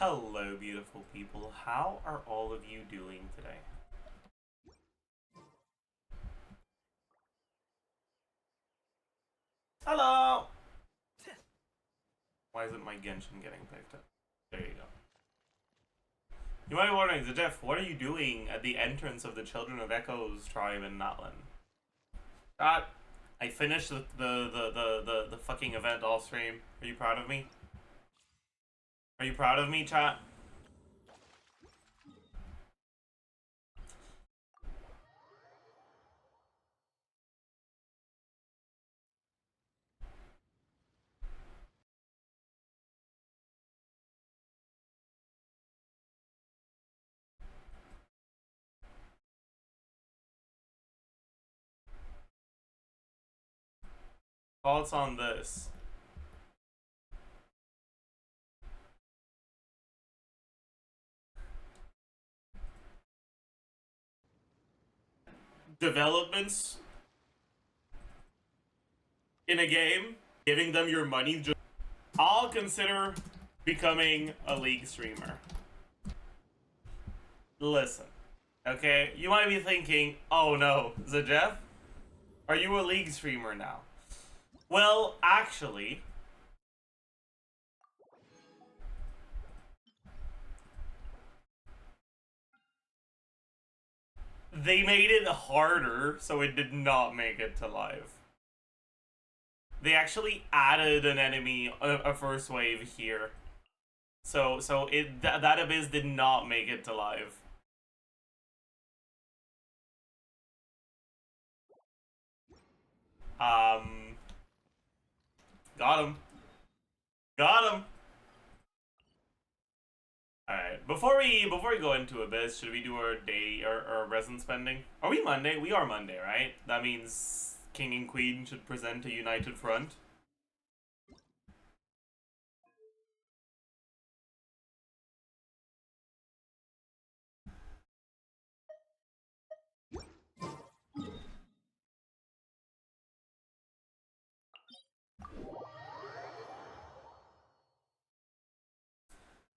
Hello, beautiful people. How are all of you doing today? Hello! Why isn't my Genshin getting picked up? There you go. You might be wondering, Zajef, what are you doing at the entrance of the Children of Echoes tribe in Natlan? I finished the fucking event all stream. Are you proud of me? Are you proud of me, chat? Thoughts on this? Developments in a game, giving them your money. I'll consider becoming a League streamer. Listen, okay? You might be thinking, oh no, Zajef, are you a League streamer now? Well, actually, they made it harder, so it did not make it to live. They actually added an enemy, a first wave here. So that abyss did not make it to live. Got him. Got him. Alright, before we go into Abyss, should we do our resin spending? Are we Monday? We are Monday, right? That means King and Queen should present a united front.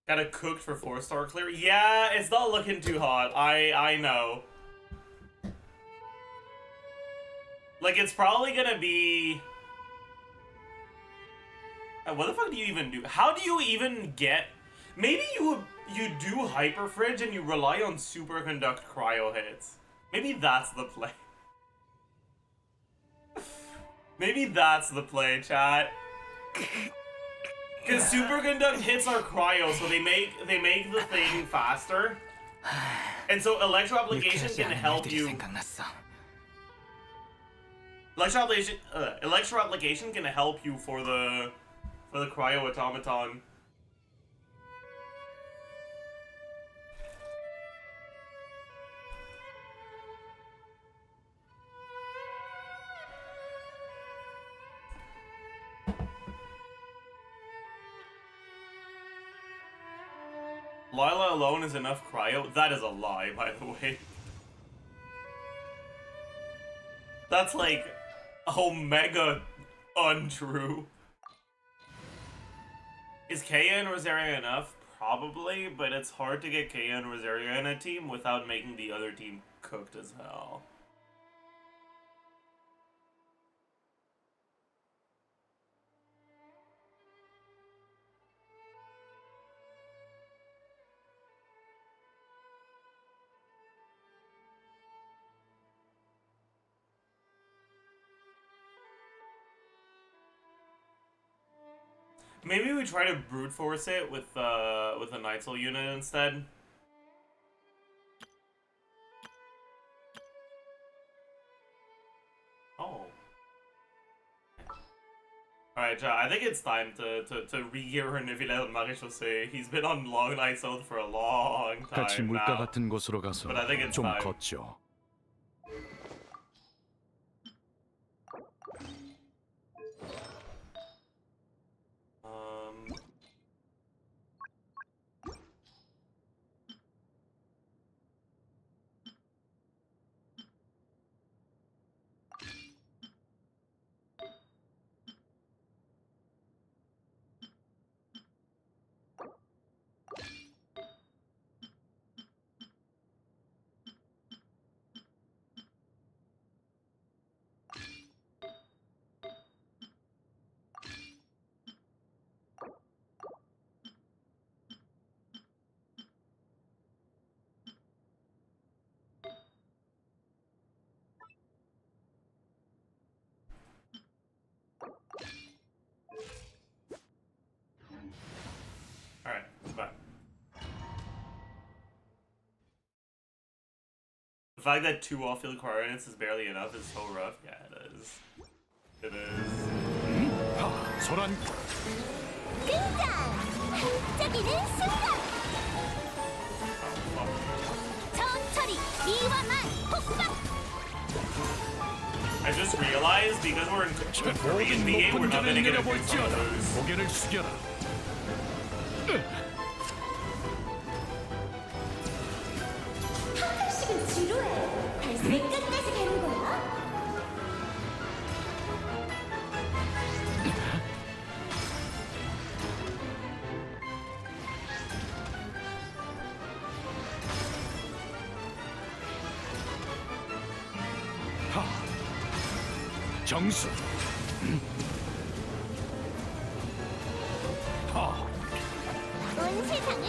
Got it cooked for 4-star clear? Yeah, it's not looking too hot. I know. Like, it's probably gonna be... What the fuck do you even do? How do you even get... Maybe you do Hyper Fridge and you rely on Superconduct cryo hits. Maybe that's the play. Maybe that's the play, chat. Because Superconduct hits are cryo, so they make the thing faster. And so Electro Application can help you... Electro Application can help you for the cryo automaton. Lila alone is enough cryo? That is a lie, by the way. That's like omega untrue. Is Kaya and Rosaria enough? Probably, but it's hard to get Kaya and Rosaria in a team without making the other team cooked as hell. Maybe we try to brute force it with a Nightsoul unit instead. Oh. Alright, I think it's time to re-gear Nifilel Marechaussee. He's been on Long Nightsoul for a long time now. But I think it's time. The fact that 2 off-field coordinates is barely enough is so rough. Yeah, it is. It is. 소란 등장! 반짝이는 순간! 천천히 이와만 폭발! I just realized because we're in Korean the game, we're not gonna get a good some of those. 고개를 숙여라. 한 번씩은 지루해. 발수의 끝까지 가는 거야. 정수. 온 세상을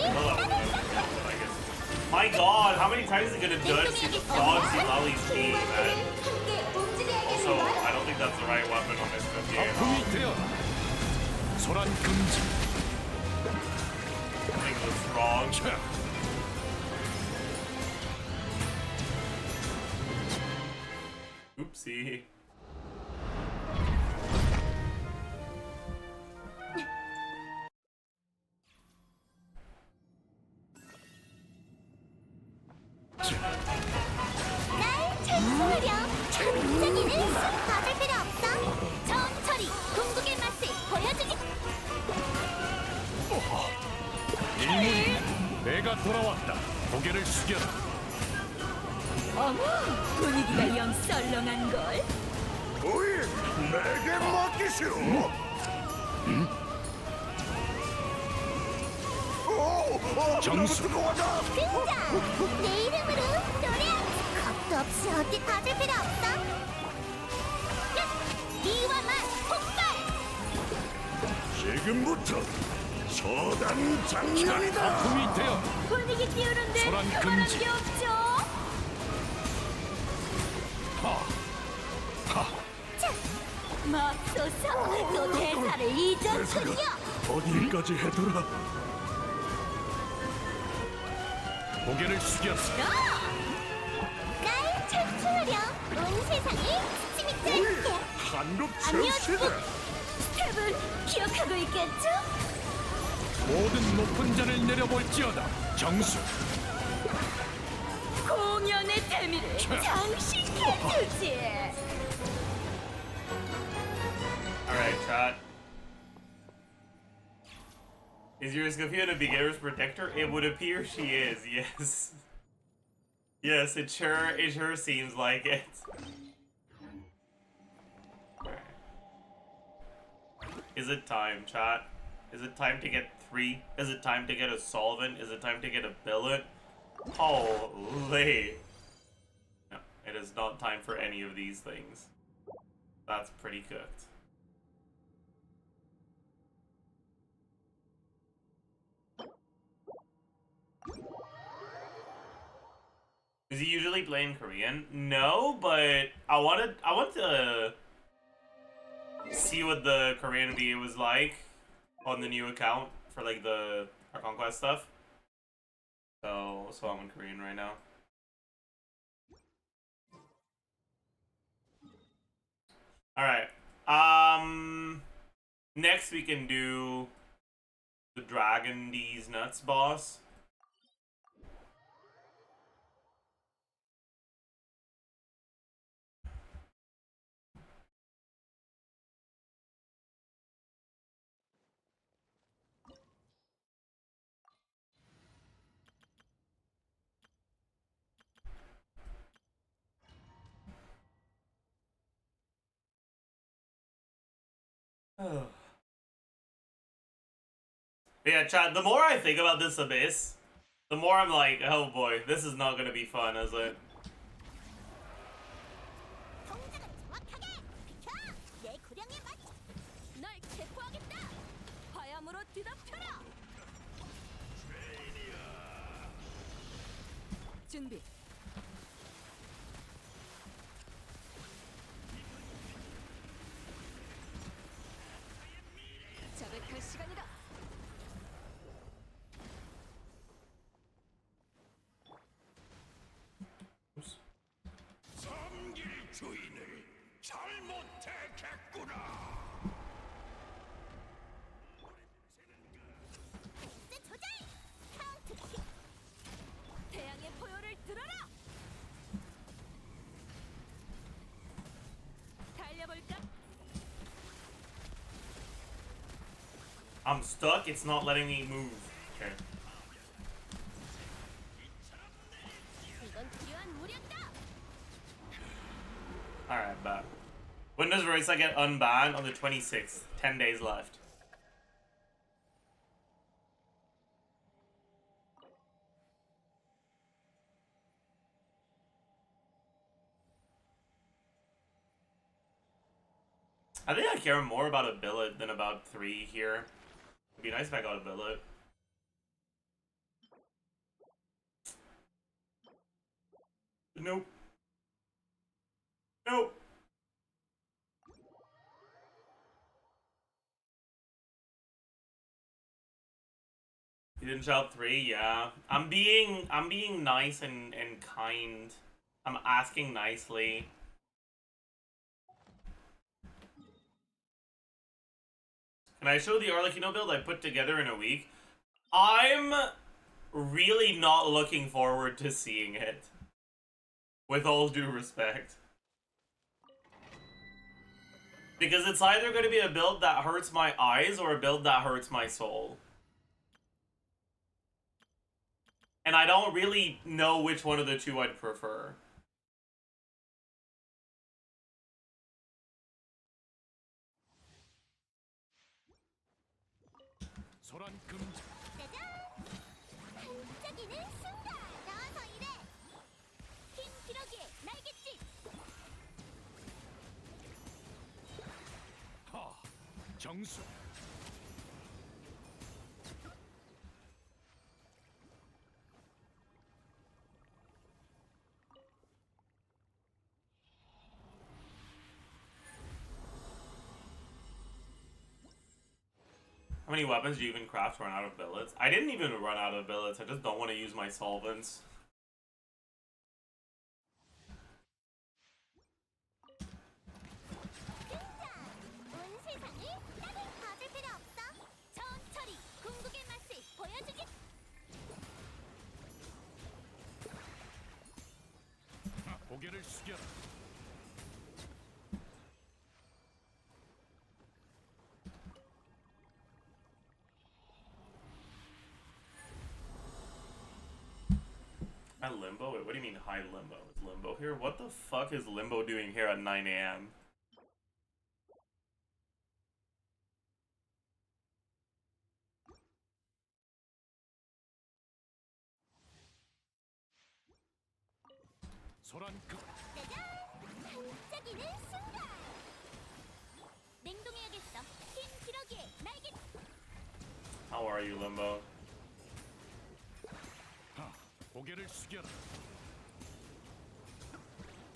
My God, how many times is it gonna judge the dogs in Lolly's team, man? 함께 움직여야 Also, 되는 I don't think that's the right weapon on this game. 아픔이 되어라. 소란 금지. I think it's wrong. Oopsie. 날 찬송하렴. 반짝이는 순 받을 필요 없어. 천천히 궁극의 맛을 보여주기. 일문, 내가 돌아왔다. 고개를 숙여라. 어머, 분위기가 영 썰렁한걸? 오이, 내게 맡기시오. 정수. 등장! 내 이름으로 노래하지. 겁도 없이 어디 받을 필요 없어. 이와만 폭발! 지금부터 처단 장난이다. 아픔이 되어 분위기 띄우는데 소란 그만한 금지. 게 없죠? 자, 맙소사, 또 대사를 잊었군요. 어디까지 해두라. 고개를 숙였어. 날 찬송하렴. 온 세상을 지침있게 할게. 한국 안녕, 스텝은 기억하고 있겠죠? 모든 높은 잔을 내려볼지어다. 정수. 공연의 대미를 장식해주지. Alright, chat. Is Yuriscafia a beginner's protector? It would appear she is, yes. Yes, it sure seems like it. Is it time, chat? Is it time to get 3? Is it time to get a solvent? Is it time to get a billet? Holy. No, it is not time for any of these things. That's pretty cooked. Does he usually play in Korean? No, but I want to see what the Korean VA was like on the new account for like the ARCHON quest stuff. So I'm in Korean right now. Alright. Next we can do the Dragon D's Nuts boss. Yeah, Chad, the more I think about this abyss, the more I'm like, oh boy, this is not gonna be fun, is it? 동작은 정확하게 비켜. 내 구령에 맞. 널 체포하겠다. 화염으로 뒤덮여라. 준비. 자백할 시간이다. 주인을 잘못 택했구나. 내 조절! 카운트 킥! 태양의 포효를 들어라. 달려볼까? I'm stuck. It's not letting me move. Okay. 이건 필요한 무력이다! Alright, but Windows Race I get unbanned on the 26th. 10 days left. I think I care more about a billet than about 3 here. It'd be nice if I got a billet. Nope. Nope. You didn't shout 3, yeah. I'm being nice and kind. I'm asking nicely. Can I show the Arlecchino build I put together in a week? I'm really not looking forward to seeing it. With all due respect. Because it's either going to be a build that hurts my eyes or a build that hurts my soul. And I don't really know which one of the two I'd prefer. 소란 금지. 짜잔! 반짝이는 순간! 나와서 일해! 힘 기러기에 날갯짓! 하. 정수. How many weapons do you even craft to run out of billets? I didn't even run out of billets, I just don't want to use my solvents. 등장! 온 세상을 따뜻 봐줄 필요 없어! 천천히 궁극의 맛을 보여주겠! 고개를 숙여라. High limbo? Wait, what do you mean high limbo? Is limbo here? What the fuck is limbo doing here at 9 a.m.? 소란 금. 짜잔! 반짝이는 순간! 냉동해야겠어! 힘 기러기에 날갯짓! How are you, limbo? 하. 고개를 숙여라.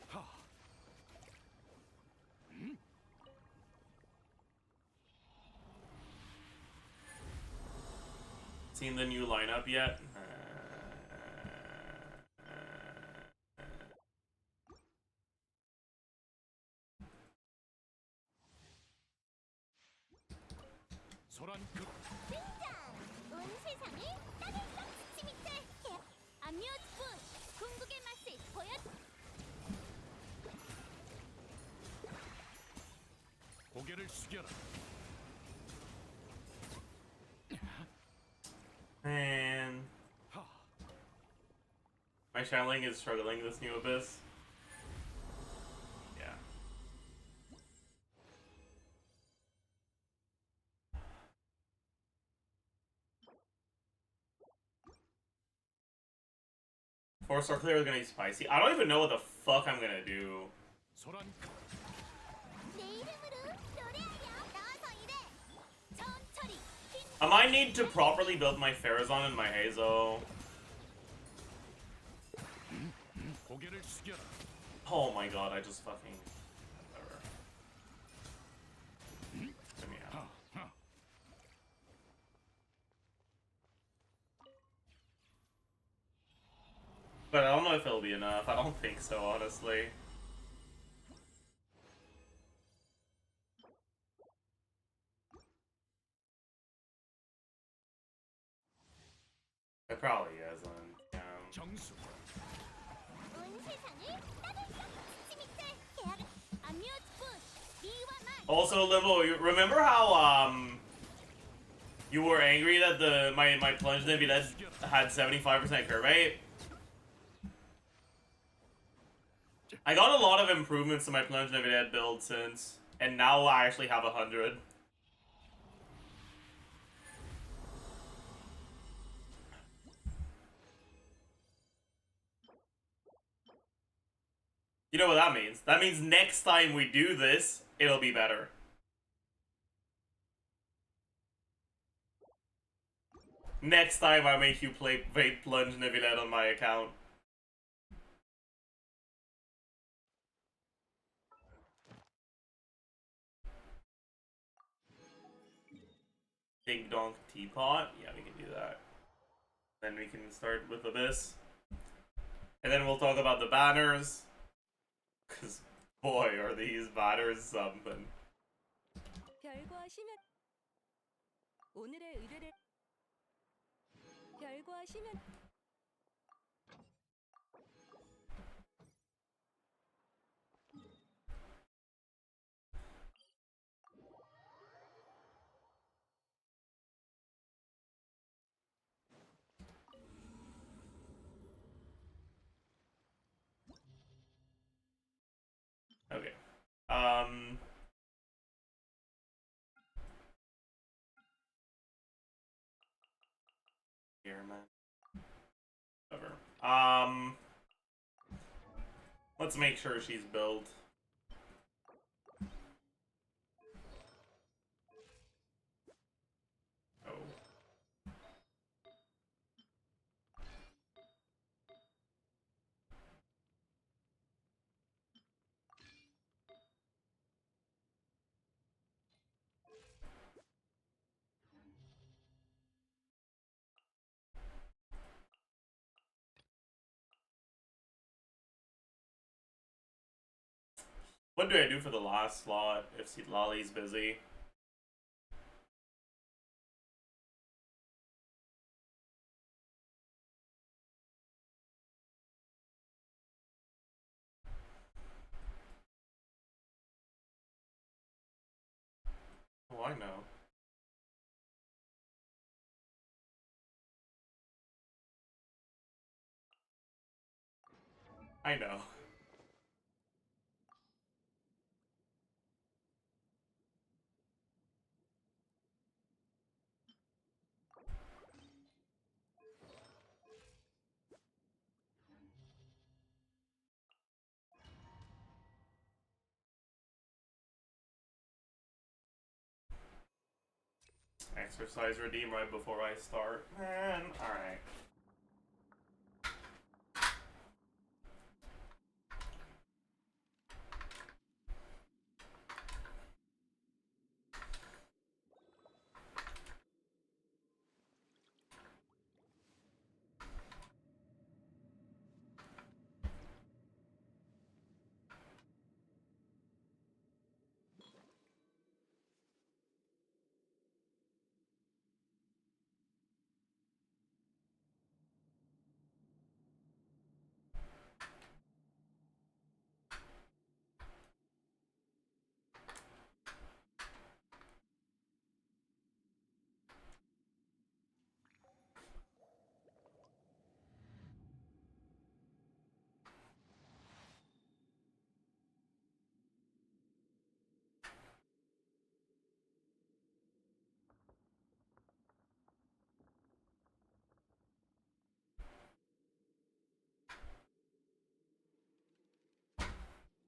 하. Seen the new lineup yet? 소란 금. 등장! 온 세상을 따뜻한 지치 밑에! 암묘지분! 궁극의 맛을 보여주! 고개를 숙여라. Man. 하. My channeling is struggling this new abyss. Yeah. Four-star clear is gonna be spicy. I don't even know what the fuck I'm gonna do. 소란 금. 내 이름으로 노래하여 나와서 일해! 천천히 힘 I might need to properly build my Pharazon and my Hazo. 고개를 숙여라. Oh my god, I just fucking... Whatever. Let me out. 하. 하. But I don't know if it'll be enough. I don't think so, honestly. 정수 온 세상을 따뜻한 치미틀 계약을 아뮤즈 푸시 미와 만 Also, Livo, remember how you were angry that my plunge Nevilet had 75% crit rate? I got a lot of improvements to my plunge Nevilet build since, and now I actually have 100. You know what that means? That means next time we do this, it'll be better. Next time I make you play Vape Plunge Nevilet on my account. Ding Donk Teapot? Yeah, we can do that. Then we can start with Abyss. And then we'll talk about the banners. Because, boy, are these banners something. 별거하시면 오늘의 의뢰를 별거하시면 Okay. Here, man. Whatever. Let's make sure she's built. Oh. What do I do for the last slot if Lolly's busy? Oh, I know. I know. Exercise redeem right before I start. Man, alright.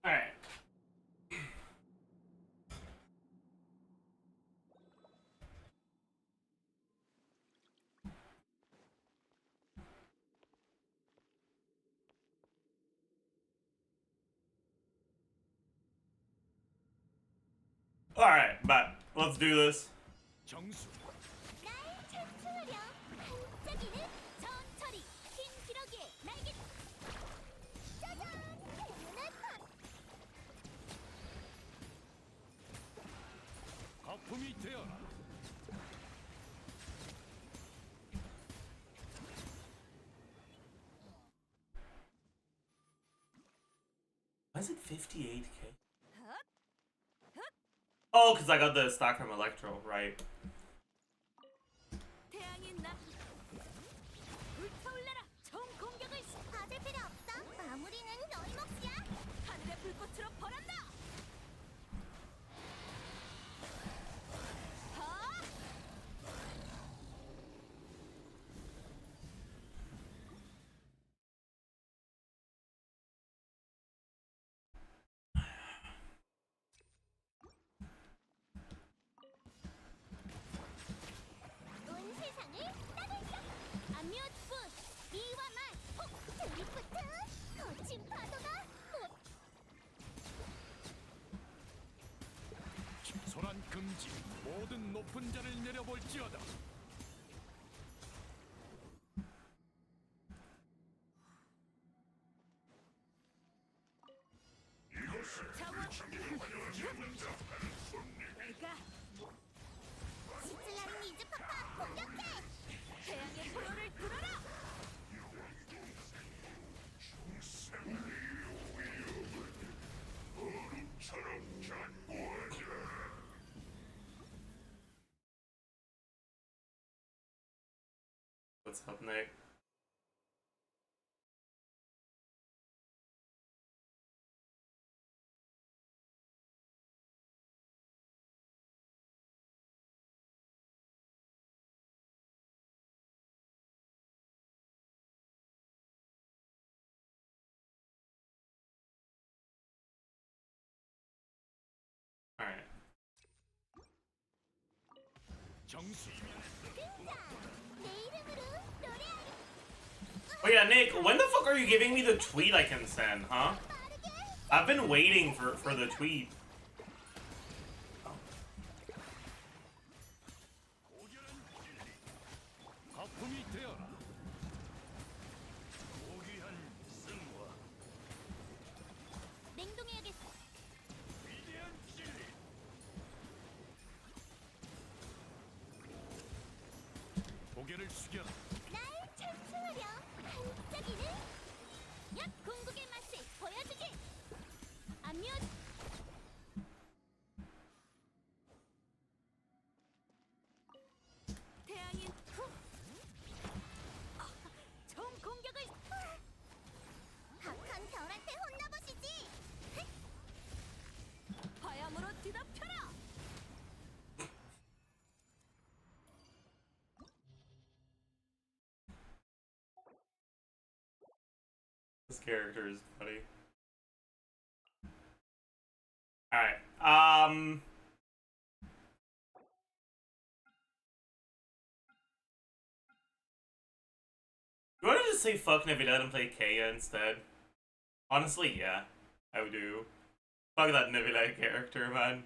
Alright. Alright, but let's do this. 정수 날 찬송하렴 반짝이는 전철이 흰 기러기의 날개 짜잔 눈을 거품이 되어라 is it 58k? Oh, because I got the stock from Electro, right? 태양의 나 불타올라라. 총 공격을 받을 필요 없어. 마무리는 너희 몫이야. 하늘의 불꽃으로 벌한다. 온 세상을 따돌려. 아뮤즈 이와 말 폭 드리프트 거친 파도가 소란 금지. 모든 높은 자를 내려볼지어다. 내가 시틀라린 이즈 파파 공격해. 태양의 포로를 불어라. What's up, Nick? Alright. 정수. 등장. 내 이름으로 노래하리. Oh yeah, Nick, when the fuck are you giving me the tweet I can send, huh? 빠르게. I've been waiting for the tweet. 거품이 되어라. 고귀한 승화. 냉동해야겠어. 위대한 진리. 고개를 숙여라. 날 찬송하렴. 반짝이는 약 궁극의 맛을 보여주지. 아뮤즈 태양인 후. 총 공격을 박한 별한테 혼나보시지. 화염으로 뒤덮여라. This character is funny. Alright, you wanna just say fuck Navidad and play Kaya instead? Honestly, yeah, I would do. Fuck that Navidad character, man.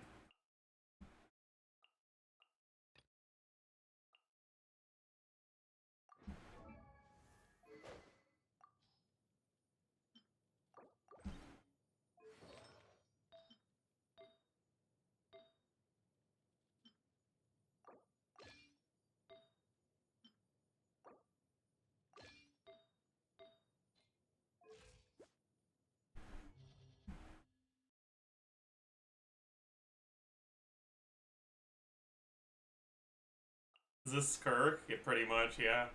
Is this Skirk? Yeah, pretty much, yeah.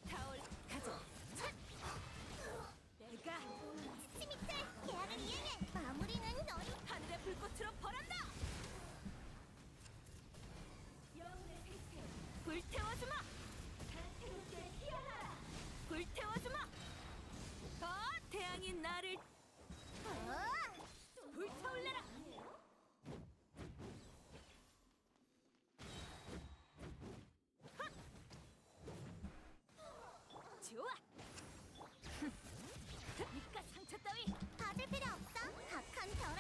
타올 가져. 내가 스미트 계약을 이행해. 마무리는 너희 하늘의 불꽃으로 벌한다. 영혼의 빛을 불태워주마. 새롭게 피어나라. 불태워주마. 태양이 나를 불타올라라. 좋아. 니까 상처 따위 받을 필요 없어. 박한 별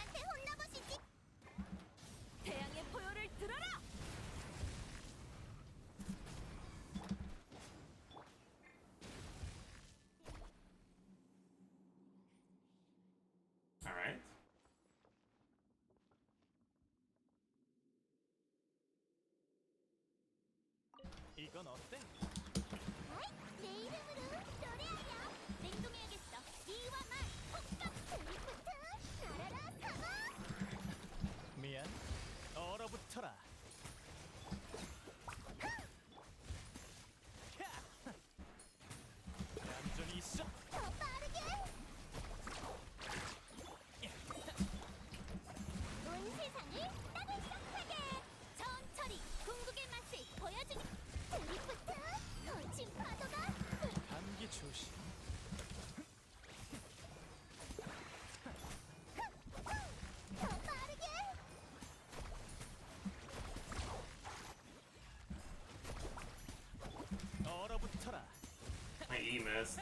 이건 어때? 아이, 내 이름으로 노래하렴. 냉동해야겠어. 이와만 폭격 드리프트 나라라 사고. 미안. 얼어붙어라. 얌전히 있어. 더 빠르게. 온 세상을 따뜻하게. 천천히 궁극의 맛을 보여주니. 드리프트 거친 파도가. 감기 조심. 더 빠르게. 얼어붙어라. My E missed.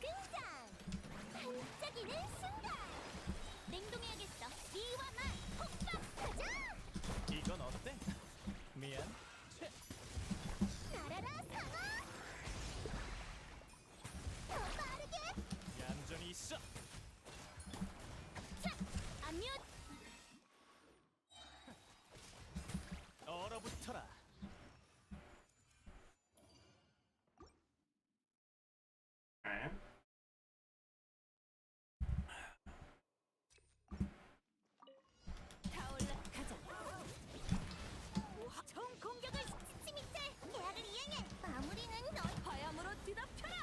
등장! 반짝이는 순간! 냉동해야겠어. 이와만 폭격 가자! 이건 어때? 미안. 채. 나라라 사고! 더 빠르게! 얌전히 있어. 차! 압류! 얼어붙어라. Okay. 타올라 가자. 총 공격을 스치 밑에 계약을 이행해! 마무리는 널 화염으로 뒤덮여라.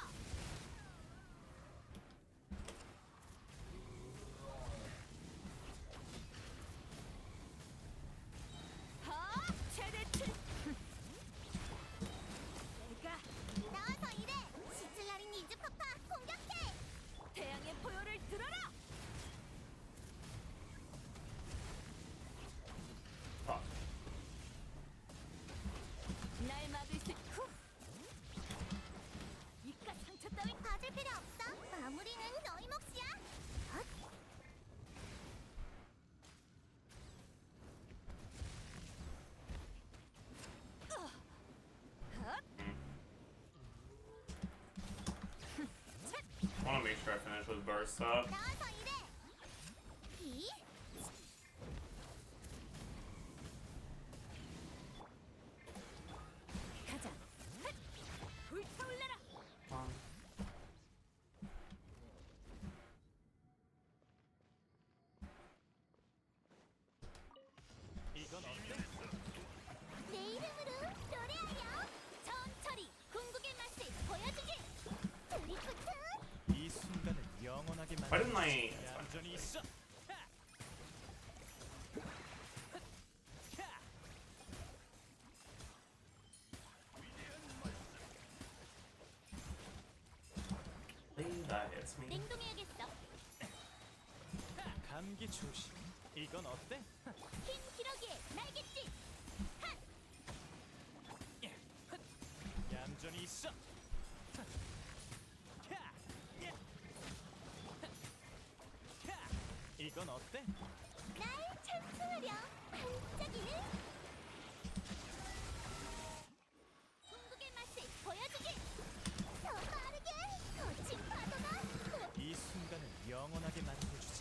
하 최대치. 내가 나와서 일해! 시틀라린 이즈 파파 공격해! 태양의 포효를 들어라. Fuck. 날 막을 수. 후. 이깟 상처 따위 봐줄 필요 없어! 마무리는 너희 몫이야! 헛! I want to make sure I finish with burst up. 나와서 일해! 이? 가자. 헛! 불타올라라. 이건 어때? 내 이름으로 노래하렴! 천천히 궁극의 맛을 보여주지! 드리프트! 이 순간을 영원하게 Why didn't 만들. I? 얌전히 있어. That hits me. 냉동해야겠어. 감기 조심. 이건 어때? 힘 기러기에 날겠지! 핫! 얌전히 있어. 이건 어때? 날 찬송하렴! 반짝이는 궁극의 맛을 보여주지! 더 빠르게! 거친 파도가! 이 순간을 영원하게 만들어주지.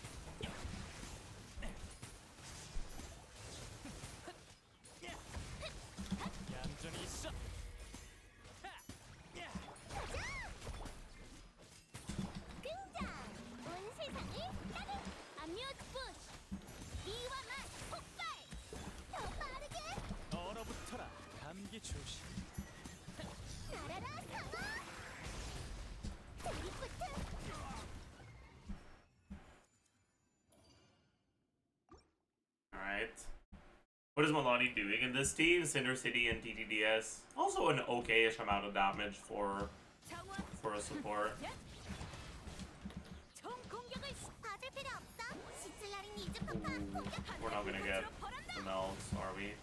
얌전히 있어. 등장! 온 세상을 따뜻! 압류트 부시! 이와만 폭발! 더 빠르게! 얼어붙어라. 감기 조심. 나라라 사고! 드리프트! Alright. What is Melody doing in this team? Cinder City and TTDS. Also an okay-ish amount of damage for 장원. a support. 총 공격을 봐줄 필요 없어! 시틀라린 이즈 파파 Ooh, 공격! we're not gonna get the melts, are we?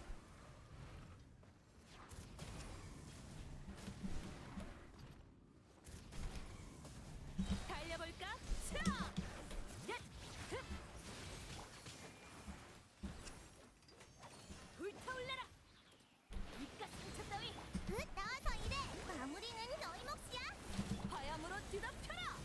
달려볼까? 차! 얏! 흡! 불타올라라. 이깟 상처 따위 나와서 일해! 마무리는 너희 몫이야! 화염으로 뒤덮여라.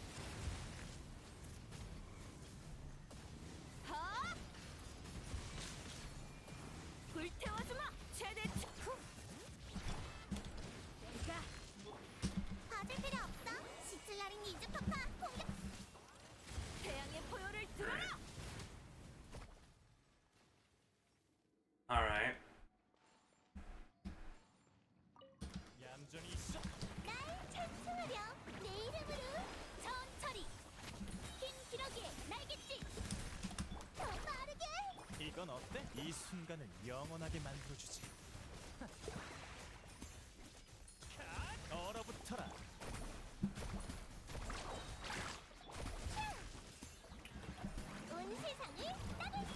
이건 어때? 이 순간을 영원하게 만들어주지. 얼어붙어라. 온 세상을 따돌려.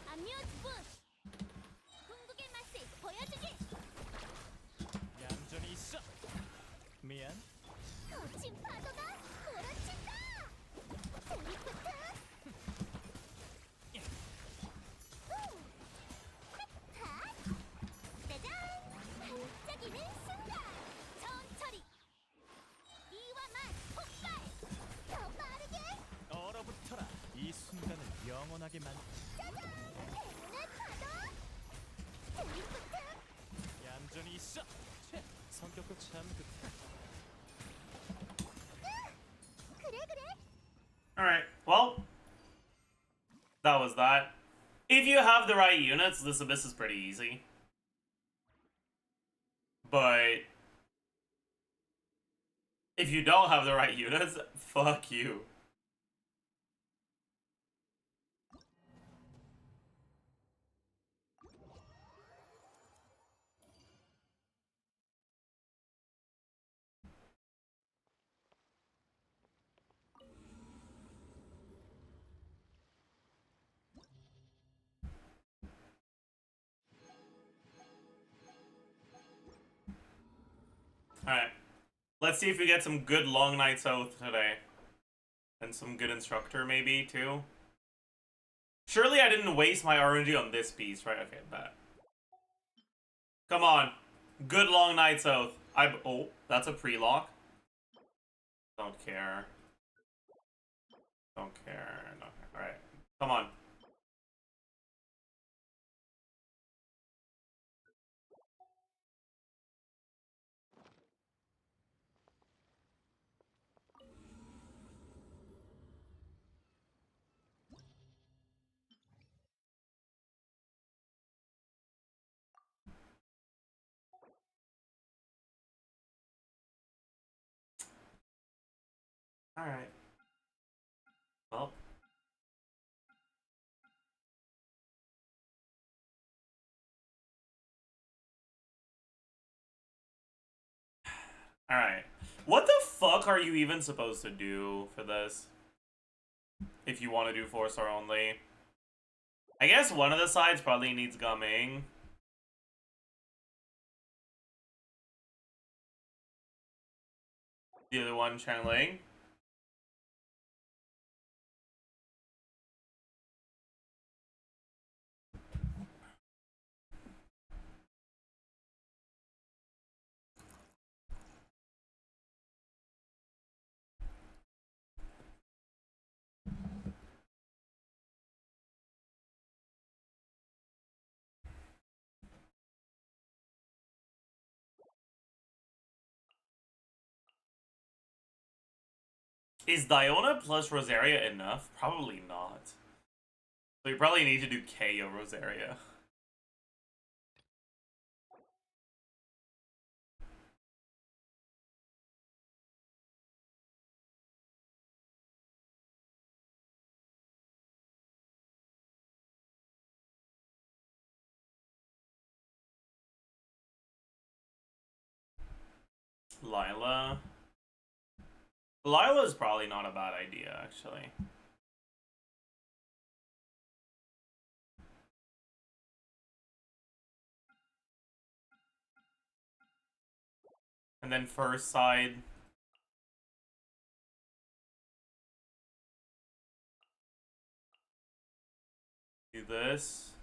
아뮤즈 부시. 궁극의 맛을 보여주지. 얌전히 있어. 미안. 거친 파도가 몰아친다. 드리프트. 핫. 짜잔. 반짝이는 순간. 천천히. 이와 맛 폭발. 더 빠르게. 얼어붙어라. 이 순간을 영원하게 짜잔. 행운의 파도. 드리프트. 얌전히 있어. 채, 성격도 참 급해. 그래 그래. Alright, well, that was that. If you have the right units, this abyss is pretty easy. But if you don't have the right units, fuck you. Alright. Let's see if we get some good long nights out today. And some good instructor, maybe, too. Surely I didn't waste my RNG on this piece, right? Okay, bet. Come on. Good long nights out. Oh, that's a pre-lock. Don't care. Don't care. No. Alright. Come on. Alright. Well. Alright. What the fuck are you even supposed to do for this? If you want to do 4-star only. I guess one of the sides probably needs gumming. The other one channeling. Is Diona plus Rosaria enough? Probably not. So you probably need to do KO Rosaria. Lila. Lila's probably not a bad idea, actually. And then first side. Do this.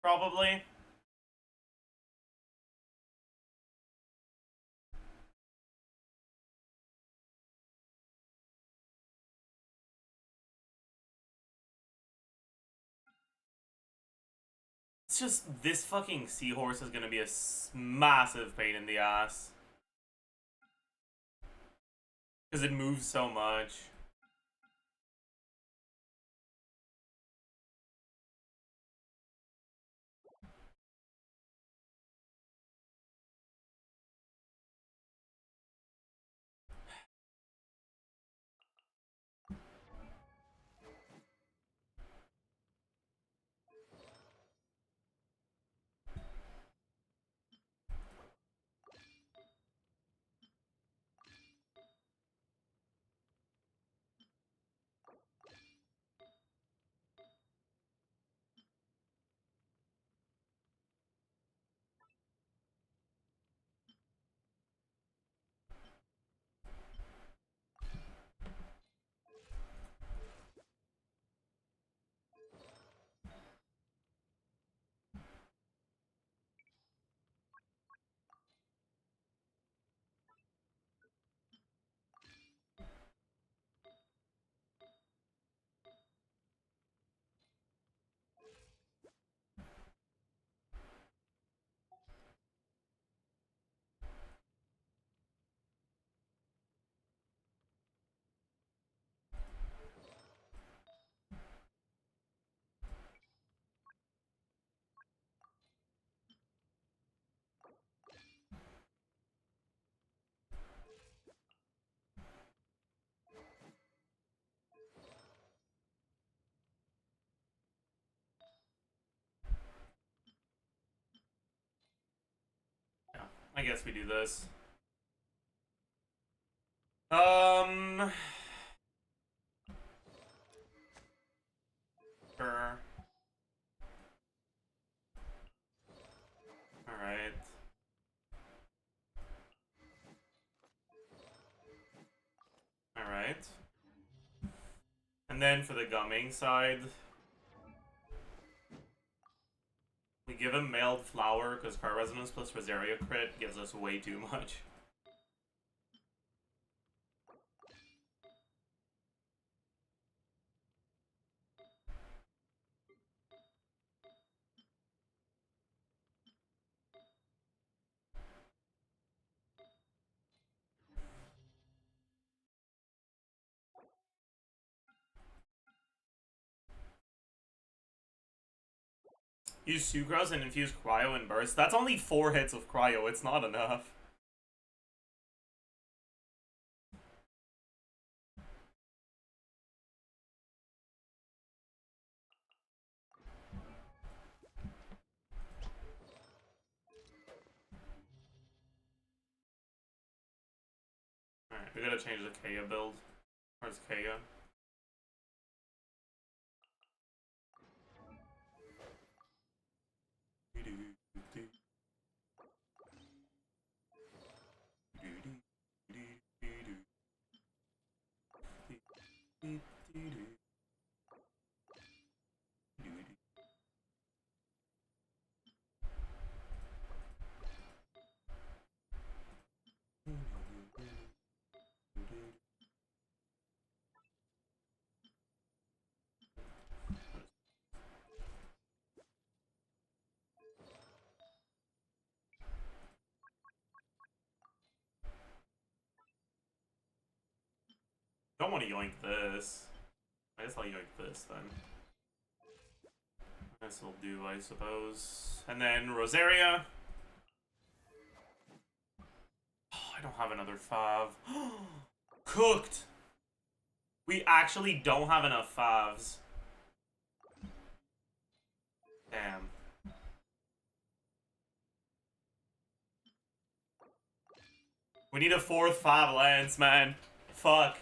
Probably. It's just, this fucking seahorse is gonna be a massive pain in the ass. Because it moves so much. I guess we do this. Sure. Alright. Alright. And then for the gumming side, we give him mailed flower because card resonance plus Rosaria crit gives us way too much. Use Sucrose and infuse Cryo and Burst. That's only 4 hits of Cryo, it's not enough. Alright, we gotta change the Kaya build. Where's Kaya? Don't want to yoink this. I guess I'll yoink this then. This will do, I suppose. And then Rosaria. Oh, I don't have another fav. Cooked! We actually don't have enough favs. Damn. We need a 4th fav lance, man. Fuck.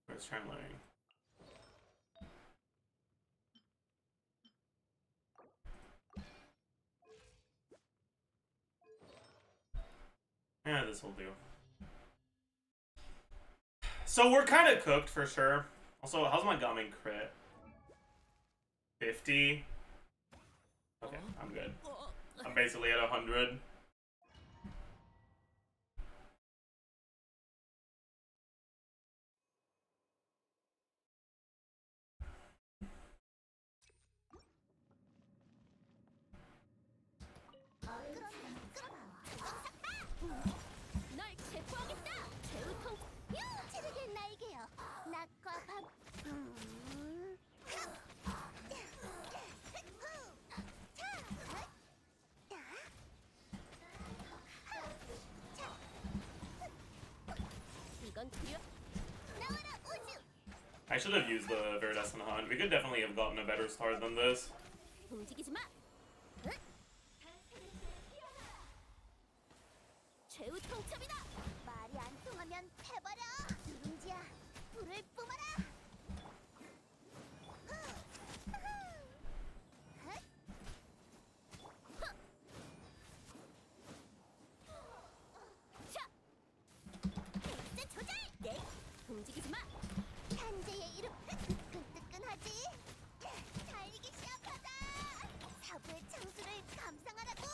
Where's channeling? Yeah, this will do. So we're kind of cooked for sure. Also, how's my gumming crit? 50? Okay, I'm good. I'm basically at 100. 널 체포하겠다. 최우통 찌르게 날개요. 낮과 밤. 이건 필요. 나와라 우주. I should have used the Viridescent Hunt. We could definitely have gotten a better start than this. 움직이지 마. 최후 통첩이다. 말이 안 통하면 해버려. 누룽지야, 불을 뿜어라. 자. 페이스 조절. 네. 움직이지 마. 탄재의 이름 뜨끈뜨끈하지. 달리기 시작하자. 사부의 창수를 감상하라고.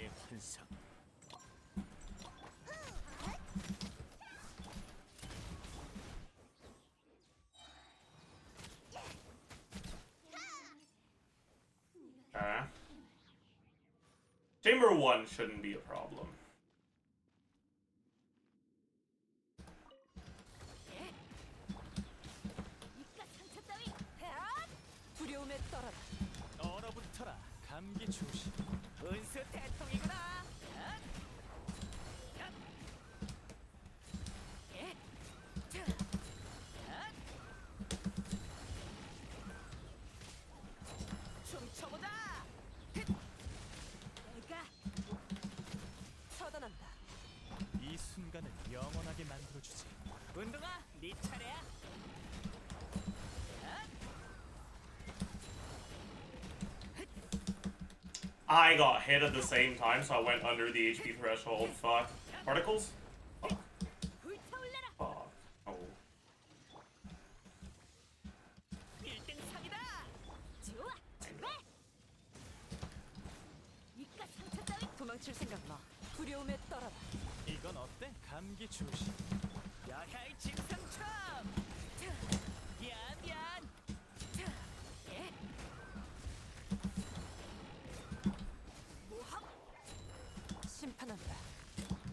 아미아의 환상. Okay. Chamber 1 shouldn't be a problem. 이깟 상처 따위. 두려움에 떨어라. 얼어붙어라. 감기 조심. 은수 대통이구나. 춤춰보자. 내가 처단한다. 이 순간을 영원하게 만들어주지. 운동아, 네 차례야. I got hit at the same time, so I went under the HP threshold. Fuck. Particles? Fuck. 불타올라라. Fuck. Oh. 1등 상이다. 좋아. 출발. 이깟 상처 따위. 도망칠 생각 마. 두려움에 떨어라. 이건 어때? 감기 조심. 야야이 짐승처럼. 미안. 모함. 심판한다.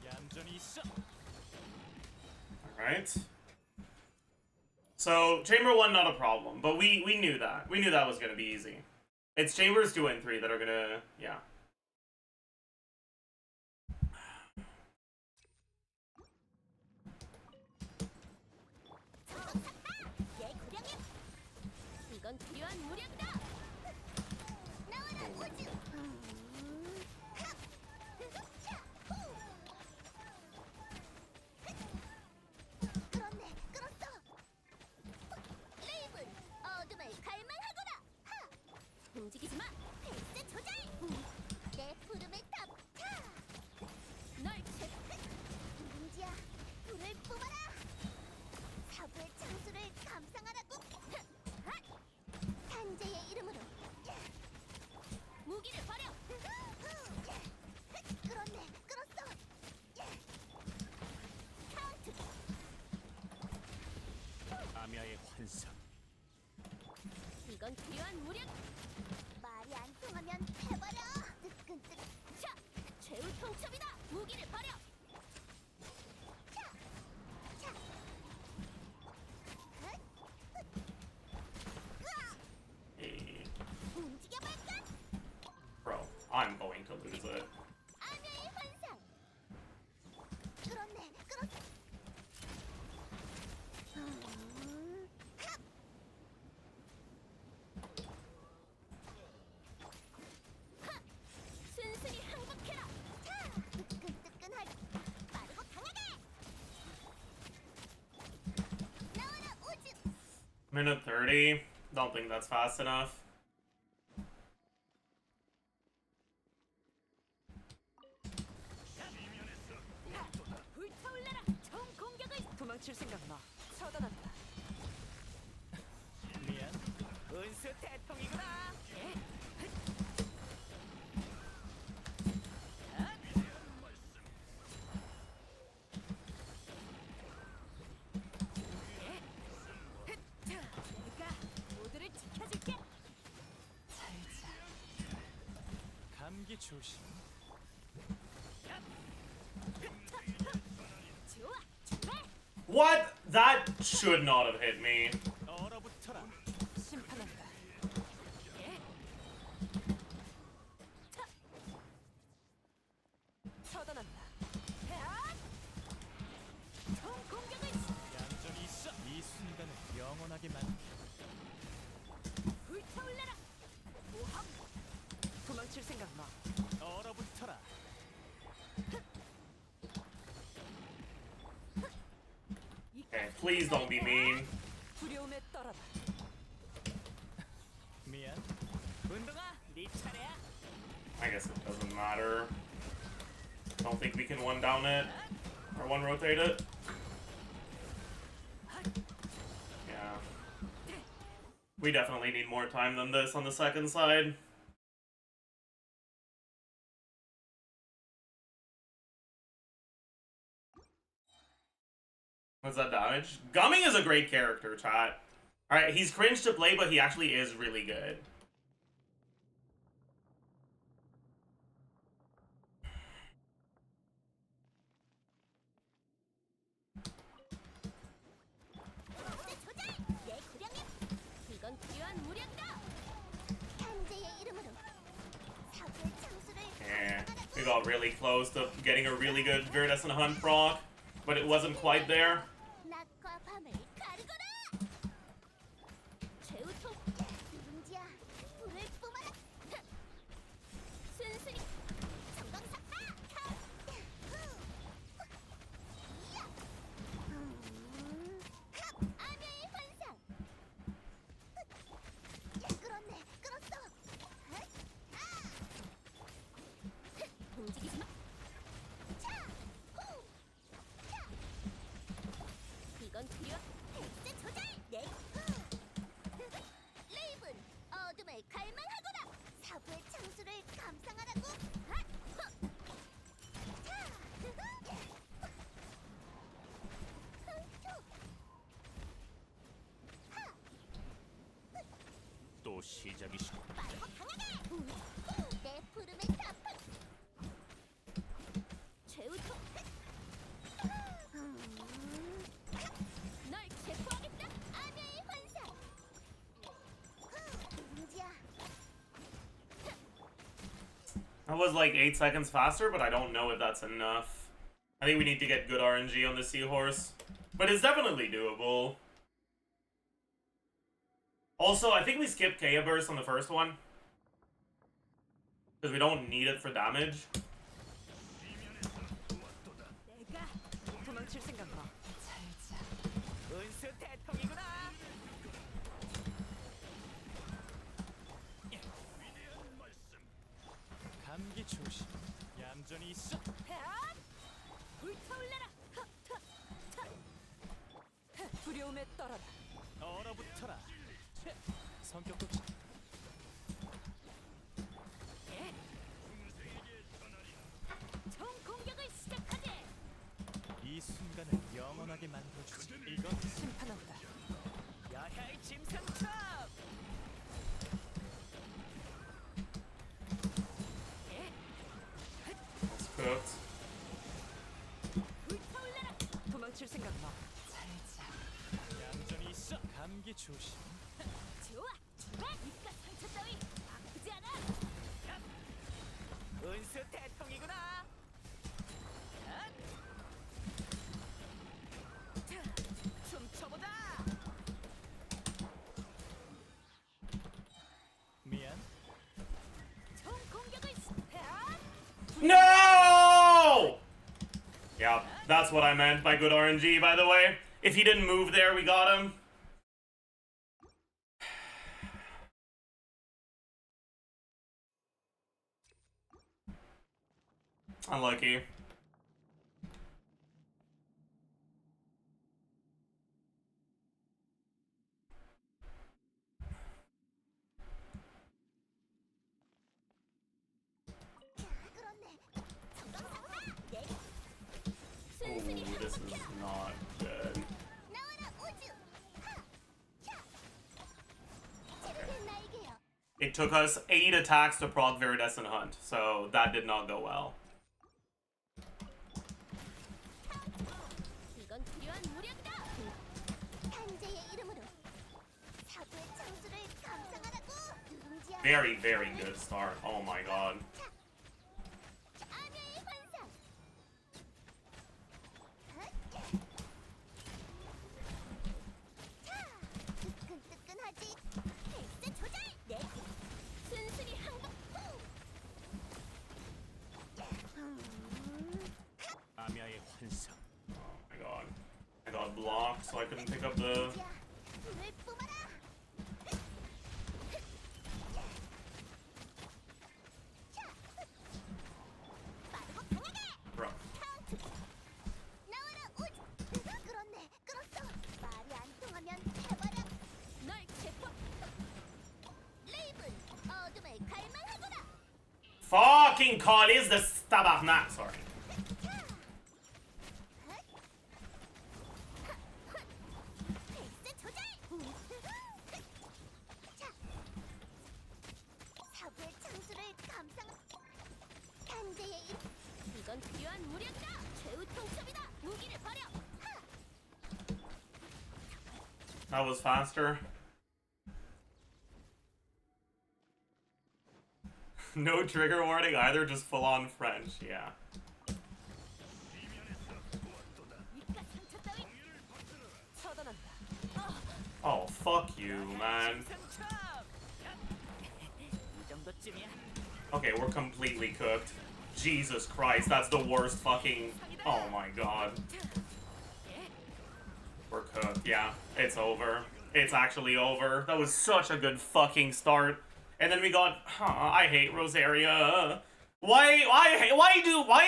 얌전히 있어. Alright. So, Chamber 1 not a problem, but we knew that. We knew that was gonna be easy. It's Chambers 2 and 3 that are gonna, yeah. 얘 구령해. 이건 필요한 무력이다. 나와라 우주. 그렇네, 끌었어. 레이븐, 어둠을 갈망하거라. 하, 움직이지 마. 페이스 조절. 내 부름을 덮쳐. 널 제. 민지야, 불을 뿜어라. 사부의 창수를 감상하라고. 산재의 이름으로. 무기를 버려. 끌었네, 끌었어. 카운트. 아미아의 환상. 이건 필요한 무력. 말이 안 통하면 해버려. 뜨끈뜨끈. 자, 최후 통첩이다. 무기를 버려. 차. 차. 헛. 헛. 으아! Hey, 움직여볼까? bro, I'm going to lose it. 아미의 환상. 끌었네, 끌었어. 하! 순순히 항복해라. 차! 뜨끈뜨끈하게. 빠르고 강하게. 나와라 우주. Minute 30. Don't think that's fast enough. 불타올라라. 총 공격을. 도망칠 생각 마. 처단한다. 미안. 은수 대통이구나. 내가 모두를 지켜줄게. 살자. 감기 조심. 좋아. 출발. What? That should not have hit me. 얼어붙어라. 심판한다. 처단한다. 총 공격을. 얌전히 있어. 이 순간을 영원하게 불타올라라. 모함. 도망칠 생각 마. 얼어붙어라. Okay, please don't be mean. 두려움에 떨어라. 미안. 운동아, 네 차례야. I guess it doesn't matter. Don't think we can one down it. Or one rotate it. Yeah. We definitely need more time than this on the second side. What's that damage? Gumming is a great character, chat. Alright, he's cringe to play, but he actually is really good. 내 구량임. 이건 필요한 무력이다. 현재의 이름으로 사고의 창수를 Yeah, we got really close to getting a really good Viridescent Hunt proc, but it wasn't quite there. 낮과 밤을 가르거라. 최우통 누룽지야 불을 뿜어라. 순순히 정강사. 아미의 환상. 끌었네, 끌었어. 움직이지 마. 차, 후, 차. 이건 필요. 헬스 조절. 네. 레이븐, 어둠을 갈망하거라. 사부의 창수를 감상하라고. 하, 후. 차, 또 시작이시고. 빠르고 강하게. 내 푸름의 타파. 최우통. 널 체포하겠다. 아미의 환상. 누룽지야. That was like 8 seconds faster, but I don't know if that's enough. I think we need to get good RNG on the Seahorse. But it's definitely doable. Also, I think we skipped Kea Burst on the first one. Because we don't need it for damage. 내가 도망칠 생각 마. 살자. 은수 대통이구나. 감기 조심. 얌전히 있어. 핫! 불타올라라. 두려움에 떨어라. 얼어붙어라. 성격도 총 공격을 시작하지. 이 순간을 영원하게 만들어주지. 이건 심판한다. 야야의 짐승첩. That's cooked. 불타올라라. 도망칠 생각 마. 살자. 얌전히 있어. 감기 조심. 좋아. 입가 상처 따위 아프지 않아. 은수 대통이구나. 춤춰보자. 미안. 총 공격을 시작. No! Yeah, that's what I meant by good RNG, by the way. If he didn't move there, we got him. Unlucky. 끌었네. 정강사. 네. Ooh, 순순히 this is 항복해라. not good. 나와라 우주. 하. 차. 제로된 나에게요. It took us 8 attacks to proc Viridescent Hunt, so that did not go well. 이건 필요한 무력이다. 현재의 이름으로 사부의 창수를 감상하라고. 누룽지야. Very, very good start. Oh my god. 아미의 환상. 차. 뜨끈뜨끈하지. 헬스 조절. 네. 순순히 항복. 아미아의 환상. Oh my god. I got blocked, so I couldn't pick up the... 야, 불을 뿜어라. 차. 빠르고 강하게. Bro. 카운트. 나와라 우주. 끌었네, 끌었어. 말이 안 통하면 해봐라. 널 체포. 레이븐, 어둠을 갈망하거라. Fucking call is the tabarnak, sorry. 차. 무력다. 최후 통첩이다. 무기를 버려. That was faster. No trigger warning either, just full on French, yeah. 입가 상처 따위. 처단한다. Oh, fuck you, man. 승천. 이 정도쯤이야. Okay, we're completely cooked. Jesus Christ, that's the worst fucking... Oh my god. We're cooked, yeah. It's over. It's actually over. That was such a good fucking start. And then we got... I hate Rosaria. Why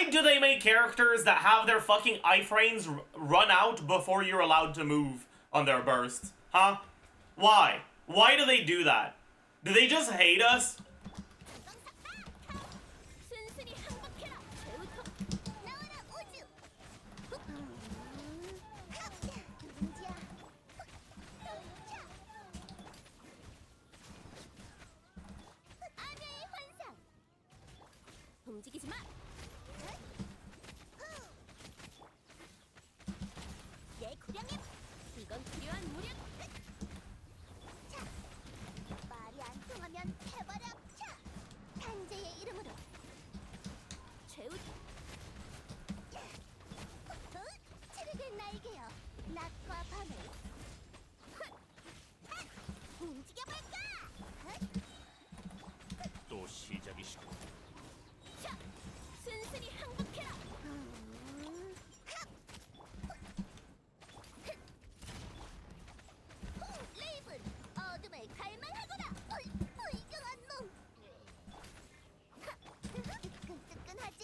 do they make characters that have their fucking iframes run out before you're allowed to move on their burst? Huh? Why? Why do they do that? Do they just hate us? 순순히 항복해라. 최후 통. 나와라 우주. 누군지야. 아내의 환상. 움직이지 마. 내 구령임. 이건 필요한 무력. 자, 말이 안 통하면 해버려. 자, 탄재의 이름으로. 최후. 츠르게 날개요. 낮과 밤을. 움직여볼까? 또 시작이시고. 자, 순순히 항복해라. 레이븐, 어둠을 갈망하거라. 불경한 놈. 뜨끈뜨끈하지.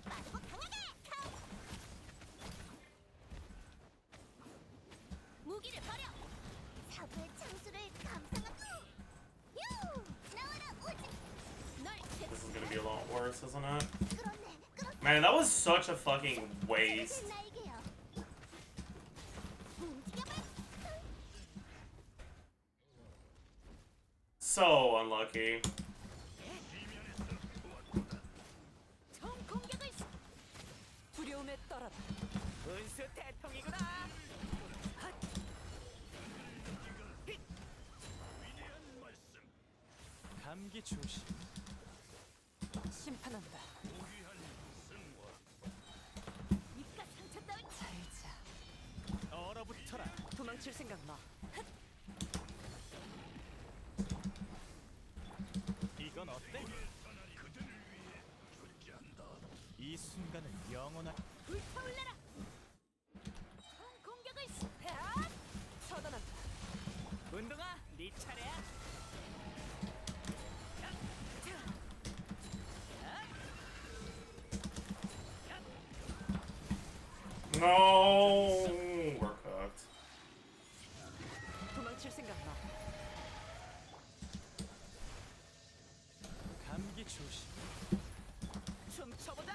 빠르고 강하게. 무기를 버려. 사부의 창수를 감상하고. 유, 나와라 우주. 널 This is gonna be a lot worse, isn't it? 끌어내, 끌어. Man, that was such a fucking waste. 날개요. 움직여봐. So unlucky. 총 공격을 시. 두려움에 떨어라. 은수 대통이구나. 감기 조심. 심판한다. 입가 상처 따위. 살자. 얼어붙어라. 도망칠 생각 마. 이건 어때? 이 순간을 영원하게. 불타올라라. 총 공격을 시. 처단한다. 운동아, 네 차례야. No, we're cooked. 도망칠 생각 마. 감기 조심. 춤춰보자.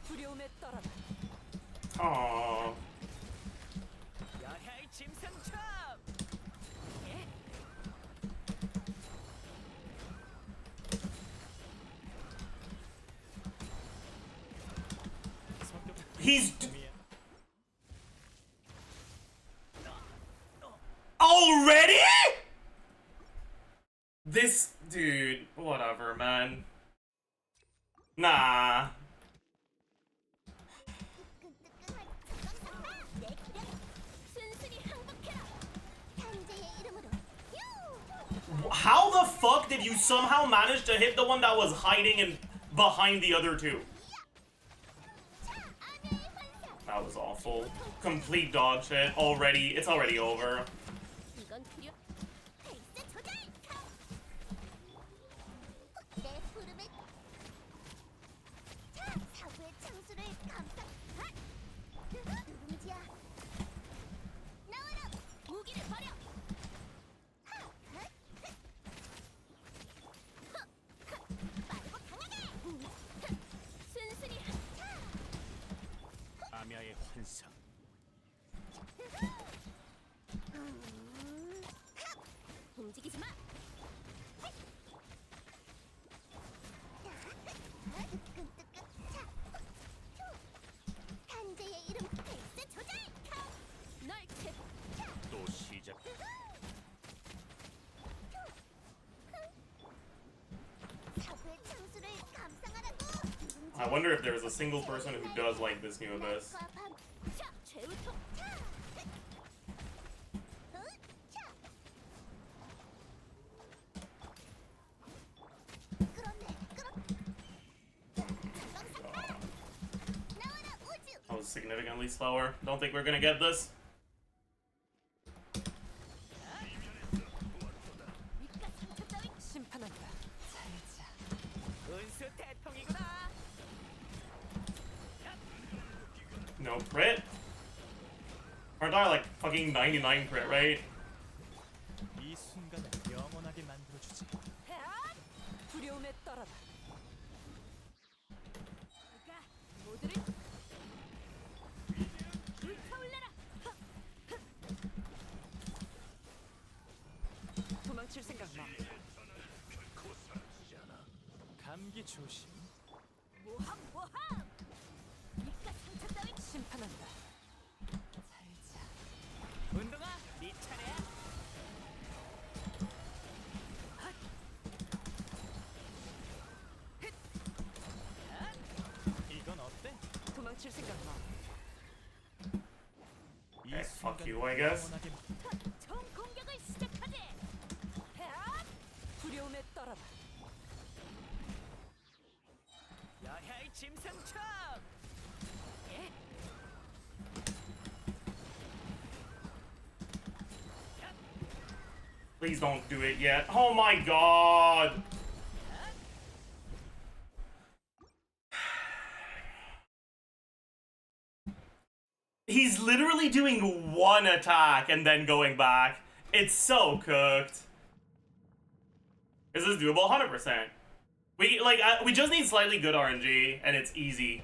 두려움에 떨어라. Aww. 야해의 짐승첩. 성격. He's already? This dude, whatever, man. Nah. 내 구령. 순순히 항복해라. 탄재의 이름으로. 유. How the fuck did you somehow manage to hit the one that was hiding in behind the other two? 자, 아내의 환상. That was awful. Complete dog shit. Already, it's already over. 이건 필요. 페이스 조절. 내 부름을. 자, 사부의 창수를 감상. 누군지야. 나와라. 무기를 버려. 빠르고 강하게. 순순히. 아미아의 환상. I wonder if there's a single person who does like this new Abyss. 낮과 밤. 차, 최우통. 차. 차. 그렇네. 나와라 우주. That was significantly slower. Don't think we're gonna get this. 입가 상처 따위 심판한다. 살자. 은수 대통이구나. No crit? Aren't I like fucking 99 crit, right? 이 순간을 영원하게 만들어주지. 앗! 두려움에 떨어라. 그가 모두를 불타올라라. 도망칠 생각 마. 감기 조심. 모함 모함. 입가 상처 따위 심판한다. 살자. 운동아, 네 차례야. 이건 어때? 도망칠 생각 마. 이 Okay, fuck 순간을 you, I guess. 영원하게 총 공격을 시작하지. 앗! 두려움에 떨어라. 야야이 짐승처. 예. Please don't do it yet. Oh my god! He's literally doing one attack and then going back. It's so cooked. Is this doable? 100%. We just need slightly good RNG and it's easy.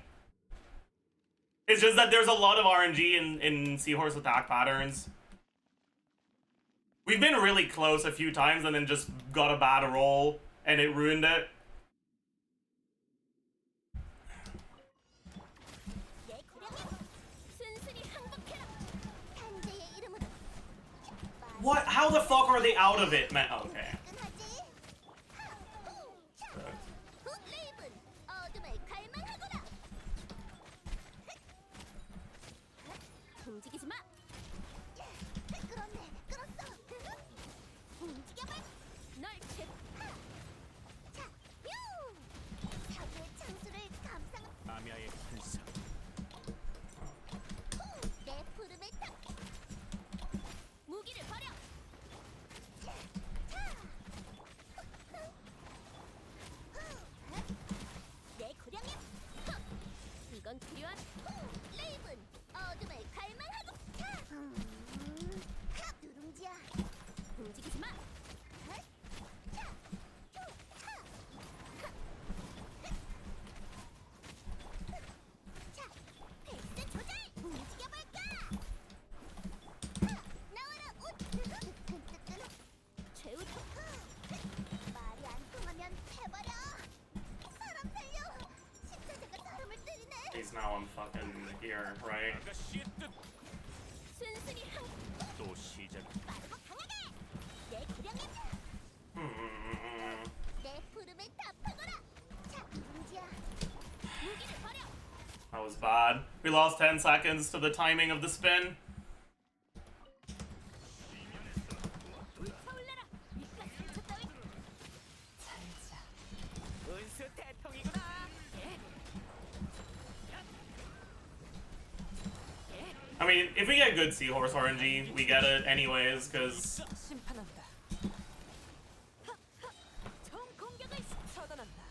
It's just that there's a lot of RNG in Seahorse attack patterns. We've been really close a few times and then just got a bad roll and it ruined it. 내 고량에 순순히 항복해라. 탄재의 이름으로. What? How the fuck are they out of it, man? Okay. 끝하지. 레이븐 어둠을 갈망하거라. 움직이지 마. 끌었네, 끌었어. 움직여봐. 널 제. 자, 뾰. 사고의 창수를 감상. 아미아의 환상. 내 푸름에 딱. 무기를 버려. 내 고량에. 이건 필요한. 레이븐 어둠을 갈망하고. 누룽지야. 움직이지 마. 자, 페이스 조절. 움직여볼까? 나와라 옷. 뜨끈뜨끈. 최우통. 말이 안 통하면 해봐라. 사람 살려. 십자가가 사람을 때리네. He's now on fucking here, right? 아가씨의 뜻. 순순히 한. 또 시작. 빠르고 강하게. 내 고량에. Hmm. 내 푸름에 답하거라. 자, 누룽지야. 무기를 버려. That was bad. We lost 10 seconds to the timing of the spin. 불타올라라. 입가 상처 따위 살자. 은수 대통이구나. I mean, if we get good Seahorse RNG, we get it anyways, because 심판한다. 총 공격을 처단한다.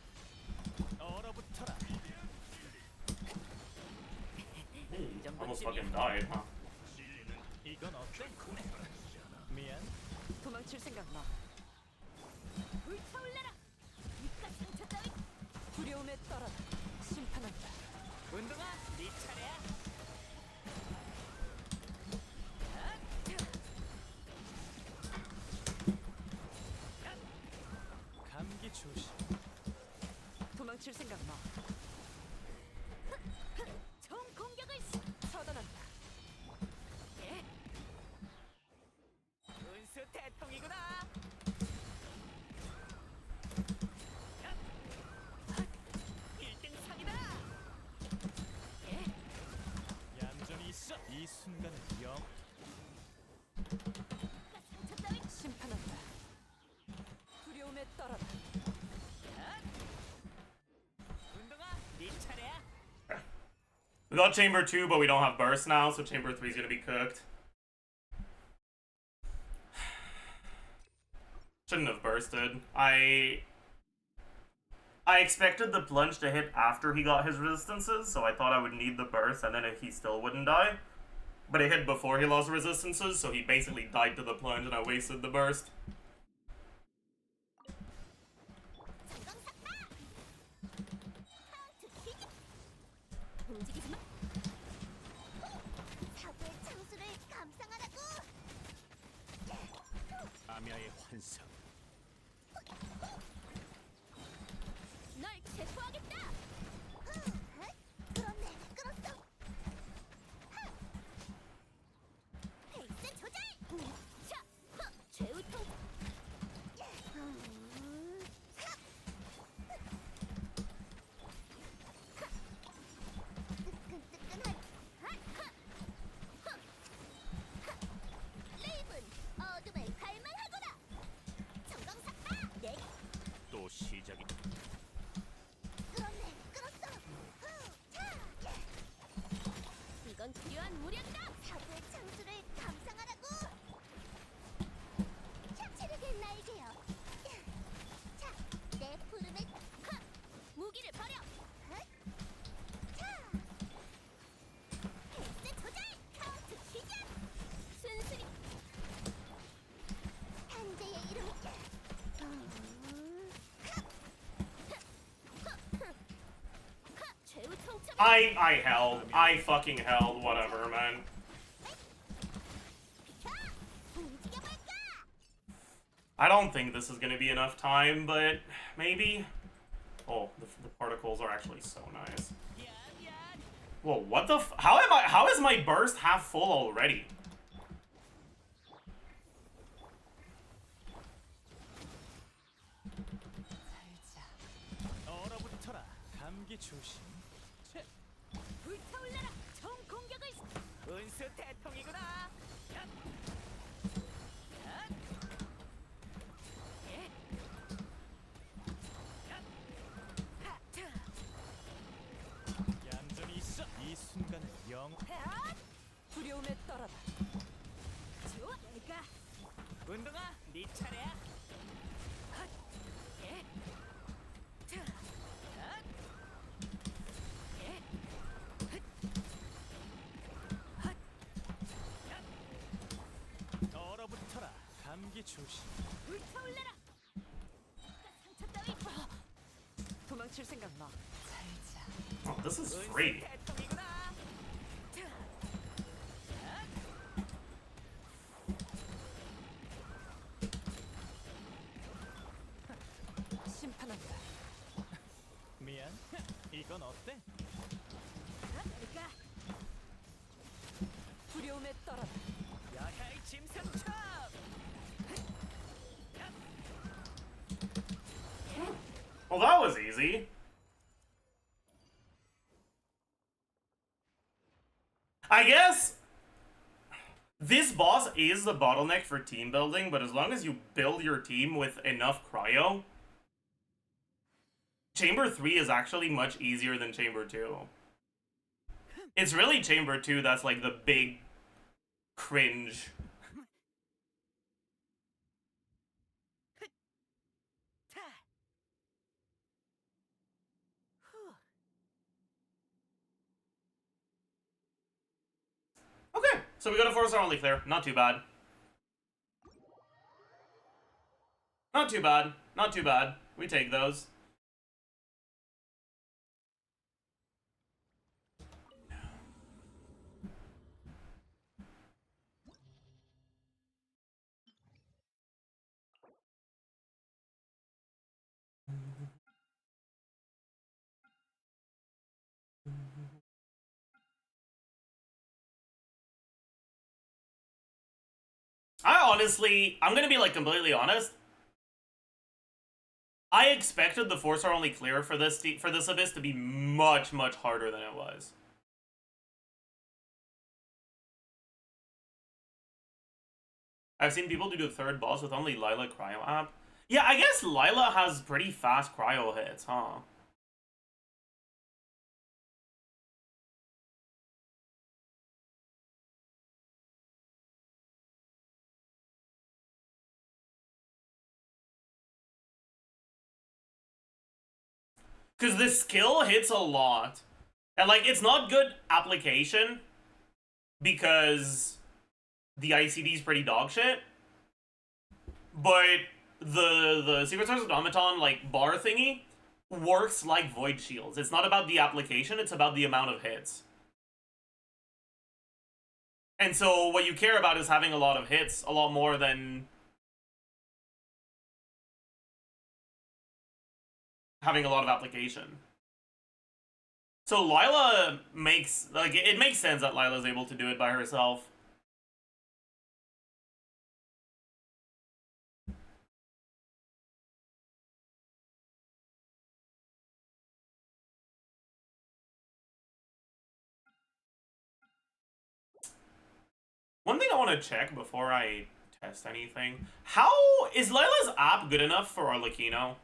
얼어붙어라. almost fucking died, huh? 이건 어때? 미안. 도망칠 생각 마. 불타올라라. 입가 상처 따위 두려움에 떨어라. 심판한다. 운동아, 네 차례야. 감기 조심. 도망칠 생각 마. 총 공격을 처단한다. 은수 대통이구나. 1등 상이다. got Chamber 2, but we don't have burst now, so Chamber 3 is gonna be cooked. Shouldn't have bursted. I expected the plunge to hit after he got his resistances, so I thought I would need the burst, and then he still wouldn't die. But it hit before he lost resistances, so he basically died to the plunge, and I wasted the burst. 움직이지 마. 사고의 창수를 감상하라고. 아미아의 환상. 널 체포하겠다. 끌었네, 끌었어. 페이스 조절. 자, 최후통. 뜨끈뜨끈한. 레이븐, 어둠을 갈망하거라. 정강삭. 내 또 시작이. 끌었네, 끌었어. 자, 이건 필요한 무력이다. 사고의 창수를 감상하라고. 자, 체력의 날개요. 자, 내 푸름에 무기를 버려. 자, 페이스 조절. 카운트 시작. 순순히 탄재의 이름. 최후 통첩. I fucking held, whatever, man. 움직여볼까? I don't think this is gonna be enough time, but maybe. Oh, the particles are actually so nice. Whoa, what the how is my burst half full already? 얼어붙어라. 감기 조심. 채. 불타올라라. 총 공격을 운수 대통이구나. 얌전히 있어. 이 순간을 영. 두려움에 떨어라. 좋아. 내가 운동아, 네 차례야. 얼어붙어라. 감기 조심. 불타올라라. 상처 따위. 도망칠 생각 마. Oh, this is 운수 free. 대통이구나. 심판한다. 미안. 이건 어때? 내가 두려움에 떨어라. 야야이 짐승첩. Well, that was easy. I guess this boss is the bottleneck for team building, but as long as you build your team with enough cryo, Chamber 3 is actually much easier than Chamber 2. It's really Chamber 2 that's like the big cringe. Okay, so we got a 4-star only clear. Not too bad. Not too bad. Not too bad. We take those. I'm gonna be like completely honest. I expected the 4-star only clear for this abyss to be much harder than it was. I've seen people do the third boss with only Lila cryo app. Yeah, I guess Lila has pretty fast cryo hits, huh? Because this skill hits a lot. And, like, it's not good application because the ICD is pretty dog shit. But the Secret Source Automaton, like, bar thingy works like Void Shields. It's not about the application, it's about the amount of hits. And so what you care about is having a lot of hits, a lot more than having a lot of application. So Lila makes, like, it makes sense that Lila's able to do it by herself. One thing I want to check before I test anything. How is Lila's app good enough for Arlecchino?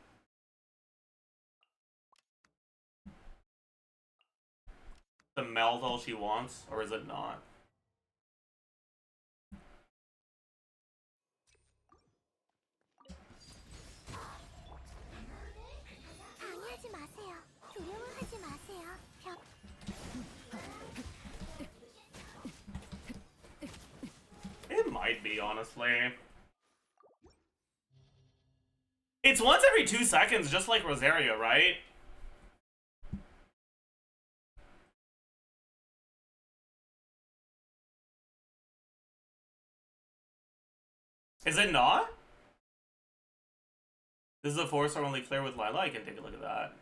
To melt all she wants, or is it not? 방해하지 마세요. 두려워하지 마세요. It might be, honestly. It's once every 2 seconds, just like Rosaria, right? Is it not? This is a 4-star only clear with Lila. I can take a look at that.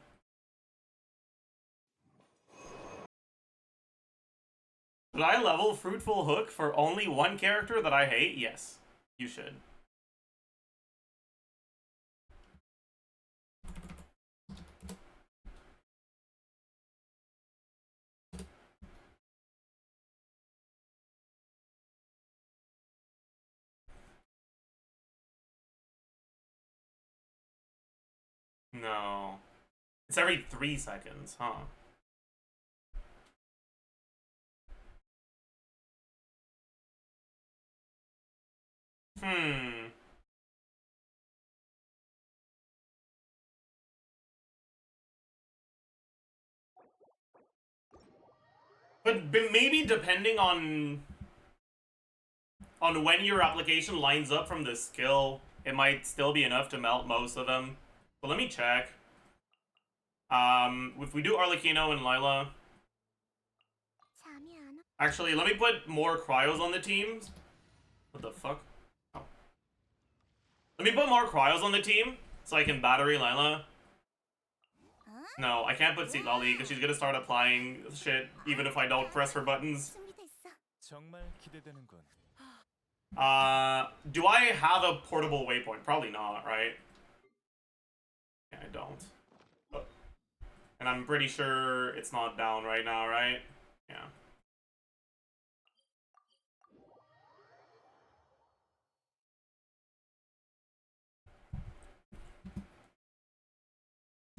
Should I level Fruitful Hook for only one character that I hate? Yes, you should. No. It's every 3 seconds, huh? But maybe depending on when your application lines up from the skill, it might still be enough to melt most of them. But let me check. If we do Arlecchino and Lila... Actually, let me put more cryos on the teams. What the fuck? Oh. Let me put more cryos on the team so I can battery Lila. No, I can't put Lali because she's gonna start applying shit even if I don't press her buttons. 정말 기대되는군. Do I have a portable waypoint? Probably not, right? Yeah, I don't. And I'm pretty sure it's not down right now, right? Yeah.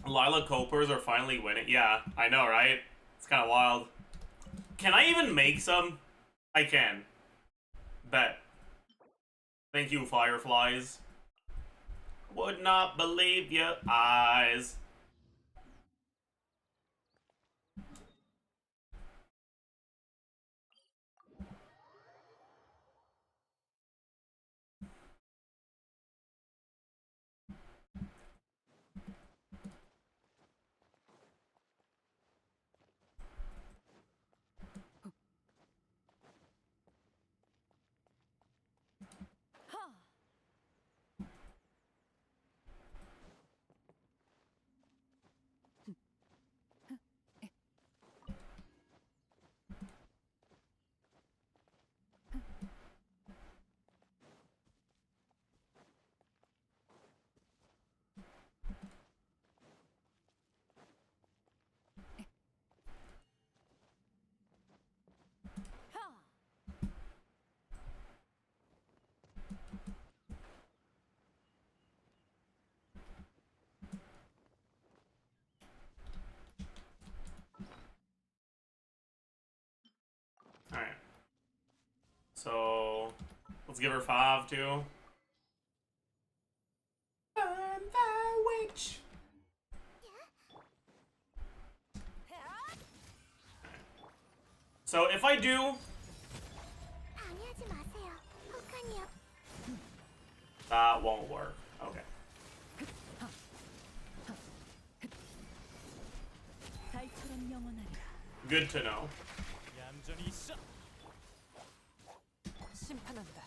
Lila Copers are finally winning. Yeah, I know, right? It's kind of wild. Can I even make some? I can. Bet. Thank you, Fireflies. Would not believe your eyes. Alright. So, let's give her 5 too. I'm the witch. So if I do, 방해하지 마세요. 혹한이요. that won't work. Okay. 달처럼 영원하리라. Good to know. 얌전히 있어. 심판한다.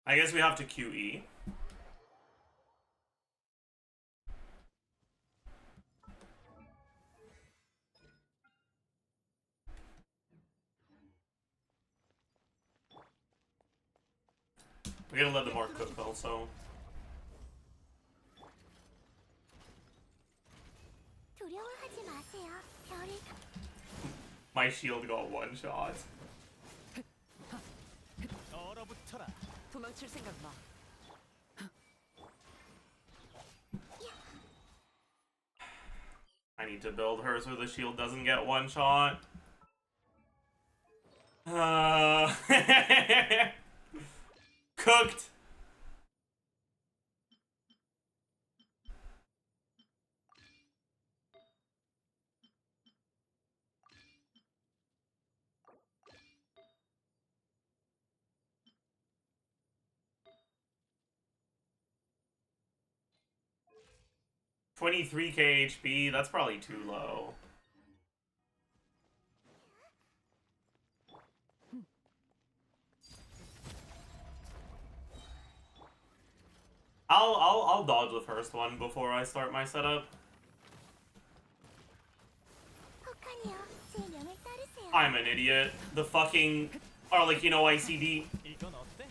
I guess we have to QE. We gotta let the more cook also. 두려워하지 마세요. 별이 My shield got one shot. 얼어붙어라. 도망칠 생각 마. I need to build hers so the shield doesn't get one shot. Cooked. $23k HP, that's probably too low. I'll dodge the first one before I start my setup. 혹한이요. 제 명을 따르세요. I'm an idiot. The fucking Arlecchino ICD. 이건 어때?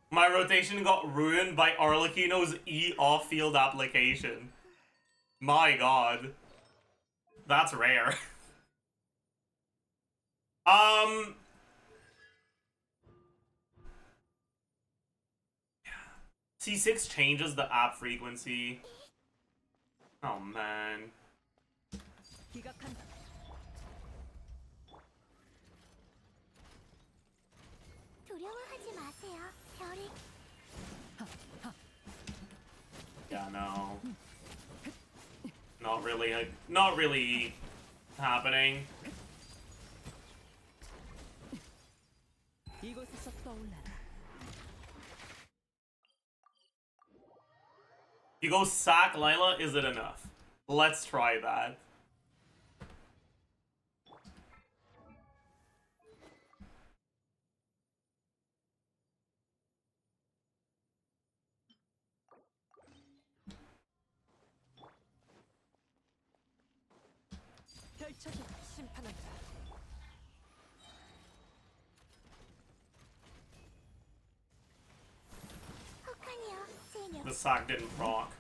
My rotation got ruined by Arlecchino's E off-field application. My god. That's rare. C6 changes the app frequency. Oh man. 기각한다. 두려워하지 마세요. 별이 Yeah, no. Not really happening. 이곳에서 떠올라라. You go sack Lila, is it enough? Let's try that. 펼쳐져. 심판한다. 혹한이요. 제 명. The sack didn't proc.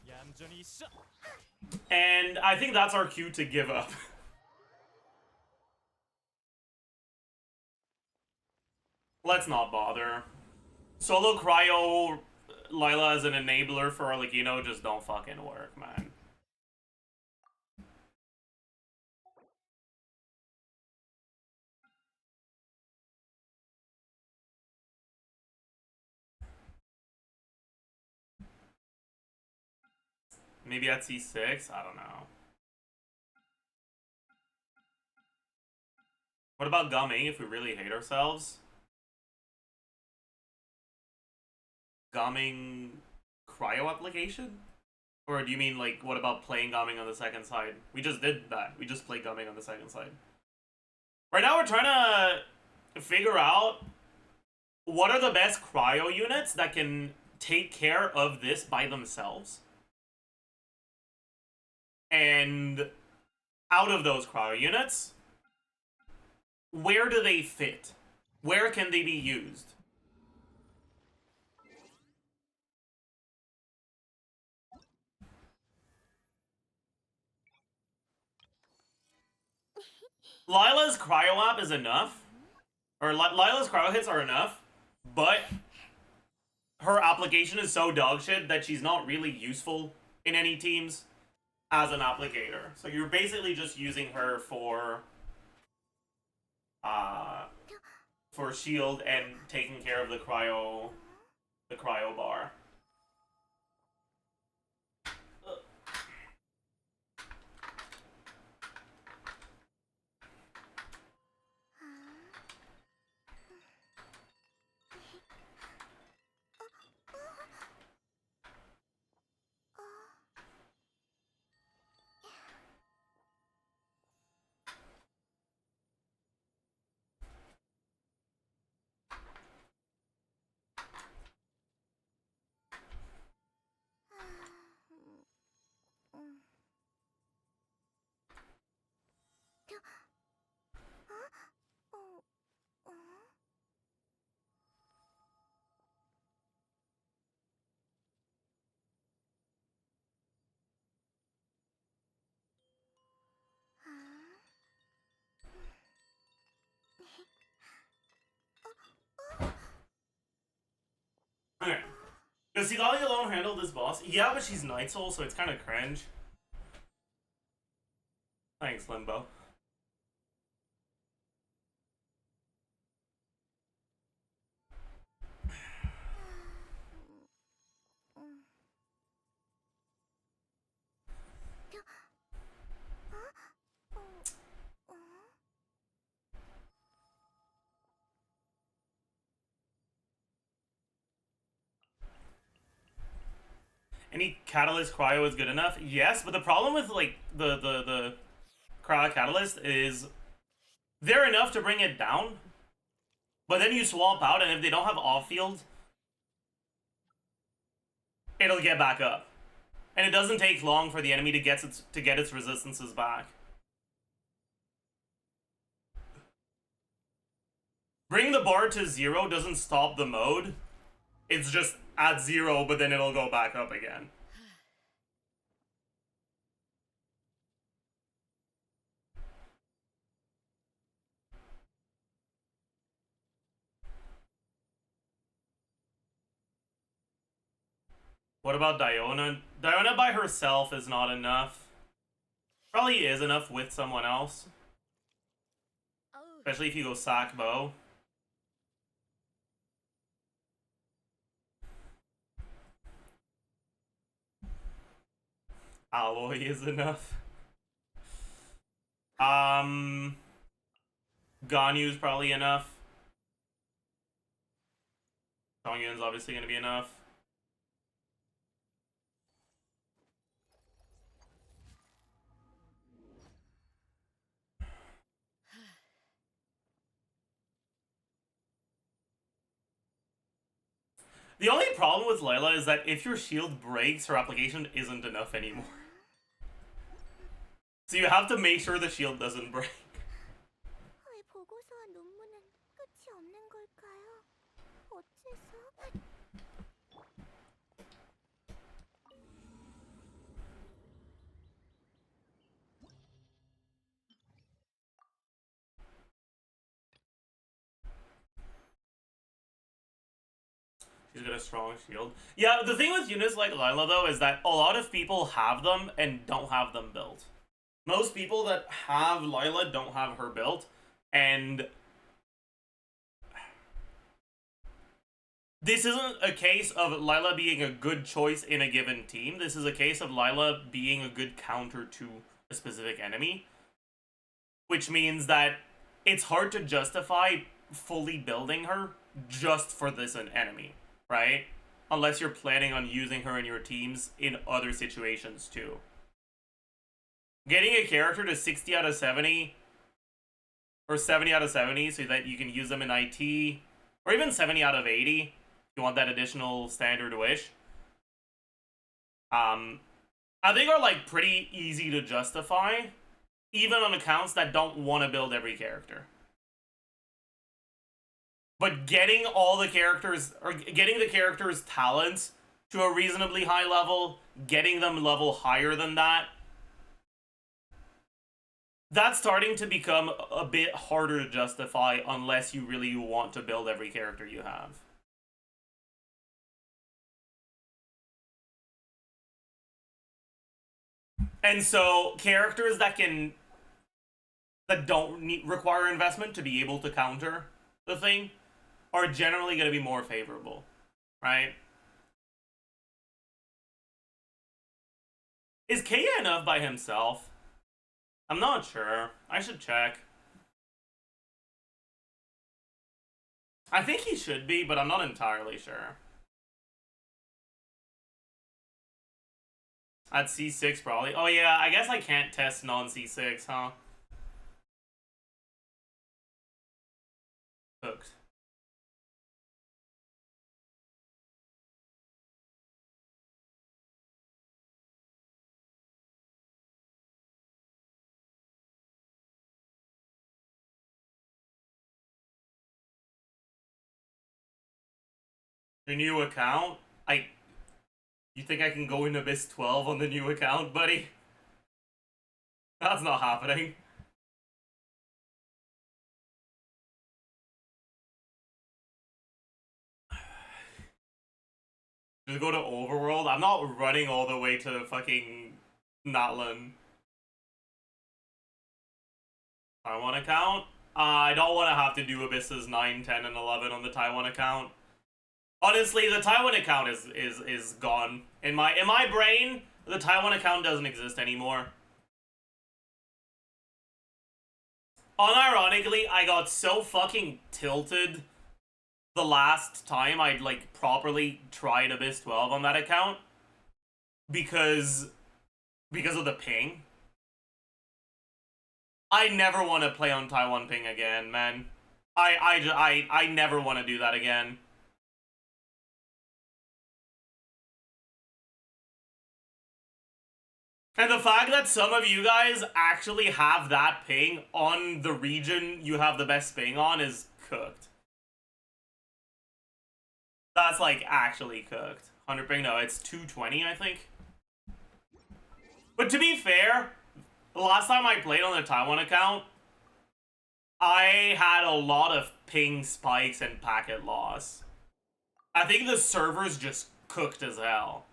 얌전히 있어. And I think that's our cue to give up. Let's not bother. Solo Cryo Lila as an enabler for Arlecchino just don't fucking work, man. Maybe at C6? I don't know. What about gumming if we really hate ourselves? Gumming cryo application? Or do you mean like what about playing gumming on the second side? We just did that. We just played gumming on the second side. Right now we're trying to figure out what are the best cryo units that can take care of this by themselves. And out of those cryo units, where do they fit? Where can they be used? Lila's cryo app is enough. Or Lila's cryo hits are enough, but her application is so dogshit that she's not really useful in any teams as an applicator. So you're basically just using her for shield and taking care of the cryo bar. Okay. Does Sigali alone handle this boss? Yeah, but she's Night Soul, so it's kind of cringe. Thanks, Limbo. Any catalyst cryo is good enough? Yes, but the problem with like the cryo catalyst is they're enough to bring it down, but then you swap out, and if they don't have off field, it'll get back up, and it doesn't take long for the enemy to get its resistances back. Bring the bar to 0 doesn't stop the mode. It's just at 0, but then it'll go back up again. What about Diona? Diona by herself is not enough. Probably is enough with someone else. Especially if you go sack bow. Alloy is enough. Ganyu's probably enough. Dongyun's obviously gonna be enough. The only problem with Layla is that if your shield breaks, her application isn't enough anymore. So you have to make sure the shield doesn't break. 왜 보고서와 논문은 끝이 없는 걸까요? 어째서? She's got a strong shield. Yeah, the thing with units like Lila, though, is that a lot of people have them and don't have them built. Most people that have Lila don't have her built, and this isn't a case of Lila being a good choice in a given team. This is a case of Lila being a good counter to a specific enemy, which means that it's hard to justify fully building her just for this enemy, right? Unless you're planning on using her in your teams in other situations too. Getting a character to 60 out of 70 or 70 out of 70 so that you can use them in IT, or even 70 out of 80 if you want that additional standard wish, I think are like pretty easy to justify, even on accounts that don't want to build every character. But getting all the characters, or getting the characters' talents to a reasonably high level, getting them level higher than that, that's starting to become a bit harder to justify unless you really want to build every character you have. And so characters that don't require investment to be able to counter the thing are generally going to be more favorable, right? Is Kaya enough by himself? I'm not sure. I should check. I think he should be, but I'm not entirely sure. At C6 probably. Oh yeah, I guess I can't test non-C6, huh? Hooked. Your new account? You think I can go in Abyss 12 on the new account, buddy? That's not happening. Just go to Overworld? I'm not running all the way to fucking Natlan. Taiwan account? I don't want to have to do Abysses 9, 10, and 11 on the Taiwan account. Honestly, the Taiwan account is gone. In my brain, the Taiwan account doesn't exist anymore. Unironically, I got so fucking tilted the last time I'd like properly tried Abyss 12 on that account because of the ping. I never want to play on Taiwan ping again, man. I never want to do that again. And the fact that some of you guys actually have that ping on the region you have the best ping on is cooked. That's like actually cooked. 100 ping, no, it's 220, I think. But to be fair, the last time I played on the Taiwan account, I had a lot of ping spikes and packet loss. I think the server's just cooked as hell.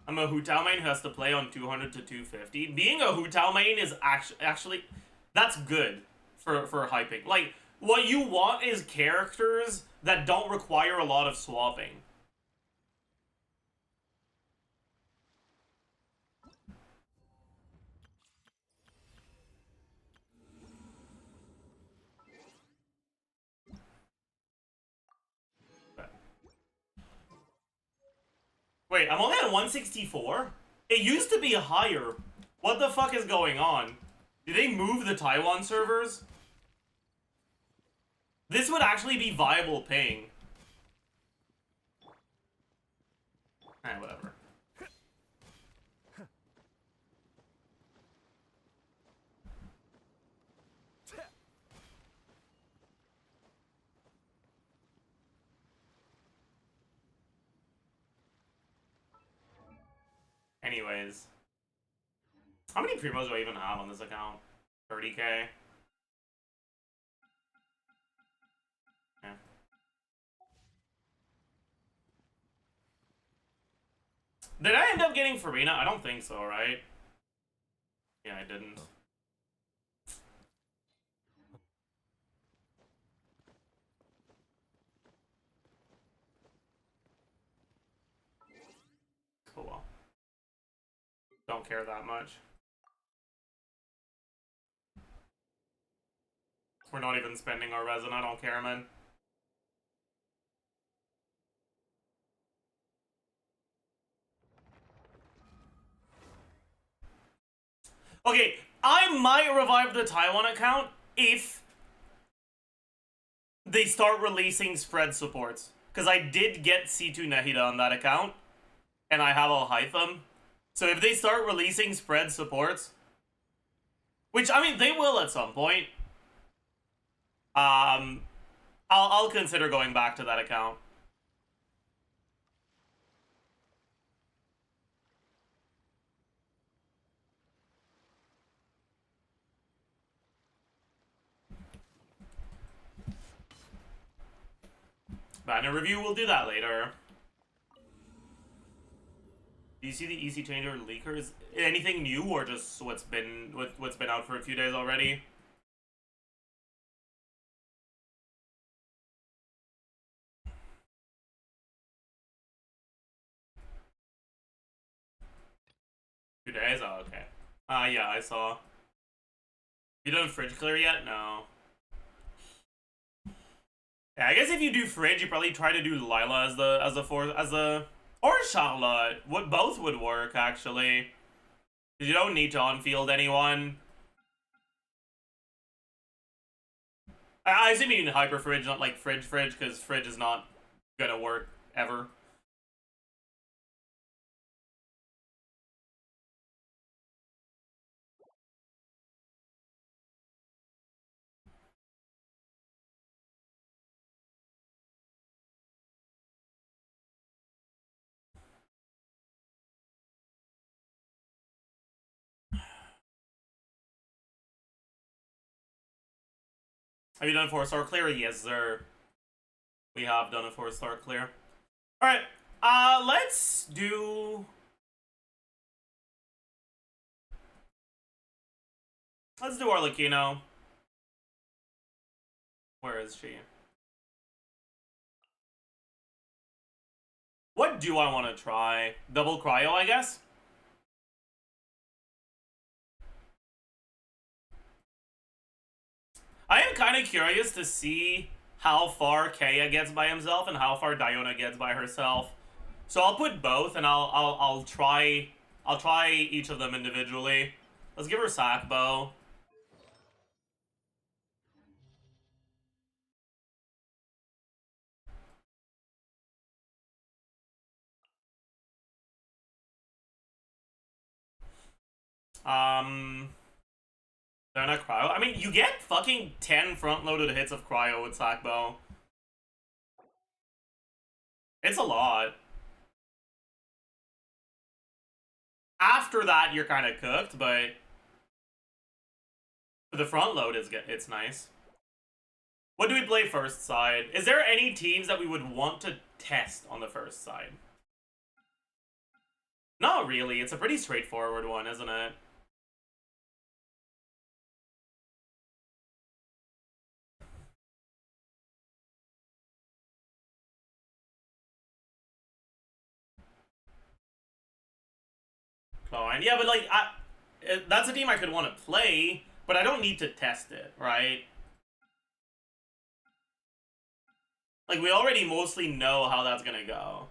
I'm a Hu Tao main who has to play on 200 to 250. Being a Hu Tao main is actually that's good for hyping. Like, what you want is characters that don't require a lot of swapping. Wait, I'm only at 164? It used to be higher. What the fuck is going on? Did they move the Taiwan servers? This would actually be viable ping. Whatever. Anyways. How many primos do I even have on this account? 30k? Yeah. Did I end up getting Farina? I don't think so, right? Yeah, I didn't. Cool. Don't care that much. We're not even spending our resin, I don't care, man. Okay, I might revive the Taiwan account if they start releasing spread supports. Because I did get C2 Nehida on that account, and I have a Hytham. So if they start releasing spread supports, which, I mean, they will at some point, I'll consider going back to that account. Banner review, we'll do that later. Do you see the easy changer leakers? Anything new or just what's been out for a few days already? Two days? Oh, okay. Yeah, I saw. You done fridge clear yet? No. Yeah, I guess if you do fridge, you probably try to do Lila or Charlotte. Both would work actually. You don't need to on-field anyone. I assume you mean hyper fridge, not like fridge, because fridge is not gonna work ever. Have you done 4-star clear? Yes, sir. We have done a 4-star clear. Alright, let's do... Let's do Arlecchino. Where is she? What do I want to try? Double cryo, I guess? I am kind of curious to see how far Kaya gets by himself and how far Diona gets by herself. So I'll put both, and I'll try each of them individually. Let's give her Sackbow. They're not cryo. I mean, you get fucking 10 front-loaded hits of cryo with Sackbow. It's a lot. After that, you're kind of cooked, but for the front load, it's nice. What do we play first side? Is there any teams that we would want to test on the first side? Not really. It's a pretty straightforward one, isn't it? Fine. Yeah, but like, that's a team I could want to play, but I don't need to test it, right? Like, we already mostly know how that's gonna go.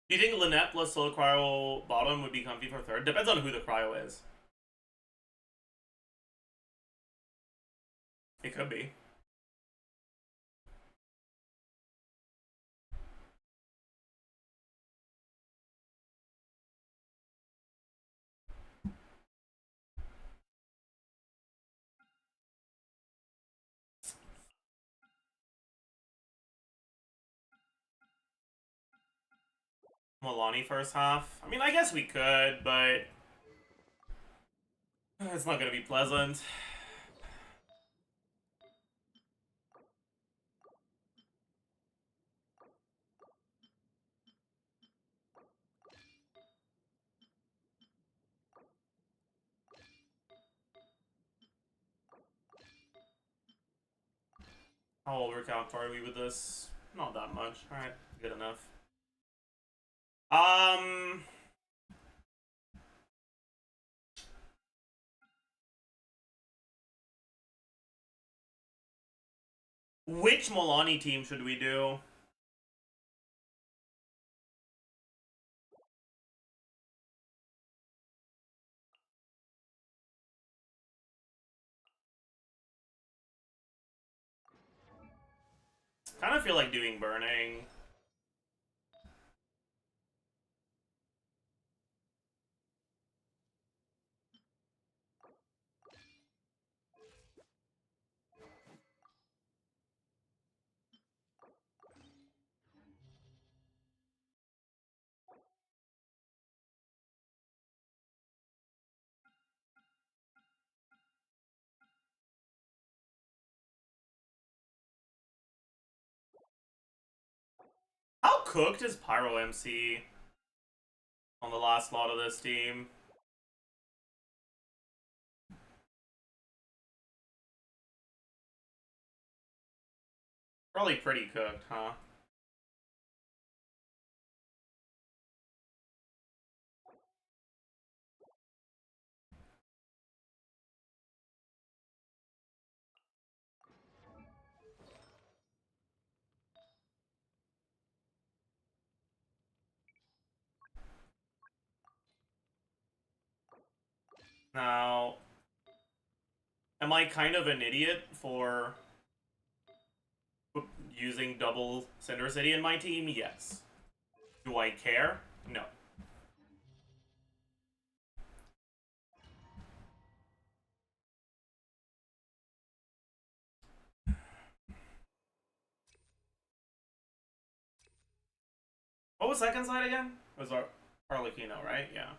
Do you think Lynette plus Solo Cryo bottom would be comfy for third? Depends on who the Cryo is. It could be. Milani first half. I mean, I guess we could, but it's not gonna be pleasant. How overcount are we with this? Not that much. Alright, good enough. Which Milani team should we do? Kind of feel like doing burning. How cooked is Pyro MC on the last lot of this team? Probably pretty cooked, huh? Now, am I kind of an idiot for using double Cinder City in my team? Yes. Do I care? No. What was second side again? It was Arlecchino, right? Yeah.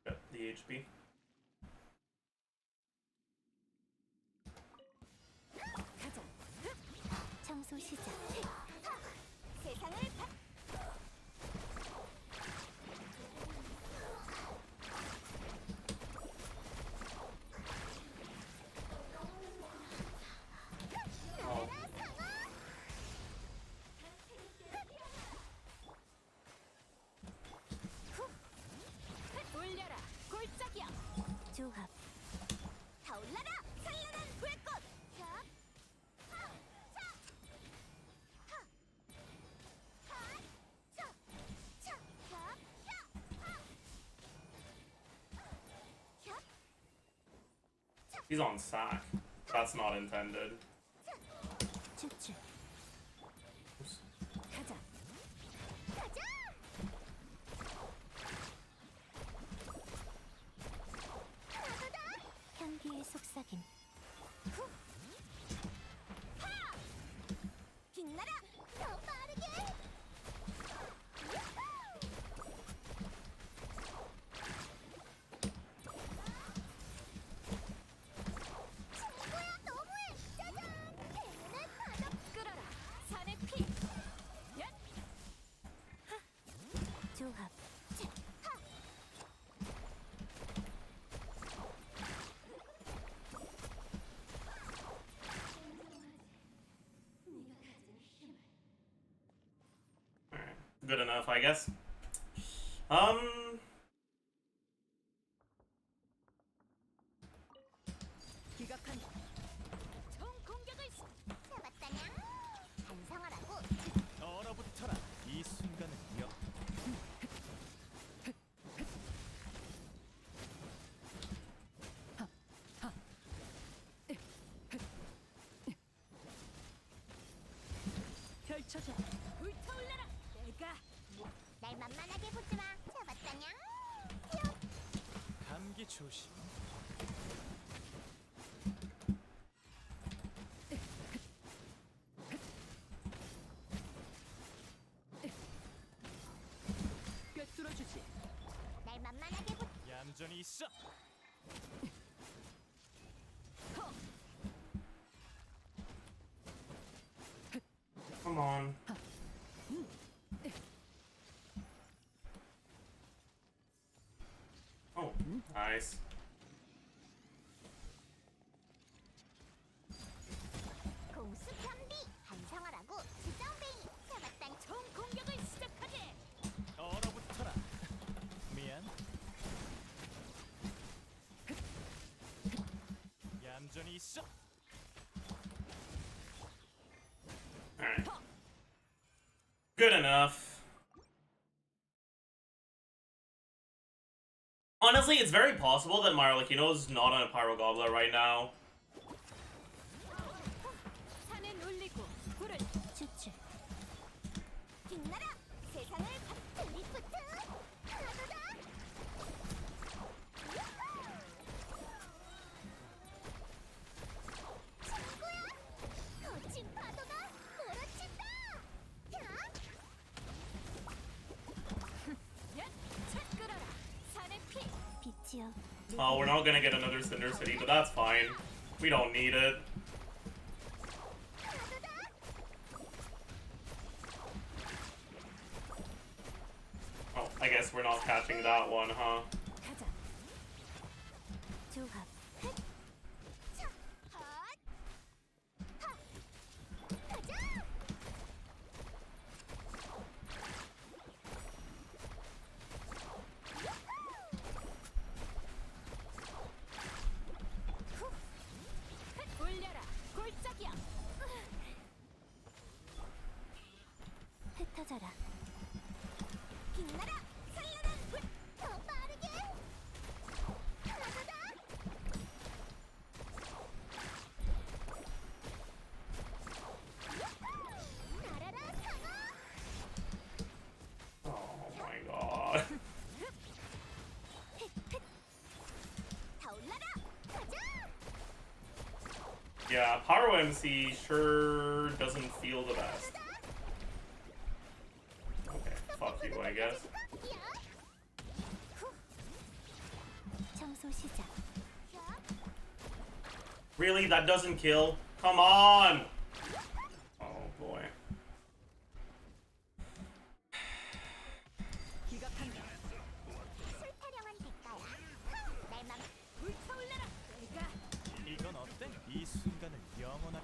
Got the HP. 청소 시작. 세상을 바... Oh. 올려라 골짜기야. 조합. 타올라라 찬란한 불꽃. 자. 하. 차. 하. 하. 차. 차. 자. 야. 하. 야. He's on sack. That's not intended. 추출. 가자. 가자. 나도다. 향기의 속삭임. 후. 하. 빛나라. 더 빠르게. 야호. 친구야 너무해. 짜잔. 대문을 닫아. 끌어라. 산의 피. 야. 하. 조합. 차. 하. Alright. Good enough, I guess. 기각한다. 총 공격을 잡았다냐? 반성하라고. 얼어붙어라. 이 순간은요. 펼쳐져. 불타올라라. 내가 날 만만하게 보지 마. 잡았다냐? 뿅. 감기 조심. 꿰뚫어주지. 날 만만하게 보. 얌전히 있어. Come on. Oh, nice. 공수 편비. 반성하라고. 지정뱅이. 잡았다니. 총 공격을 시작하지. 얼어붙어라. 미안. 얌전히 있어. Alright. Good enough. Honestly, it's very possible that Marlikino is not on a Pyro Gobbler right now. 산에 놀리고 불을 추출. 빛나라. 세상을 드리프트. 나도다. 친구야. 거친 파도가 몰아친다. 야. 야. 차 끌어라. 산의 피. 빛이여. Oh, we're not gonna get another Cinder City, but that's fine. We don't need it. we're not catching that one, huh? 가자. 조합. 헷. 차. 핫. 하. 가자. 후. 헷. 올려라. 골짜기야. 흩어져라. 빛나라. 찬란한 불. 더 빠르게. 하나보다. 날아라 상어. Oh my god. 타올라라. 가자. Yeah, Pyro MC sure doesn't feel the best. Okay, fuck you, I guess. 야. 후. 청소 시작. 야. Really? That doesn't kill? Come on! Oh boy. 기각한다. 술타령한 대가야. 내 맘. 불타올라라. 내가 이건 어때? 이 순간을 영원한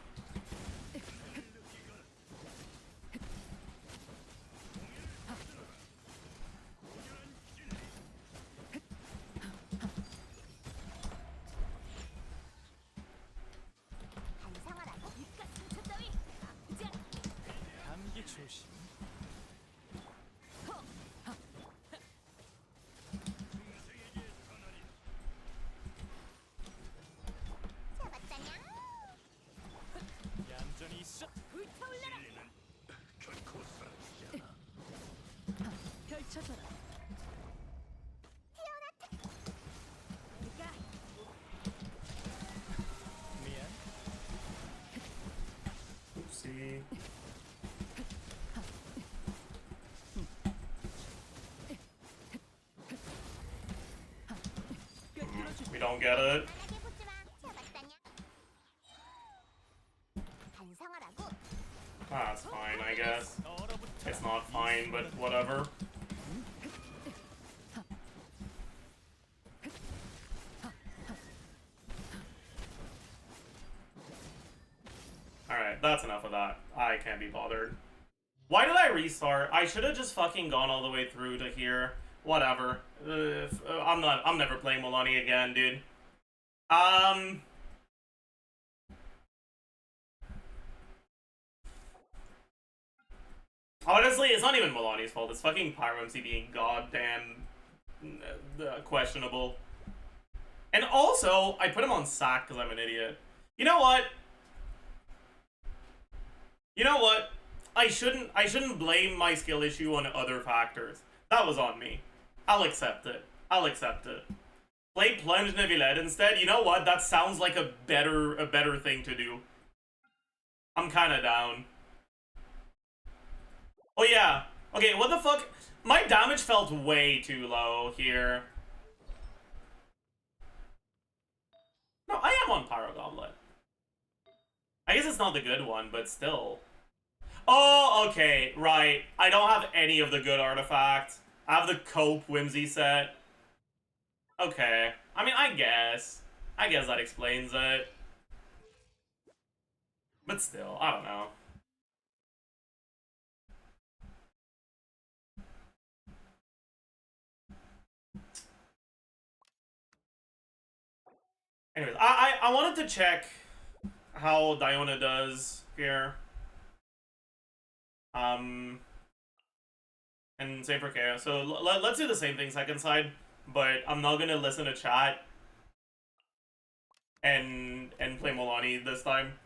반성하라고. 입가 상처 따위. 아프지 않아. 감기 조심. 잡았다냐. 얌전히 있어. 불타올라라. 펼쳐져라. 내가 미안. Oopsie. We don't get it. 만하게 보지 마. 잡았다냐. 반성하라고. That's fine, I guess. 얼어붙어. It's not fine, but whatever. Alright, that's enough of that. I can't be bothered. Why did I restart? I should have just fucking gone all the way through to here. Whatever. I'm never playing Milani again, dude. Honestly, it's not even Milani's fault. It's fucking Pyro MC being goddamn questionable. And also, I put him on sack because I'm an idiot. You know what? You know what? I shouldn't blame my skill issue on other factors. That was on me. I'll accept it. I'll accept it. Play Plunge Nevilette instead. You know what? That sounds like a better thing to do. I'm kinda down. Oh yeah. Okay, what the fuck? My damage felt way too low here. No, I am on Pyro Goblet. I guess it's not the good one, but still. Oh, okay, right. I don't have any of the good artifacts. I have the Cope Whimsy set. Okay. I mean, I guess. I guess that explains it. But still, I don't know. Anyways, I wanted to check how Diona does here. And same for Kea. So let's do the same thing second side, but I'm not gonna listen to chat and play Milani this time.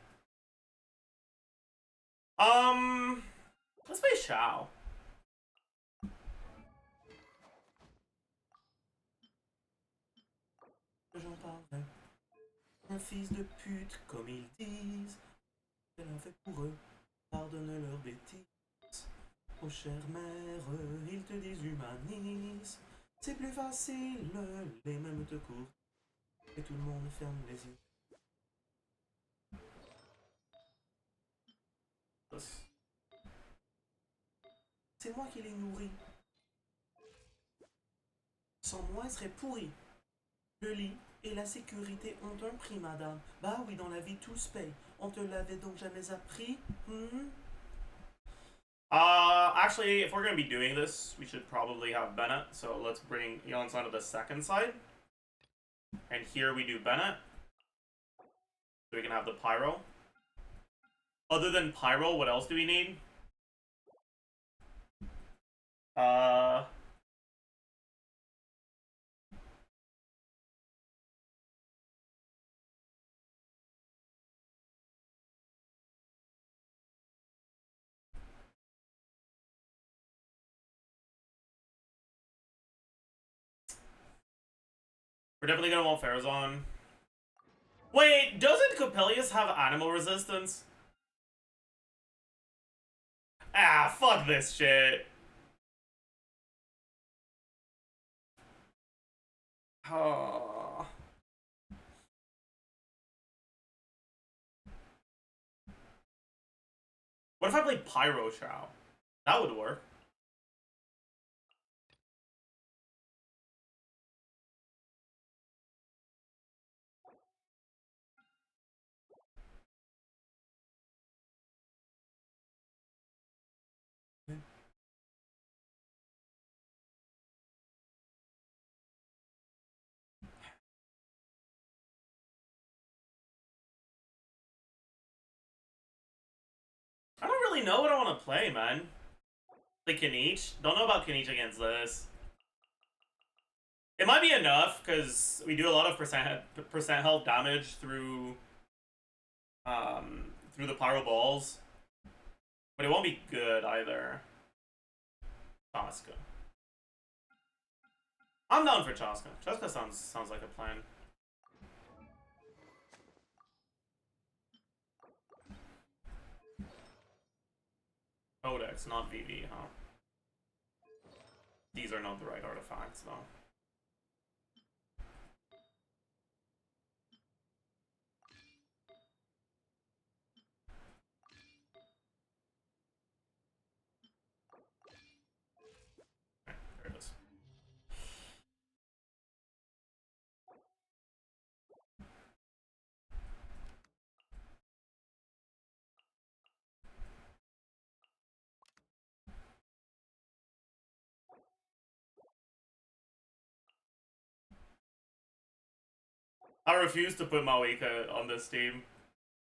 Let's play Shao. J'en parlerai. Un fils de pute, comme ils disent. Elle en fait pour eux, pardonne leurs bêtises. Oh chère mère, ils te déshumanisent. C'est plus facile, les mêmes te courent. Et tout le monde ferme les yeux. C'est moi qui les nourris. Sans moi, elle serait pourrie. Le lit et la sécurité ont un prix, madame. Bah oui, dans la vie, tout se paye. On te l'avait donc jamais appris? Actually, if we're gonna be doing this, we should probably have Bennett. So let's bring Yon's onto the second side. And here we do Bennett. So we can have the Pyro. Other than Pyro, what else do we need? We're definitely gonna want Farazan. Wait, doesn't Coppelius have animal resistance? Ah, fuck this shit. Oh. What if I play Pyro Chow? That would work. I don't really know what I want to play, man. Play Kanich? Don't know about Kanich against this. It might be enough, because we do a lot of percent health damage through through the Pyro Balls. But it won't be good either. Chaska. I'm down for Chaska. Chaska sounds like a plan. Codex, not VV, huh? These are not the right artifacts, though. Okay, there it is. I refuse to put Mawika on this team.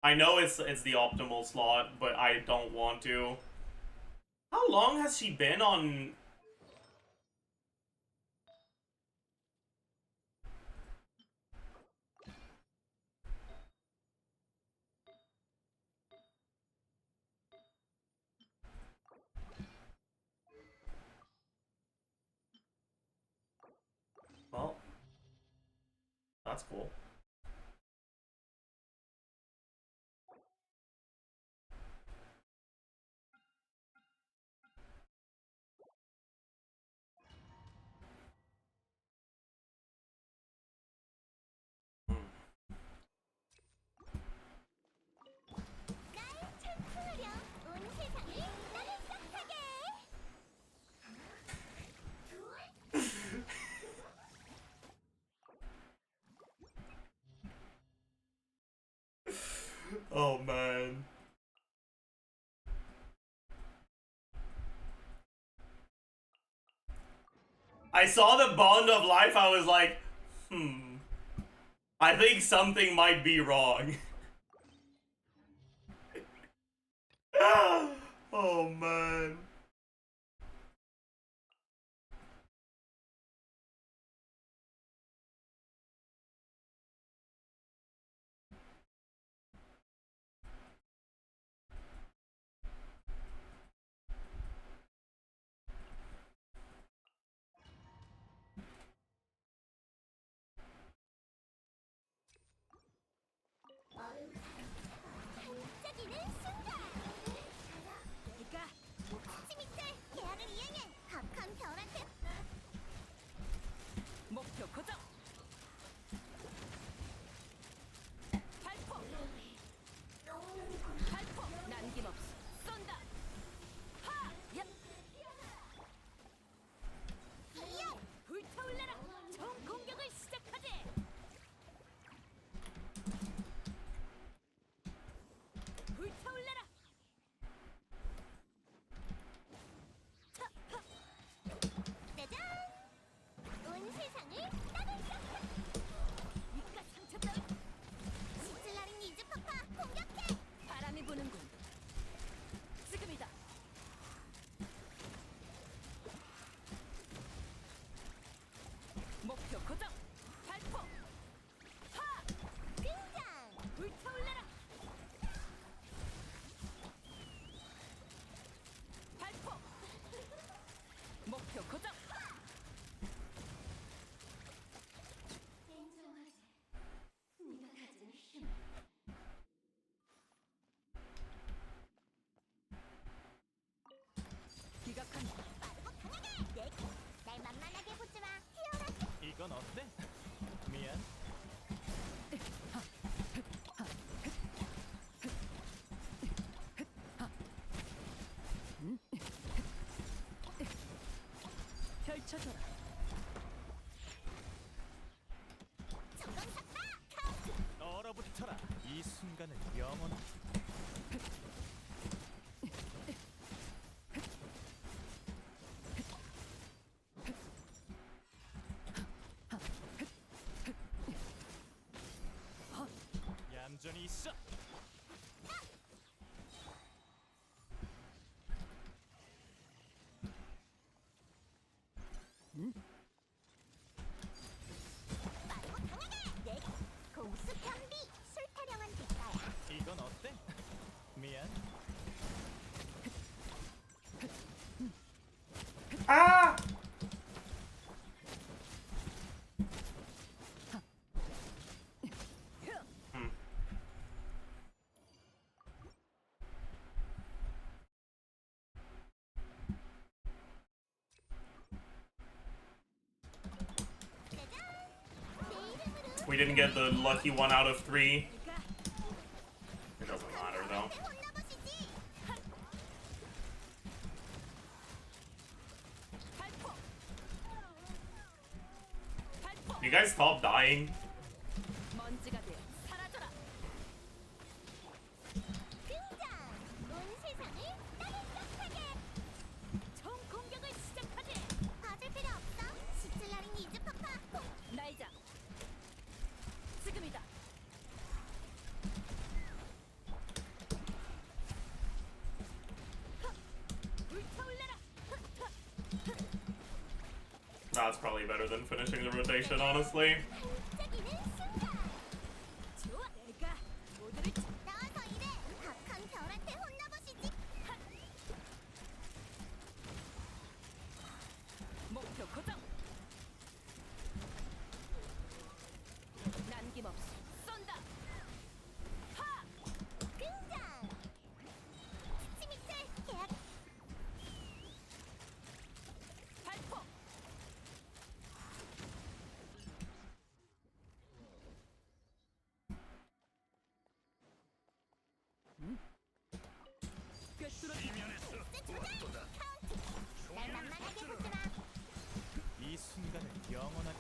I know it's the optimal slot, but I don't want to. How long has she been on? Well, that's cool. 날 찬송하렴. 온 세상을 따뜻하게. Oh man. I saw the bond of life, I was like, I think something might be wrong. Oh man. 반짝이는 순간. 내가 펼쳐져라. 전광 삭바 카운트. 얼어붙어라. 이 순간은 영원한. 얌전히 있어. 빠르고 강하게. 내 공수 편비 술 타령한 대가야. 이건 어때? 미안. 아! 음. We didn't get the lucky 1 out of 3. It doesn't matter though. 혼나보시지. 발포. 발포. You guys stop dying? 먼지가 되어 사라져라. 등장. 온 세상을 따뜻하게. 총 공격을 시작하지. 봐줄 필요 없어. 시틀라린 이즈 파파. 나이자. 지금이다. 불타올라라. That's probably better than finishing the rotation, honestly. 반짝이는 순간. 좋아. 내가 모두를 나와서 일해. 박한 별한테 혼나보시지. 목표 고정. 남김없이 쏜다. 하! 등장. 치미틀 계약. 발포. 꿰뚫어. 날 만만하게 보지 마. 이 순간은 영원한.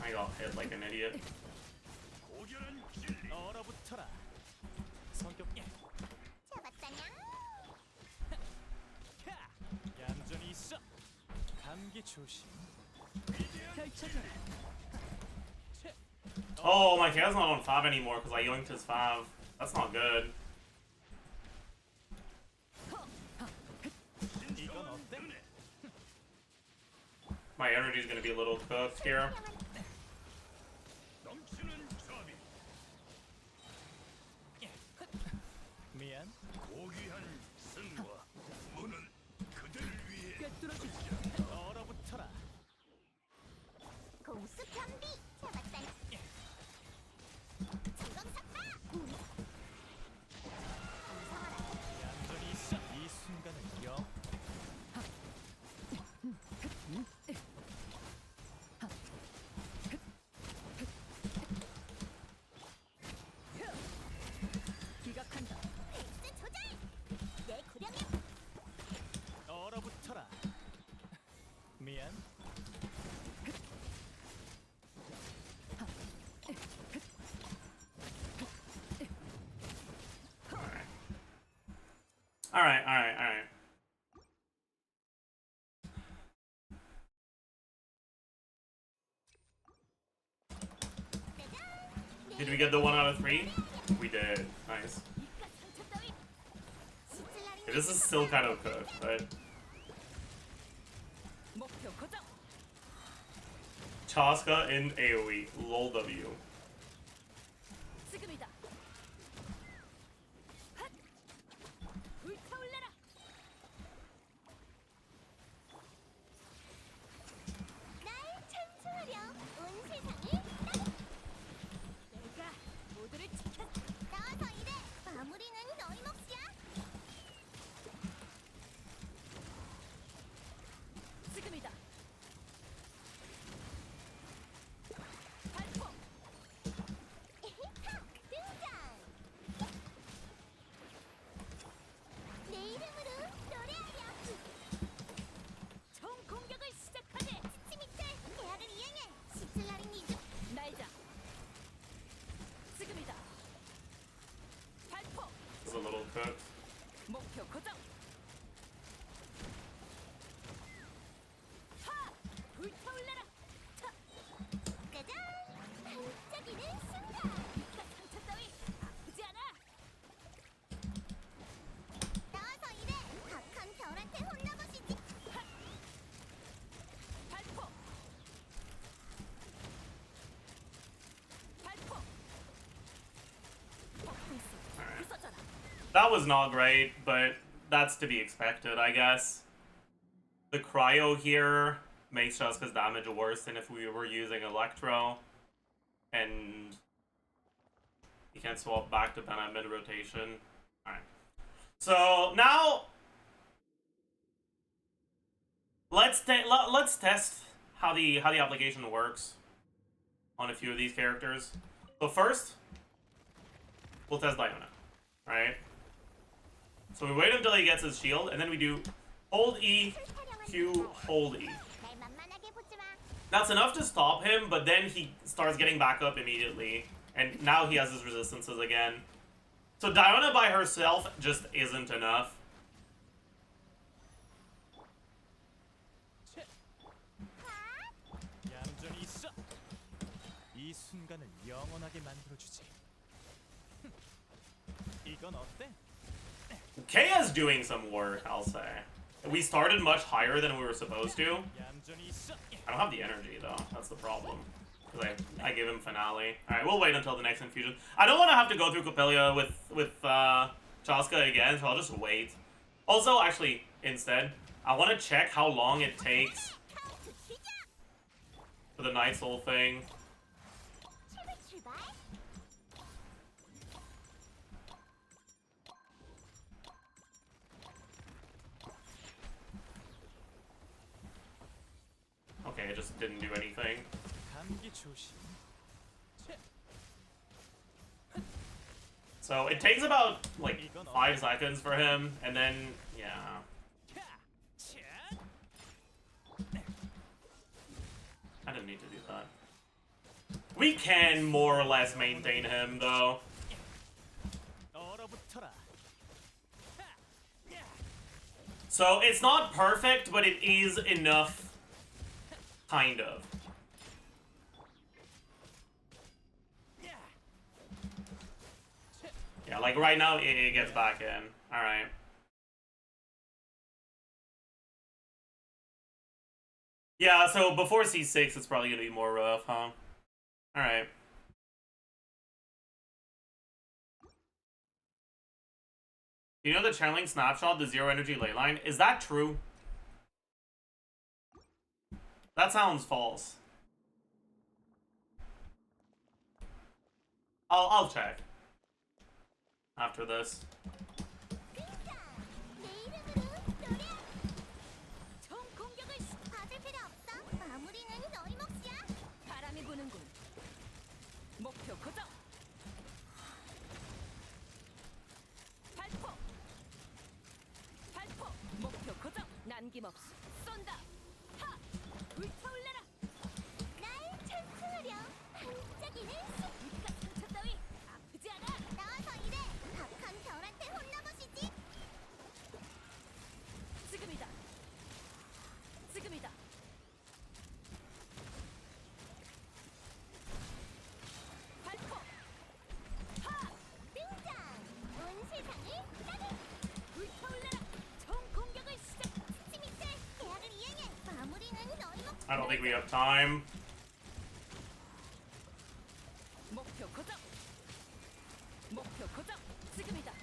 I got hit like an idiot. 고결한 진리. 얼어붙어라. 성격. 잡았다냐? 캬! 얌전히 있어. 감기 조심. 펼쳐져라. 채. Oh, my Chaos not on 5 anymore because I yoinked his 5. That's not good. 이건 어때? My energy is gonna be a little cooked here. 넘치는 자비. 미안. 고귀한 승과 문은 그들을 위해 꿰뚫어주지. 얼어붙어라. 공수 편비 잡았다냐? 전광 삭바. 얌전히 있어. 이 순간은 영. 기각한다. 스 조절. 내 구령에 얼어붙어라. 미안. Alright, alright, alright. Did we get the 1 out of 3? We did. Nice. 이깟 상처 따위. 시틀라린 Okay, this is still kind of cooked, but 목표 고정. Chaska in AoE. LOL W. 지금이다. 핫! 불타올라라. 날 찬송하렴. 온 세상을 따뜻. 내가 모두를 지켰. 나와서 일해. 마무리는 너희 몫이야. 지금이다. 발포. cooked. 목표 고정. 하! 불타올라라. 짜잔! 반짝이는 순간! 상처 따위 아프지 않아. 나와서 이래! 박한 별한테 혼나보시지! 발포. 발포. 폭풍수 부서져라. That was not great, but that's to be expected, I guess. The cryo here makes Shaska's damage worse than if we were using Electro. And you can't swap back to Bennett mid-rotation. Alright. So now let's test how the application works on a few of these characters. So first, we'll test Diona. Alright? So we wait until he gets his shield, and then we do hold E, Q, hold E. 날 만만하게 보지 마! That's enough to stop him, but then he starts getting back up immediately. And now he has his resistances again. So Diona by herself just isn't enough. 얌전히 있어. 이 순간을 영원하게 만들어주지. 이건 어때? Kaya's doing some work, I'll say. We started much higher than we were supposed to. 얌전히 있어. I don't have the energy, though. That's the problem. Because I gave him Finale. Alright, we'll wait until the next infusion. I don't want to have to go through Copelia with Chaska again, so I'll just wait. Also, actually, instead, I want to check how long it takes 카운트 시작! for the Night Soul thing. 출발! Okay, it just didn't do anything. 감기 조심. So it takes about, like, 5 seconds for him, and then, yeah. I didn't need to do that. We can more or less maintain him, though. 얼어붙어라. So it's not perfect, but it is enough. Kind of. Yeah, like right now, it gets back in. Alright. Yeah, so before C6, it's probably gonna be more rough, huh? Alright. You know the channeling snapshot, the zero energy ley line? Is that true? That sounds false. I'll check. After this. 등장! 내 이름으로 노래! 총 공격을 받을 필요 없어! 마무리는 너희 몫이야! 바람이 부는군. 목표 고정. 발포. 발포. 목표 고정. 남김없이 쏜다. 하! 불타올라라. 날 찬송하렴! 반짝이는 순간! 입가 상처 따위 아프지 않아. 나와서 이래! 박한 별한테 혼나보시지! 지금이다. 지금이다. 발포. 하! 등장! 온 세상을 따뜻! 불타올라라. 총 공격을 시작. 치미틀! 계약을 이행해! 마무리는 너희 몫! I don't think we have time. 목표 고정. 목표 고정. 지금이다.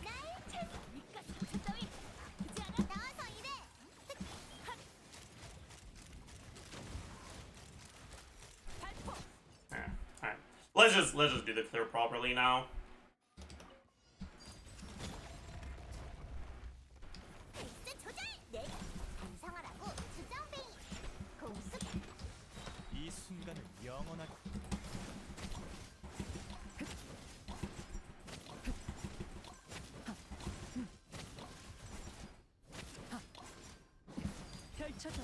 날 찬... 입가 상처 따위 아프지 않아. 나와서 이래! 발포. Yeah. Alright. Let's just do the clear properly now. 페이스 조절! 내가 반성하라고 주정뱅이! 공수! 이 순간을 영원하게. 펼쳐져.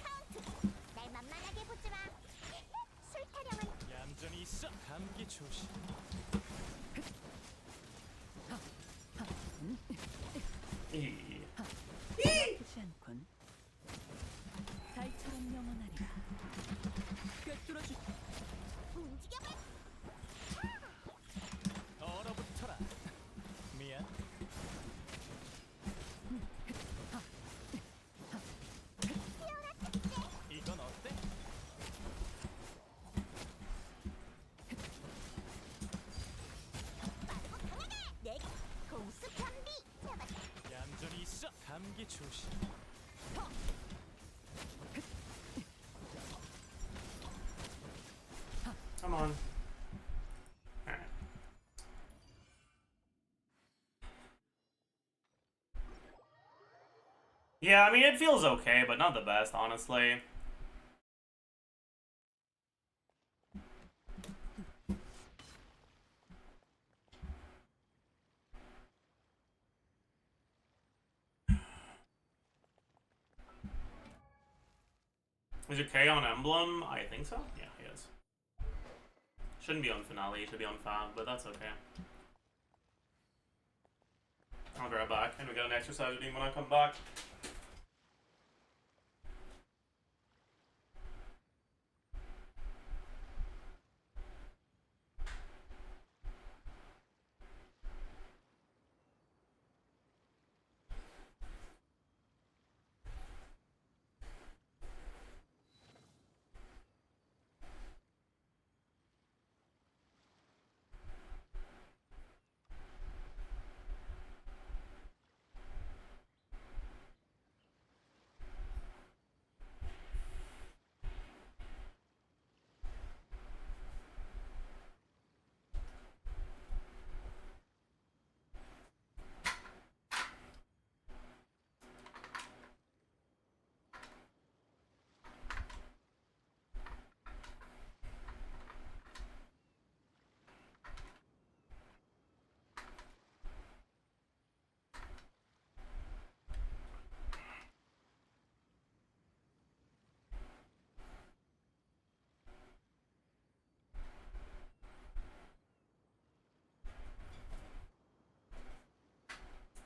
카운트! 날 만만하게 보지 마! 술 타령은 얌전히 있어. 감기 조심. 아프지 않군. 달처럼 영원하리라. 꿰뚫어주. 움직여봐. 얼어붙어라. 미안. 이건 어때? 빠르고 강하게. 내가 공수 편비. 잡았다. 얌전히 있어. 감기 조심. Come on. Alright. Yeah, I mean, it feels okay, but not the best, honestly. Is it K on Emblem? I think so. Yeah, he is. Shouldn't be on Finale, he should be on Fab, but that's okay. I'll grab back, and we got an exercise routine when I come back.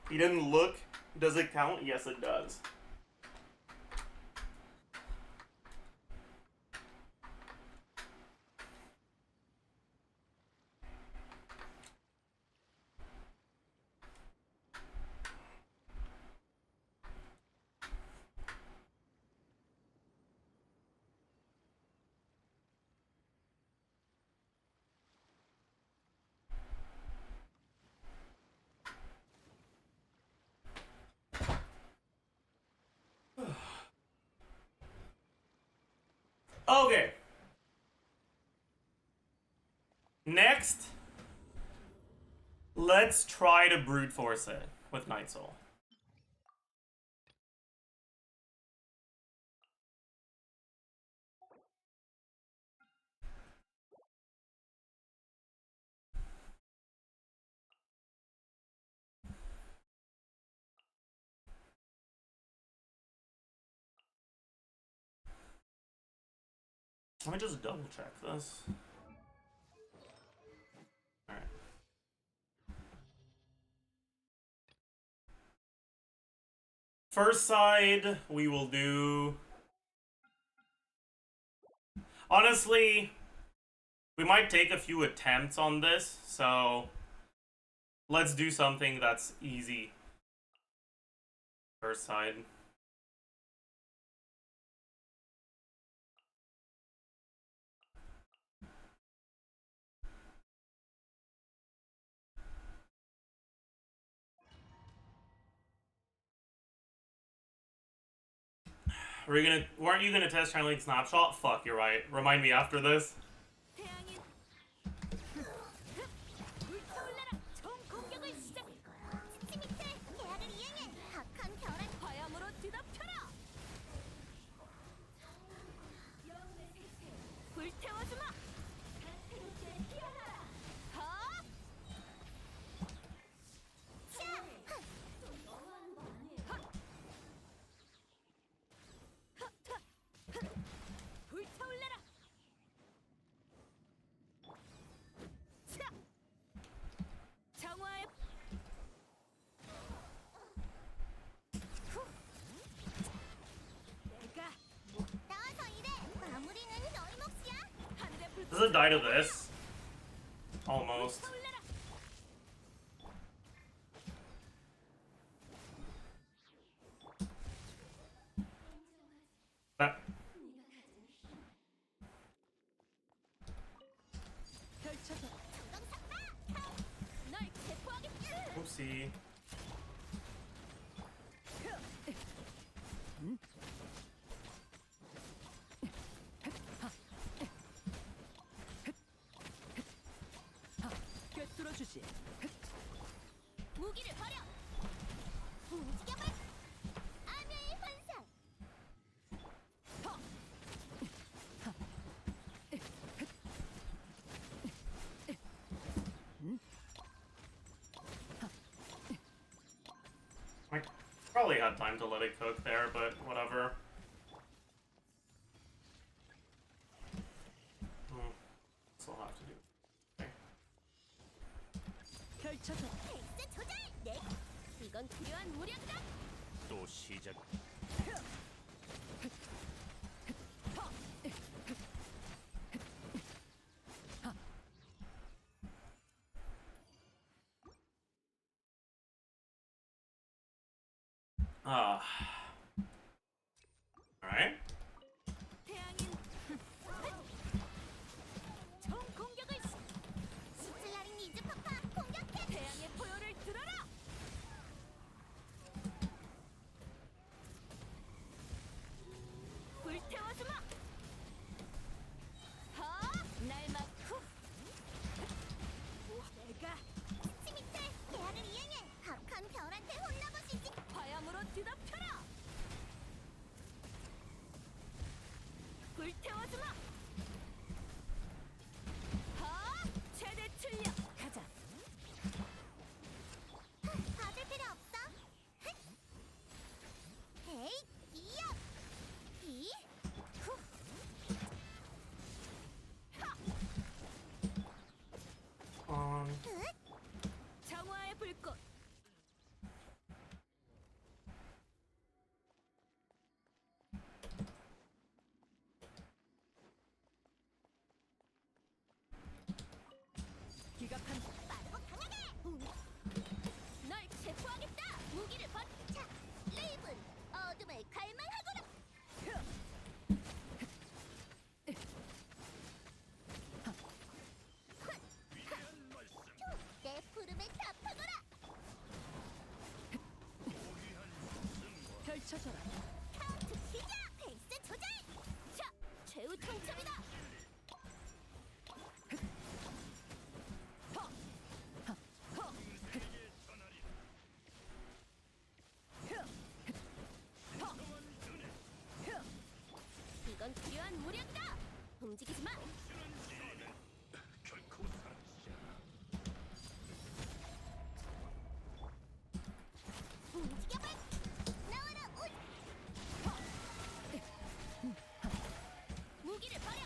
He didn't look. Does it count? Yes, it does. Okay. Next, let's try to brute force it with Night Soul. Let me just double check this. Alright. First side, we will do... Honestly, we might take a few attempts on this, so let's do something that's easy. First side. Weren't you gonna test Charlene Snapshot? Fuck, you're right. Remind me after this. 태양이 불타올라라. 총 공격을 시작. 치치 밑에 계약을 이행해. 악한 결혼. 화염으로 뒤덮여라. 불태워주마. 하! 불타올라라. die to this. Almost. That. 펼쳐서 날 체포하겠다. Oopsie. 꿰뚫어 주지. 무기를 버려. 움직여봐. 아미의 환상. I probably had time to let it cook there, but whatever. Still have to do. Okay. 펼쳐서 헬스 조절. 네. 이건 필요한 무력이다. 또 시작. Alright. 태양인 총 공격을 시틀라린 이즈 파파 공격해. 태양의 포효를 들어라. 불태워주마. 날 막후. 내가 치 밑에 계약을 이행해. 악한 별한테 혼나보시지. 화염으로 뒤덮여라. 불태워주마. 최대 출력 가자. 받을 필요 없어. 헤이 이야 이 후. 정화의 불꽃. 기각한다. 빠르고 강하게. 널 체포하겠다. 무기를 버텨. 레이븐 어둠을 갈망하거라. 내 부름에 답하거라. 펼쳐져라. 카운트 시작. 페이스 조절. 자, 최후 통첩이다. 이건 필요한 무력이다. 움직이지 마. 움직여봐. 나와라 옷. 무기를 버려.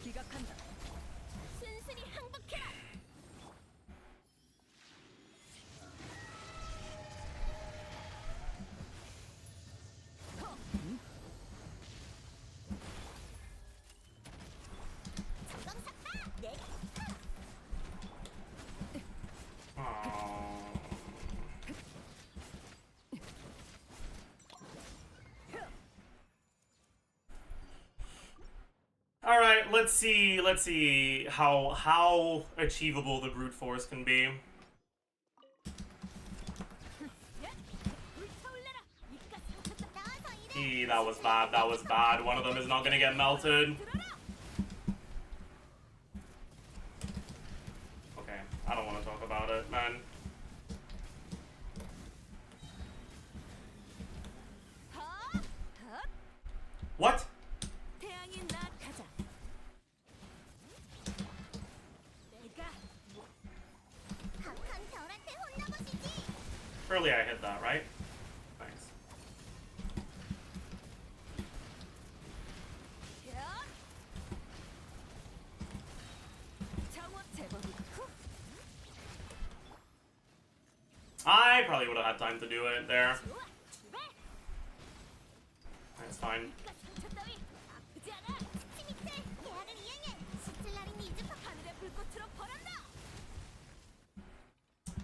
기각한다. 순순히 항복해라. 정강사파. 네. All right, let's see how achievable the brute force can be. 불타올라라. 이깟 상처다. 나와서 일해. That was bad. That was bad. One of them is not gonna get melted. Okay, I don't want to talk about it, man. What? 태양이 나가자. 내가 악한 별한테 혼나보시지. Surely I hit that, right? Thanks. 정화 제법. I probably would have had time to do it there. 좋아, 출발. That's fine. 그깟 상처 따위 아프지 않아. 치 밑에 계약을 이행해. 시틀라린 니즈 하늘의 불꽃으로 벌한다.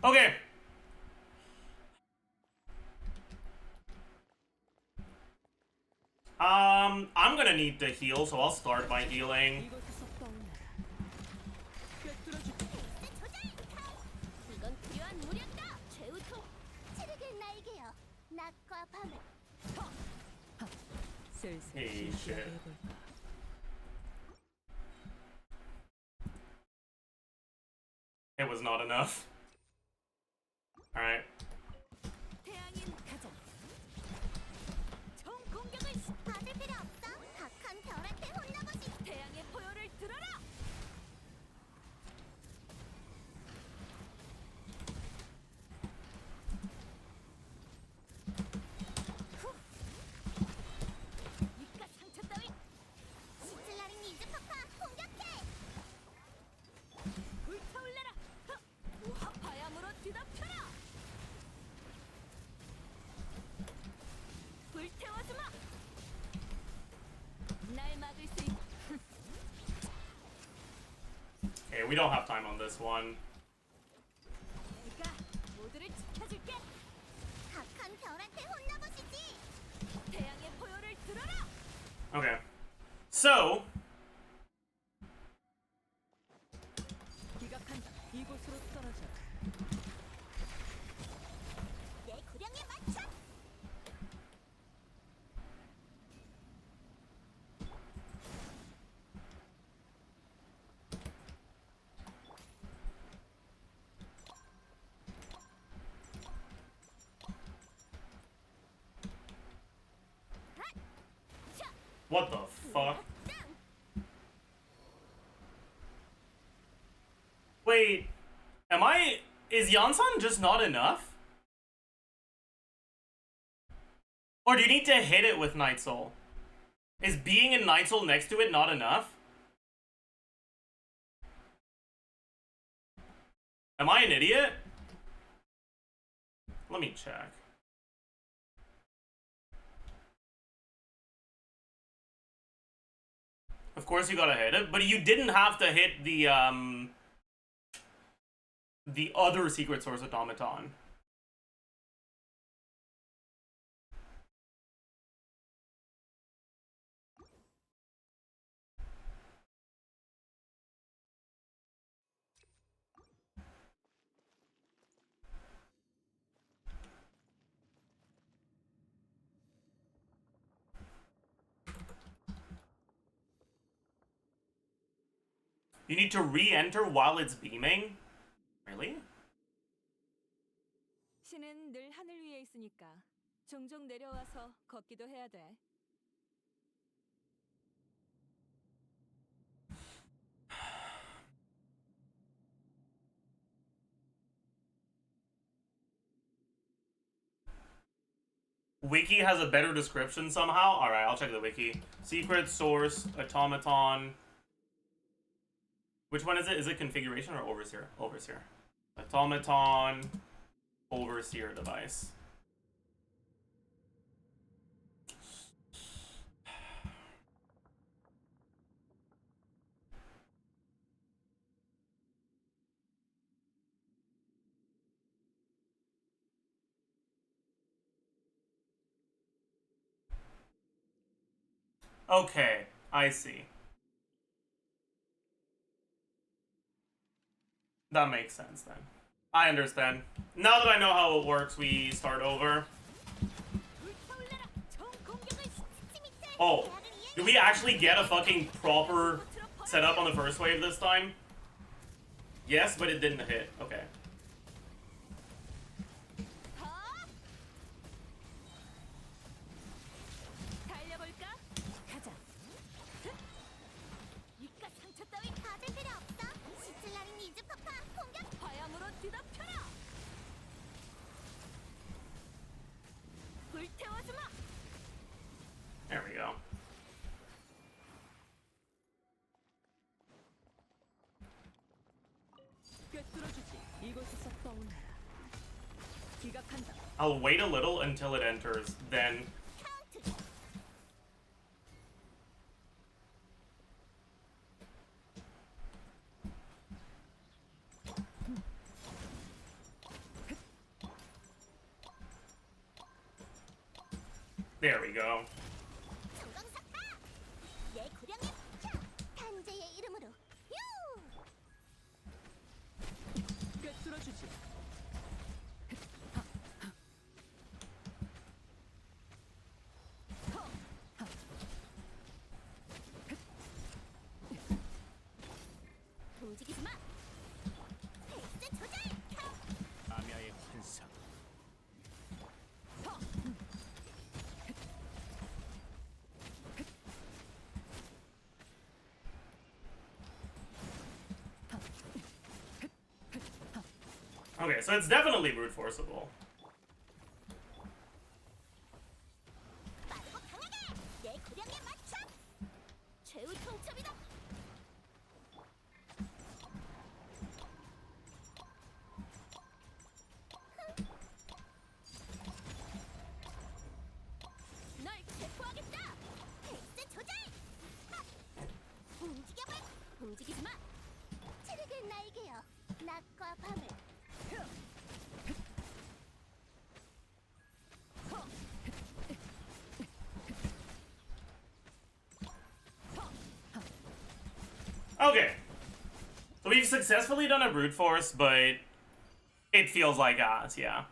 Okay. I'm gonna need to heal, so I'll start by healing. 이건 필요한 무력이다. 최우통. 치르길 나에게요. 낮과 밤을. Hey, shit. It was not enough. Alright. 태양인 가자. 총 공격을 받을 필요 없어. 박한 별한테 혼나보시. 태양의 포효를 들어라. 이깟 상처 따위. 시틀라린 니즈 파파 공격해. 불타올라라. 우하 바람으로 뒤덮여라. 불태워주마. 날 막을 수 있. Okay, we don't have time on this one. 내가 모두를 지켜줄게. 박한 별한테 혼나보시지. 태양의 포효를 들어라. Okay. So, 기각한다. 이곳으로 떨어져라. 내 구령에 맞춰. what the fuck? Wait, is Yansan just not enough? Or do you need to hit it with Night Soul? Is being in Night Soul next to it not enough? Am I an idiot? Let me check. Of course you gotta hit it, but you didn't have to hit the other secret source automaton. You need to re-enter while it's beaming? Really? 신은 늘 하늘 위에 있으니까 종종 내려와서 걷기도 해야 돼. Wiki has a better description somehow? Alright, I'll check the wiki. Secret source, automaton. Which one is it? Is it configuration or overseer? Overseer. Automaton, overseer device. Okay, I see. That makes sense then. I understand. Now that I know how it works, we start over. Oh, do we actually get a fucking proper setup on the first wave this time? Yes, but it didn't hit. Okay. 달려볼까? 가자. 이깟 상처 따위 받을 필요 없어. 시틀라린 니즈 파파 공격. 화염으로 뒤덮여라. 불태워주마. There we go. 꿰뚫어주지. 이곳 I'll wait a little until it enters, then... There we go. 내 구령의 탄재의 이름으로 유! 꿰뚫어주지. 움직이지 마. 페이스 조절. 아미아의 환상. Okay, so it's definitely brute forceable. 빠르고 강하게 내 구령에 맞춰. 최후 통첩이다. 널 체포하겠다. 페이스 조절. 하! 움직여봐. 움직이지 마. 체력을 나에게요. 낮과 밤을. Okay. So we've successfully done a brute force, but it feels like ass, yeah.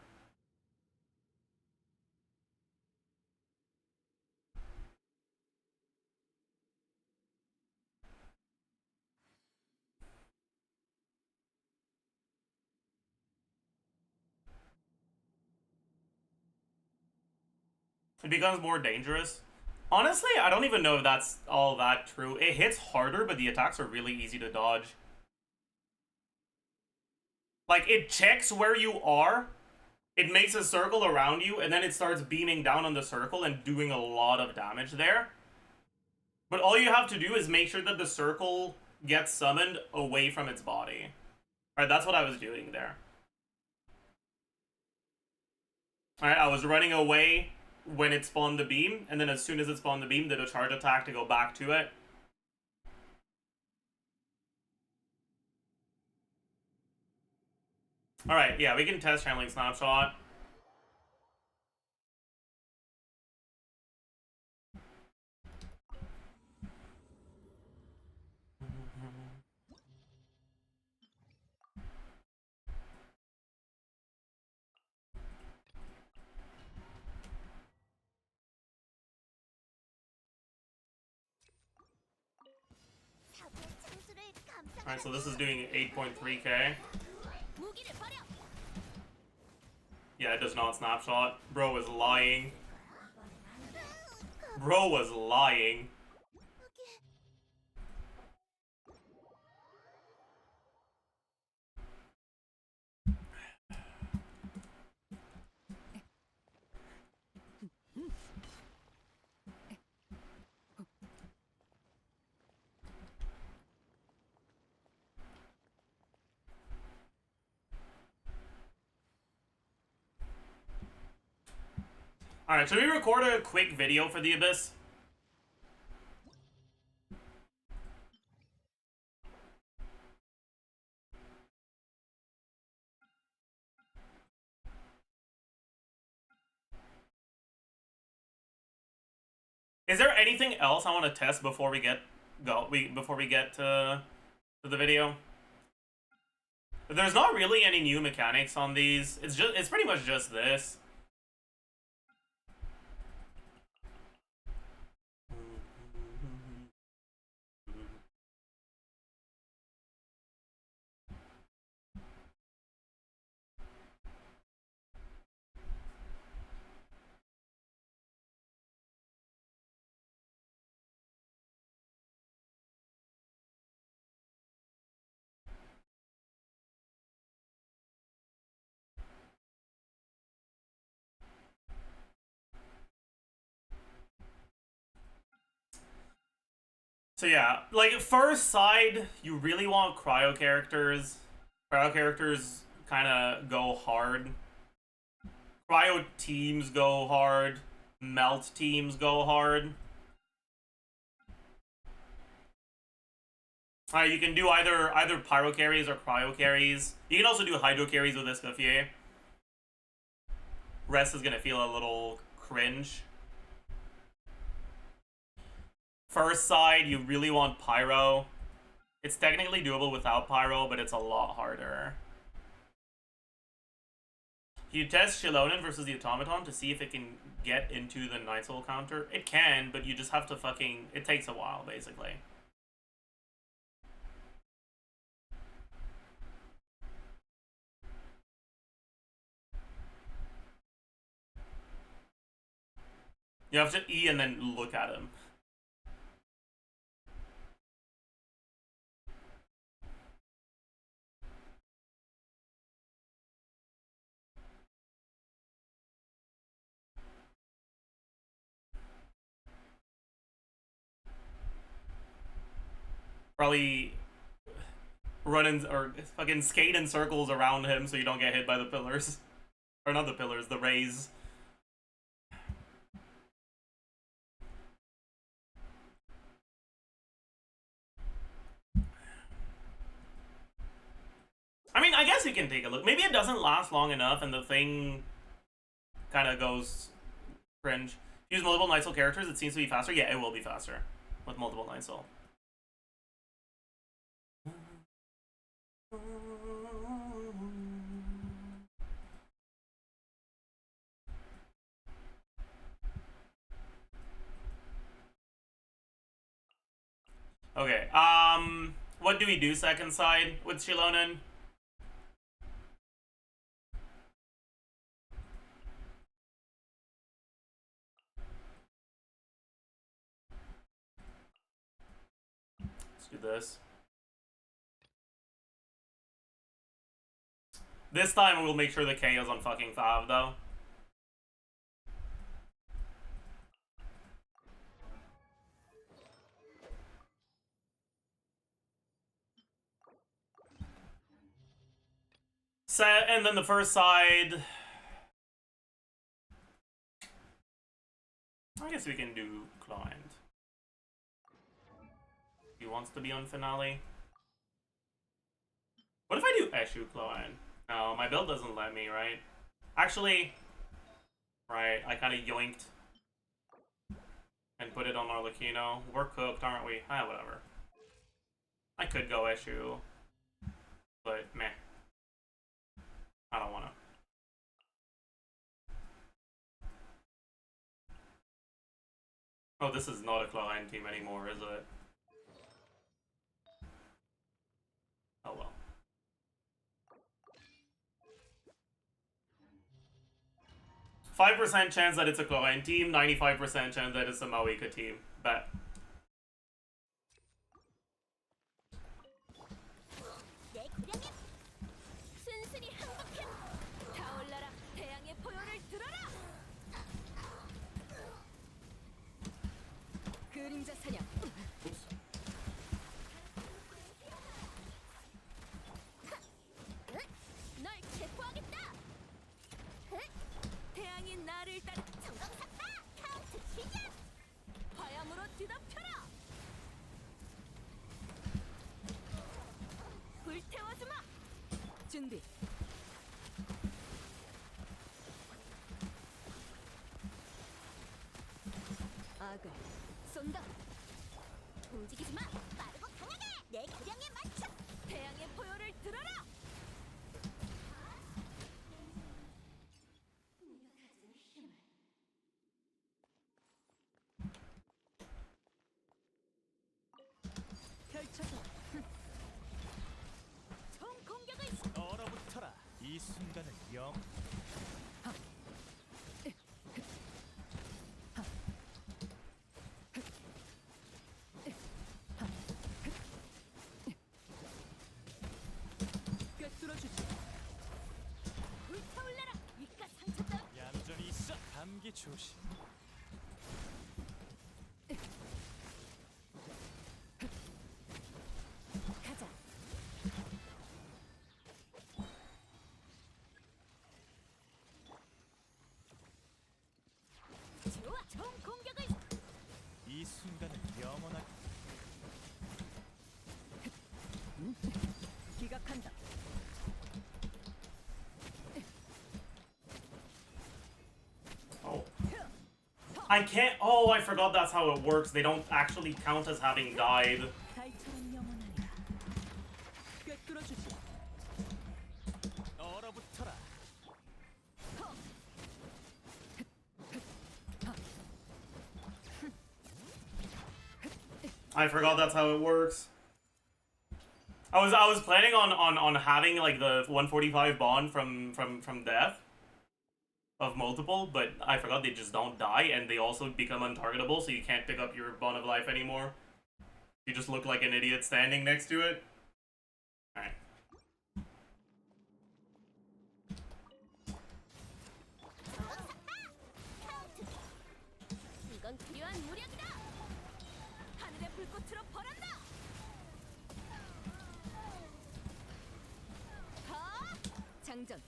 It becomes more dangerous. Honestly, I don't even know if that's all that true. It hits harder, but the attacks are really easy to dodge. Like, it checks where you are, it makes a circle around you, and then it starts beaming down on the circle and doing a lot of damage there. But all you have to do is make sure that the circle gets summoned away from its body. Alright, that's what I was doing there. Alright, I was running away when it spawned the beam, and then as soon as it spawned the beam, did a charge attack to go back to it. Alright, yeah, we can test channeling snapshot. 사고의 창수를 감싸. Alright, so this is doing 8.3k. 무기를 버려. Yeah, it does not snapshot. Bro is lying. Bro was lying. Alright, should we record a quick video for the Abyss? Is there anything else I want to test before we get to the video? There's not really any new mechanics on these. It's pretty much just this. So yeah, like first side, you really want cryo characters. Cryo characters kind of go hard. Cryo teams go hard. Melt teams go hard. Alright, you can do either pyro carries or cryo carries. You can also do hydro carries with Escoffier. Rest is gonna feel a little cringe. First side, you really want pyro. It's technically doable without pyro, but it's a lot harder. You test Shilonen versus the Automaton to see if it can get into the Night Soul counter. It can, but you just have to fucking... It takes a while, basically. You have to E and then look at him. Probably run in, or fucking skate in circles around him so you don't get hit by the pillars. Or not the pillars, the rays. I mean, I guess you can take a look. Maybe it doesn't last long enough and the thing kind of goes cringe. Use multiple Night Soul characters, it seems to be faster. Yeah, it will be faster with multiple Night Soul. Okay, what do we do second side with Shilonen? Let's do this. This time we'll make sure the K is on fucking Fav, though. Set, and then the first side... I guess we can do Client. He wants to be on Finale. What if I do Eshu Client? No, my build doesn't let me, right? Actually, right, I kind of yoinked and put it on Arlecchino. We're cooked, aren't we? Ah, whatever. I could go Eshu, but meh. I don't wanna. Oh, this is not a Client team anymore, is it? Oh well. 5% chance that it's a Client team, 95% chance that it's a Maoika team. Bet. 순순히 항복해. 타올라라, 태양의 포효를 들어라. 그림자 사냥. 널 체포하겠다. 태양이 나를 따르. 정강삭파 카운트 시작. 화염으로 뒤덮여라. 불태워주마. 준비. 악을 쏜다. 움직이지 마. 빠르고 강하게. 내 기량에 맞춰. 태양의 포효를 들어라. 펼쳐서 총 공격을 얼어붙어라. 이 순간을 영. 꿰뚫어주지. 불타올라라. 윗가 상처다. 얌전히 있어. 감기 조심. 가자. 총 공격을 이 순간은 영원하게. 기각한다. Oh. I can't. Oh, I forgot that's how it works. They don't actually count as having died. 달처럼 영원하리라. 꿰뚫어주지. 얼어붙어라. I forgot that's how it works. I was planning on having like the 145 bond from death of multiple, but I forgot they just don't die and they also become untargetable, so you can't pick up your bond of life anymore. You just look like an idiot standing next to it. Alright. 이건 필요한 무력이다. 하늘의 불꽃으로 벌한다. 장전.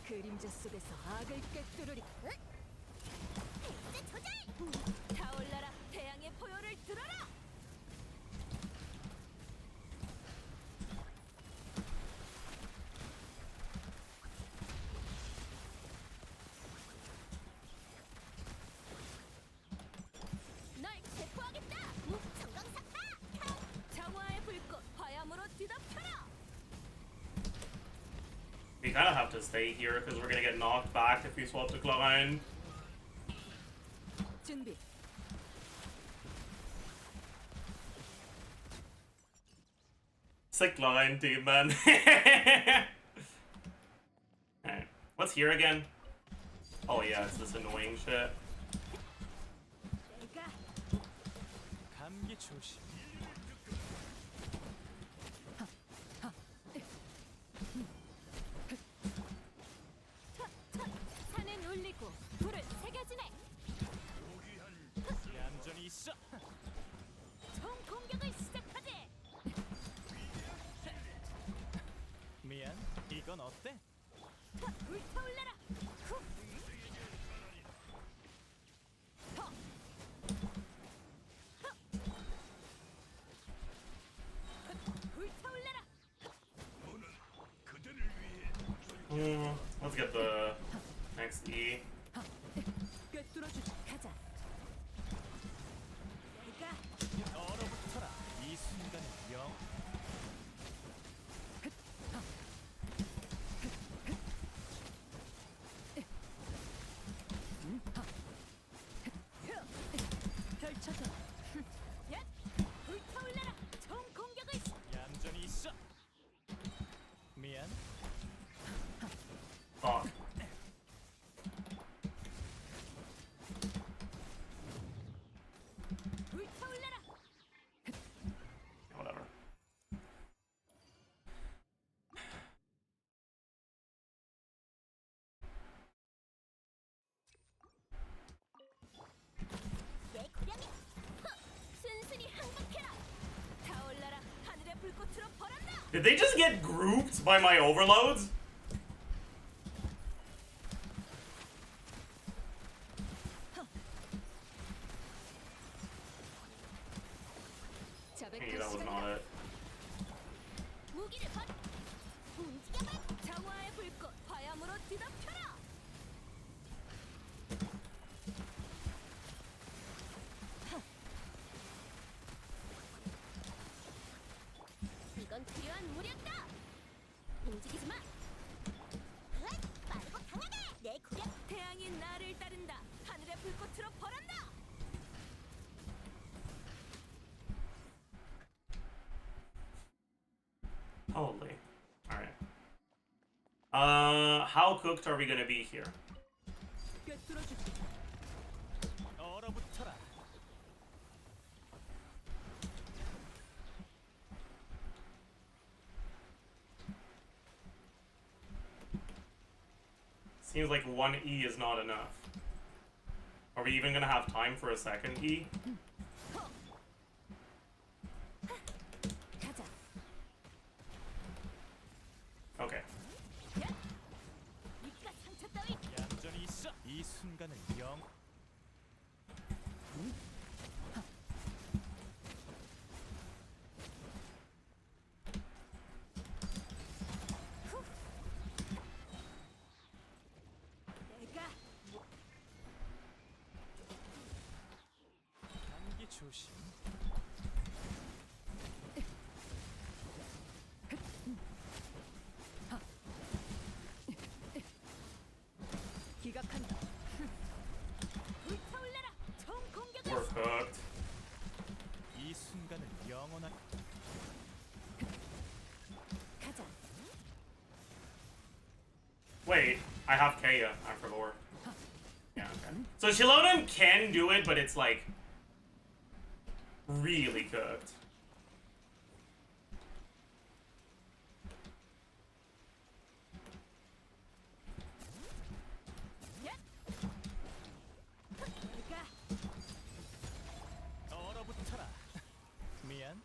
그림자 속에서 악을 꿰뚫으리. 페이스 조절. 타올라라. 태양의 포효를 들어라. 널 체포하겠다. 전광삭파. 정화의 불꽃 화염으로 뒤덮여라. We kind of have to stay here because we're gonna get knocked back if we swap to Klein. 준비. Sick line, team, man. Alright. What's here again? Oh yeah, it's this annoying shit. 내가 감기 조심. 산은 울리고 불은 새겨지네. 얌전히 있어. 총 공격을 시작하지. 미안. 이건 어때? 불타올라라. 불타올라라. Let's get the next E. 꿰뚫어주지. 가자. 내가 얼어붙어라. 이 순간은 영. 펼쳐져. 불타올라라. 총 공격을 얌전히 있어. 미안. Fuck. 불타올라라. Whatever. 내 고량이 순순히 항복해라. 타올라라. 하늘의 불꽃으로 벌한다. Did they just get grouped by my overloads? 자백할 Hey, that was 시간이다. not it. 무기를 벗. 움직여봐. 정화의 불꽃 화염으로 뒤덮여라. 이건 필요한 무력이다. 움직이지 마. 빠르고 강하게. 내 고량. 태양이 나를 따른다. 하늘의 불꽃으로 벌한다. Holy. Alright. How cooked are we gonna be here? 꿰뚫어주지. 얼어붙어라. Seems like one E is not enough. Are we even gonna have time for a second E? 가자. Okay. Wait, I have Kaya. I forgot. Yeah, okay. So Shiloden can do it, but it's like really cooked. 얼어붙어라. 미안.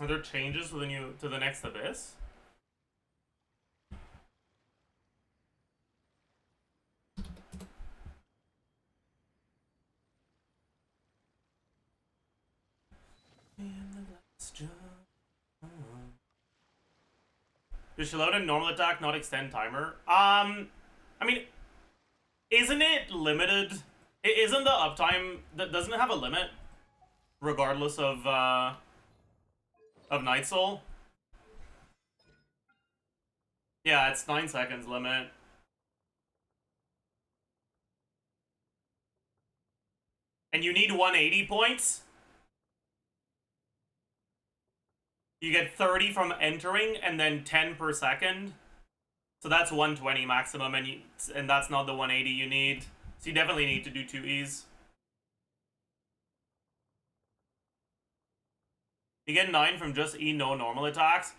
Are there changes to the next abyss? Does Shiloden normal attack not extend timer? I mean, isn't it limited? Isn't the uptime that doesn't it have a limit, regardless of Night Soul? Yeah, it's 9 seconds limit. And you need 180 points? You get 30 from entering and then 10 per second. So that's 120 maximum, and that's not the 180 you need. So you definitely need to do 2 E's. You get 9 from just E, no normal attacks.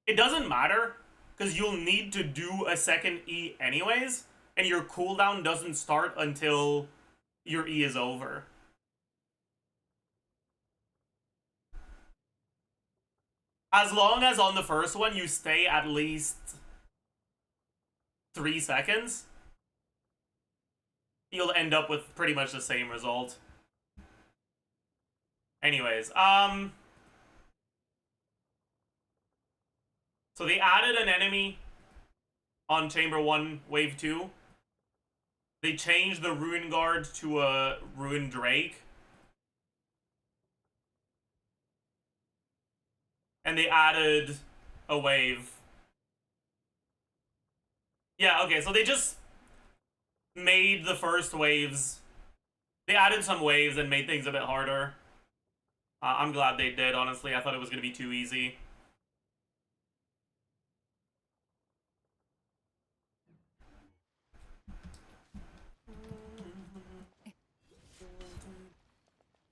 It doesn't matter, because you'll need to do a second E anyways, and your cooldown doesn't start until your E is over. As long as on the first one you stay at least 3 seconds, you'll end up with pretty much the same result. Anyways, so they added an enemy on Chamber 1, Wave 2. They changed the Ruin Guard to a Ruin Drake. And they added a wave. Yeah, okay, so they just made the first waves. They added some waves and made things a bit harder. I'm glad they did, honestly. I thought it was going to be too easy.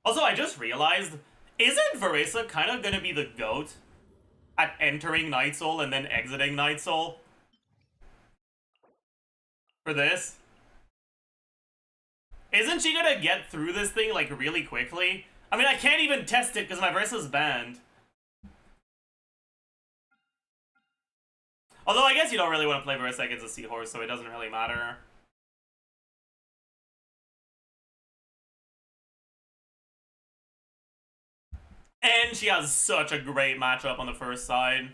Also, I just realized, isn't Verissa kind of going to be the GOAT at entering Night Soul and then exiting Night Soul? For this? Isn't she gonna get through this thing, like, really quickly? I mean, I can't even test it because my Verissa's banned. Although, I guess you don't really want to play Verissa against a Seahorse, so it doesn't really matter. And she has such a great matchup on the first side.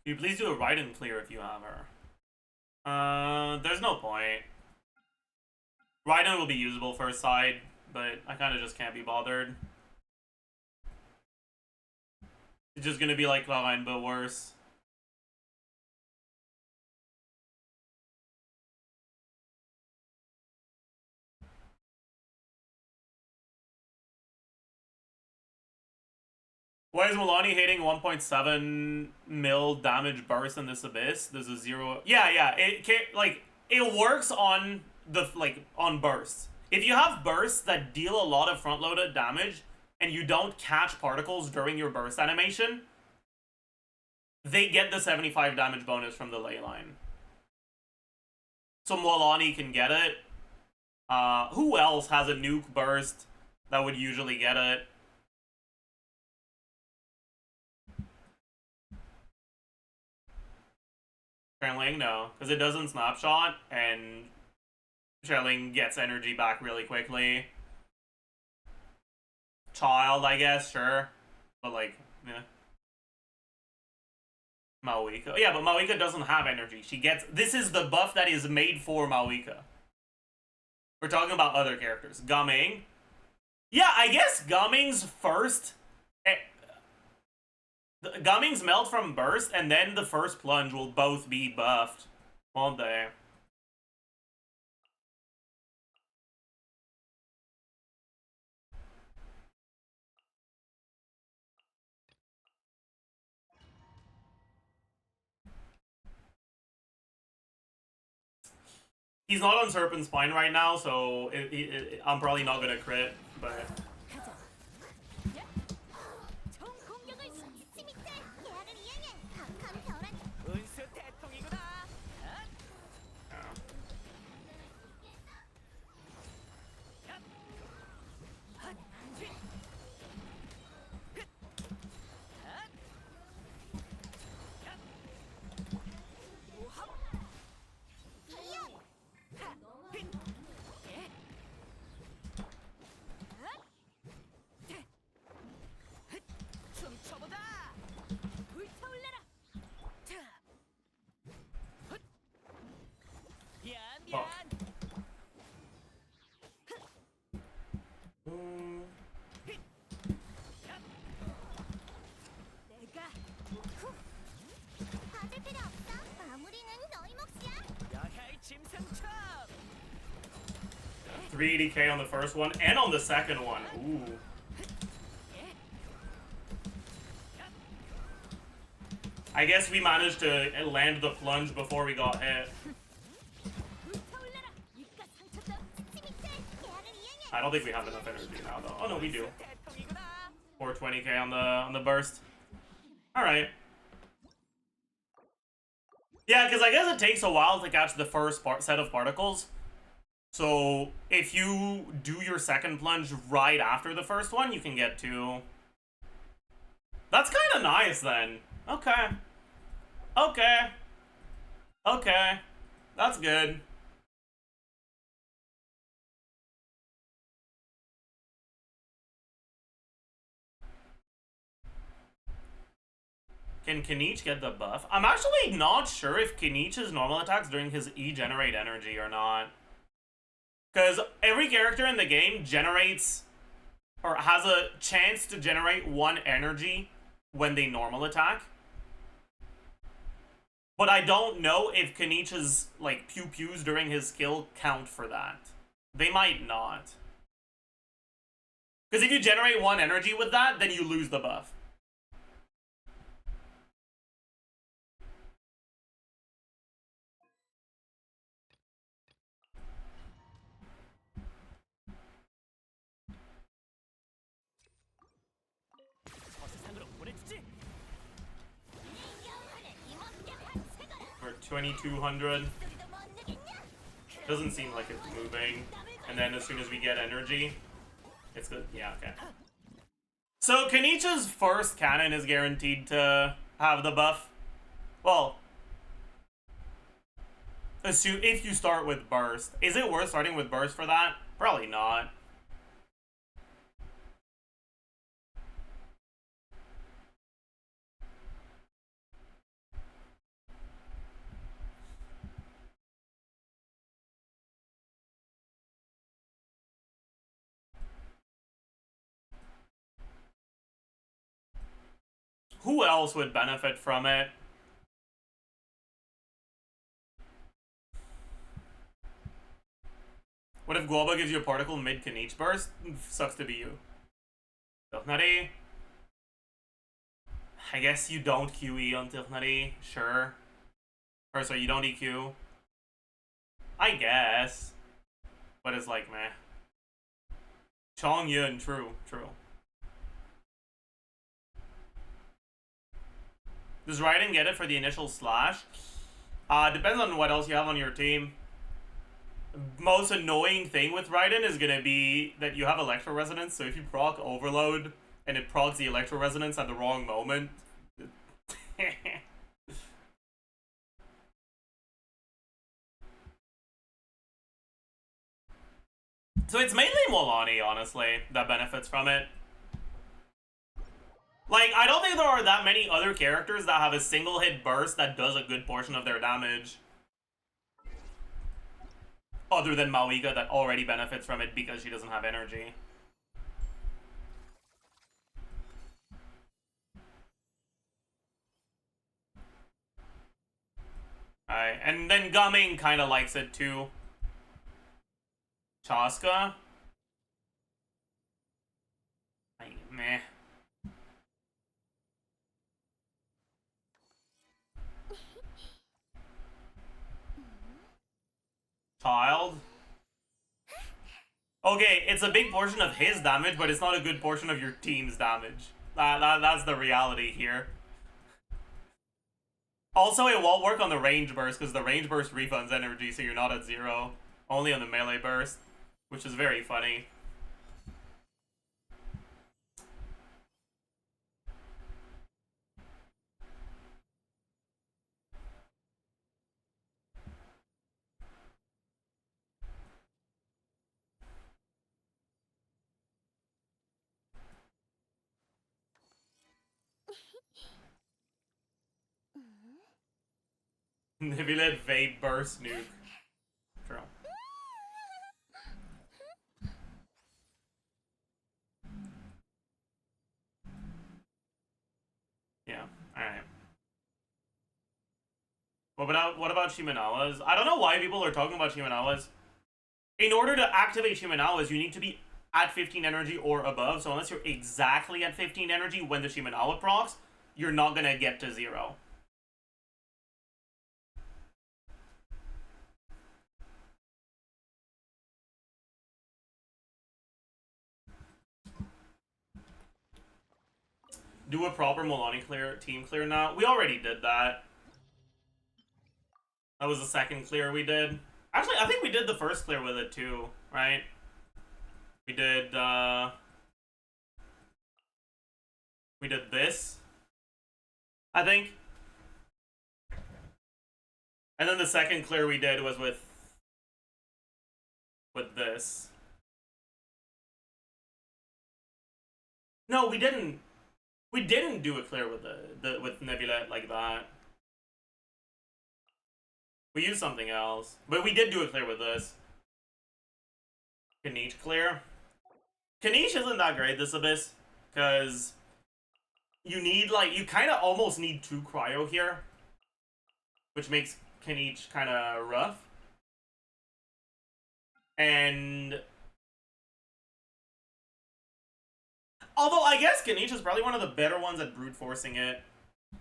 Can you please do a ride and clear if you have her? There's no point. Raiden will be usable first side, but I kind of just can't be bothered. It's just gonna be like Cloud9, but worse. Why is Milani hitting 1.7 mil damage burst in this abyss? There's a 0. Yeah. It can't, like, it works on the, like, on bursts. If you have bursts that deal a lot of front-loaded damage and you don't catch particles during your burst animation, they get the 75 damage bonus from the ley line. So Milani can get it. Who else has a nuke burst that would usually get it? Shelling, no. Because it doesn't snapshot, and Shelling gets energy back really quickly. Child, I guess, sure. But, like, yeah. Mawika. Yeah, but Mawika doesn't have energy. She gets... This is the buff that is made for Mawika. We're talking about other characters. Gumming. Yeah, I guess Gumming's first... Gumming's melt from burst, and then the first plunge will both be buffed. Won't they? He's not on Serpent Spine right now, so I'm probably not gonna crit, but... 받을 필요 없어. 마무리는 너희 몫이야. 380k on the first one, and on the second one. Ooh. I guess we managed to land the plunge before we got hit. I don't think we have enough energy now, though. Oh no, we do. 420k on the burst. All right. Yeah, because I guess it takes a while to catch the first set of particles. So if you do your second plunge right after the first one, you can get two. That's kind of nice then. Okay. Okay. Okay. That's good. Can Kinich get the buff? I'm actually not sure if Kinich's normal attacks during his E generate energy or not. Because every character in the game generates, or has a chance to generate one energy when they normal attack. But I don't know if Kinich's, like, pew-pews during his skill count for that. They might not. Because if you generate one energy with that, then you lose the buff. Or 2200. Doesn't seem like it's moving. And then as soon as we get energy, it's good. Yeah, okay. So Kanicha's first cannon is guaranteed to have the buff. Well, if you start with burst. Is it worth starting with burst for that? Probably not. Who else would benefit from it? What if Guoba gives you a particle mid-Kanich burst? Sucks to be you. Tirnari. I guess you don't QE on Tirnari, sure. Or so you don't EQ. I guess. But it's like, meh. Chong Yun, true. Does Raiden get it for the initial slash? Depends on what else you have on your team. Most annoying thing with Raiden is gonna be that you have Electro Resonance, so if you proc Overload and it procs the Electro Resonance at the wrong moment, So it's mainly Molani, honestly, that benefits from it. Like, I don't think there are that many other characters that have a single hit burst that does a good portion of their damage. Other than Mawika that already benefits from it because she doesn't have energy. Alright, and then Gumming kind of likes it too. Chaska? Meh. Child? Okay, it's a big portion of his damage, but it's not a good portion of your team's damage. That's the reality here. Also, it won't work on the range burst, because the range burst refunds energy, so you're not at 0. Only on the melee burst, which is very funny. If you let vape burst nuke. True. Yeah, alright. What about Shimenawas? I don't know why people are talking about Shimenawas. In order to activate Shimenawas, you need to be at 15 energy or above, so unless you're exactly at 15 energy when the Shimenawa procs, you're not gonna get to 0. Do a proper Molani team clear now. We already did that. That was the second clear we did. Actually, I think we did the first clear with it too, right? We did this, I think. And then the second clear we did was with this. No, we didn't. We didn't do a clear with with Nebula like that. We used something else, but we did do a clear with this. Kanish clear. Kanish isn't that great this Abyss, because you need you kind of almost need 2 cryo here, which makes Kanish kind of rough. And although I guess Kanish is probably one of the better ones at brute forcing it,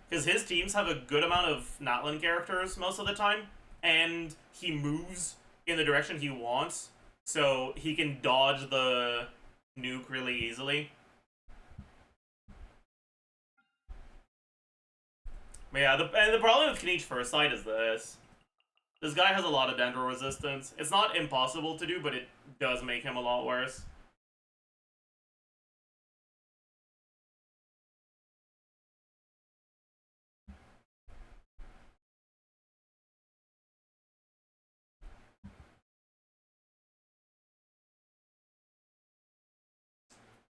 because his teams have a good amount of Natlan characters most of the time, and he moves in the direction he wants, so he can dodge the nuke really easily. But yeah, the problem with Kanish first sight is this. This guy has a lot of Dendro resistance. It's not impossible to do, but it does make him a lot worse.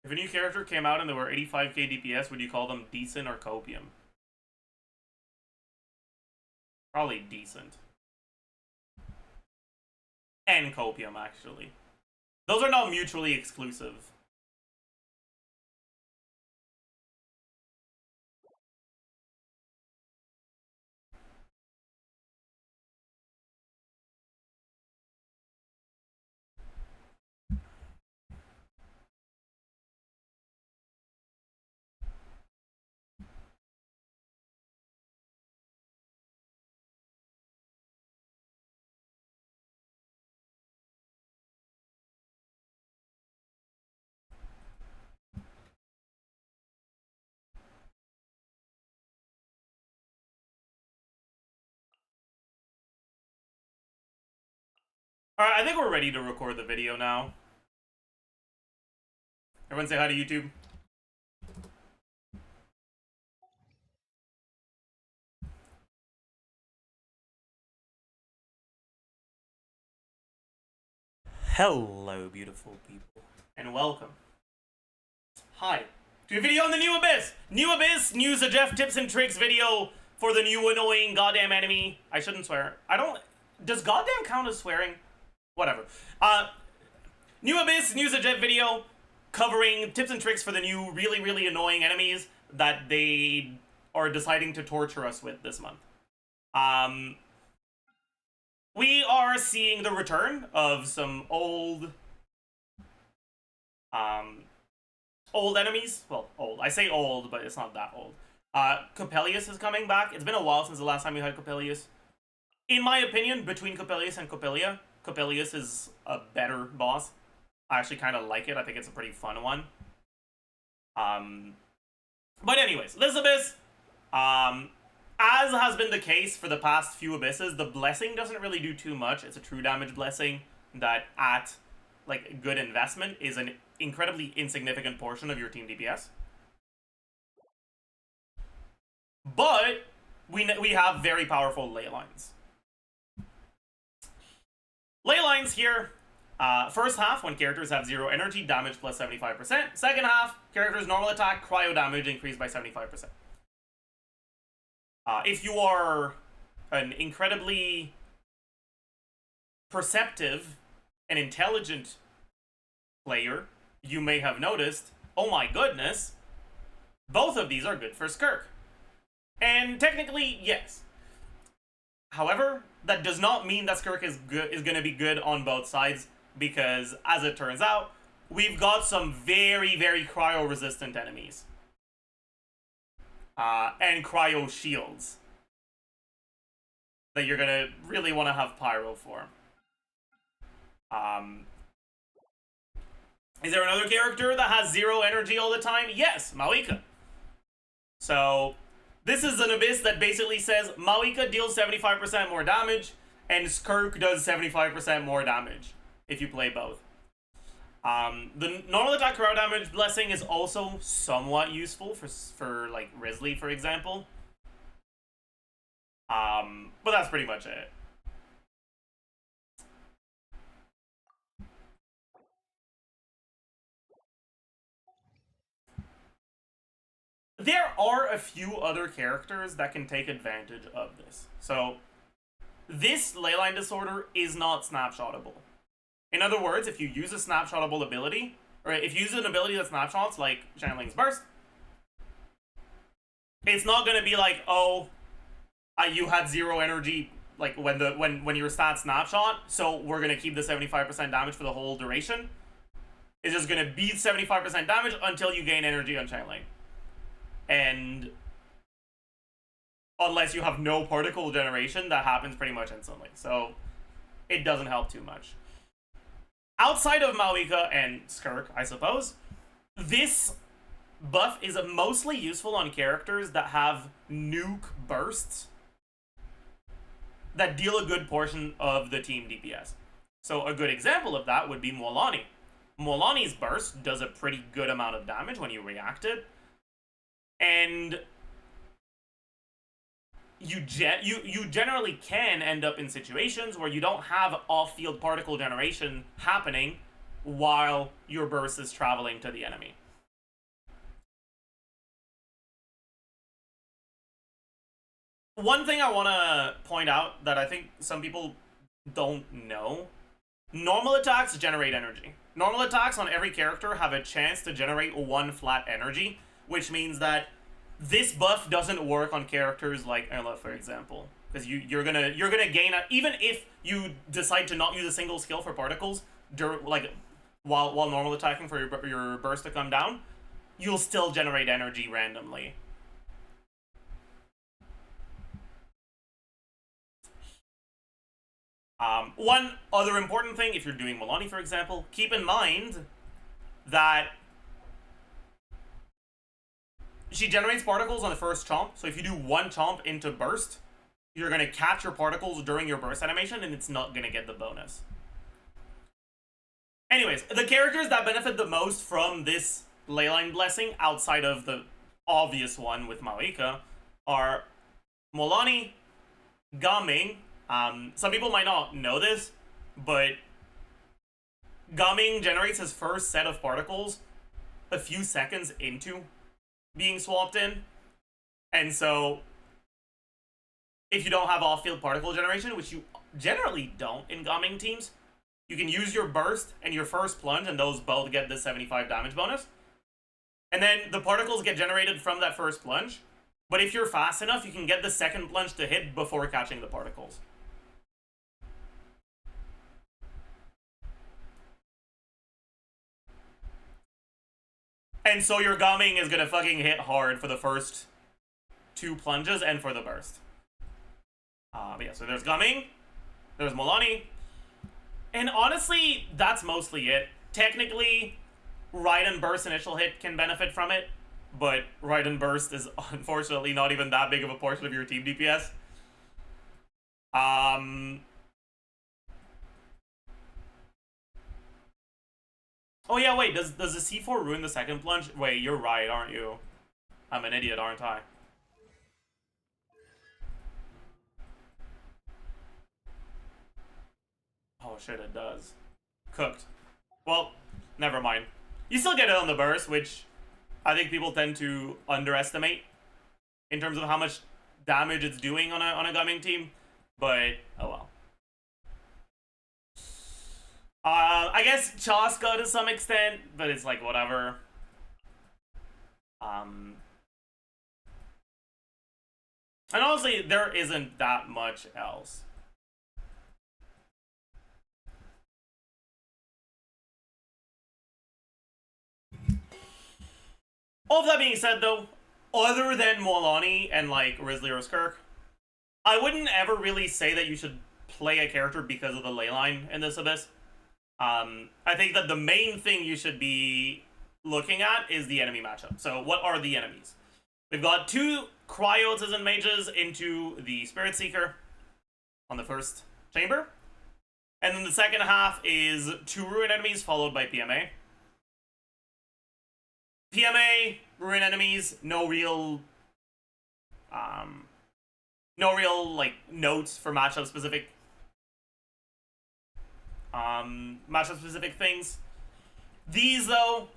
If a new character came out and they were 85k DPS, would you call them decent or copium? Probably decent. And copium, actually. Those are not mutually exclusive. Alright, I think we're ready to record the video now. Everyone say hi to YouTube. Hello, beautiful people, and welcome. Hi, to a video on the New Abyss! New Abyss, new Zajef tips and tricks video for the new annoying goddamn enemy. I shouldn't swear. Does goddamn count as swearing? Whatever. New Abyss, new Zajef video covering tips and tricks for the new really, really annoying enemies that they are deciding to torture us with this month. We are seeing the return of some old enemies. Well, old. I say old, but it's not that old. Coppelius is coming back. It's been a while since the last time we had Coppelius. In my opinion, between Coppelius and Coppelia, Coppelius is a better boss. I actually kind of like it. I think it's a pretty fun one. But anyways, this Abyss, as has been the case for the past few Abysses, the blessing doesn't really do too much. It's a true damage blessing that at like good investment is an incredibly insignificant portion of your team DPS. But we have very powerful ley lines. Ley lines here. First half, when characters have 0 energy, damage plus 75%. Second half, characters' normal attack, cryo damage increased by 75%. If you are an incredibly perceptive and intelligent player, you may have noticed, oh my goodness, both of these are good for Skirk. And technically, yes. However, that does not mean that Skirk is going to be good on both sides, because, as it turns out, we've got some very, very cryo-resistant enemies. And cryo shields that you're going to really want to have pyro for. Is there another character that has 0 energy all the time? Yes, Mawika. So, this is an Abyss that basically says Mawika deals 75% more damage, and Skirk does 75% more damage if you play both. The normal attack cryo damage blessing is also somewhat useful for like Risley, for example. But that's pretty much it. There are a few other characters that can take advantage of this. So, this leyline disorder is not snapshotable. In other words, if you use a snapshotable ability, or if you use an ability that snapshots, like Chanling's Burst, it's not going to be like, oh, you had 0 energy, like when your stats snapshot, so we're going to keep the 75% damage for the whole duration. It's just going to be 75% damage until you gain energy on Chanling. And unless you have no particle generation, that happens pretty much instantly. So it doesn't help too much. Outside of Mawika and Skirk, I suppose, this buff is mostly useful on characters that have nuke bursts that deal a good portion of the team DPS. So a good example of that would be Mualani. Mualani's burst does a pretty good amount of damage when you react it. And you generally can end up in situations where you don't have off-field particle generation happening while your burst is traveling to the enemy. One thing I want to point out that I think some people don't know, normal attacks generate energy. Normal attacks on every character have a chance to generate 1 flat energy, which means that this buff doesn't work on characters like Ella, for example, because you're gonna gain even if you decide to not use a single skill for particles while normal attacking for your burst to come down, you'll still generate energy randomly. One other important thing, if you're doing Mualani, for example, keep in mind that she generates particles on the first chomp, so if you do 1 chomp into burst, you're going to catch your particles during your burst animation, and it's not going to get the bonus. Anyways, the characters that benefit the most from this leyline blessing, outside of the obvious one with Mawika, are Mualani, Gaming. Some people might not know this, but Gumming generates his first set of particles a few seconds into being swapped in. And so, if you don't have off-field particle generation, which you generally don't in gumming teams, you can use your burst and your first plunge, and those both get the 75 damage bonus. And then the particles get generated from that first plunge. But if you're fast enough, you can get the second plunge to hit before catching the particles. And so your gumming is gonna fucking hit hard for the first 2 plunges and for the burst. Yeah, so there's gumming, there's Molani, and honestly, that's mostly it. Technically, Raiden Burst initial hit can benefit from it, but Raiden Burst is unfortunately not even that big of a portion of your team DPS. Oh yeah, wait, does the C4 ruin the second plunge? Wait, you're right, aren't you? I'm an idiot, aren't I? Oh shit, it does. Cooked. Well, never mind. You still get it on the burst, which I think people tend to underestimate in terms of how much damage it's doing on a gumming team, but oh well. I guess Chaska to some extent, but it's like whatever. And honestly, there isn't that much else. All of that being said, though, other than Molani and like Risley or Skirk, I wouldn't ever really say that you should play a character because of the ley line in this Abyss. I think that the main thing you should be looking at is the enemy matchup. So what are the enemies? We've got 2 Cryotes and Mages into the Spirit Seeker on the first chamber. And then the second half is 2 Ruin enemies followed by PMA. PMA, Ruin enemies, no real like notes for matchup specific things. These though,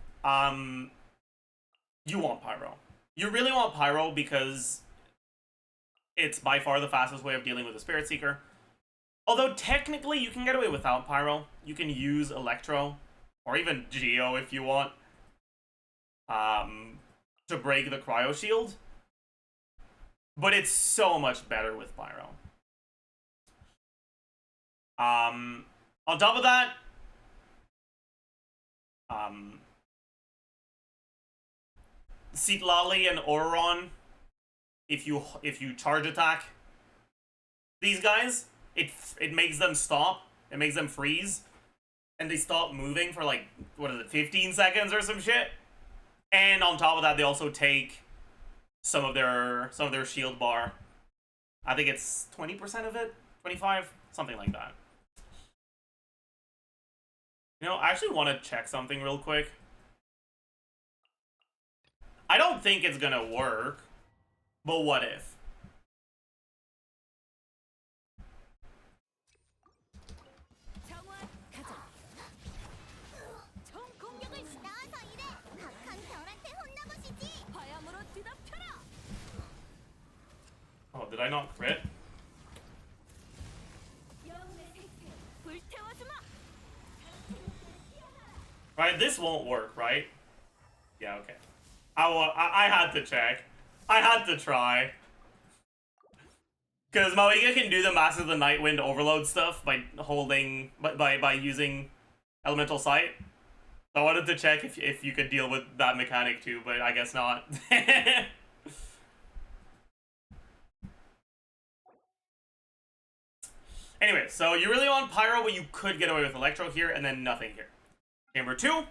you want Pyro. You really want Pyro because it's by far the fastest way of dealing with the Spirit Seeker. Although technically you can get away without Pyro. You can use Electro or even Geo if you want to break the Cryo Shield. But it's so much better with Pyro. On top of that, Citlali and Auron, if you charge attack these guys, it makes them stop, it makes them freeze, and they stop moving for like, what is it, 15 seconds or some shit. And on top of that, they also take some of their shield bar. I think it's 20% of it, 25, something like that. You know, I actually want to check something real quick. I don't think it's gonna work, but what if? Oh, did I not crit? Right, this won't work, right? Yeah, okay. I had to check. I had to try. Because Mawika can do the Master of the Nightwind overload stuff by holding, by using Elemental Sight. I wanted to check if you could deal with that mechanic too, but I guess not. Anyway, so you really want Pyro, but you could get away with Electro here, and then nothing here. Chamber 2,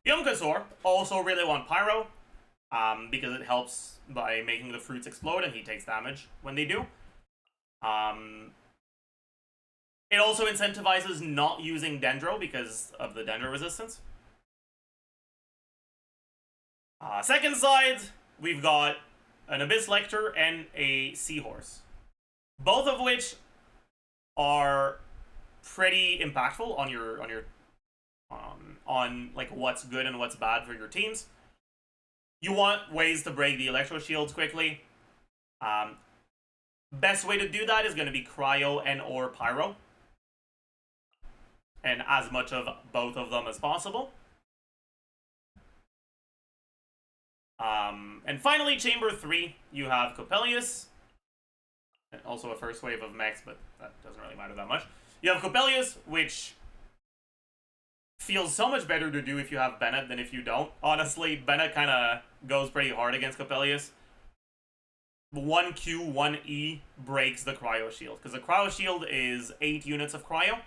Yumkasor also really want Pyro, because it helps by making the fruits explode, and he takes damage when they do. It also incentivizes not using Dendro because of the Dendro resistance. Second side, we've got an Abyss Lecter and a Seahorse, both of which are pretty impactful on your on like what's good and what's bad for your teams. You want ways to break the electro shields quickly. Best way to do that is going to be cryo and or pyro, and as much of both of them as possible. And finally, Chamber 3, you have Coppelius, and also a first wave of mechs, but that doesn't really matter that much. You have Coppelius, which feels so much better to do if you have Bennett than if you don't. Honestly, Bennett kind of goes pretty hard against Coppelius. 1Q, 1E breaks the cryo shield, because the cryo shield is 8 units of cryo.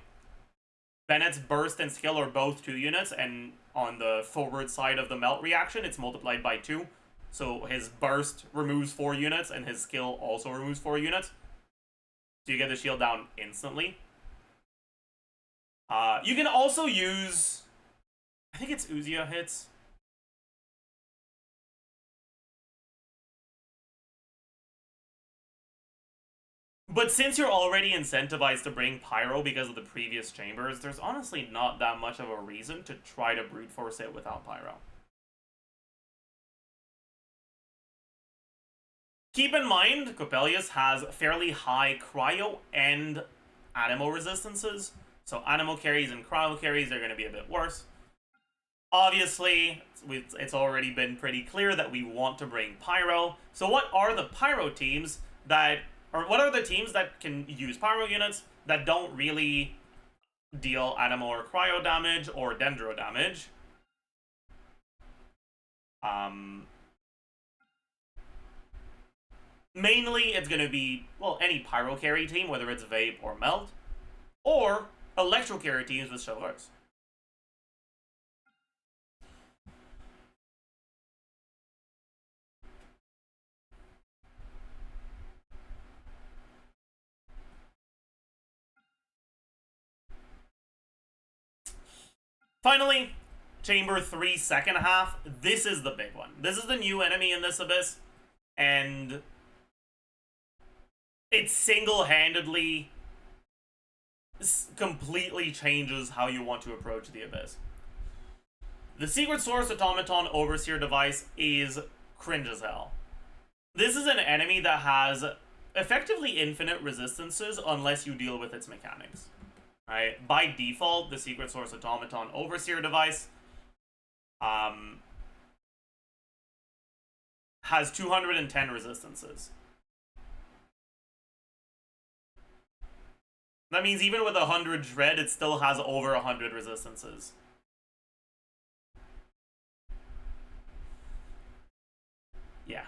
Bennett's burst and skill are both 2 units, and on the forward side of the melt reaction, it's multiplied by 2. So his burst removes 4 units, and his skill also removes 4 units. So you get the shield down instantly. You can also use, I think it's Uzia hits. But since you're already incentivized to bring Pyro because of the previous chambers, there's honestly not that much of a reason to try to brute force it without Pyro. Keep in mind, Coppelius has fairly high cryo and animo resistances, so animo carries and cryo carries are going to be a bit worse. Obviously, it's already been pretty clear that we want to bring Pyro. So what are the Pyro teams that, or what are the teams that can use Pyro units that don't really deal animo or cryo damage or dendro damage? Mainly, it's going to be, well, any Pyro carry team, whether it's Vape or Melt, or Electro carry teams with Chevaliers. Finally, Chamber 3 second half. This is the big one. This is the new enemy in this abyss, and it single-handedly completely changes how you want to approach the abyss. The Secret Source Automaton Overseer device is cringe as hell. This is an enemy that has effectively infinite resistances unless you deal with its mechanics. Right? By default, the Secret Source Automaton Overseer device has 210 resistances. That means even with 100 Dread, it still has over 100 resistances. Yeah.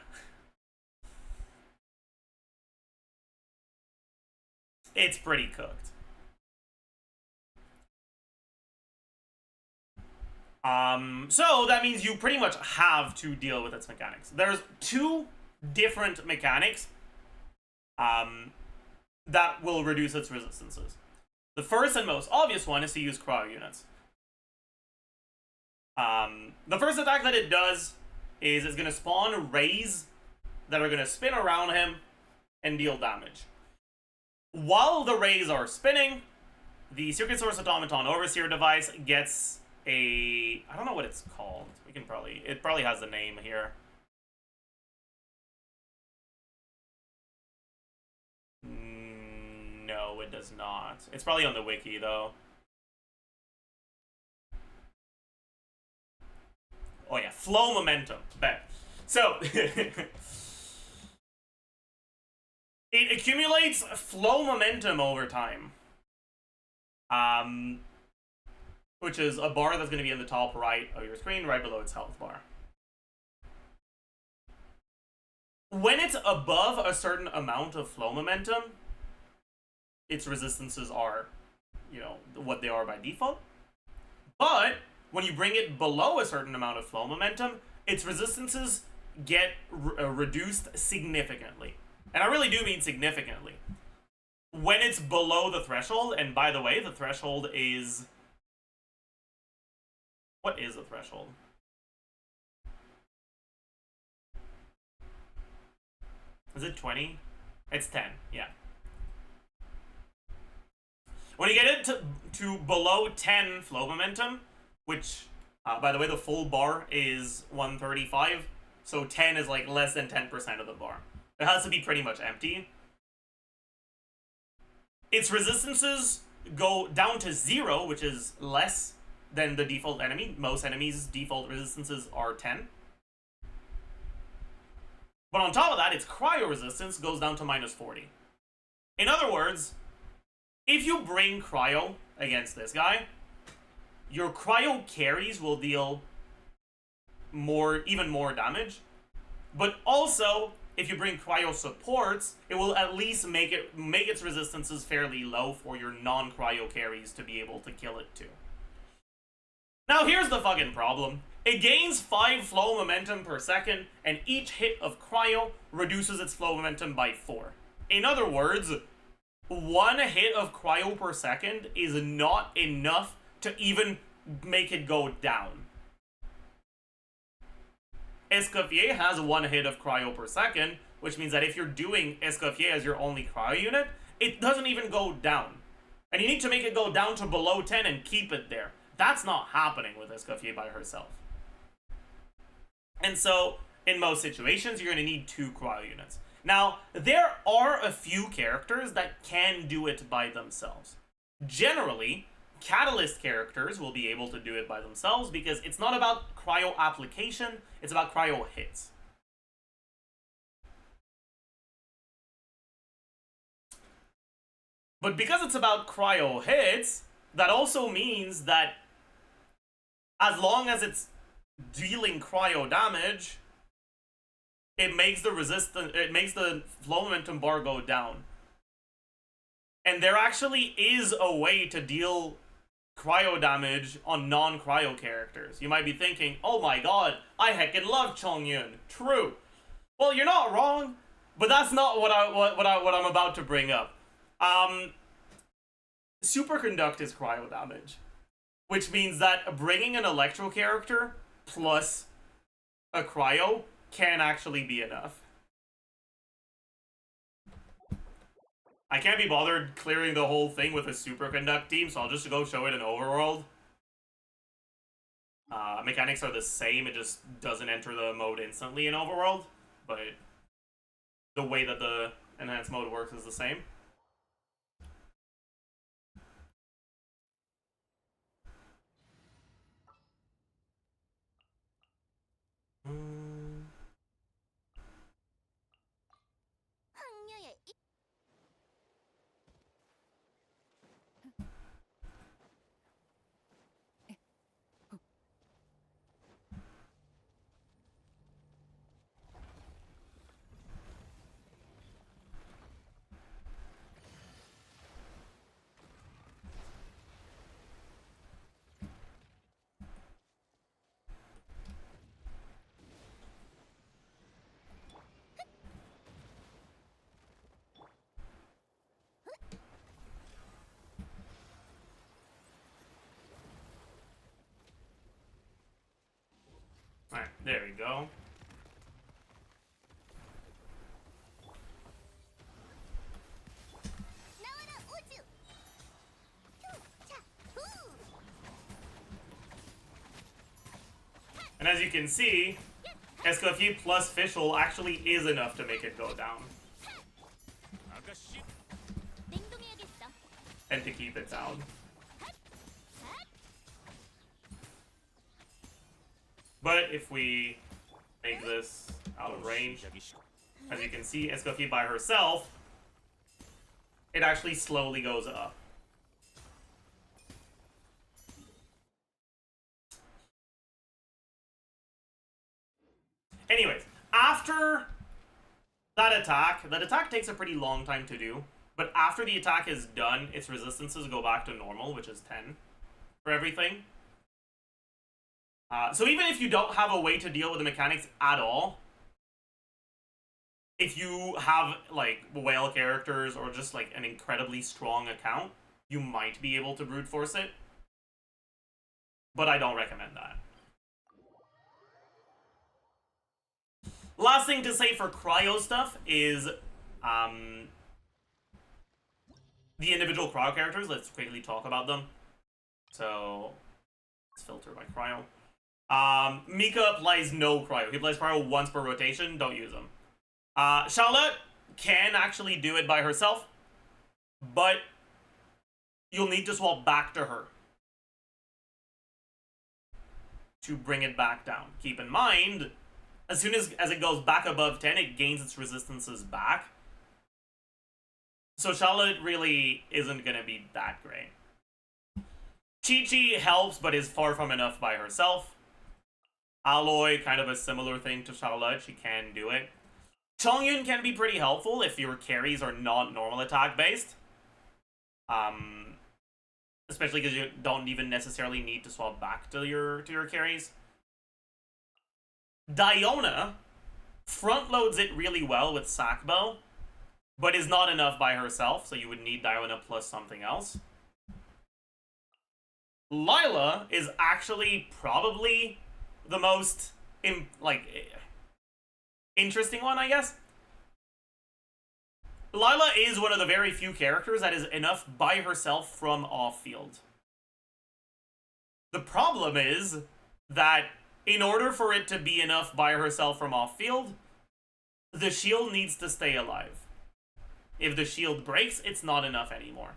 It's pretty cooked. So that means you pretty much have to deal with its mechanics. There's 2 different mechanics that will reduce its resistances. The first and most obvious one is to use cryo units. The first attack that it does is it's going to spawn rays that are going to spin around him and deal damage. While the rays are spinning, the Secret Source Automaton Overseer device gets a, I don't know what it's called. We can probably, it probably has a name here. No, it does not. It's probably on the wiki though. Oh yeah, flow momentum. Bet. So it accumulates flow momentum over time. Which is a bar that's going to be in the top right of your screen, right below its health bar. When it's above a certain amount of flow momentum, its resistances are, you know, what they are by default. But when you bring it below a certain amount of flow momentum, its resistances get reduced significantly. And I really do mean significantly. When it's below the threshold, and by the way, the threshold is... What is the threshold? Is it 20? It's 10, yeah. When you get it to below 10 flow momentum, which, by the way, the full bar is 135, so 10 is like less than 10% of the bar. It has to be pretty much empty. Its resistances go down to 0, which is less than the default enemy. Most enemies' default resistances are 10. But on top of that, its cryo resistance goes down to minus 40. In other words, if you bring cryo against this guy, your cryo carries will deal even more damage. But also, if you bring cryo supports, it will at least make its resistances fairly low for your non-cryo carries to be able to kill it too. Now here's the fucking problem. It gains 5 flow momentum per second, and each hit of cryo reduces its flow momentum by 4. In other words, 1 hit of cryo per second is not enough to even make it go down. Escoffier has 1 hit of cryo per second, which means that if you're doing Escoffier as your only cryo unit, it doesn't even go down. And you need to make it go down to below 10 and keep it there. That's not happening with Escoffier by herself. And so, in most situations, you're going to need 2 cryo units. Now, there are a few characters that can do it by themselves. Generally, Catalyst characters will be able to do it by themselves because it's not about cryo application, it's about cryo hits. But because it's about cryo hits, that also means that as long as it's dealing cryo damage, it makes the flow momentum bar go down. And there actually is a way to deal cryo damage on non-cryo characters. You might be thinking, oh my god, I heckin' love Chongyun. True. Well, you're not wrong, but that's not what I'm about to bring up. Superconduct is cryo damage, which means that bringing an electro character plus a cryo can actually be enough. I can't be bothered clearing the whole thing with a Superconduct team, so I'll just go show it in Overworld. Mechanics are the same, it just doesn't enter the mode instantly in Overworld, but the way that the enhanced mode works is the same. Alright, there we go. And as you can see, Escoffier plus Fischl actually is enough to make it go down. And to keep it down. But if we make this out of range, as you can see, Escoffier by herself, it actually slowly goes up. Anyways, after that attack takes a pretty long time to do, but after the attack is done, its resistances go back to normal, which is 10 for everything. So even if you don't have a way to deal with the mechanics at all, if you have, like, whale characters or just, like, an incredibly strong account, you might be able to brute force it. But I don't recommend that. Last thing to say for cryo stuff is, the individual cryo characters. Let's quickly talk about them. So Let's filter by cryo. Mika applies no cryo. He applies cryo once per rotation. Don't use him. Charlotte can actually do it by herself, but you'll need to swap back to her to bring it back down. Keep in mind, as soon as it goes back above 10, it gains its resistances back. So Charlotte really isn't going to be that great. Chi-Chi helps, but is far from enough by herself. Aloy, kind of a similar thing to Charlotte. She can do it. Chongyun can be pretty helpful if your carries are not normal attack based. Especially because you don't even necessarily need to swap back to your carries. Diona front loads it really well with Sackbow, but is not enough by herself, so you would need Diona plus something else. Lila is actually probably the most interesting one, I guess. Lila is one of the very few characters that is enough by herself from off-field. The problem is that in order for it to be enough by herself from off-field, the shield needs to stay alive. If the shield breaks, it's not enough anymore.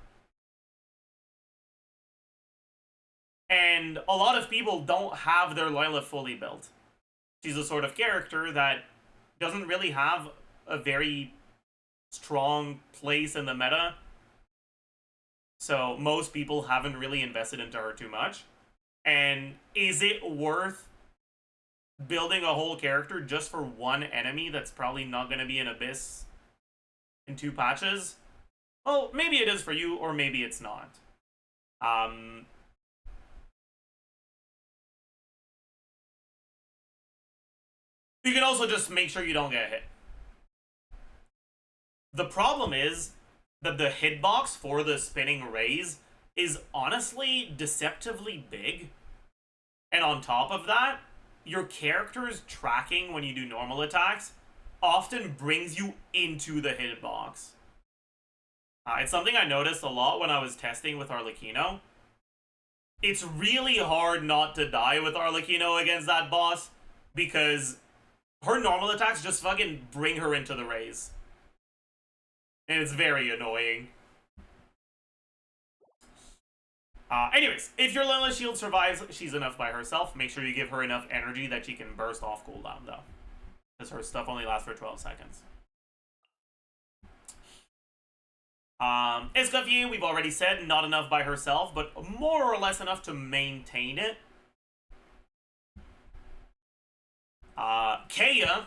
And a lot of people don't have their Lila fully built. She's a sort of character that doesn't really have a very strong place in the meta. So most people haven't really invested into her too much. And is it worth building a whole character just for one enemy that's probably not going to be an Abyss in 2 patches? Well, maybe it is for you, or maybe it's not. You can also just make sure you don't get hit. The problem is that the hitbox for the spinning rays is honestly deceptively big. And on top of that, your character's tracking when you do normal attacks often brings you into the hitbox. It's something I noticed a lot when I was testing with Arlecchino. It's really hard not to die with Arlecchino against that boss, because her normal attacks just fucking bring her into the rays. And it's very annoying. Anyways, if your Lila shield survives, she's enough by herself. Make sure you give her enough energy that she can burst off cooldown, though, because her stuff only lasts for 12 seconds. Escoffier, we've already said, not enough by herself, but more or less enough to maintain it. Kaya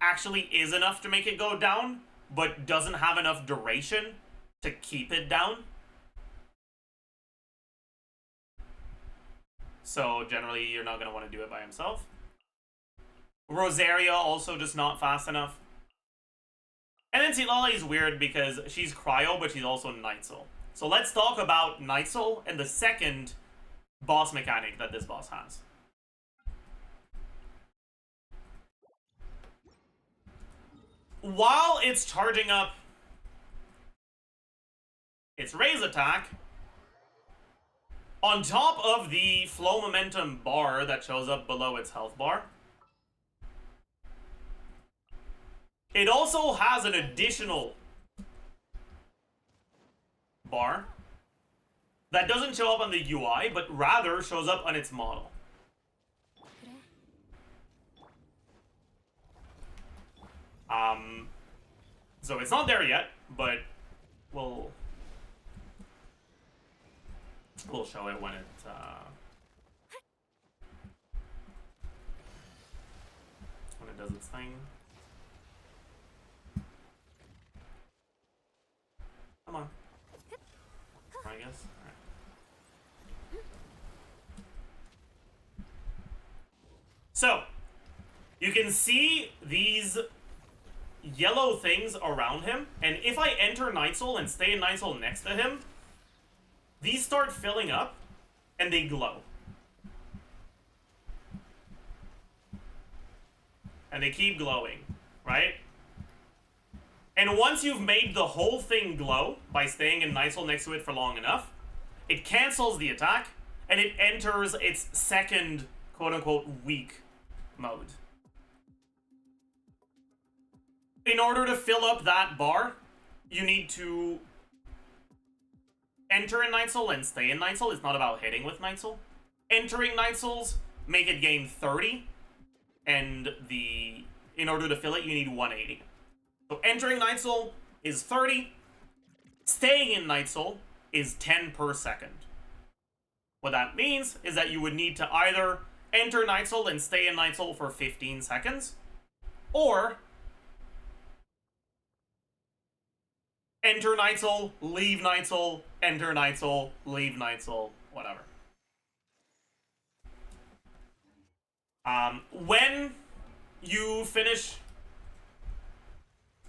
actually is enough to make it go down, but doesn't have enough duration to keep it down. So generally, you're not going to want to do it by himself. Rosaria also just not fast enough. And then Silala is weird because she's Cryo, but she's also Nightsoul. So let's talk about Nightsoul and the second boss mechanic that this boss has. While it's charging up its raise attack, on top of the flow momentum bar that shows up below its health bar, it also has an additional bar that doesn't show up on the UI, but rather shows up on its model. So it's not there yet, but we'll show it when it does its thing. Come on. I guess. All right. So you can see these yellow things around him, and if I enter Nightsoul and stay in Nightsoul next to him, these start filling up and they glow. And they keep glowing, right? And once you've made the whole thing glow by staying in Nightsoul next to it for long enough, it cancels the attack and it enters its second quote-unquote weak mode. In order to fill up that bar, you need to enter in Night Soul and stay in Night Soul. It's not about hitting with Night Soul. Entering Night Souls make it gain 30, and in order to fill it, you need 180. So entering Night Soul is 30. Staying in Night Soul is 10 per second. What that means is that you would need to either enter Night Soul and stay in Night Soul for 15 seconds, or enter Night Soul, leave Night Soul, enter Night Soul, leave Night Soul, whatever. When you finish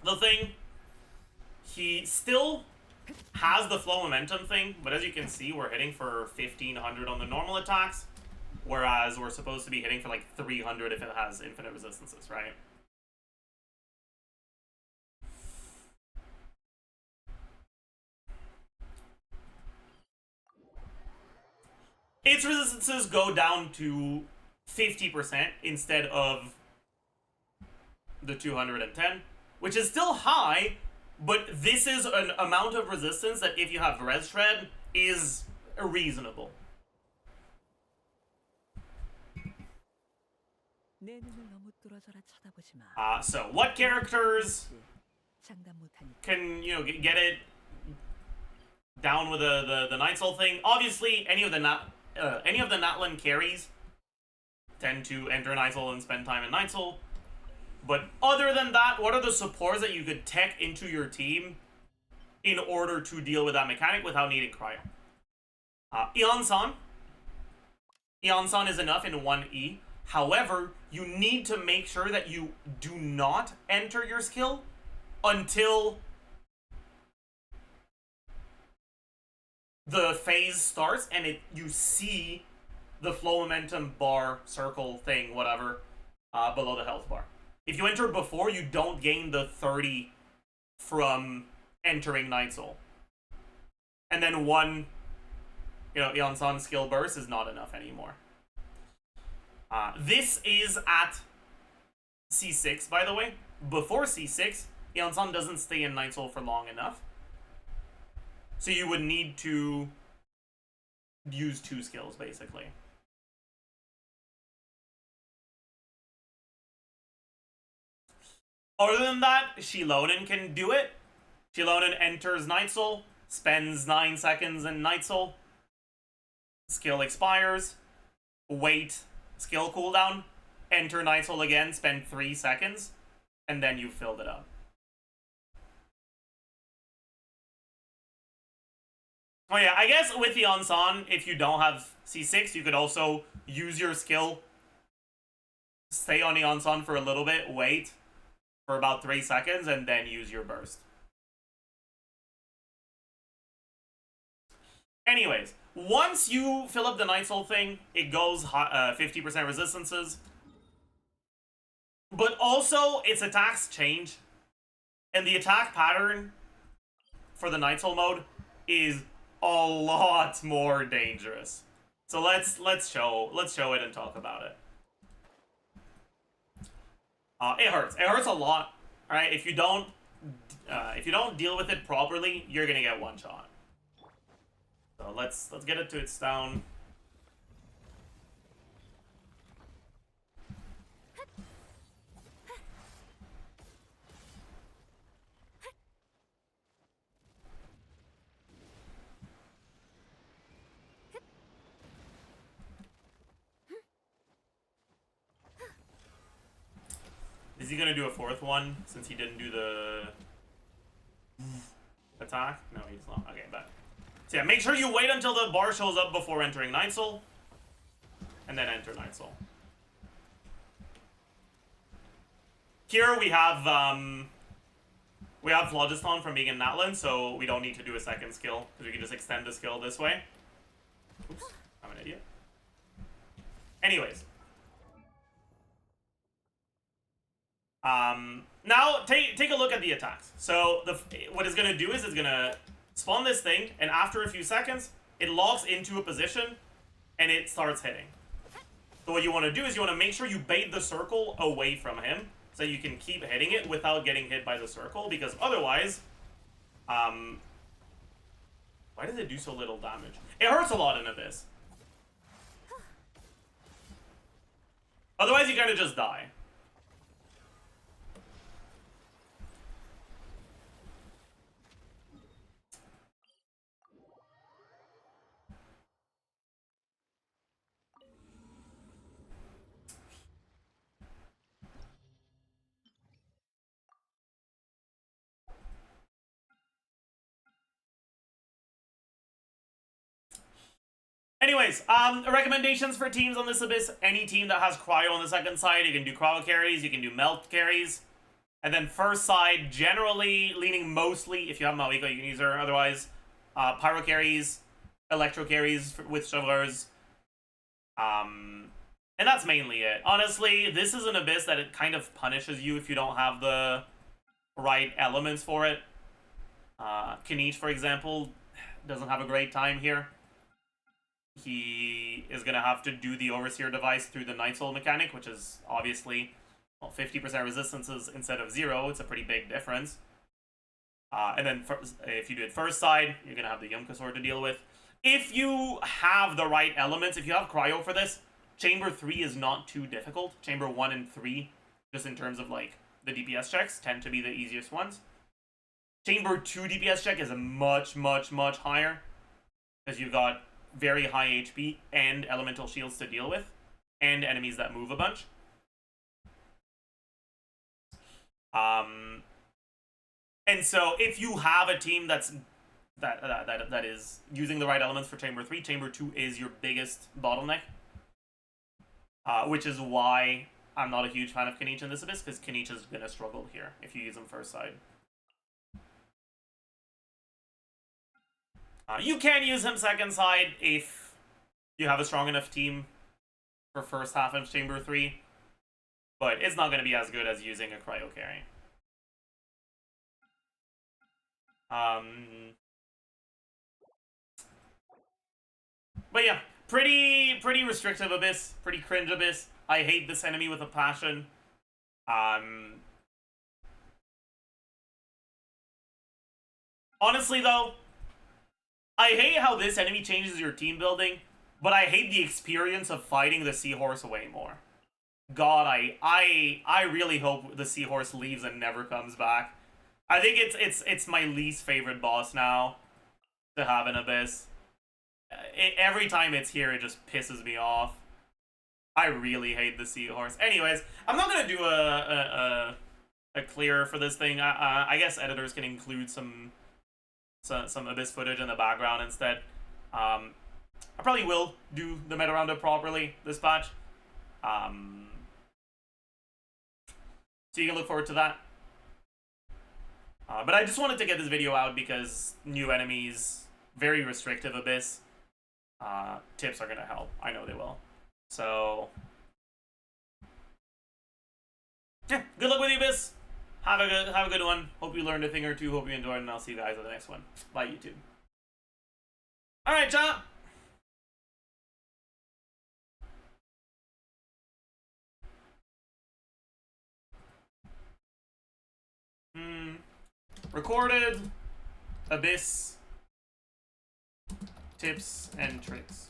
the thing, he still has the flow momentum thing, but as you can see, we're hitting for 1500 on the normal attacks, whereas we're supposed to be hitting for like 300 if it has infinite resistances, right? Its resistances go down to 50% instead of the 210, which is still high, but this is an amount of resistance that if you have Res Shred is reasonable. So what characters can, you know, get it down with the Night Soul thing? Obviously, any of the Natlan carries tend to enter Night Soul and spend time in Night Soul. But other than that, what are the supports that you could tech into your team in order to deal with that mechanic without needing cryo? Eon-san. Eon-san is enough in 1E. However, you need to make sure that you do not enter your skill until the phase starts and you see the flow momentum bar, circle thing, whatever, below the health bar. If you enter before, you don't gain the 30 from entering Night Soul. And then one, you know, Eon-san skill burst is not enough anymore. This is at C6, by the way. Before C6, Eon-san doesn't stay in Night Soul for long enough. So you would need to use 2 skills, basically. Other than that, Shilonen can do it. Shilonen enters Night Soul, spends 9 seconds in Night Soul. Skill expires. Wait, skill cooldown. Enter Night Soul again, spend 3 seconds. And then you filled it up. Oh yeah, I guess with the Eon-san, if you don't have C6, you could also use your skill. Stay on Eon-san for a little bit, wait for about 3 seconds, and then use your burst. Anyways, once you fill up the Night Soul thing, it goes 50% resistances. But also, its attacks change. And the attack pattern for the Night Soul mode is a lot more dangerous. So let's show it and talk about it. It hurts. It hurts a lot. All right, if you don't deal with it properly, you're gonna get one shot. So let's get it to its down. Is he gonna do a 4th one since he didn't do the attack? No, he's not. Okay, but so yeah, make sure you wait until the bar shows up before entering Night Soul, and then enter Night Soul. Here we have Phlogiston from being in Natlan, so we don't need to do a 2nd skill because we can just extend the skill this way. Oops, I'm an idiot. Anyways. Now take a look at the attacks. So what it's gonna do is it's gonna spawn this thing, and after a few seconds, it locks into a position and it starts hitting. So what you want to do is you want to make sure you bait the circle away from him, so you can keep hitting it without getting hit by the circle, because otherwise, why does it do so little damage? It hurts a lot in Abyss. Otherwise, you kind of just die. Anyways, recommendations for teams on this Abyss. Any team that has Cryo on the second side, you can do Cryo carries, you can do Melt carries. And then first side, generally leaning mostly, if you have Mawiko, you can use her. Otherwise, Pyro carries, Electro carries with Shovelers. And that's mainly it. Honestly, this is an Abyss that it kind of punishes you if you don't have the right elements for it. Kinich, for example, doesn't have a great time here. He is going to have to do the Overseer device through the Night Soul mechanic, which is obviously, well, 50% resistances instead of 0. It's a pretty big difference. And then if you do it first side, you're going to have the Yumka Sword to deal with. If you have the right elements, if you have Cryo for this, Chamber 3 is not too difficult. Chamber 1 and 3, just in terms of, like, the DPS checks, tend to be the easiest ones. Chamber 2 DPS check is a much, much, much higher, because you've got very high HP and elemental shields to deal with, and enemies that move a bunch. And so if you have a team that is using the right elements for Chamber 3, Chamber 2 is your biggest bottleneck. Which is why I'm not a huge fan of Kinich in this Abyss, because Kinich is going to struggle here if you use him first side. You can use him second side if you have a strong enough team for first half of Chamber 3, but it's not going to be as good as using a Cryo carry. But yeah, pretty restrictive Abyss, pretty cringe Abyss. I hate this enemy with a passion. Honestly though, I hate how this enemy changes your team building, but I hate the experience of fighting the Seahorse way more. God, I really hope the Seahorse leaves and never comes back. I think it's my least favorite boss now to have in Abyss. Every time it's here, it just pisses me off. I really hate the Seahorse. Anyways, I'm not gonna do a clear for this thing. I guess editors can include some Abyss footage in the background instead. I probably will do the meta roundup properly this patch. So you can look forward to that. But I just wanted to get this video out because new enemies, very restrictive Abyss. Tips are gonna help. I know they will. So yeah, good luck with the Abyss. Have a good one. Hope you learned a thing or two. Hope you enjoyed, and I'll see you guys on the next one. Bye, YouTube. Alright, chat. Recorded Abyss tips and tricks.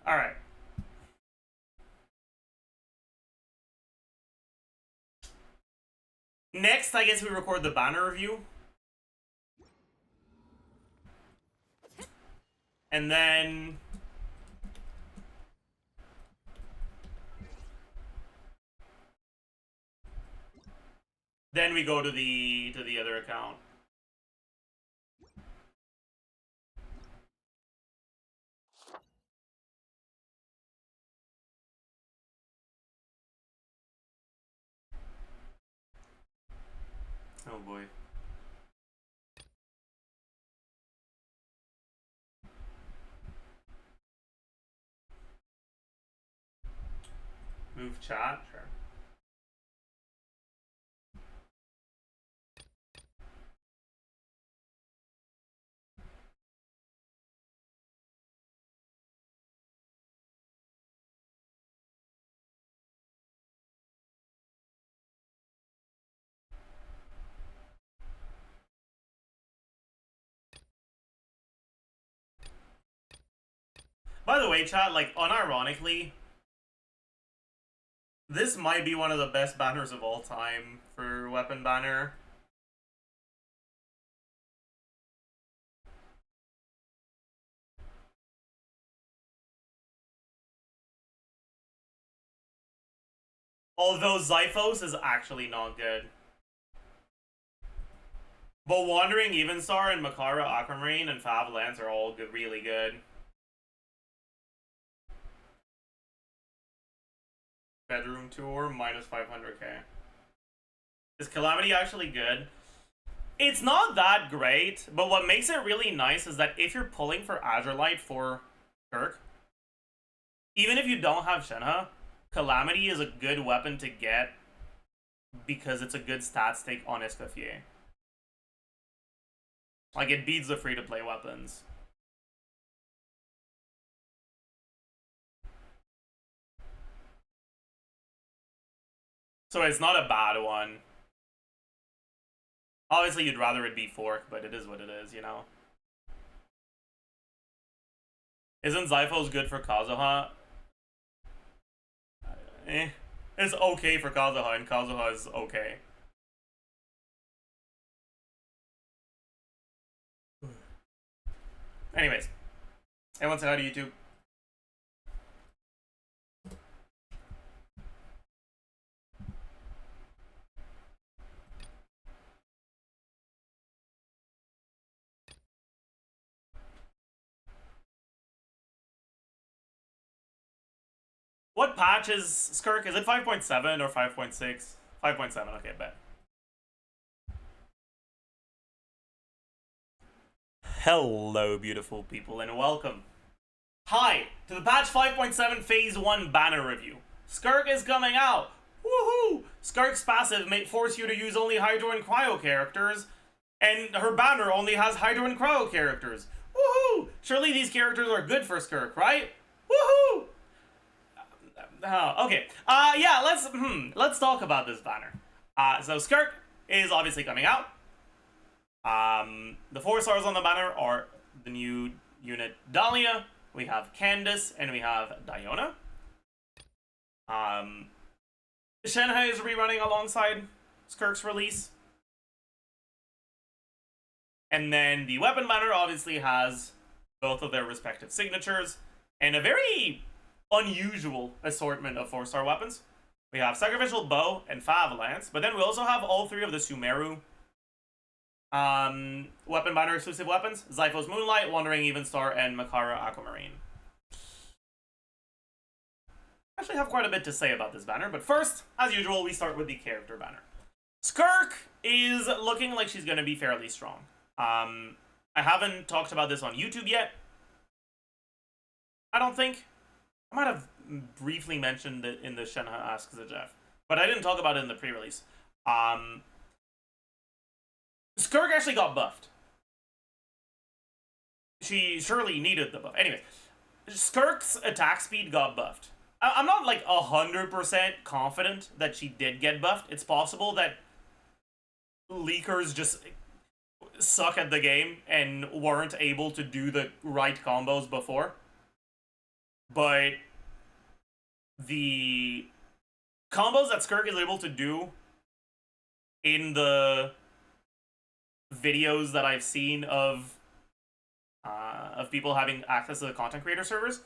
Alright. Next, I guess we record the banner review. And then Then we go to the other account. Oh boy. Move chat, sure. By the way, chat, like, unironically, this might be one of the best banners of all time for weapon banner. Although Zyphos is actually not good. But Wandering Evenstar and Makara Aquamarine and Fab Lance are all good, really good. Bedroom tour, minus 500k. Is Calamity actually good? It's not that great, but what makes it really nice is that if you're pulling for Azurelight for Kirk, even if you don't have Shenhe, Calamity is a good weapon to get because it's a good stat stake on Escoffier. Like, it beats the free-to-play weapons. So it's not a bad one. Obviously, you'd rather it be Fork, but it is what it is, you know? Isn't Zyphos good for Kazuha? It's okay for Kazuha, and Kazuha is okay. Anyways. Everyone say hi to YouTube. What patch is Skirk? Is it 5.7 or 5.6? 5.7, okay, bet. Hello, beautiful people, and welcome. Hi, to the patch 5.7 Phase 1 banner review. Skirk is coming out! Woohoo! Skirk's passive may force you to use only Hydro and Cryo characters, and her banner only has Hydro and Cryo characters. Woohoo! Surely these characters are good for Skirk, right? Woohoo! Okay. Yeah, let's talk about this banner. So Skirk is obviously coming out. The 4 stars on the banner are the new unit Dahlia, we have Candace, and we have Diona. Shenhe is rerunning alongside Skirk's release. And then the weapon banner obviously has both of their respective signatures, and a very unusual assortment of 4-star weapons. We have Sacrificial Bow and Fab Lance, but then we also have all 3 of the Sumeru weapon banner exclusive weapons: Zyphos Moonlight, Wandering Evenstar, and Makara Aquamarine. I actually have quite a bit to say about this banner, but first, as usual, we start with the character banner. Skirk is looking like she's going to be fairly strong. I haven't talked about this on YouTube yet. I don't think. I might have briefly mentioned it in the Shenhe Ask Zajef, but I didn't talk about it in the pre-release. Skirk actually got buffed. She surely needed the buff. Anyways, Skirk's attack speed got buffed. I'm not like 100% confident that she did get buffed. It's possible that leakers just suck at the game and weren't able to do the right combos before. But the combos that Skirk is able to do in the videos that I've seen of people having access to the content creator servers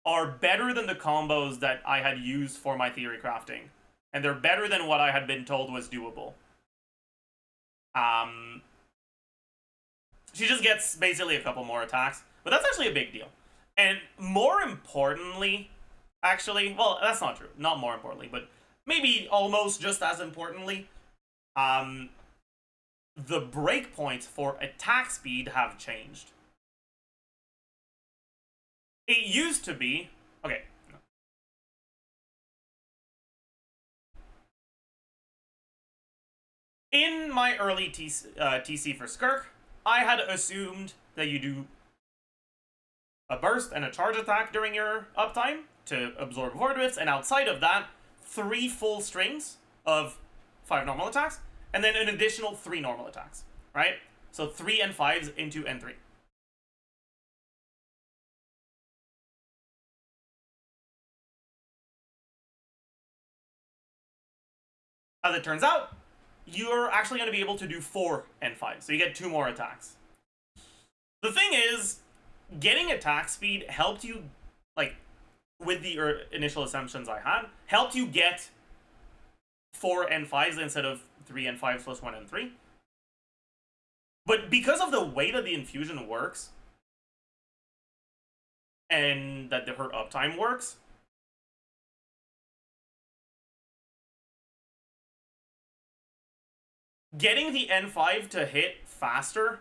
are better than the combos that I had used for my theory crafting. And they're better than what I had been told was doable. She just gets basically a couple more attacks, but that's actually a big deal. And more importantly, actually, well, that's not true. Not more importantly, but maybe almost just as importantly, the breakpoints for attack speed have changed. It used to be... Okay. In my early TC for Skirk, I had assumed that you do a burst and a charge attack during your uptime to absorb Void Rifts, and outside of that, 3 full strings of 5 normal attacks, and then an additional 3 normal attacks, right? So 3 and 5s into N3. As it turns out, you're actually going to be able to do 4 and 5, so you get 2 more attacks. The thing is, getting attack speed helped you, like, with the initial assumptions I had, helped you get 4 and 5s instead of 3 and 5s plus 1 and 3. But because of the way that the infusion works, and that her uptime works, getting the N5 to hit faster,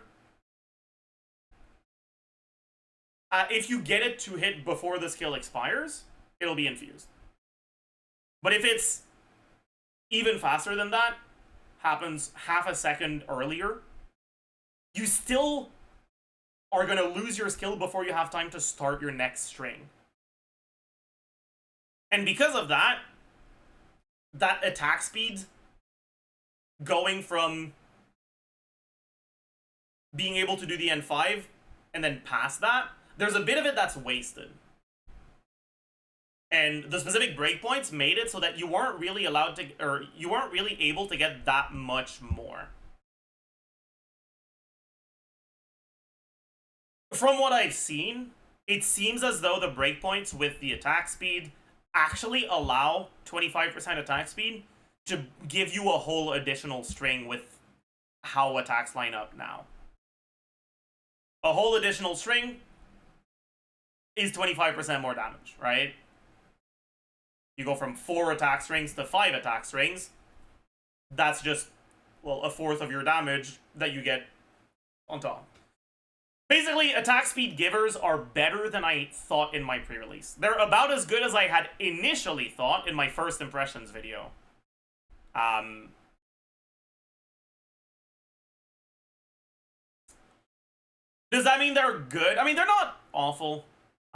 if you get it to hit before the skill expires, it'll be infused. But if it's even faster than that, happens half a second earlier, you still are going to lose your skill before you have time to start your next string. And because of that, that attack speed going from being able to do the N5 and then past that, there's a bit of it that's wasted. And the specific breakpoints made it so that you weren't really allowed to, or you weren't really able to get that much more. From what I've seen, it seems as though the breakpoints with the attack speed actually allow 25% attack speed to give you a whole additional string with how attacks line up now. A whole additional string is 25% more damage, right? You go from 4 attack strings to 5 attack strings. That's just, well, a fourth of your damage that you get on top. Basically, attack speed givers are better than I thought in my pre-release. They're about as good as I had initially thought in my first impressions video. Does that mean they're good? I mean, they're not awful.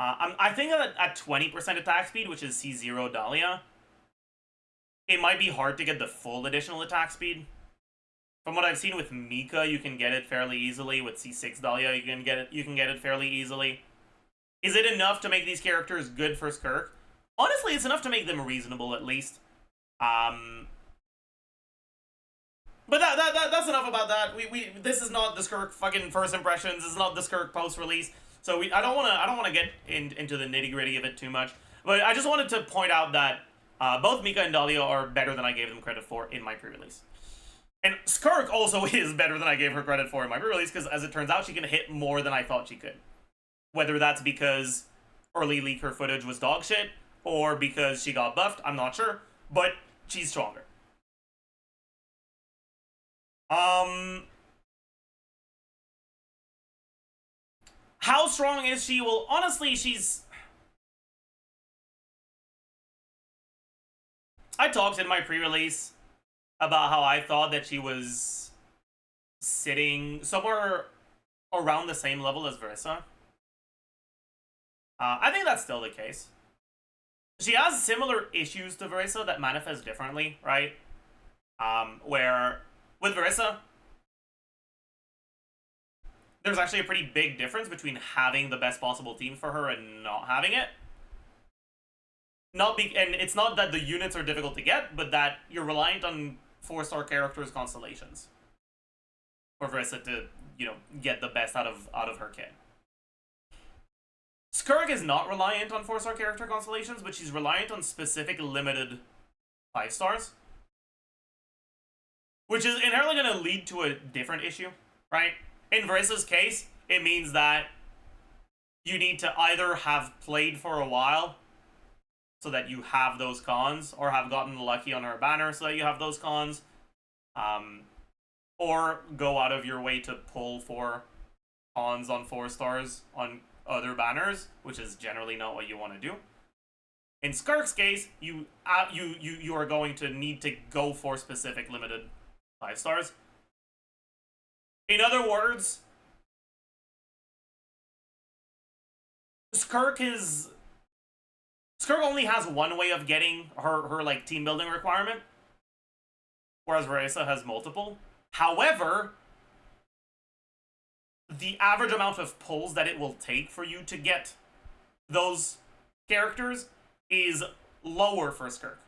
I think that at 20% attack speed, which is C0 Dahlia, it might be hard to get the full additional attack speed. From what I've seen with Mika, you can get it fairly easily. With C6 Dahlia, you can get it fairly easily. Is it enough to make these characters good for Skirk? Honestly, it's enough to make them reasonable, at least. But that's enough about that. This is not the Skirk fucking first impressions. This is not the Skirk post-release. So I don't wanna get into the nitty-gritty of it too much. But I just wanted to point out that both Mika and Dahlia are better than I gave them credit for in my pre-release. And Skirk also is better than I gave her credit for in my pre-release, because as it turns out, she can hit more than I thought she could. Whether that's because early leaker footage was dog shit, or because she got buffed, I'm not sure. But she's stronger. How strong is she? Well, honestly, I talked in my pre-release about how I thought that she was sitting somewhere around the same level as Verissa. I think that's still the case. She has similar issues to Verissa that manifest differently, right? Where with Verissa, there's actually a pretty big difference between having the best possible team for her and not having it. And it's not that the units are difficult to get, but that you're reliant on 4-star characters' constellations for Verissa to, you know, get the best out of her kit. Skirk is not reliant on 4-star character constellations, but she's reliant on specific limited 5 stars. which is inherently going to lead to a different issue, right? In Verissa's case, it means that you need to either have played for a while so that you have those cons, or have gotten lucky on her banner so that you have those cons, or go out of your way to pull for cons on 4 stars on other banners, which is generally not what you want to do. In Skirk's case, you are going to need to go for specific limited 5 stars. In other words, Skirk only has one way of getting her like team building requirement, whereas Verissa has multiple. However, the average amount of pulls that it will take for you to get those characters is lower for Skirk.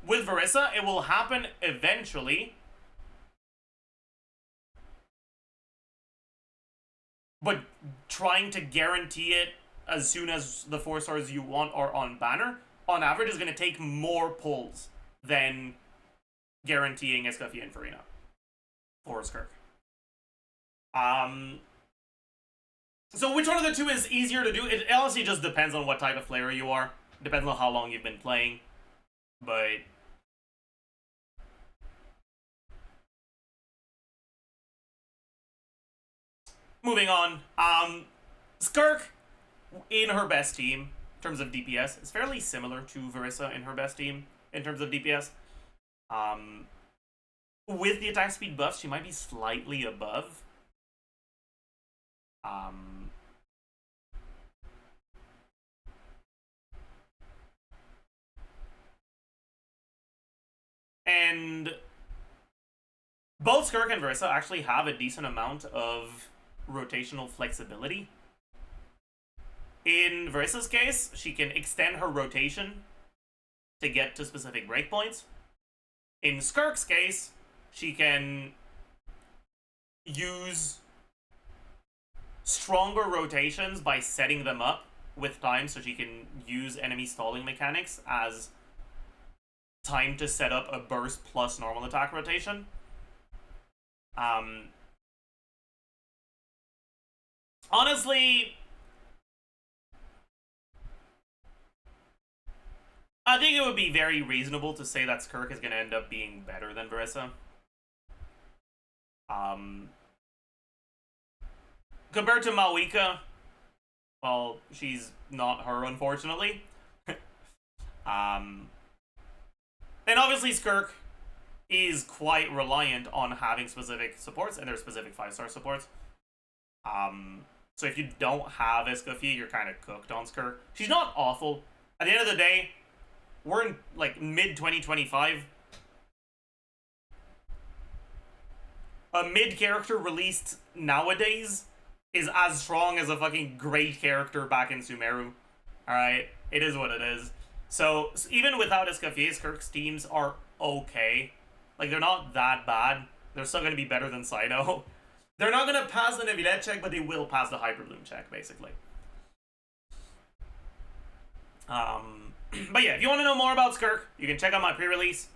With Verissa, it will happen eventually, but trying to guarantee it as soon as the 4 stars you want are on banner, on average, is going to take more pulls than guaranteeing Escoffier and Farina for Skirk. So which one of the two is easier to do? It honestly just depends on what type of player you are. It depends on how long you've been playing. But moving on. Skirk, in her best team, in terms of DPS, is fairly similar to Verissa in her best team, in terms of DPS. With the attack speed buff, she might be slightly above. And both Skirk and Verissa actually have a decent amount of rotational flexibility. In Verissa's case, she can extend her rotation to get to specific breakpoints. In Skirk's case, she can use stronger rotations by setting them up with time, so she can use enemy stalling mechanics as time to set up a burst plus normal attack rotation. Honestly, I think it would be very reasonable to say that Skirk is going to end up being better than Verissa. Compared to Mawika, well, she's not her, unfortunately. And obviously Skirk is quite reliant on having specific supports, and there's specific 5-star supports. So if you don't have Escoffier, you're kind of cooked on Skirk. She's not awful. At the end of the day, we're in, like, mid-2025. A mid-character released nowadays is as strong as a fucking great character back in Sumeru. Alright? It is what it is. So even without Escoffier, Skirk's teams are okay. Like, they're not that bad. They're still going to be better than Sino. They're not going to pass the Neuvillette check, but they will pass the Hyperbloom check, basically. But yeah, if you want to know more about Skirk, you can check out my pre-release.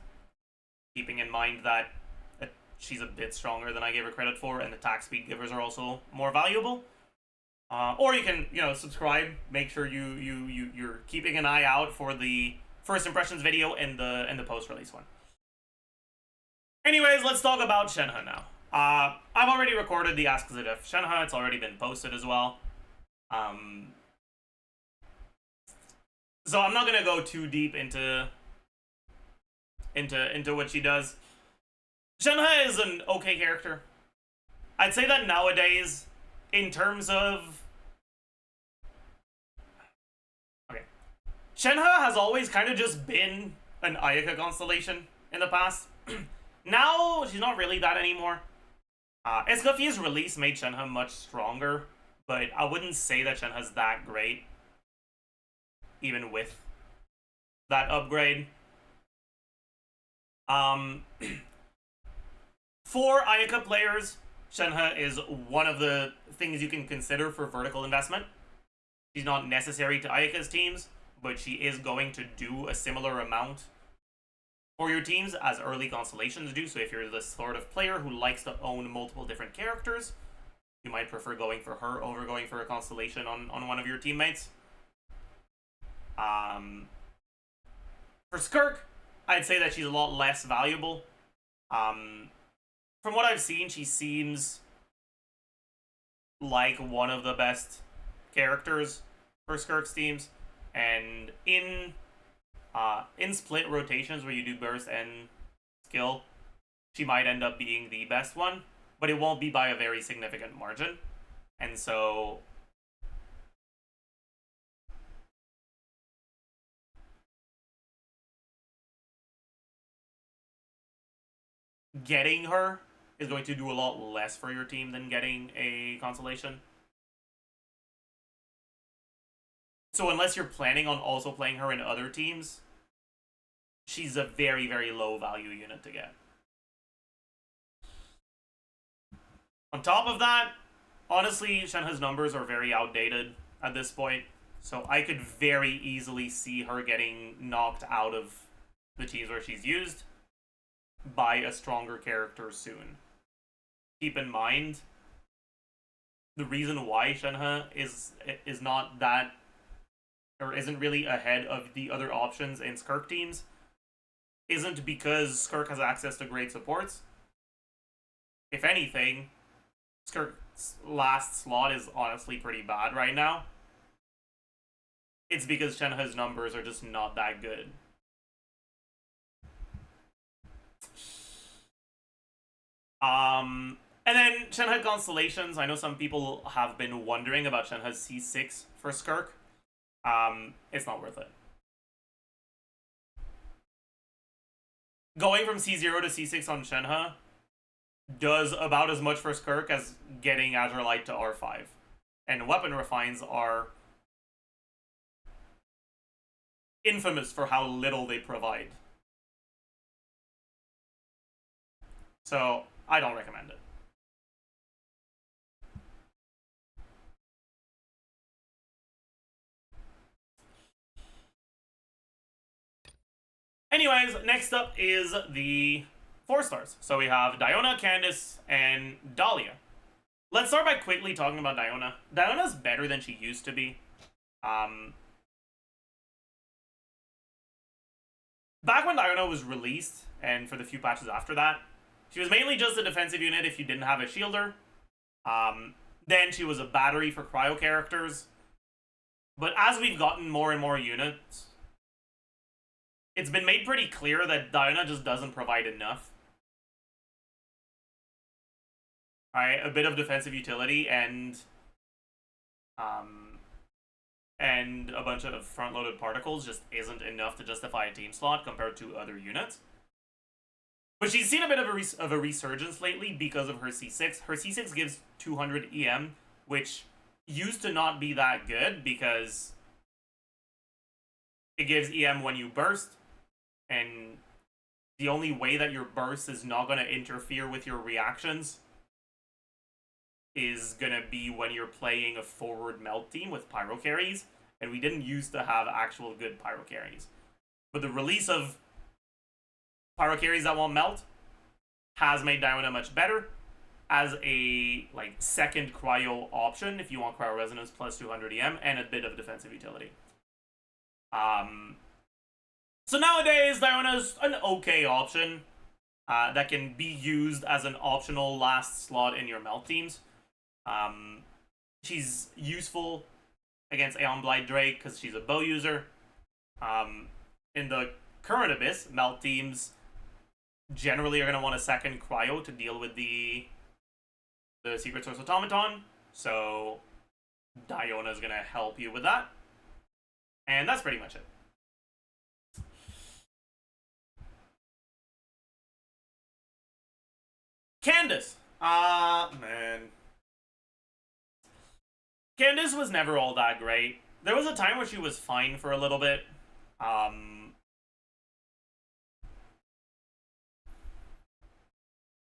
Keeping in mind that she's a bit stronger than I gave her credit for, and attack speed givers are also more valuable. Or you can, subscribe. Make sure you're keeping an eye out for the first impressions video and the post-release one. Anyways, let's talk about Shenhe now. I've already recorded the Ask Zajef Shenhe. It's already been posted as well. So I'm not gonna go too deep into what she does. Shenhe is an okay character. I'd say that nowadays, in terms of... Okay. Shenhe has always kind of just been an Ayaka constellation in the past. Now, she's not really that anymore. Escoffier's release made Shenhe much stronger, but I wouldn't say that Shenhe's that great, even with that upgrade. For Ayaka players, Shenhe is one of the things you can consider for vertical investment. She's not necessary to Ayaka's teams, but she is going to do a similar amount for your teams, as early constellations do. So if you're the sort of player who likes to own multiple different characters, you might prefer going for her over going for a constellation on one of your teammates. For Skirk, I'd say that she's a lot less valuable. From what I've seen, she seems like one of the best characters for Skirk's teams, and in split rotations where you do burst and skill, she might end up being the best one, but it won't be by a very significant margin. And so getting her is going to do a lot less for your team than getting a constellation. So unless you're planning on also playing her in other teams, she's a very, very low value unit to get. On top of that, honestly, Shenhe's numbers are very outdated at this point, so I could very easily see her getting knocked out of the teams where she's used by a stronger character soon. Keep in mind, the reason why Shenhe is not that, or isn't really ahead of the other options in Skirk teams, isn't because Skirk has access to great supports. If anything, Skirk's last slot is honestly pretty bad right now. It's because Shenhe's numbers are just not that good. And then Shenhe constellations. I know some people have been wondering about Shenhe's C6 for Skirk. It's not worth it. Going from C0 to C6 on Shenhe does about as much for Skirk as getting Azurelight to R5. And weapon refines are infamous for how little they provide. So, I don't recommend it. Anyways, next up is the 4 stars. So we have Diona, Candace, and Dahlia. Let's start by quickly talking about Diona. Diona's better than she used to be. Back when Diona was released, and for the few patches after that, she was mainly just a defensive unit if you didn't have a shielder. Then she was a battery for cryo characters. But as we've gotten more and more units, it's been made pretty clear that Diona just doesn't provide enough. Alright, a bit of defensive utility and a bunch of front-loaded particles just isn't enough to justify a team slot compared to other units. But she's seen a bit of a resurgence lately because of her C6. Her C6 gives 200 EM, which used to not be that good because it gives EM when you burst, and the only way that your burst is not going to interfere with your reactions is going to be when you're playing a forward melt team with pyro carries, and we didn't used to have actual good pyro carries. But the release of pyro carries that won't melt has made Diona much better as a second cryo option if you want cryo resonance plus 200 EM and a bit of defensive utility. So nowadays, Diona's an okay option that can be used as an optional last slot in your melt teams. She's useful against Aeon Blight Drake because she's a bow user. In the current Abyss, melt teams generally are going to want a second cryo to deal with the Secret Source Automaton. So Diona's going to help you with that. And that's pretty much it. Candace. Man. Candace was never all that great. There was a time where she was fine for a little bit.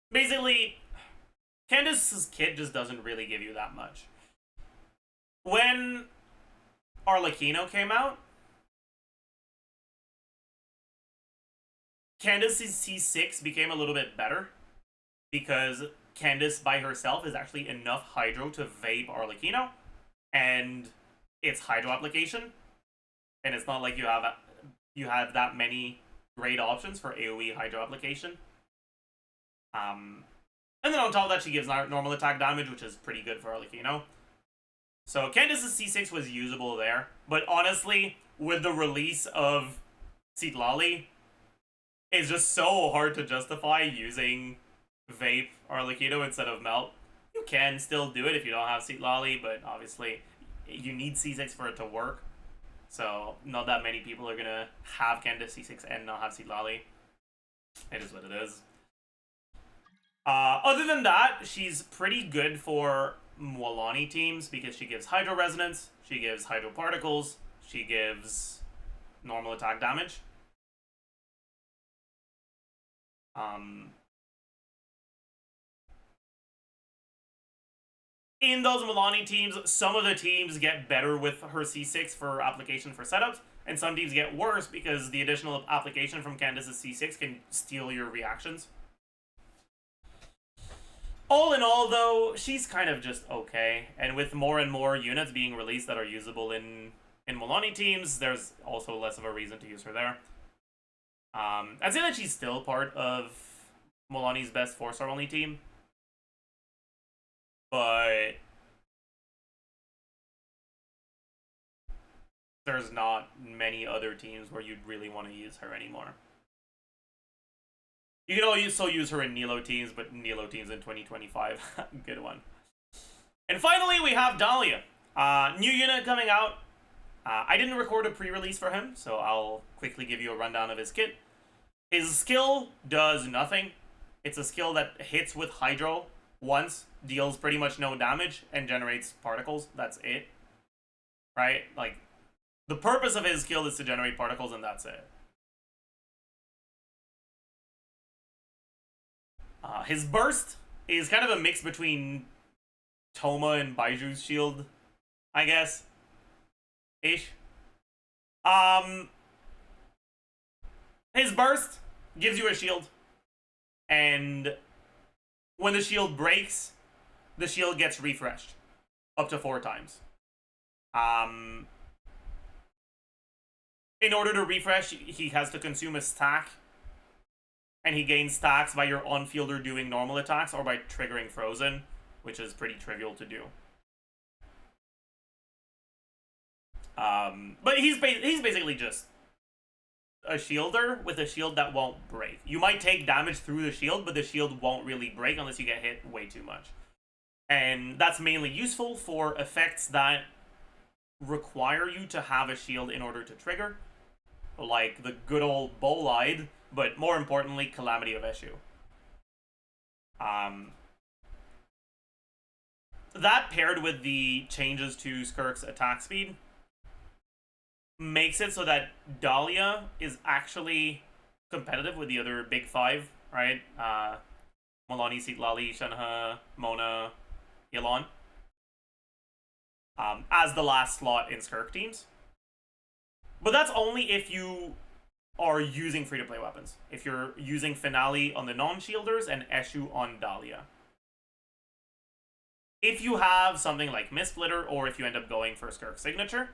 Basically, Candace's kit just doesn't really give you that much. When Arlecchino came out, Candace's C6 became a little bit better because Candace by herself is actually enough Hydro to vape Arlecchino and its Hydro application. And it's not like you have that many great options for AoE Hydro application. And then on top of that, she gives normal attack damage, which is pretty good for Arlecchino. So Candace's C6 was usable there. But honestly, with the release of Citlali, it's just so hard to justify using Vape Arlecchino instead of Melt. You can still do it if you don't have Citlali, but obviously you need C6 for it to work. So not that many people are gonna have Candace C6 and not have Citlali. It is what it is. Other than that, she's pretty good for Mualani teams because she gives Hydro Resonance, she gives Hydro Particles, she gives normal attack damage. In those Mualani teams, some of the teams get better with her C6 for application for setups, and some teams get worse because the additional application from Candace's C6 can steal your reactions. All in all, though, she's kind of just okay, and with more and more units being released that are usable in Mualani teams, there's also less of a reason to use her there. I'd say that she's still part of Mualani's best 4-star only team, but there's not many other teams where you'd really want to use her anymore. You can also use her in Nilo teams, but Nilo teams in 2025, good one. And finally, we have Dahlia. New unit coming out. I didn't record a pre-release for him, so I'll quickly give you a rundown of his kit. His skill does nothing. It's a skill that hits with Hydro once, deals pretty much no damage, and generates particles. That's it. Right? Like, the purpose of his skill is to generate particles, and that's it. His burst is kind of a mix between Toma and Baiju's shield, I guess. Ish. His burst gives you a shield, and when the shield breaks, the shield gets refreshed up to 4 times. In order to refresh, he has to consume a stack, and he gains stacks by your on-fielder doing normal attacks or by triggering Frozen, which is pretty trivial to do. But he's basically just a shielder with a shield that won't break. You might take damage through the shield, but the shield won't really break unless you get hit way too much. And that's mainly useful for effects that require you to have a shield in order to trigger, like the good old Bolide, but more importantly, Calamity of Eshu. That paired with the changes to Skirk's attack speed makes it so that Dahlia is actually competitive with the other big 5, right? Mualani, Citlali, Shenhe, Mona, Yelan. As the last slot in Skirk teams. But that's only if you are using free-to-play weapons. If you're using Finale on the non-shielders and Eshu on Dahlia. If you have something like Mistsplitter, or if you end up going for Skirk's signature,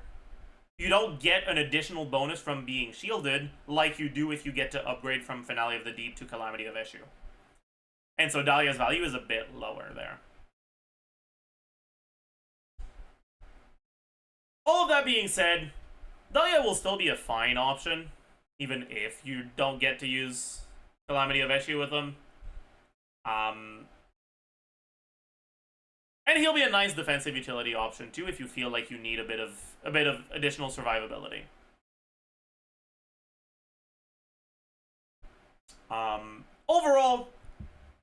you don't get an additional bonus from being shielded like you do if you get to upgrade from Finale of the Deep to Calamity of Eshu. And so Dahlia's value is a bit lower there. All of that being said, Dahlia will still be a fine option, even if you don't get to use Calamity of Eshu with them. And he'll be a nice defensive utility option too if you feel like you need a bit of additional survivability. Overall,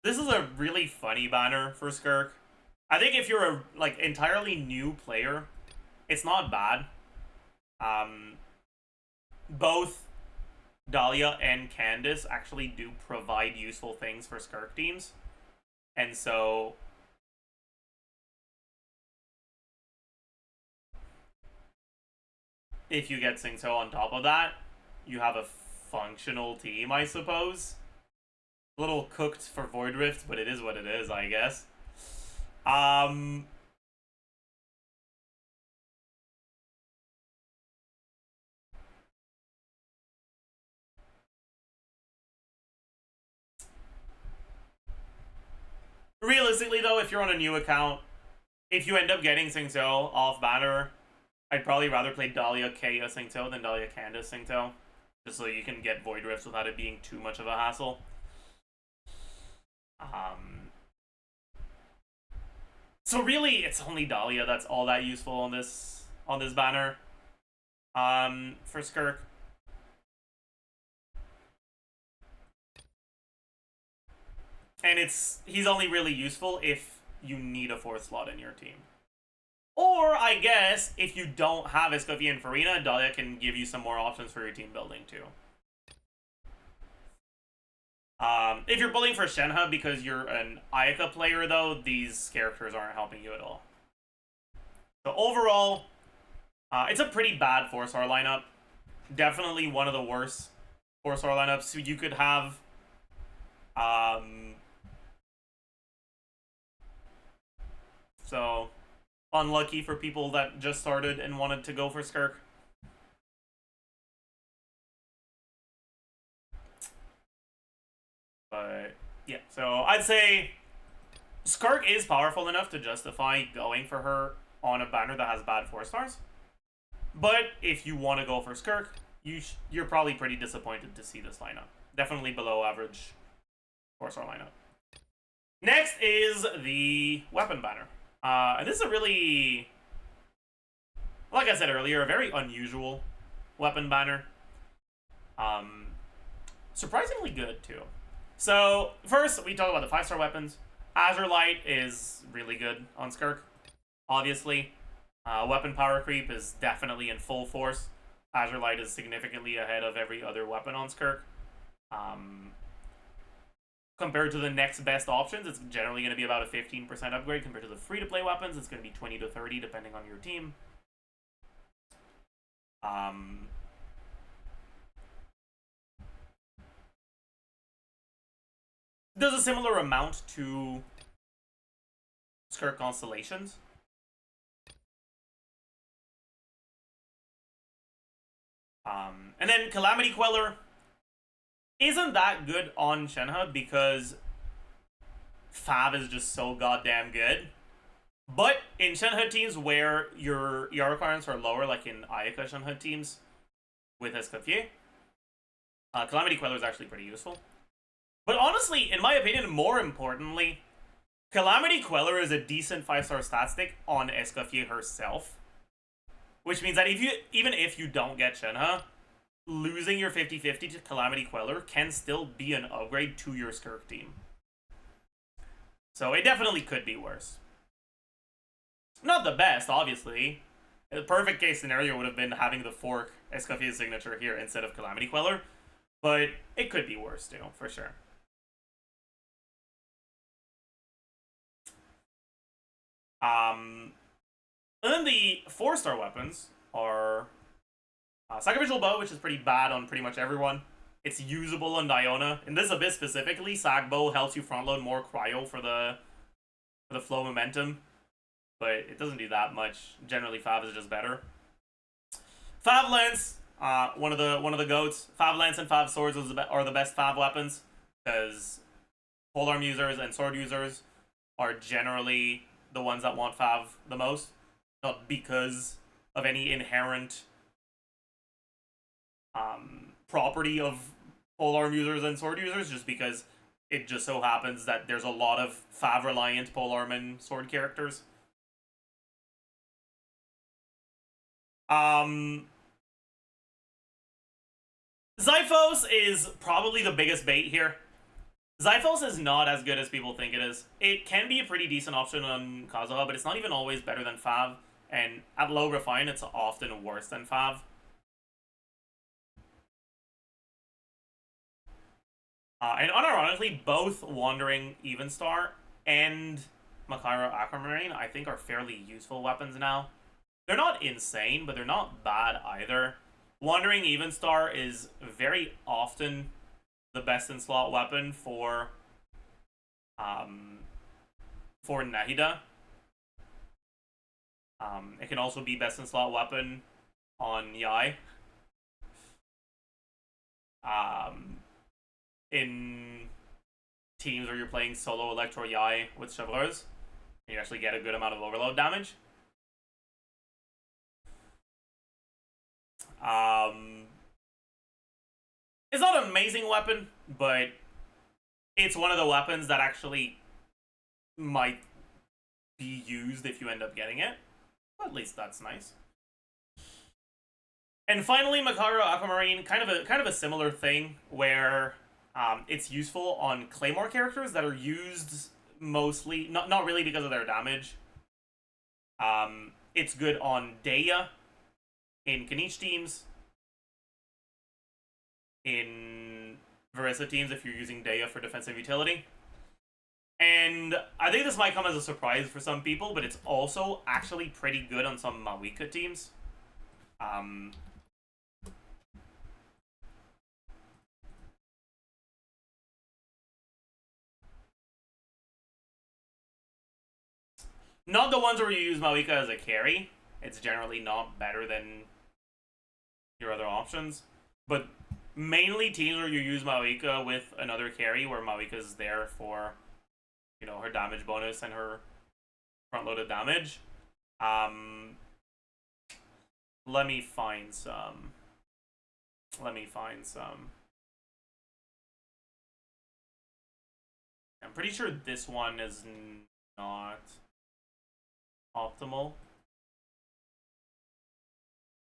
this is a really funny banner for Skirk. I think if you're a entirely new player, it's not bad. Both Dahlia and Candace actually do provide useful things for Skirk teams. And so if you get Singto on top of that, you have a functional team, I suppose. A little cooked for Void Rift, but it is what it is, I guess. Realistically, though, if you're on a new account, if you end up getting Singto off banner, I'd probably rather play Dahlia Kea Singto than Dahlia Candace Singto, just so you can get Void Rifts without it being too much of a hassle. So really, it's only Dahlia that's all that useful on this banner. For Skirk. And he's only really useful if you need a 4th slot in your team. Or, I guess, if you don't have Escoffier and Farina, Dahlia can give you some more options for your team building, too. If you're pulling for Shenhe because you're an Ayaka player, though, these characters aren't helping you at all. So overall, it's a pretty bad 4-star lineup. Definitely one of the worst 4-star lineups you could have. So, unlucky for people that just started and wanted to go for Skirk. But, yeah, so I'd say Skirk is powerful enough to justify going for her on a banner that has bad 4-stars. But if you want to go for Skirk, you're probably pretty disappointed to see this lineup. Definitely below average 4-star lineup. Next is the weapon banner. And this is a really, like I said earlier, a very unusual weapon banner. Surprisingly good, too. So, first, we talk about the 5-star weapons. Azure Light is really good on Skirk, obviously. Weapon power creep is definitely in full force. Azure Light is significantly ahead of every other weapon on Skirk. Compared to the next best options, it's generally going to be about a 15% upgrade. Compared to the free-to-play weapons, it's going to be 20 to 30, depending on your team. Does a similar amount to Skirk Constellations. And then Calamity Queller isn't that good on Shenhe because Fav is just so goddamn good. But in Shenhe teams where your ER requirements are lower, like in Ayaka Shenhe teams with Escoffier, Calamity Queller is actually pretty useful. But honestly, in my opinion, more importantly, Calamity Queller is a decent 5-star stat stick on Escoffier herself. Which means that even if you don't get Shenhe, losing your 50-50 to Calamity Queller can still be an upgrade to your Skirk team. So it definitely could be worse. Not the best, obviously. The perfect case scenario would have been having the fork Escoffier's signature here instead of Calamity Queller. But it could be worse too, for sure. And then the 4-star weapons are Sacrificial Bow, which is pretty bad on pretty much everyone. It's usable on Diona. In this Abyss specifically, Sac Bow helps you front load more cryo for the flow momentum, but it doesn't do that much. Generally, Fav is just better. Fav Lance, one of the goats. Fav Lance and Fav Swords are the best Fav weapons because polearm users and sword users are generally the ones that want Fav the most, not because of any inherent property of polearm users and sword users, just because it just so happens that there's a lot of Fav-reliant polearm and sword characters. Zyphos is probably the biggest bait here. Zyphos is not as good as people think it is. It can be a pretty decent option on Kazuha, but it's not even always better than Fav, and at low refine, it's often worse than Fav. And unironically, both Wandering Evenstar and Makaira Aquamarine, I think, are fairly useful weapons now. They're not insane, but they're not bad either. Wandering Even Star is very often the best in slot weapon for Nahida. It can also be best in slot weapon on Yai. In teams where you're playing solo Electro Yai with Chevreuse, you actually get a good amount of overload damage. It's not an amazing weapon, but it's one of the weapons that actually might be used if you end up getting it. Well, at least that's nice. And finally, Makaro Aquamarine, kind of a similar thing where it's useful on Claymore characters that are used mostly, not really because of their damage. It's good on Deya in Kaniche teams, in Verissa teams if you're using Deya for defensive utility. And I think this might come as a surprise for some people, but it's also actually pretty good on some Mawika teams. Not the ones where you use Mawika as a carry. It's generally not better than your other options. But mainly teams where you use Mawika with another carry, where Mawika's there for, you know, her damage bonus and her front-loaded damage. Let me find some. I'm pretty sure this one is not optimal.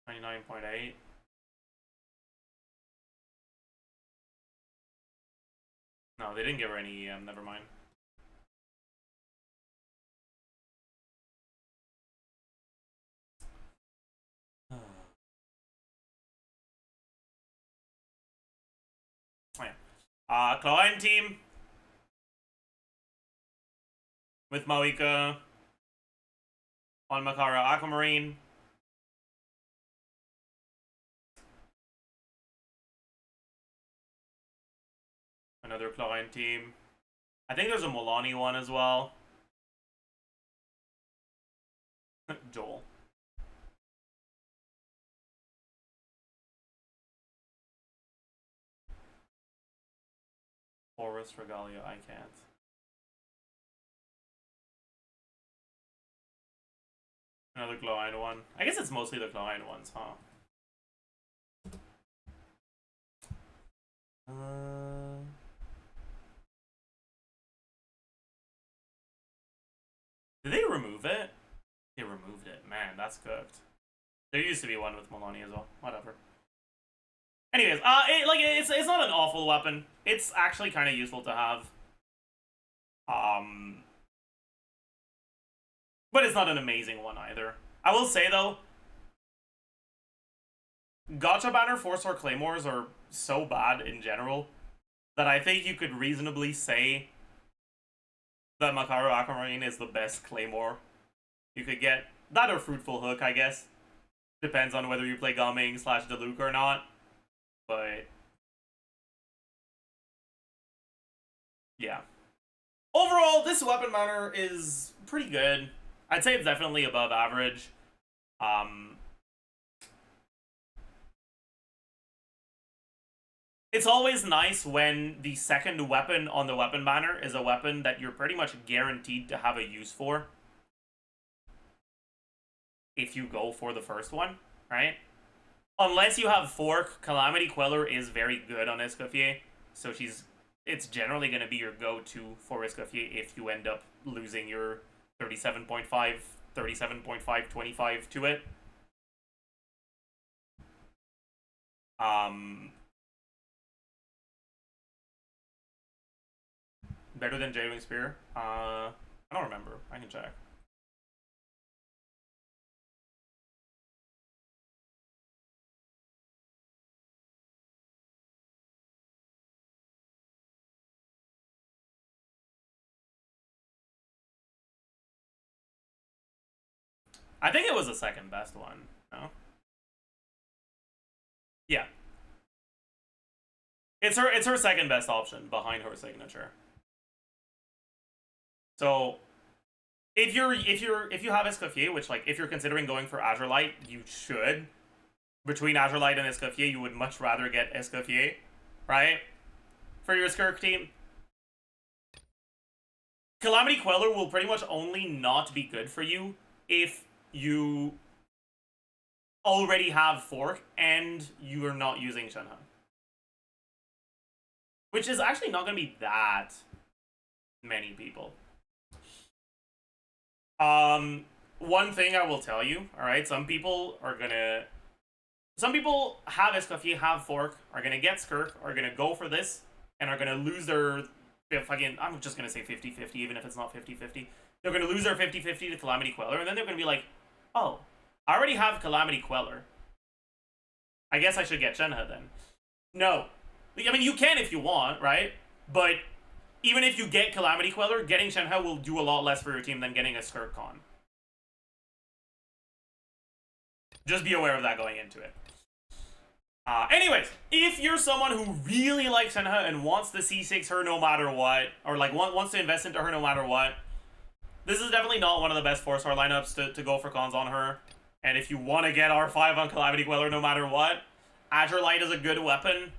99.8. No, they didn't give her any EM, never mind. Oh yeah. Klein team with Mawika on Makara Aquamarine. Another Klein team. I think there's a Molani one as well. Joel. Forest Regalia, I can't. Another Klein one. I guess it's mostly the Klein ones, huh? Did they remove it? They removed it. Man, that's cooked. There used to be one with Molani as well. Whatever. Anyways, it's not an awful weapon. It's actually kind of useful to have. But it's not an amazing one either. I will say though, Gotcha Banner 4-star Claymores are so bad in general that I think you could reasonably say that Makaro Aquamarine is the best Claymore you could get. That or Fruitful Hook, I guess. Depends on whether you play Gaming / Diluc or not. But yeah. Overall, this weapon banner is pretty good. I'd say it's definitely above average. It's always nice when the second weapon on the weapon banner is a weapon that you're pretty much guaranteed to have a use for if you go for the first one, right? Unless you have Fork, Calamity Queller is very good on Escoffier, so it's generally going to be your go-to for Escoffier if you end up losing your 37.5, 37.5, 25 to it. Better than J-Wing Spear? I don't remember. I can check. I think it was the second best one, no? It's her second best option behind her signature. So if you have Escoffier, which, like, if you're considering going for Azure Light, you should. Between Azure Light and Escoffier, you would much rather get Escoffier, right? For your Skirk team. Calamity Queller will pretty much only not be good for you if you already have Fork and you are not using Shenhe. Which is actually not going to be that many people. One thing I will tell you, alright, some people have Escoffier, have Fork, are gonna get Skirk, are gonna go for this, and are gonna lose their, again, I'm just gonna say 50-50, even if it's not 50-50. They're gonna lose their 50-50 to Calamity Queller, and then they're gonna be like, oh, I already have Calamity Queller. I guess I should get Shenhe then. No. I mean, you can if you want, right? But even if you get Calamity Queller, getting Shenhe will do a lot less for your team than getting a Skirk Con. Just be aware of that going into it. Anyways, if you're someone who really likes Shenhe and wants to C6 her no matter what, or like wants to invest into her no matter what, this is definitely not one of the best 4-star lineups to go for cons on her. And if you want to get R5 on Calamity Queller no matter what, Azure Light is a good weapon.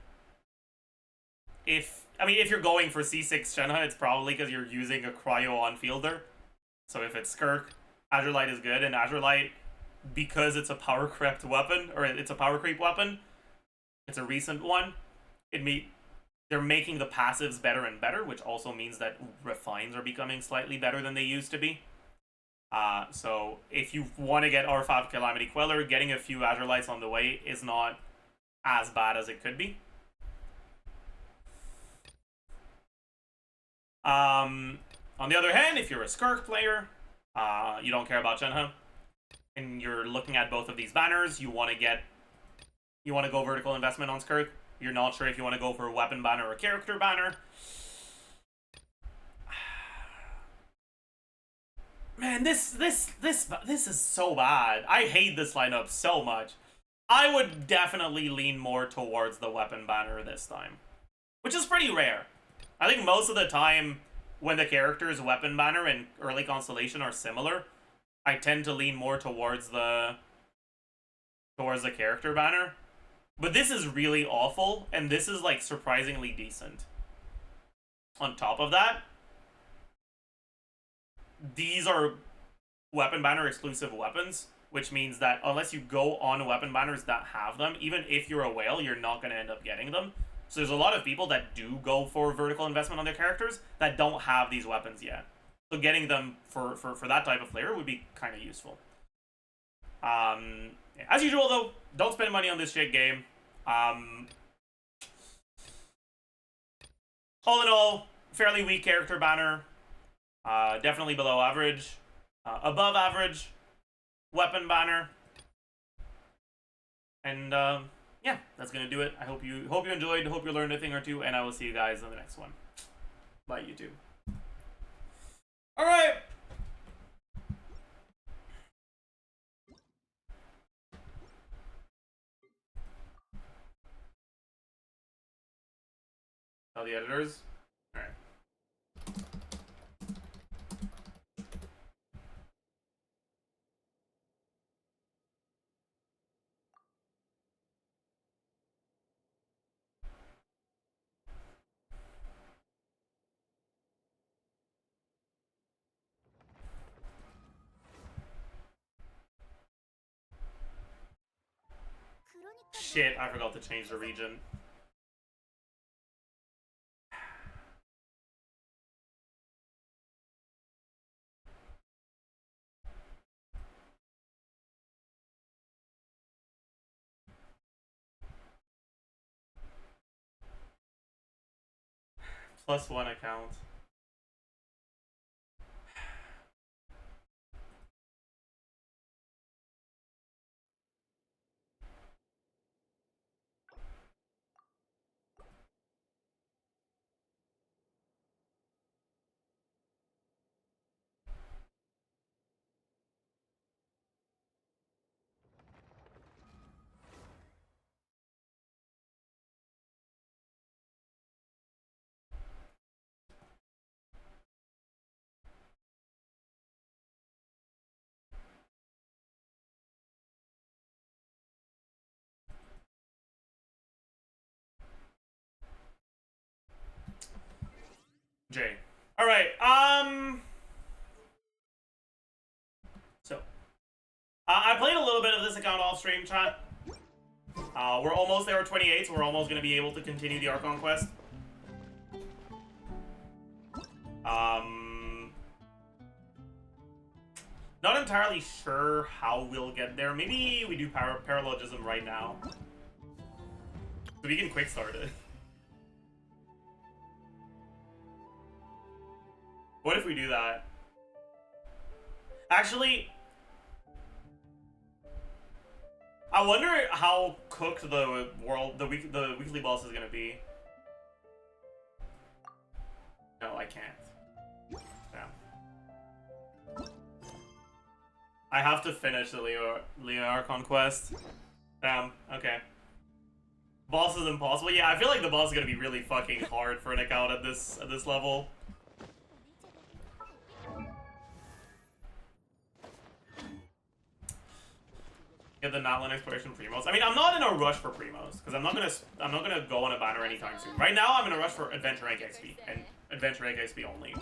If you're going for C6 Shenhe, it's probably because you're using a Cryo on Fielder. So if it's Skirk, Azure Light is good, and Azure Light, because it's a power crept weapon, or it's a power creep weapon, it's a recent one, they're making the passives better and better, which also means that refines are becoming slightly better than they used to be. So if you want to get R5 Calamity Queller, getting a few Azure Lights on the way is not as bad as it could be. On the other hand, if you're a Skirk player, you don't care about Shenhe, and you're looking at both of these banners, you want to go vertical investment on Skirk, you're not sure if you want to go for a weapon banner or a character banner. Man, this is so bad. I hate this lineup so much. I would definitely lean more towards the weapon banner this time, which is pretty rare. I think most of the time when the characters weapon banner and early constellation are similar, I tend to lean more towards the character banner. But this is really awful, and this is, like, surprisingly decent. On top of that, these are weapon banner exclusive weapons, which means that unless you go on weapon banners that have them, even if you're a whale, you're not going to end up getting them. So there's a lot of people that do go for vertical investment on their characters that don't have these weapons yet. So getting them for that type of player would be kind of useful. As usual, though, don't spend money on this shit game. All in all, fairly weak character banner. Definitely below average. Above average weapon banner. And yeah, that's gonna do it. I hope you enjoyed. Hope you learned a thing or two, and I will see you guys in the next one. Bye, YouTube. All right. Tell the editors. All right. Shit, I forgot to change the region. +1 account. J. All right. So, I played a little bit of this account off stream, chat. We're almost there at 28, so we're almost gonna be able to continue the Archon quest. Not entirely sure how we'll get there. Maybe we do paralogism right now, so we can quick start it. What if we do that? Actually, I wonder how cooked the weekly boss is gonna be. No, I can't. Damn. I have to finish the LIYUE Archon quest. Damn. Okay. Boss is impossible. Yeah, I feel like the boss is gonna be really fucking hard for an account at this level. Get the Natlan exploration primos. I mean, I'm not in a rush for primos because I'm not gonna go on a banner anytime soon. Right now, I'm in a rush for adventure rank XP and adventure rank XP only.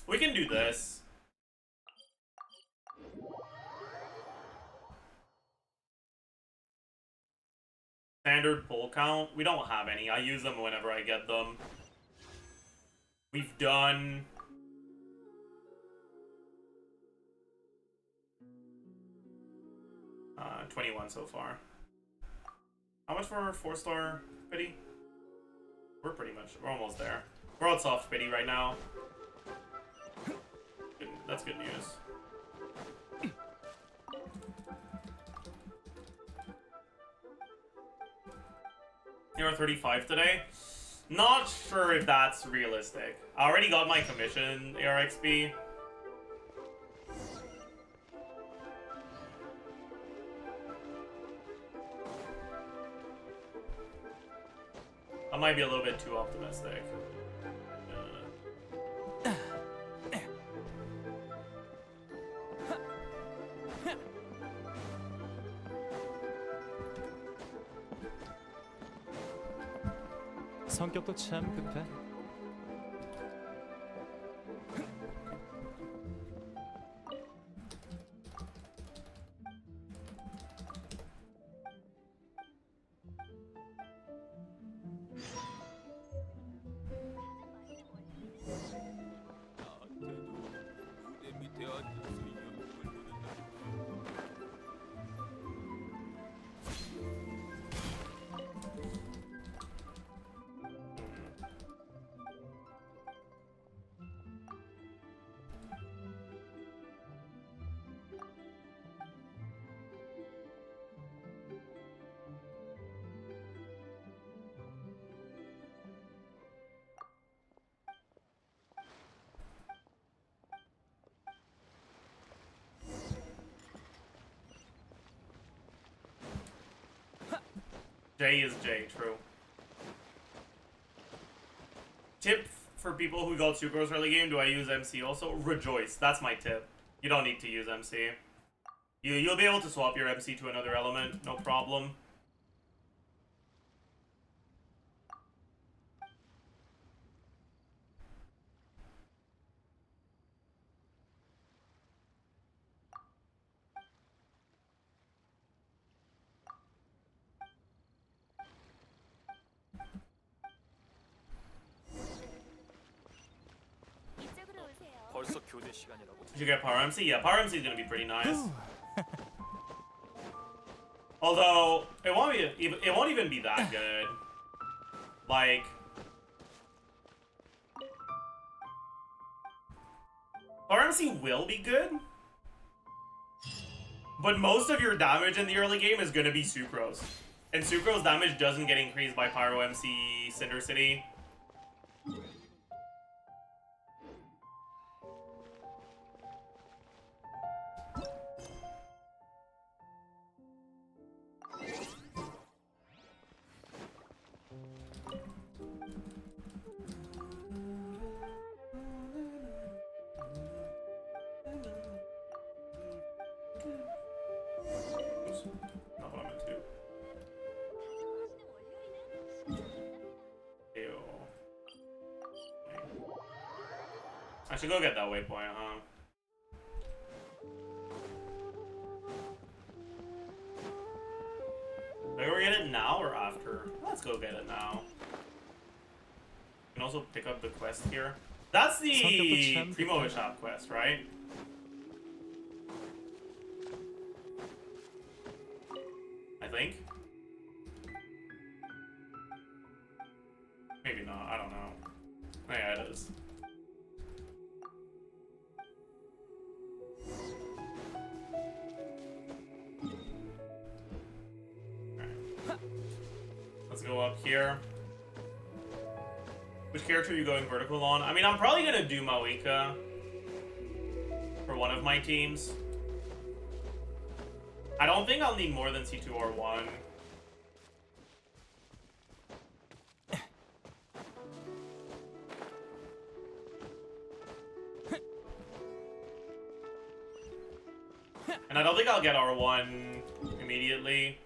We can do this. Standard pull count. We don't have any. I use them whenever I get them. We've done 21 so far. How much for 4-star pity? We're almost there. We're on soft pity right now. That's good news. You're 35 today? Not sure if that's realistic. I already got my commission ARXP. I might be a little bit too optimistic. 성격도 참 급해. J is J, true. Tip for people who got Sucrose early game, do I use MC also? Rejoice, that's my tip. You don't need to use MC. You'll be able to swap your MC to another element, no problem. 벌써 교대 시간이라고? Did you get Power MC? Yeah, Power MC is gonna be pretty nice. Although it won't even be that good. Like, Power MC will be good, but most of your damage in the early game is gonna be Sucrose, and Sucrose damage doesn't get increased by Pyro MC Cinder City. should go get that waypoint, huh? Should I go get it now or after? Let's go get it now. You can also pick up the quest here. That's the Primo Shop quest, right? I think. Maybe not, I don't know. Oh, yeah, it is. Alright. Let's go up here. Which character are you going vertical on? I mean, I'm probably gonna do Mawika for one of my teams. I don't think I'll need more than C2 or 1. And I don't think I'll get R1 immediately.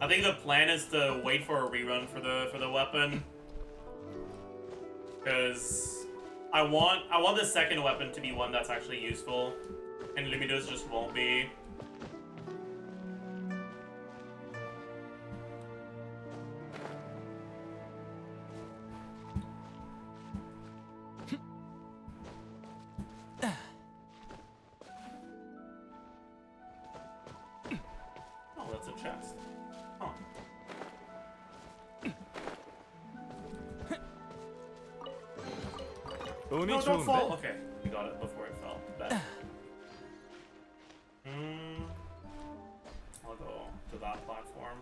I think the plan is to wait for a rerun for the weapon, because I want the second weapon to be one that's actually useful, and Limidos just won't be. Oh, that's a chest. Huh. No, don't fall. Okay, we got it before it fell. Bet. I'll go to that platform.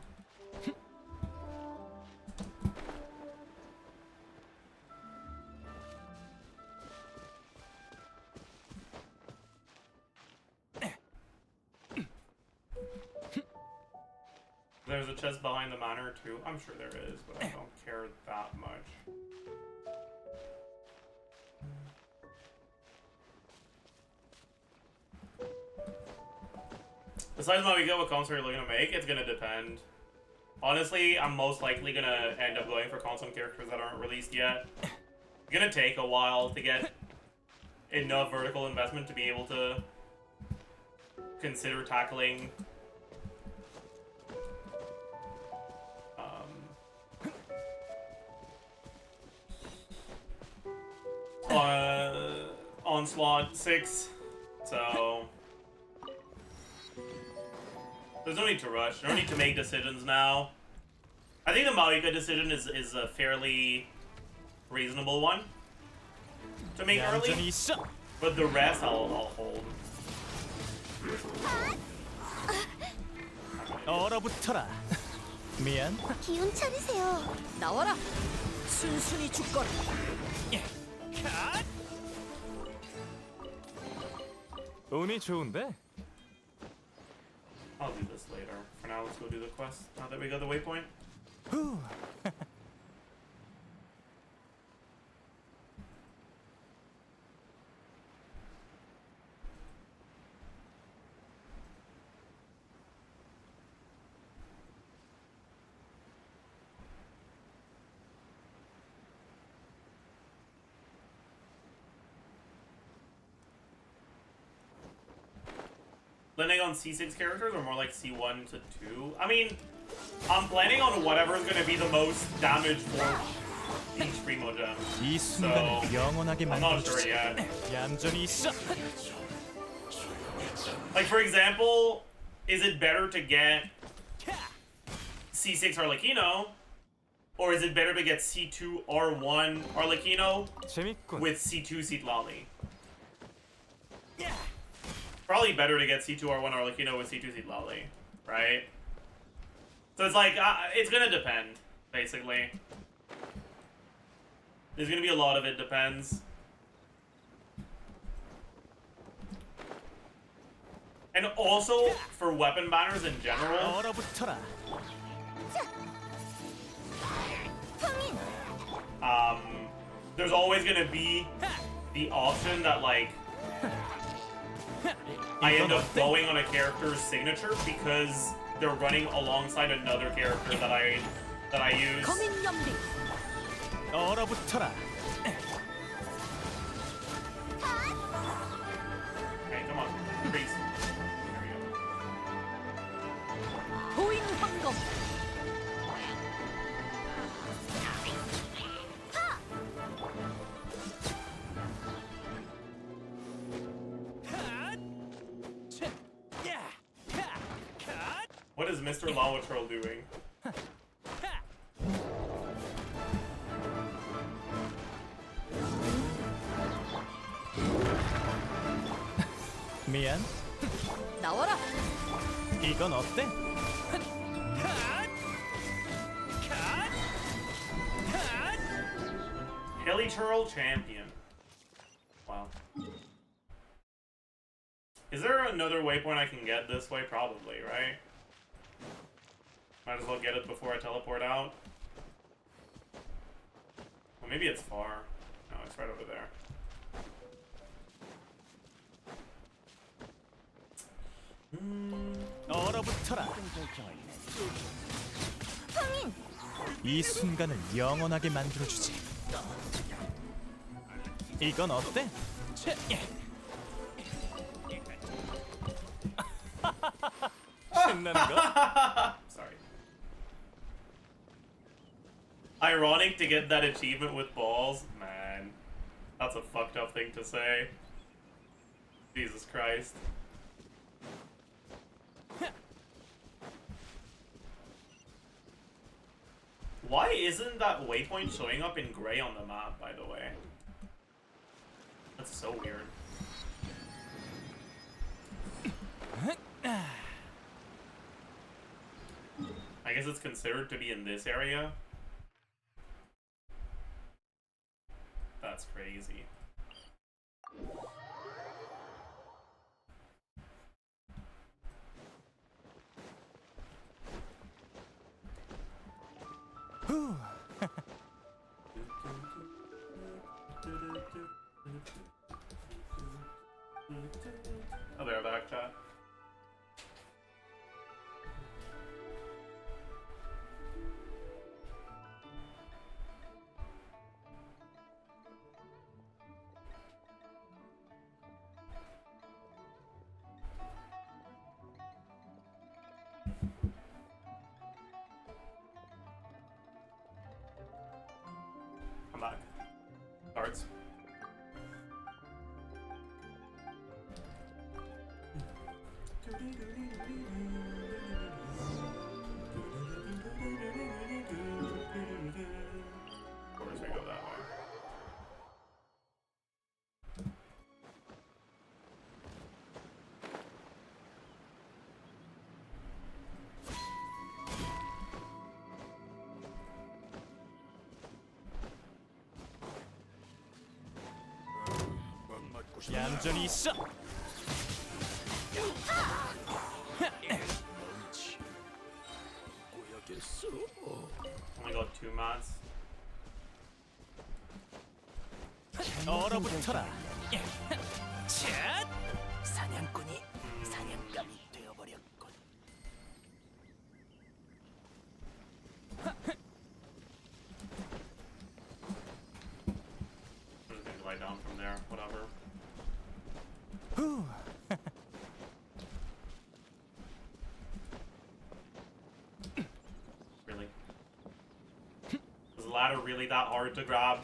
There's a chest behind the manor too. I'm sure there is, but I don't care that much. Besides Mawika, what console are you gonna make? It's gonna depend. Honestly, I'm most likely gonna end up going for console characters that aren't released yet. It's gonna take a while to get enough vertical investment to be able to consider tackling Onslaught 6, so there's no need to rush. No need to make decisions now. I think the Mawika decision is a fairly reasonable one to make early, but the rest I'll hold. 얼어붙어라. 미안. 기운 차리세요. 나와라. 순순히 죽거라. 운이 좋은데? I'll do this later. For now, let's go do the quest. Now that we got the waypoint. 후. Planning on C6 characters or more like C1 to 2? I mean, I'm planning on whatever is going to be the most damage for each Primo gem. 이 So, 순간을 영원하게 I'm not sure 만들어주지. yet. 얌전히 있어. Like, for example, is it better to get C6 Arlecchino? Or is it better to get C2 R1 Arlecchino 재밌군. with C2 Citlali? Probably better to get C2 R1 Arlecchino with C2 Citlali, right? So it's like, it's gonna depend, basically. There's gonna be a lot of it depends. And also, for weapon banners in general, 얼어붙어라. there's always gonna be the option that, like, I end up going on a character's signature because they're running alongside another character that I use. 거민 연비. 얼어붙어라. 출동. What is Mr. Lava Troll doing? 미안. 나와라. 이건 어때? Heli Troll Champion. Wow. Is there another waypoint I can get this way? Probably, right? Might as well get it before I teleport out. Well, maybe it's far. No, it's right over there. 얼어붙어라. 성인 이 순간을 영원하게 만들어주지. 이건 어때? 신나는 거? Sorry. Ironic to get that achievement with balls? Man. That's a fucked up thing to say. Jesus Christ. Why isn't that waypoint showing up in gray on the map, by the way? That's so weird. I guess it's considered to be in this area. That's crazy. 후. Oh, there, back chat. Come back. Darts. Of course we go that way. 얌전히 있어. Only got 2 mats. 얼어붙어라. 사냥꾼이 사냥감이 되어버렸군. I'm just gonna lie down from there, whatever. 후. Really? Is the ladder really that hard to grab?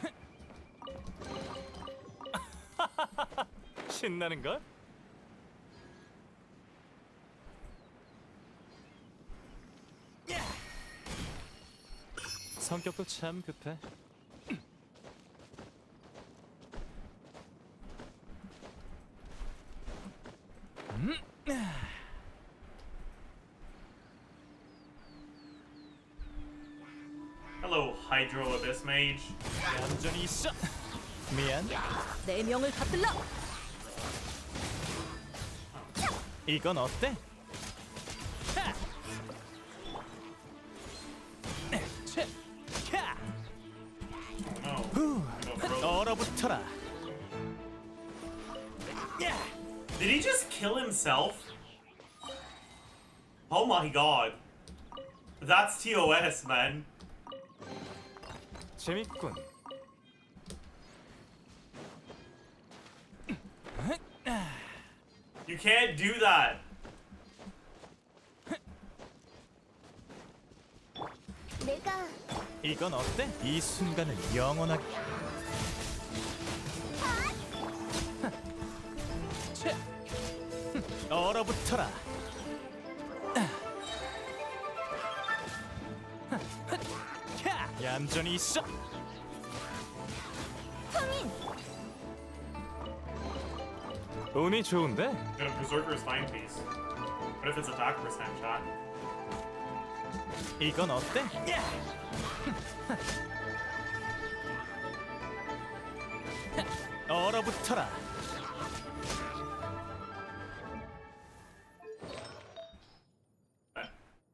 신나는 걸? 성격도 참 급해. Hello, Hydro Abyss Mage. 얌전히 있어. 미안. 내 명을 받들라. 이건 어때? No. 후. I got frozen. 얼어붙어라. Did he just kill himself? Oh my god. That's TOS, man. 재밌군. You can't do that. 내가 이건 어때? 이 순간을 영원하게. 채. 얼어붙어라. 얌전히 있어. 성인 운이 좋은데? Got a Berserker's Fine Piece. What if it's attack percent shot? 이건 어때? 얼어붙어라.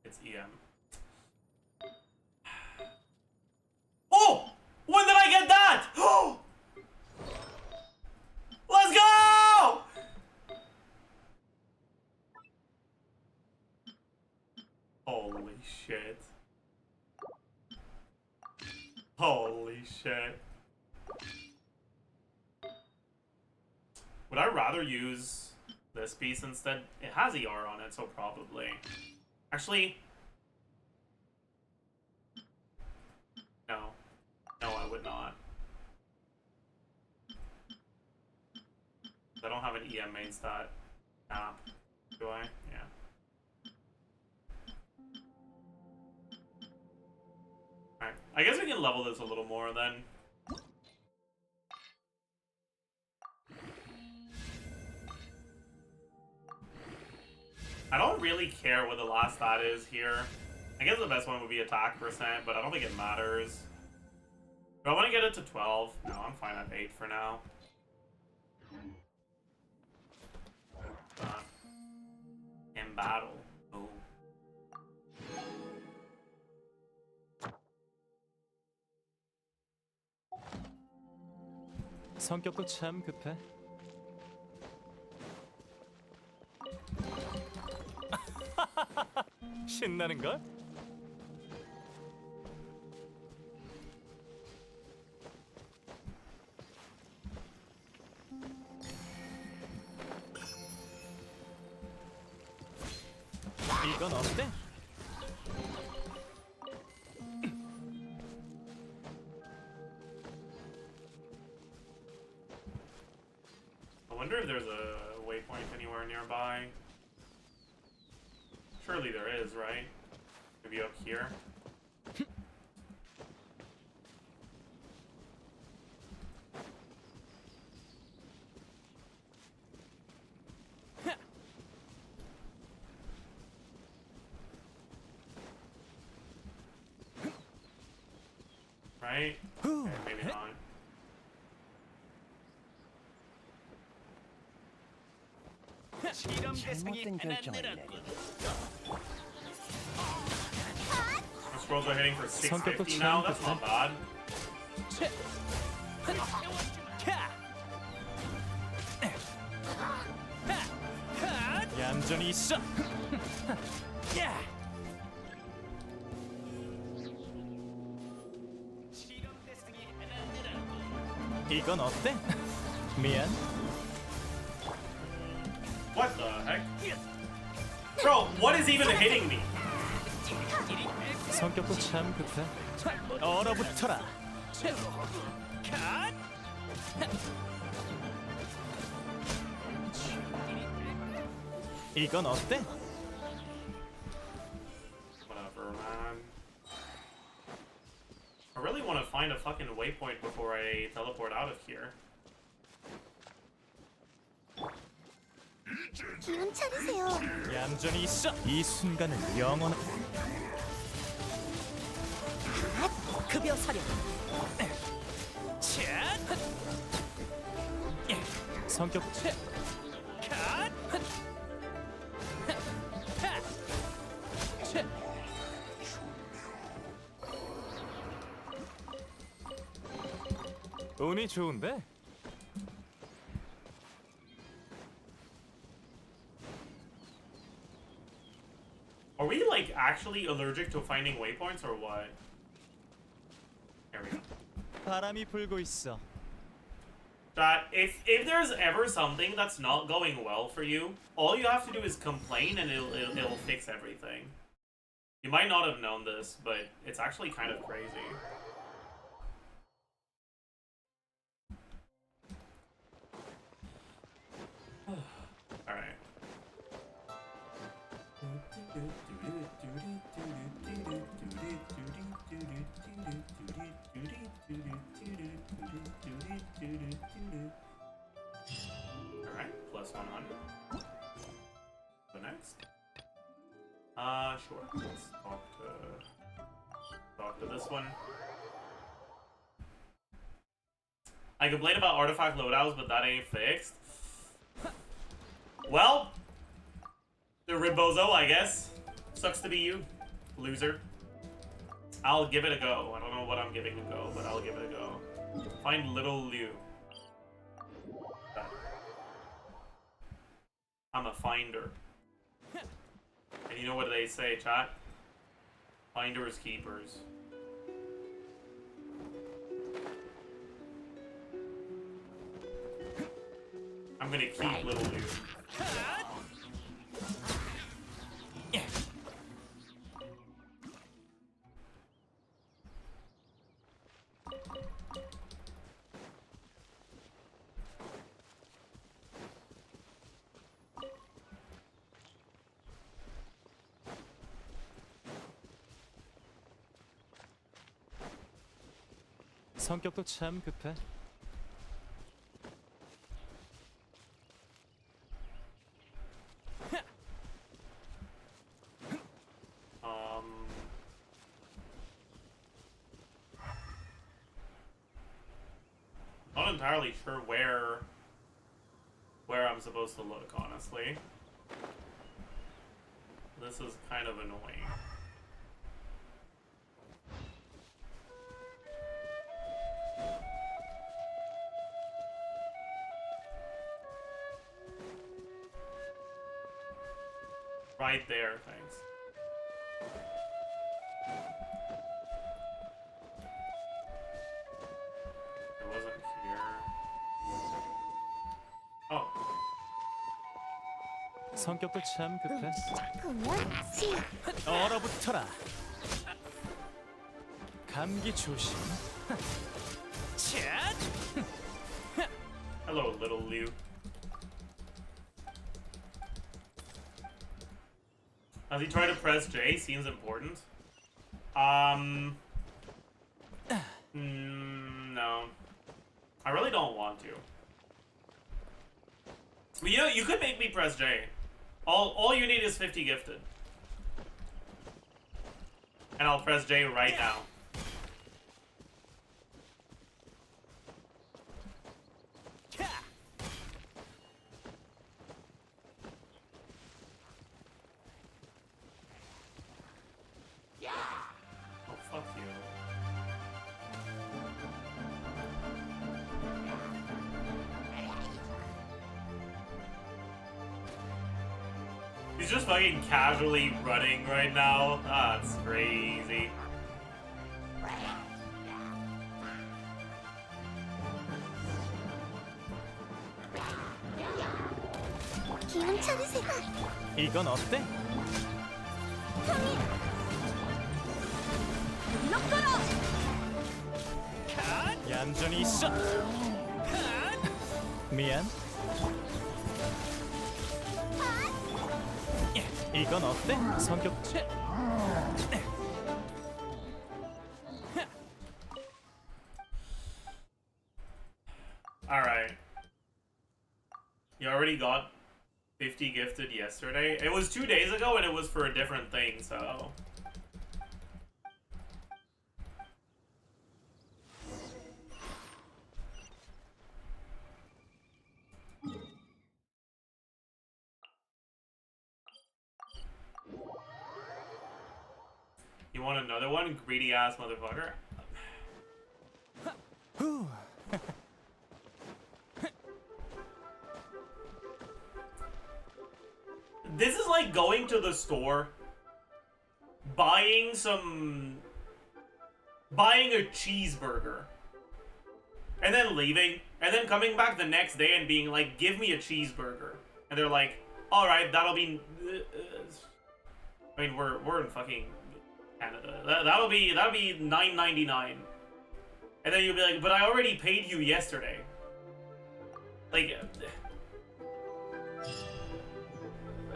It's EM. Oh! When did I get that? Oh! Let's go! Holy shit. Holy shit. Would I rather use this piece instead? It has ER on it, so probably. Actually, no. No, I would not. I don't have an EM main stat app, do I? Yeah. Alright, I guess we can level this a little more then. I don't really care what the last stat is here. I guess the best one would be attack percent, but I don't think it matters. Do I want to get it to 12? No, I'm fine at 8 for now. In battle. Oh. 성격도 참 급해. 신나는 걸? 이건 어때? I wonder if there's a waypoint anywhere nearby. Surely there is, right? Maybe up here. Right? Okay, maybe not. 잘못된 결정을 내리네. The scrolls are hitting for 성격도 650 now. 참 That's not bad. 채. 얌전히 있어. 이건 어때? 미안. What the heck? Bro, what is even hitting me? 성격도 참 급해. 얼어붙어라. 이건 어때? Whatever, man. I really want to find a fucking waypoint before I teleport out of here. 기운 차리세요. 얌전히 있어. 이 순간을 영원. 급여 사령. 성격 채. 운이 좋은데? Are we like actually allergic to finding waypoints or what? There we go. 바람이 불고 있어. That if there's ever something that's not going well for you, all you have to do is complain and it'll fix everything. You might not have known this, but it's actually kind of crazy. Alright. Alright, plus 100. The next. Sure. Let's talk to this one. I complain about artifact loadouts, but that ain't fixed. Well, the Ribbozo, I guess. Sucks to be you, loser. I'll give it a go. I don't know what I'm giving a go, but I'll give it a go. Find little Liu. I'm a finder. And you know what they say, chat? Finders keepers. I'm gonna keep little Liu. 성격도 참 급해. Not entirely sure where I'm supposed to look, honestly. This is kind of annoying. Right there, thanks. It wasn't here. Oh. 성격도 참 급해. 보면 시 얼어붙어라. 감기 조심. 차! Hello, little Liu. Has he tried to press J? Seems important. No. I really don't want to. But you know, you could make me press J. All you need is 50 gifted. And I'll press J right now. Oh, fuck you. He's just fucking casually running right now. That's crazy. 기운 차리세요. 이건 어때? 얌전히 있어. 미안. 이건 어때? 성격 채. Alright. You already got 50 gifted yesterday. It was 2 days ago and it was for a different thing, so. You want another one? Greedy ass motherfucker. This is like going to the store, buying a cheeseburger, and then leaving, and then coming back the next day and being like, give me a cheeseburger. And they're like, alright, that'll be... I mean, we're in fucking Canada. That'll be $9.99. And then you'll be like, but I already paid you yesterday. Like,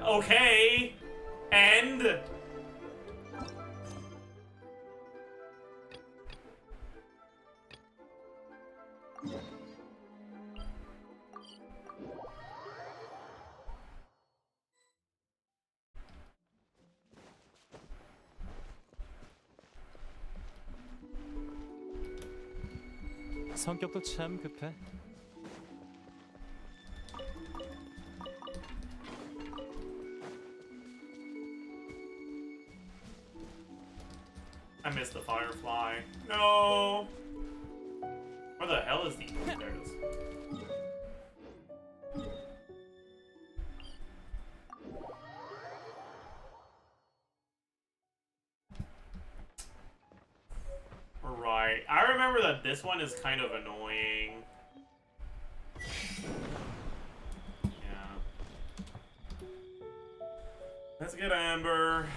okay, and 성격도 참 급해. I missed the firefly. No. Where the hell is the? There it is. Right. I remember that this one is kind of annoying. Yeah. Let's get Amber.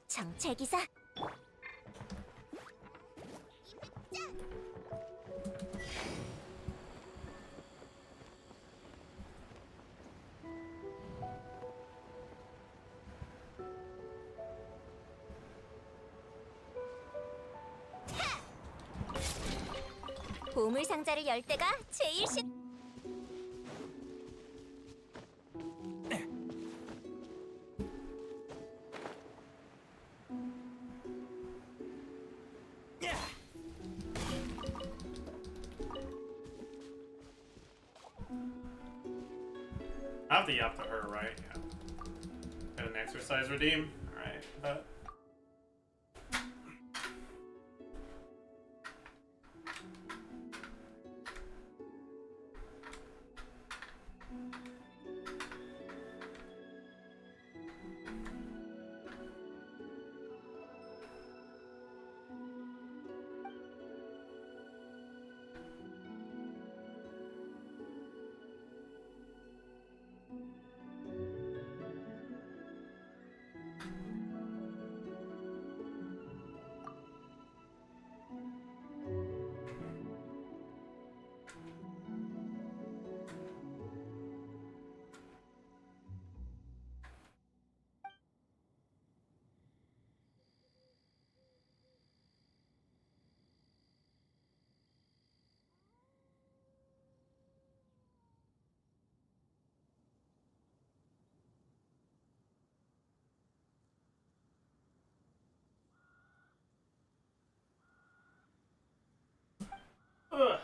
정찰기사. 보물 상자를 열 때가 제일 쉽. I have to yap to her, right? Yeah. Get an exercise redeem? Alright, but. Ugh.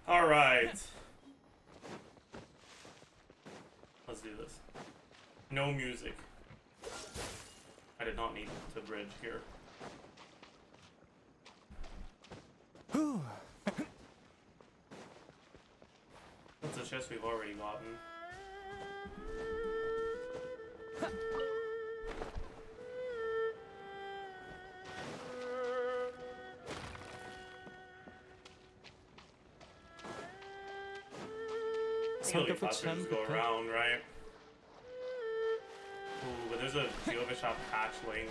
All right. Let's do this. No music. I did not need to bridge here. That's a chest we've already gotten. Really 성격도 faster 참 just go 급해. around, right? Ooh, but there's a Yoga Shop hatchling.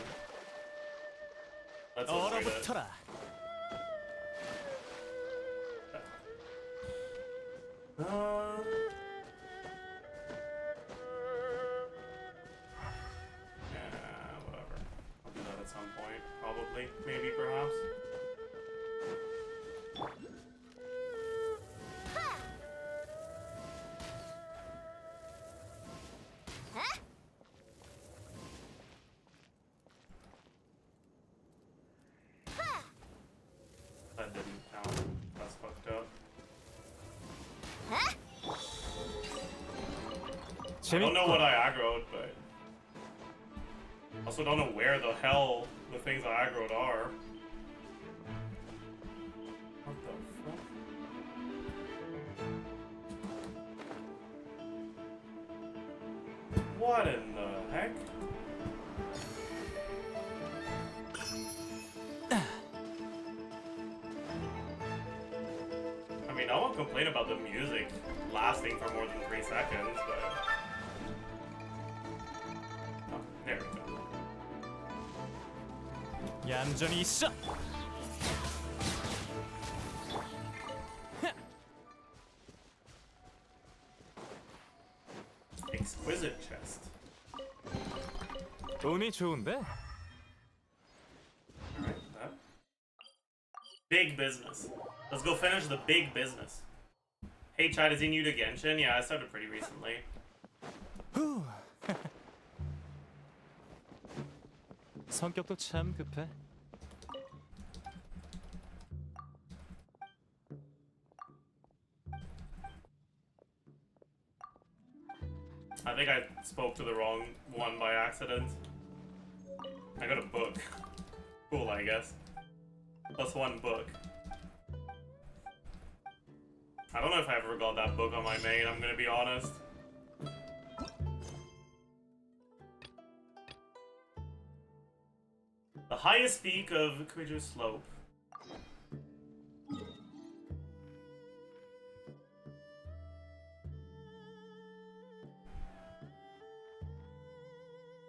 Let's avoid it. 얼어붙어라. Yeah, whatever. I'll do that at some point, probably, maybe, perhaps. That didn't count. That's fucked up. I don't know 재밌고. what I aggroed, but also don't know where the hell the things I aggroed are. What the fuck? What in the heck? I mean, I won't complain about the music lasting for more than 3 seconds, but... Oh, there we go. 얌전히 있어. Exquisite chest. 운이 좋은데? Alright, that. Big business. Let's go finish the big business. Hey Chad, is he new to Genshin? Yeah, I started pretty recently. 후. 성격도 참 급해. I think I spoke to the wrong one by accident. I got a book. Cool, I guess. +1 book. I don't know if I ever got that book on my main, I'm gonna be honest. The highest peak of Kuiju Slope.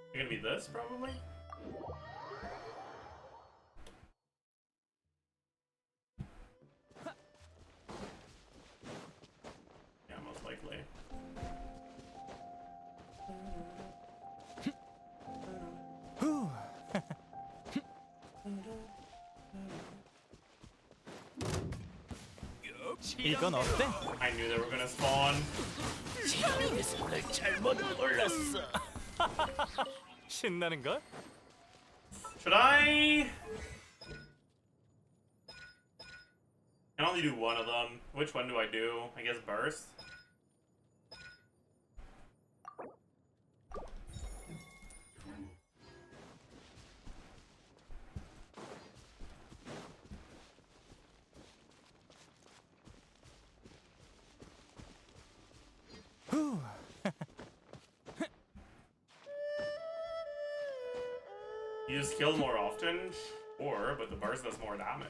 It's gonna be this, probably? Yeah, most likely. 후. 이건 어때? I knew they were gonna spawn. 신나는 걸? Should I? I can only do one of them. Which one do I do? I guess burst. 후. Use skill more often? Sure, but the burst does more damage.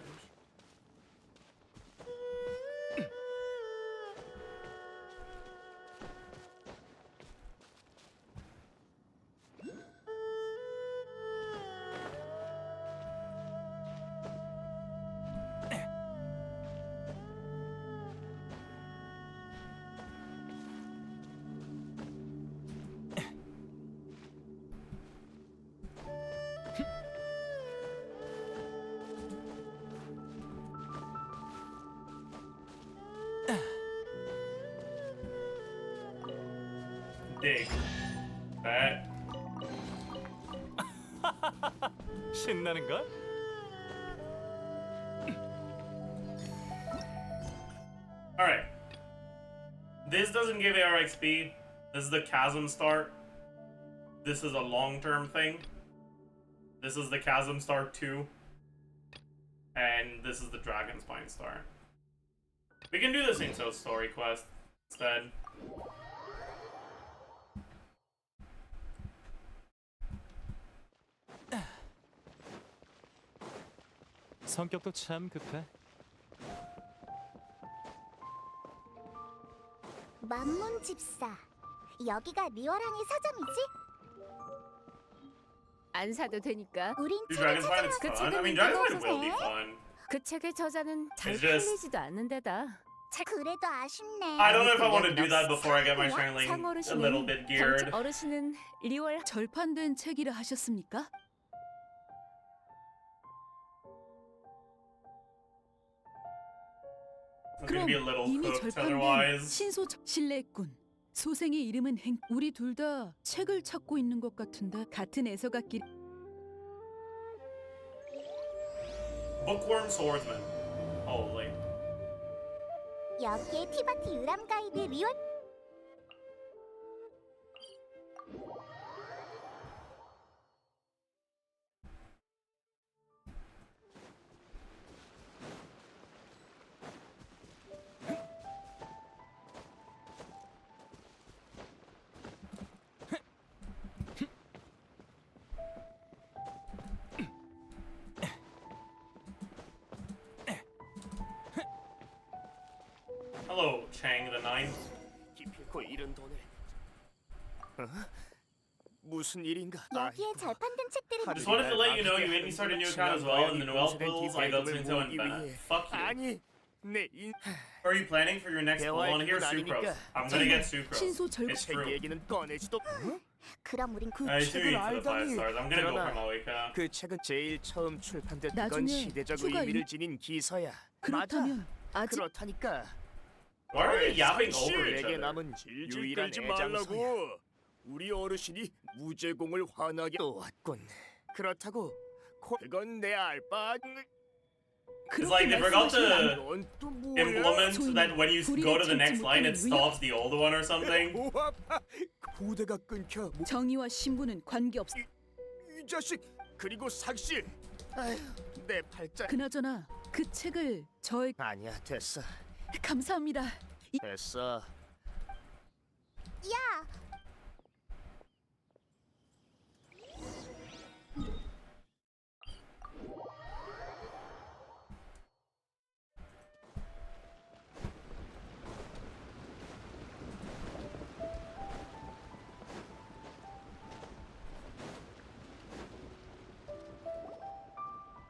Dig. Bet. 신나는 걸? Alright. This doesn't give AR XP. This is the Chasm Star. This is a long-term thing. This is the Chasm Star 2. And this is the Dragon Spine Star. We can do the Saint story quest instead. 성격도 참 급해. 만문 집사. 여기가 리워랑의 서점이지? 안 사도 되니까. 우린 Do 책을 Dragon Spine is 찾아서 fun? I mean, Dragon Spine will be fun. 그 책의 저자는 잘 It's just- 팔리지도 않는데다. 그래도 아쉽네. I don't know if I want to do that before I get my Channeling 상 a little bit geared. 어르신은 리월 절판된 책이라 하셨습니까? I'm gonna be a little 이미 cooked 절판된 otherwise. 신소 실례했군. 소생의 이름은 행. 우리 둘 다 책을 찾고 있는 것 같은데 같은 애서갓길. Bookworm Swordsman. Holy. 여기에 티바티 유람 가이드 리워. Tang the Ninth. 기필코 잃은 돈을. 무슨 일인가? 여기에 절판된 책들이 Just wanted to let you know you made me start a new account as well in the Noel pools. I got Sinto and Bennett. Fuck you. 아니, 내 인. Are you planning for your next pool on here? Sucrose. I'm gonna get sucrose. 신소 절 It's true. 얘기는 꺼내지도. 그럼 우린 그 I assume you 책을 for the 5 알다니. stars. I'm gonna go for 그러나 Maoika. 그 책은 제일 처음 출판됐던 나중에 시대적 추가 의미를 지닌 기서야. 그렇다면 맞아. 아직 그렇다니까. Why are they yapping over each 내게 other? 남은 유일한 애장소야. 우리 어르신이 무제공을 환하게 놓았군. 그렇다고 그건 내 알바. It's like they forgot to 넌또 뭐야? implement that when you go to the next line, it stops the old one or something. 고대가 끊겨. 정의와 신분은 관계없. 이 자식 그리고 삭실. 아휴, 내 팔자. 그나저나 그 책을 저에 아니야, 됐어. 감사합니다. 됐어. 야,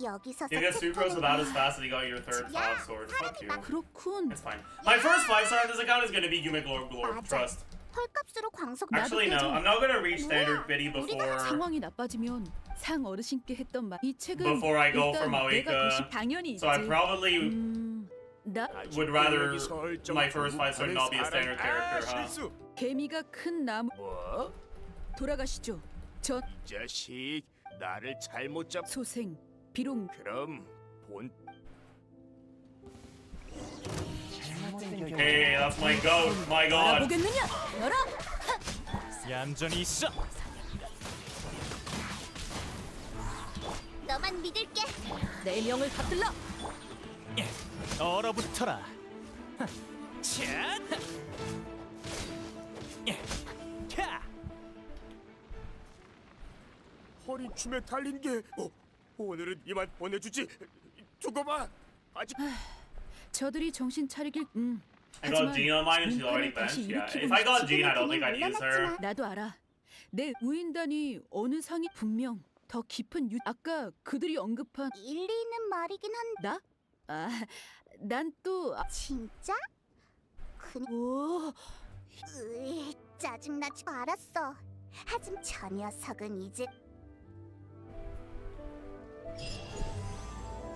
여기서 You get sucrose about as fast as you got your third 5 sword. Fuck you. 그렇군. It's fine. My first 5 star on this account is gonna be Yume Glor Glor. Trust. 헐값으로 광석 Actually, no. I'm not gonna reach standard biddy before 상황이 나빠지면 상 어르신께 했던 말. 이 책은 before I go 일단 for 내가 대신 Maoika. 당연히 있지. So I probably 나 would rather my first 5 star not be a standard character, huh? 개미가 큰 나무. 뭐? 돌아가시죠. 저 이 자식 나를 잘못 잡. 소생 비록 그럼 본. Hey, that's my goat. My god. 알아보겠느냐? 열어. 얌전히 있어. 너만 믿을게. 내 명을 받들러. 얼어붙어라. 차. 허리춤에 달린 게. 오늘은 이만 보내주지. 두고 봐. 아직. 저들이 정신 차리길. I got Jean on mine and she's already 다시 benched. Yeah. 일으키고 If I got Jean, I don't think I'd use her. 나도 알아. 내 우인단이 어느 상이 분명 더 깊은 아까 그들이 언급한 일리 있는 말이긴 한데. 나? 난 또 진짜? 오, 짜증나지. 알았어. 하지만 저 녀석은 이제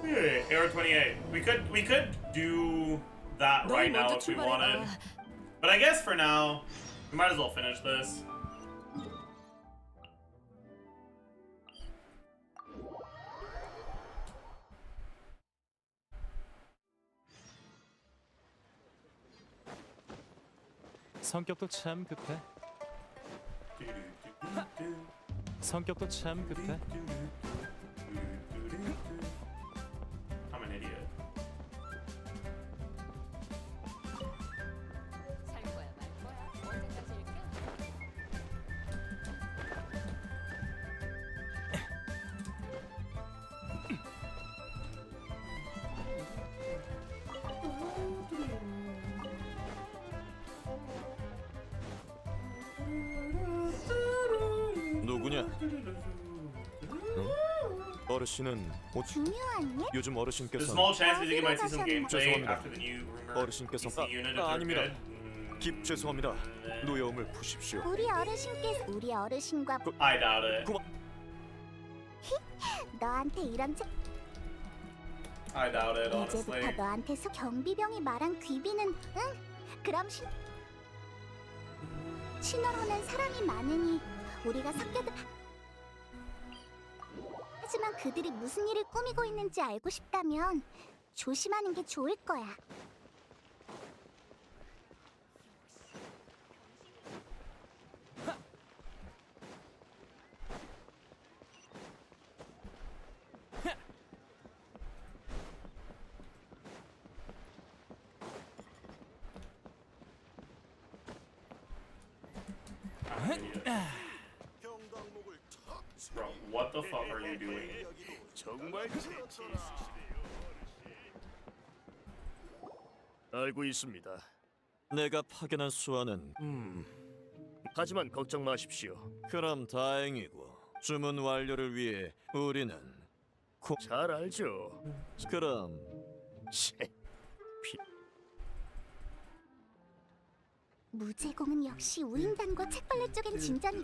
Hey, AR-28. We could do that 너 right now 먼저 if we 출발해. wanted. But I guess for now, we might as well finish this. 성격도 참 급해. 성격도 참 급해. I'm an idiot. 살 거야 말 거야 언제까지일까? 누구냐? 어르신은 중요한 일? 요즘 There's a 어르신께서 small chance that you might see some gameplay 죄송합니다. after the new rumor 어르신께서 PC unit if they're 아닙니다. good. 죄송합니다. 노여움을 푸십시오. 우리 어르신과 I doubt it. 너한테 이런 책 I doubt it, 이제부터 honestly. 너한테서 경비병이 말한 귀비는 응? 그럼 신호로는 사람이 많으니 우리가 섞여들. 하지만 그들이 무슨 일을 꾸미고 있는지 알고 싶다면 조심하는 게 좋을 거야. I'm an idiot. Bro, what the fuck are you doing? 정말 알고 있습니다. 내가 파견한 수완은 하지만 걱정 마십시오. 그럼 다행이고 주문 완료를 위해 우리는 잘 알죠. 그럼 무제공은 역시 우인단과 책벌레 쪽엔 진전이.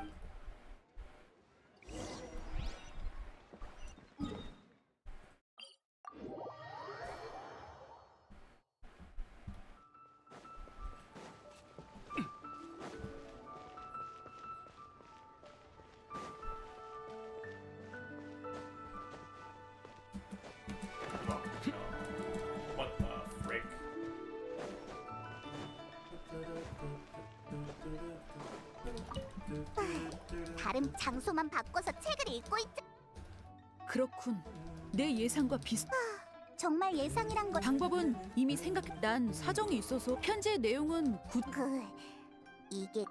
What the frick? 다른 장소만 바꿔서 책을 읽고 있자. 그렇군. 내 예상과 비슷. 정말 예상이란 건 방법은 이미 난 사정이 있어서 편지의 내용은 이게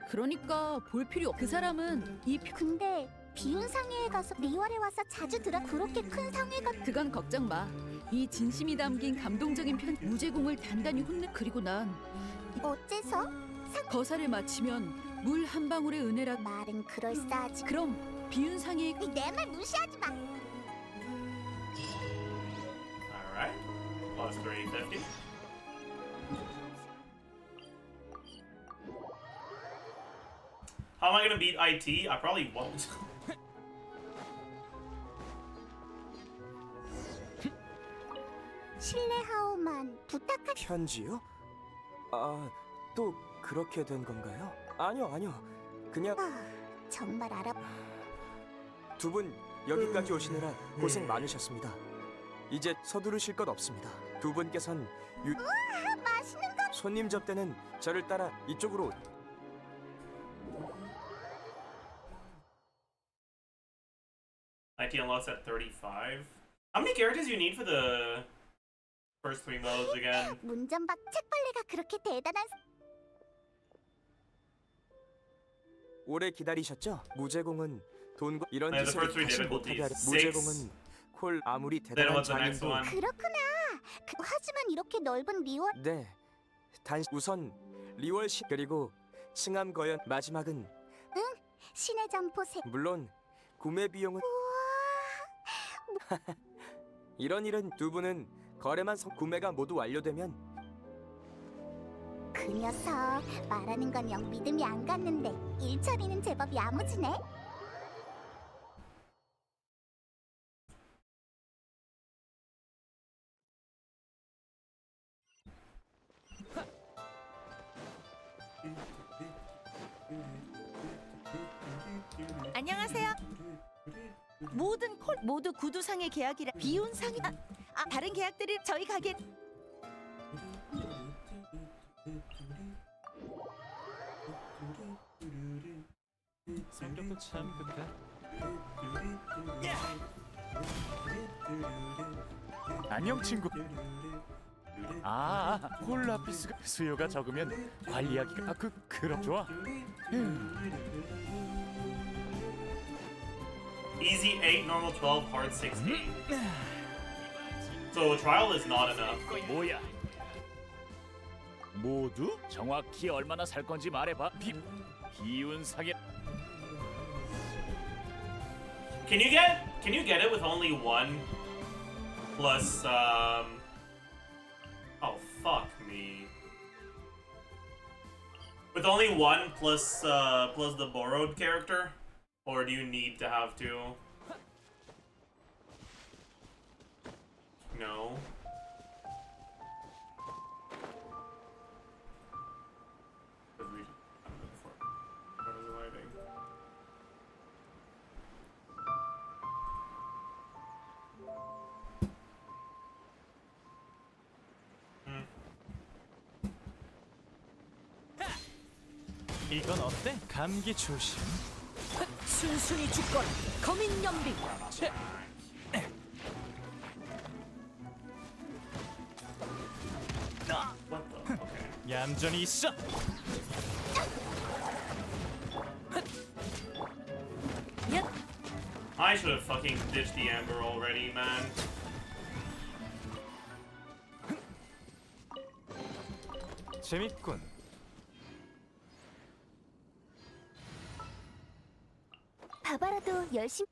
그러니까 볼 필요 그 사람은 근데 비운 상회에 가서 리월에 와서 자주 들어. 그렇게 큰 상회가 그건 걱정 마. 이 진심이 담긴 감동적인 무제공을 단단히 혼내. 그리고 난 어째서? 거사를 마치면 물 한 방울의 은혜라. 말은 그럴싸하지. 그럼 비윤상의 내 말 무시하지 마. Alright. Plus 350. How am I gonna beat IT? I probably won't. 실례하오만 부탁할. 편지요? 아, 또 그렇게 된 건가요? 아니요. 그냥 정말 알아. 두 분 여기까지 오시느라 고생 많으셨습니다. 이제 서두르실 것 없습니다. 두 분께선 우와, 맛있는 거. 손님 접대는 저를 따라 이쪽으로. IT unlocks at 35. How many characters you need for the first 3 modes again? 문전박 책벌레가 그렇게 대단한. 오래 기다리셨죠? 무제공은 돈과 이런 the 짓을 first three 다시 못하게 하려. difficulties. 무제공은 콜 아무리 Then 대단한 what's the next 장인도 one? 그렇구나. 하지만 이렇게 넓은 리월. 네. 우선 리월 그리고 칭암 거연 마지막은 신의 점포 물론 구매 비용은 이런 일은 두 분은 거래만 구매가 모두 완료되면 그 녀석 말하는 건 영 믿음이 안 갔는데 일처리는 제법 야무지네. 안녕하세요. 모두 구두상의 계약이라 비운상이 다른 계약들이 저희 가게. 성격도 참 급해. 안녕 친구. 콜라피스가 수요가 적으면 관리하기가 그럼 좋아. Easy 8, normal 12, hard 16. So trial is not enough. 뭐야? 모두? 정확히 얼마나 살 건지 말해봐. 비운상의. Can you get it with only 1 plus oh fuck me. With only 1 plus plus the borrowed character? Or do you need to have 2? No. 이건 어때? 감기 조심. 순순히 죽거라. 거민 연빙. 얌전히 있어. I should have fucking ditched the Amber already, man. 재밌군. 바바라도 열심히.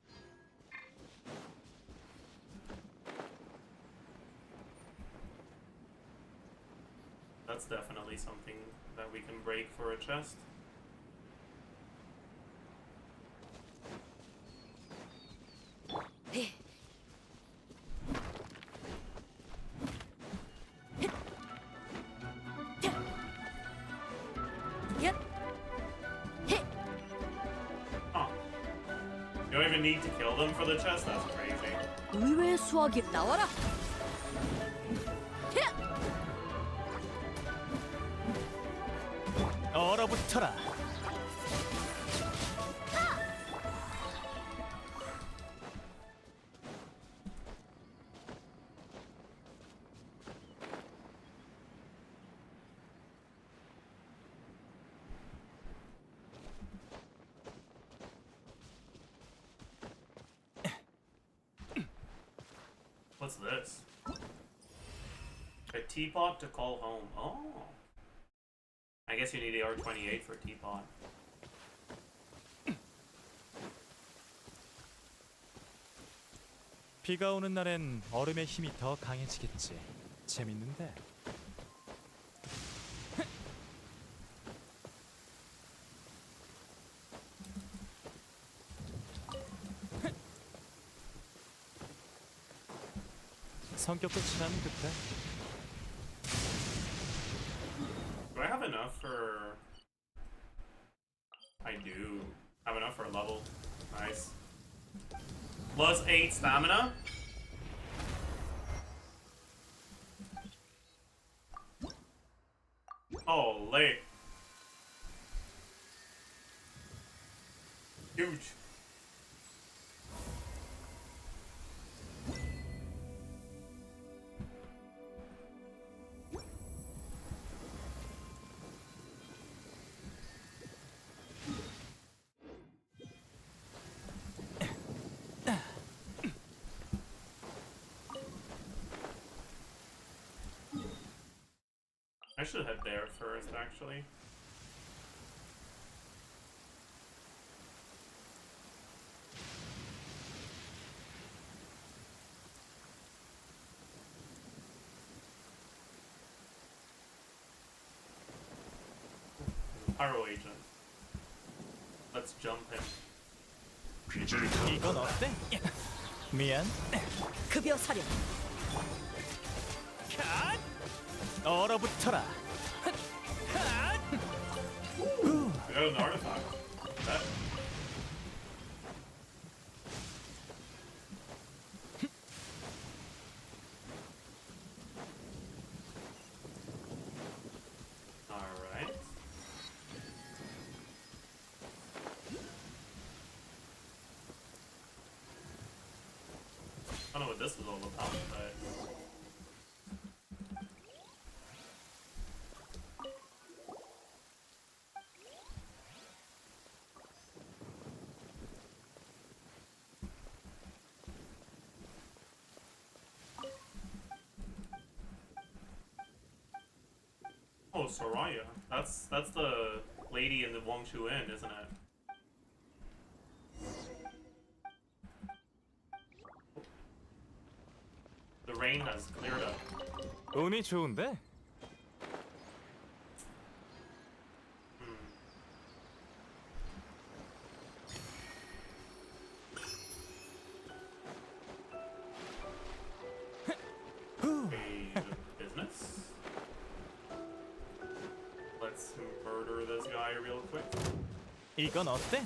That's definitely something that we can break for a chest. Huh. You don't even need to kill them for the chest? That's crazy. 의외의 수학이 나와라. 얼어붙어라. What's this? A teapot to call home. Oh. I guess you need the R28 for teapot. 비가 오는 날엔 얼음의 힘이 더 강해지겠지. 재밌는데. 성격도 참 급해. Do I have enough for... I do. Have enough for a level. Nice. Plus 8 stamina? Oh, late. Huge. I should head there first, actually. Pyro agent. Let's jump him. 이건 어때? 미안. 급여 사령. 얼어붙어라. I got an artifact. That. Alright. I don't know what this is all about, but... Oh, Soraya. That's the lady in the Wongshu Inn, isn't it? The rain has cleared up. 운이 좋은데? Business? Let's murder this guy real quick. 이건 어때?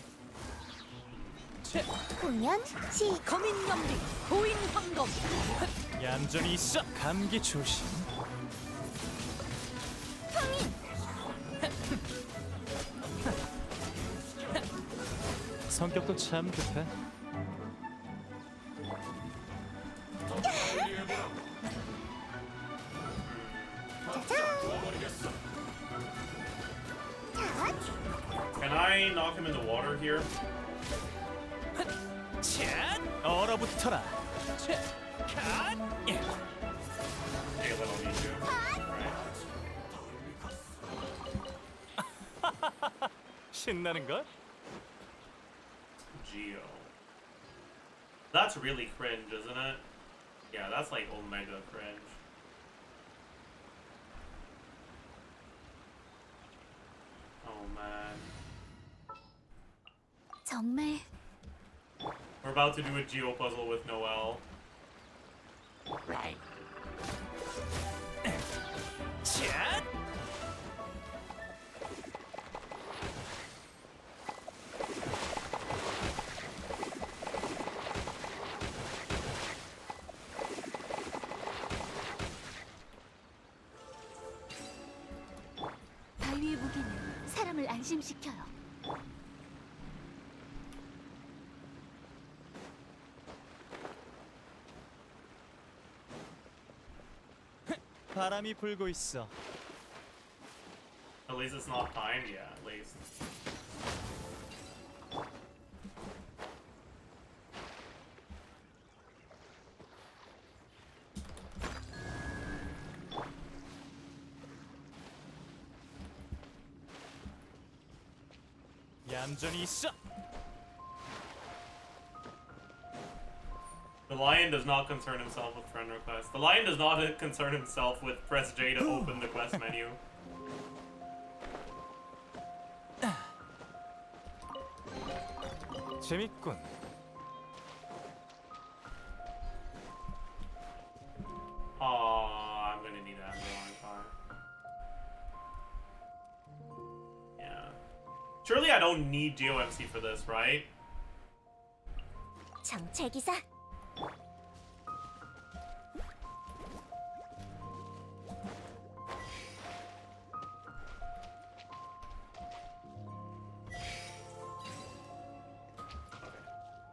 공연 시. 거민 염리. 고인 황검. 얌전히 있어. 감기 조심. 성격도 참 급해. Can I knock him in the water here? 얼어붙어라. Okay, then I'll need you. Right. 신나는 걸? Geo. That's really cringe, isn't it? Yeah, that's like omega cringe. Oh man. 정말 We're about to do a Geo puzzle with Noelle. Right. 자! 바위의 무게는 사람을 안심시켜요. 바람이 불고 있어. At least it's not timed, yeah, at least. 얌전히 있어. The lion does not concern himself with friend requests. The lion does not concern himself with press J to open the quest menu. 재밌군. Aw, I'm gonna need that drawing car. Yeah. Surely I don't need GeoMC for this, right? 정체기사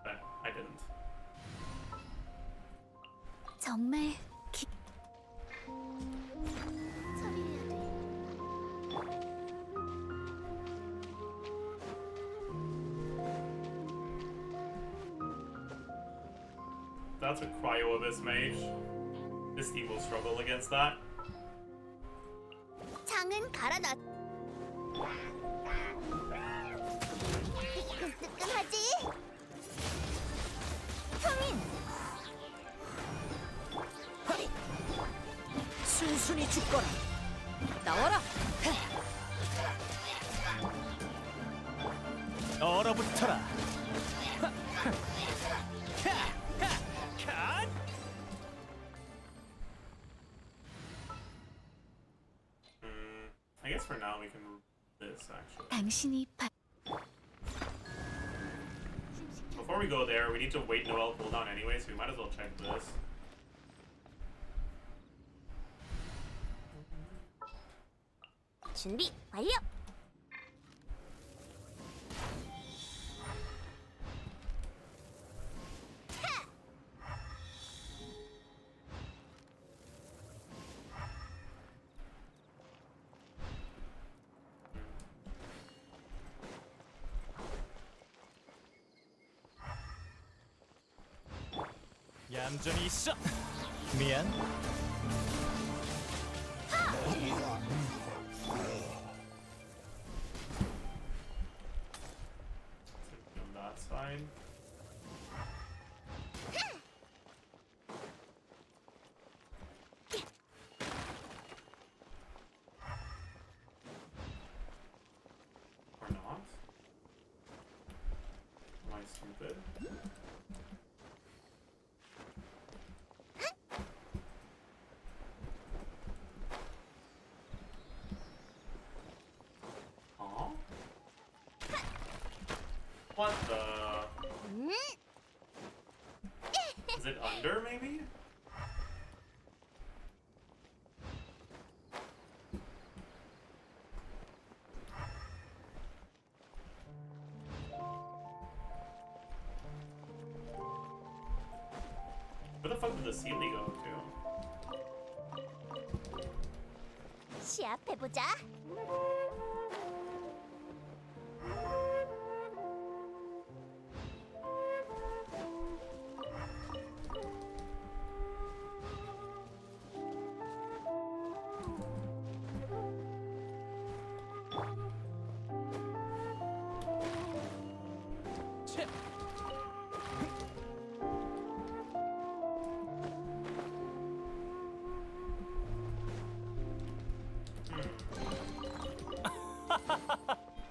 But I didn't. 정말 처리해야 돼. That's a Cryo Abyss mage. This team will struggle against that. 장은 갈아놨. 뜨끈뜨끈하지? 효민! 순순히 죽거라. 나와라. 얼어붙어라. I guess for now we can move this actually. 당신이 Before we go there, we need to wait Noelle cooldown anyway, so we might as well check this. 준비 완료! 얌전히 있어. 미안. On that side. Or not? Am I stupid? Huh? What the? Is it under, maybe? Where the fuck did the Sealy go to? 시합해보자.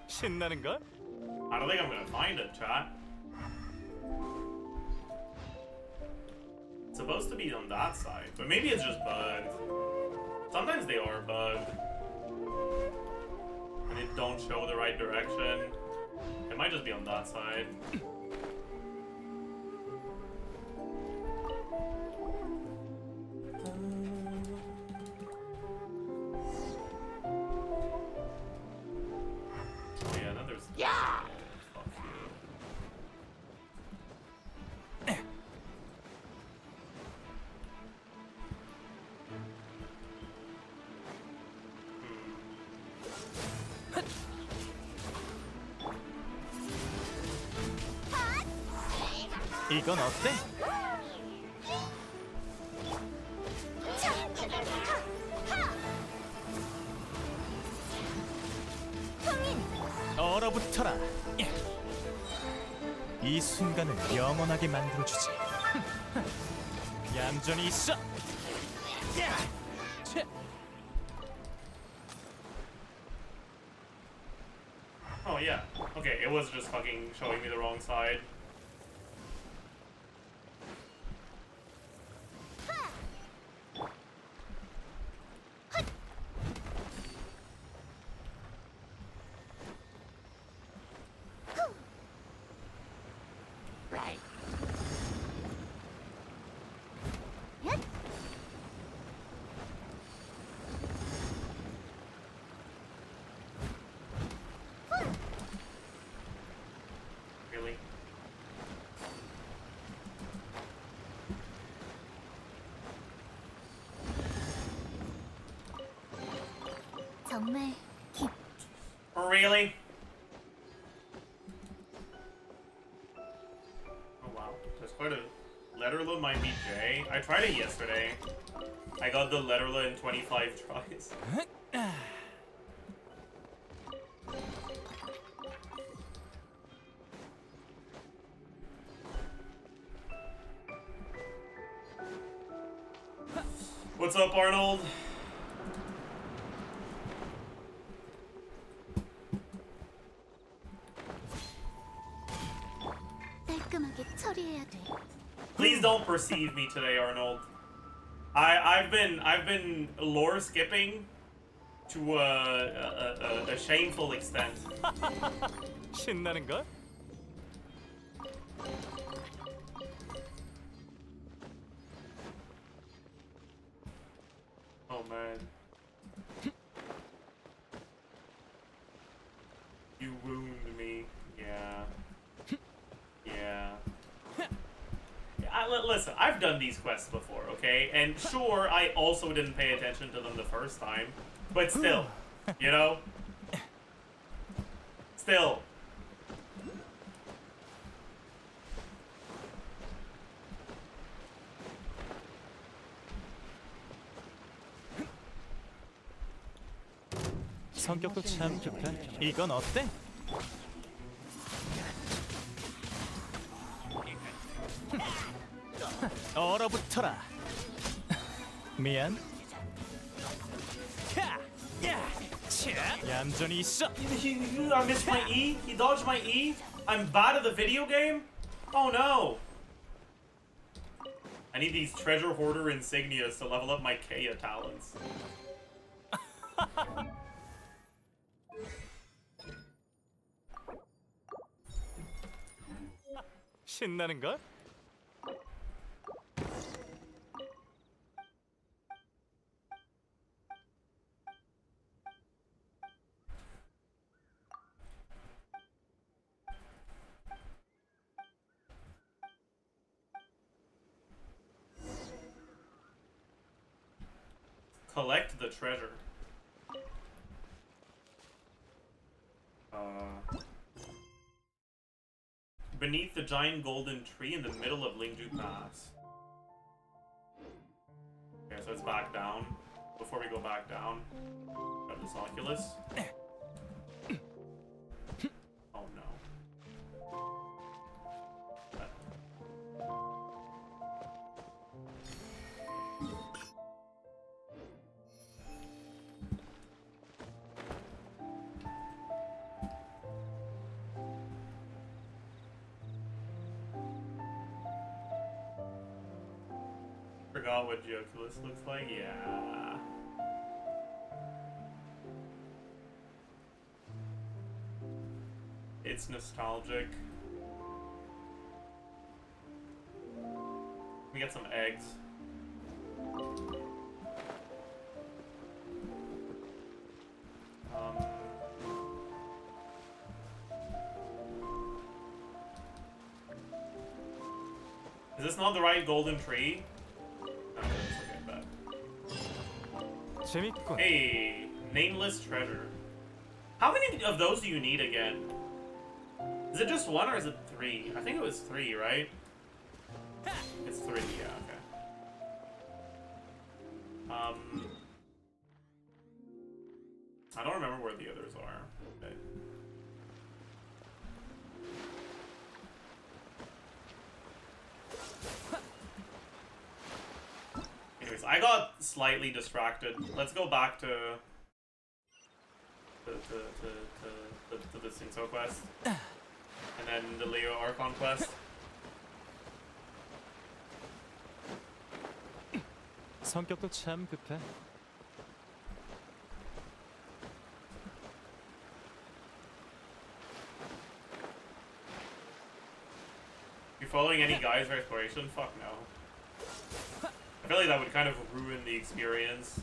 신나는 걸? I don't think I'm gonna find it, chat. It's supposed to be on that side, but maybe it's just bugged. Sometimes they are bugged. And it don't show the right direction. It might just be on that side. Yeah, then there's... Yeah! 이건 어때? 얼어붙어라. 이 순간을 영원하게 만들어주지. 얌전히 있어. Oh yeah. Okay, it was just fucking showing me the wrong side. Really? 정말 Really? Oh wow, there's quite a... Letterla might be J. I tried it yesterday. I got the Letterla in 25 tries. What's up, Arnold? 깔끔하게 처리해야 돼. Please don't perceive me today, Arnold. I've been lore skipping to a shameful extent. 신나는 걸? Oh man. You wound me. Yeah. Yeah. Listen, I've done these quests before, okay? And sure, I also didn't pay attention to them the first time. But still, you know? Still. 성격도 참 좋다. 이건 어때? 얼어붙어라. 미안. 얌전히 있어. I missed my E? He dodged my E? I'm bad at the video game? Oh no. I need these treasure hoarder insignias to level up my Kea talents. 신나는 걸? Collect the treasure. Beneath the giant golden tree in the middle of Lingju Pass. Okay, so it's back down. Before we go back down, got this Oculus. Oh no. forgot what Geoculus looks like? Yeah. It's nostalgic. We get some eggs. Is this not the right golden tree? Okay, bad. 재밌군. Hey, nameless treasure. How many of those do you need again? Is it just one or is it 3? I think it was 3, right? It's 3, yeah, okay. I don't remember where the others are. Okay. Anyways, I got slightly distracted. Let's go back to the Sinso quest. And then the LIYUE ARCHON quest. 성격도 참 급해. You following any guys for exploration? Fuck no. I feel like that would kind of ruin the experience.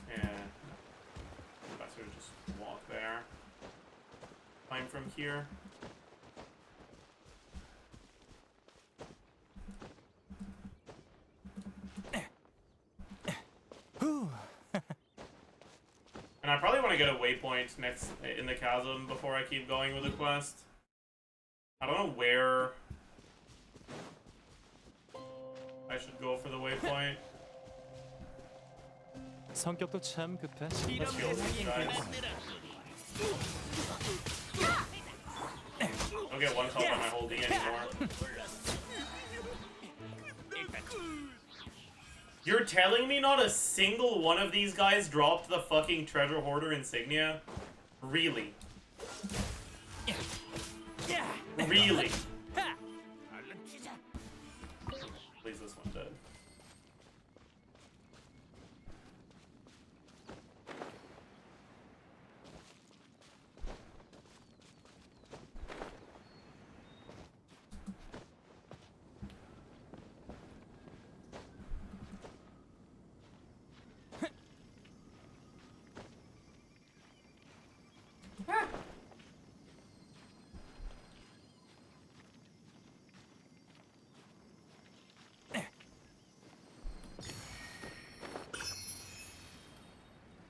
Yeah. Best to just walk there. Climb from here. And I probably want to get a waypoint next in the chasm before I keep going with the quest. I don't know where I should go for the waypoint. 성격도 참 급해. Let's kill these guys. Don't get one shot on my whole D anymore. You're telling me not a single one of these guys dropped the fucking treasure hoarder insignia? Really? Really? Please, this one dead.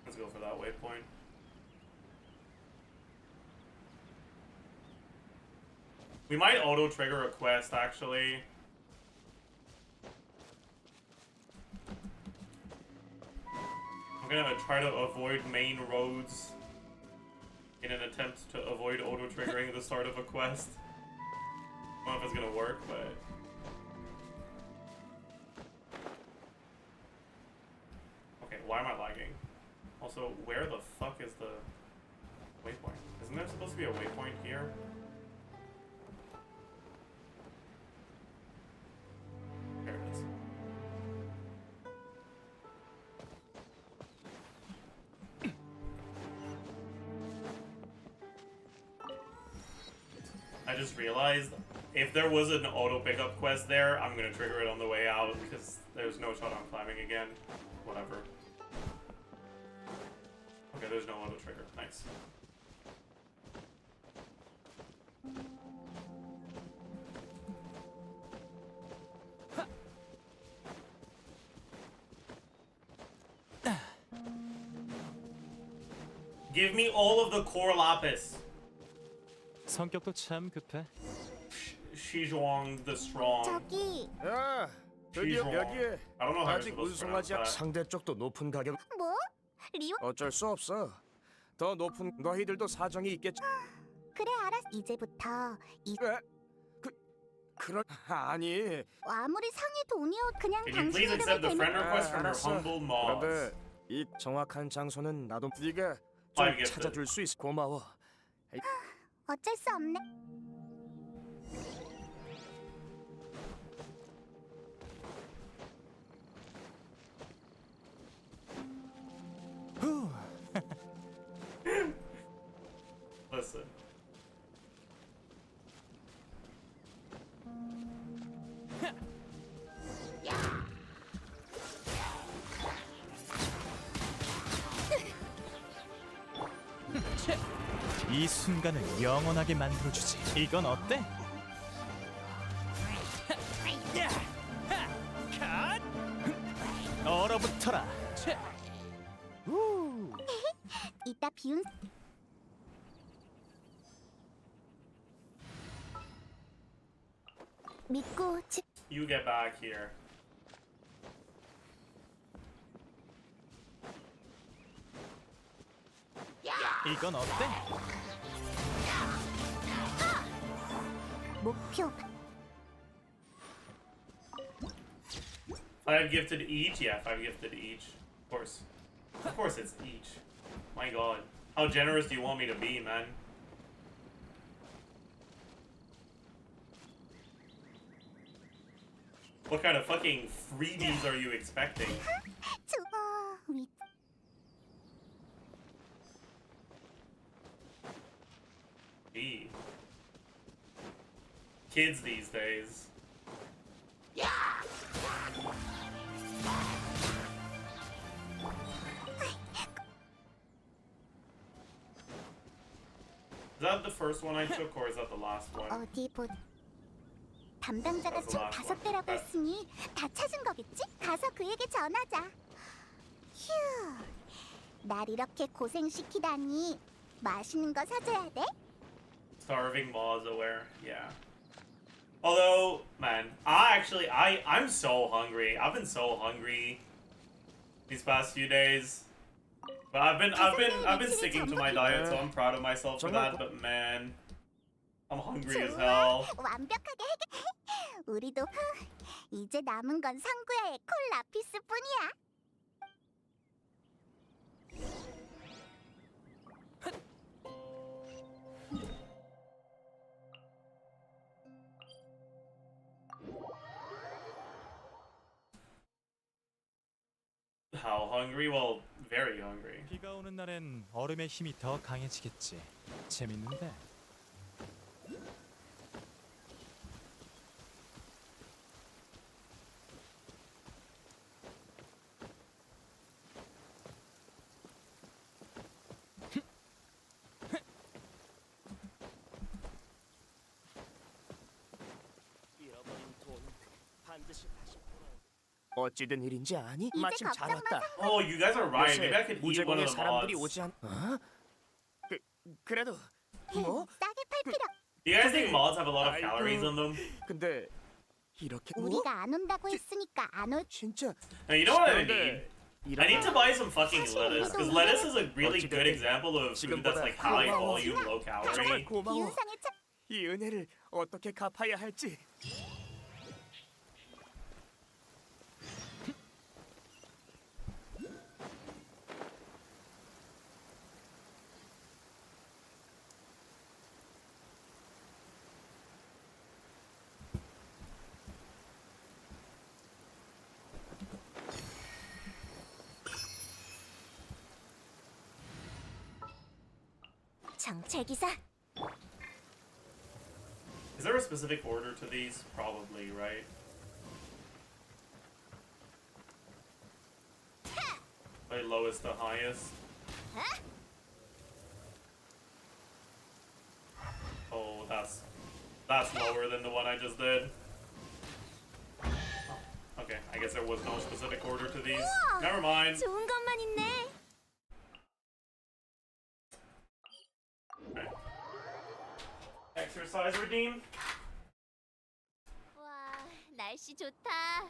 Let's go for that waypoint. We might auto-trigger a quest, actually. I'm gonna try to avoid main roads in an attempt to avoid auto-triggering the start of a quest. I don't know if it's gonna work, but... Okay, why am I lagging? Also, where the fuck is the waypoint? Isn't there supposed to be a waypoint here? There it is. I just realized if there was an auto pickup quest there, I'm gonna trigger it on the way out because there's no shot on climbing again. Whatever. Okay, there's no auto trigger. Nice. Give me all of the core lapis. 성격도 참 급해. Shizhuang the strong. 저기 야, 드디어 Shizhuang. 여기에 I don't know how you're 아직 supposed to pronounce 우승하지 않 that. 상대 쪽도 높은 가격. 뭐? 리오? 어쩔 수 없어. 더 높은 너희들도 사정이 있겠지. 그래 알았어. 이제부터 이 왜? 그런 아니. 아무리 상의 돈이어 그냥 Can you 당신 please 이름이 accept the 되는 friend request from your 알았어. humble mods? 그런데 이 정확한 장소는 나도 네가 좀 Five gifted. 찾아줄 수 있어. 고마워. 어쩔 수 없네. 이 순간을 영원하게 만들어주지. 이건 어때? 얼어붙어라. 이따 비운 믿고 You get back here. 이건 어때? 목표 5 gifted each? Yeah, 5 gifted each. Of course. Of course it's each. My god. How generous do you want me to be, man? What kind of fucking freebies are you expecting? 주어 위 Gee. Kids these days. Is that the first one I took, or is that the last one? 어디 보 담당자가 That's the 총 last one. 5대라고 했으니 다 찾은 거겠지? 가서 그에게 전하자. 휴, 날 이렇게 고생시키다니 맛있는 거 사줘야 돼? Starving mods aware, yeah. Although, man, I'm so hungry. I've been so hungry these past few days. But I've been sticking to my diet, so I'm proud of myself for that. But man, I'm hungry as hell. 완벽하게 해결. 우리도 이제 남은 건 상구야의 콜라피스뿐이야. How hungry? Well, very hungry. 비가 오는 날엔 얼음의 힘이 더 강해지겠지. 재밌는데. 어찌된 일인지 아니? 이제 마침 잘 걱정 왔다. Oh, you guys are right. Maybe I could eat one 무제공의 of the 사람들이 mods. 오지 않... 어? 그래도 뭐? 싸게 팔 필요. Do you guys think mods have a lot of 아이고. calories in them? 근데 이렇게 우리가 안 온다고 했으니까 안 올. 진짜 Now, you know what I need? 그런데 I need to buy some fucking lettuce, because lettuce is a really good example of food that's like high volume, low 정말 calorie. 고마워. 비운상의 차. 이 은혜를 어떻게 갚아야 할지. 정찰기사. Is there a specific order to these? Probably, right? By lowest to highest. Oh, that's lower than the one I just did. Okay, I guess there was no specific order to these. Never mind. 좋은 것만 있네. Okay. Exercise redeem. 와, 날씨 좋다.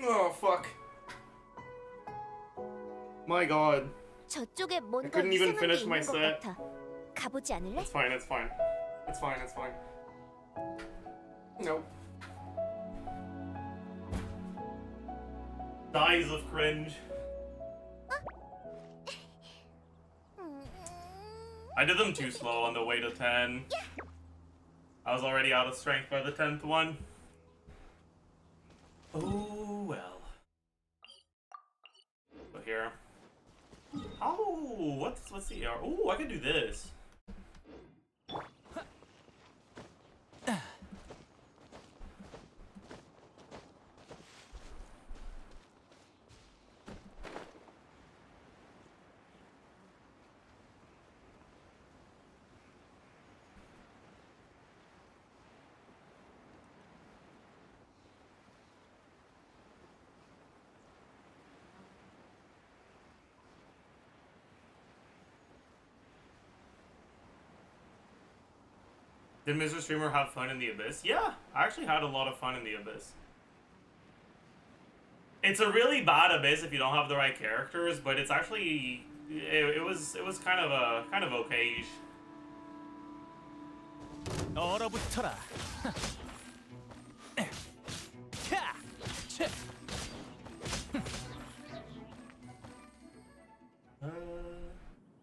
Oh fuck. My god. 저쪽에 I 뭔가 couldn't even 이상한 게 finish my 있는 것 set. 같아. 가보지 않을래? It's fine, it's fine. It's fine, it's fine. Nope. Dies of cringe. I did them too slow on the way to 10. I was already out of strength by the 10th one. Oh well. So here. Oh, what's the AR? Oh, I can do this. Did Mr. Streamer have fun in the Abyss? Yeah, I actually had a lot of fun in the Abyss. It's a really bad Abyss if you don't have the right characters, but it's actually it was kind of okay-ish. 얼어붙어라.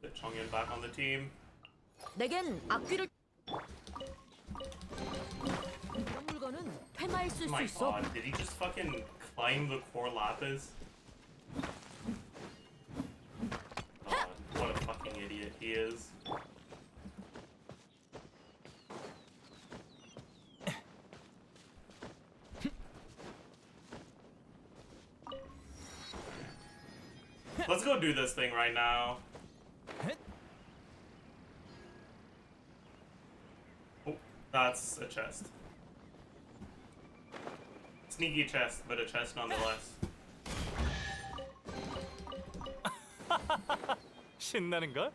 Get Chongyan back on the team. 내겐 악귀를 이런 물건은 퇴마에 쓸 Oh 수 my 있어. god, did he just fucking climb the core lapis? God, what a fucking idiot he is. Let's go do this thing right now. Oh, that's a chest. Sneaky chest, but a chest nonetheless. 신나는 걸?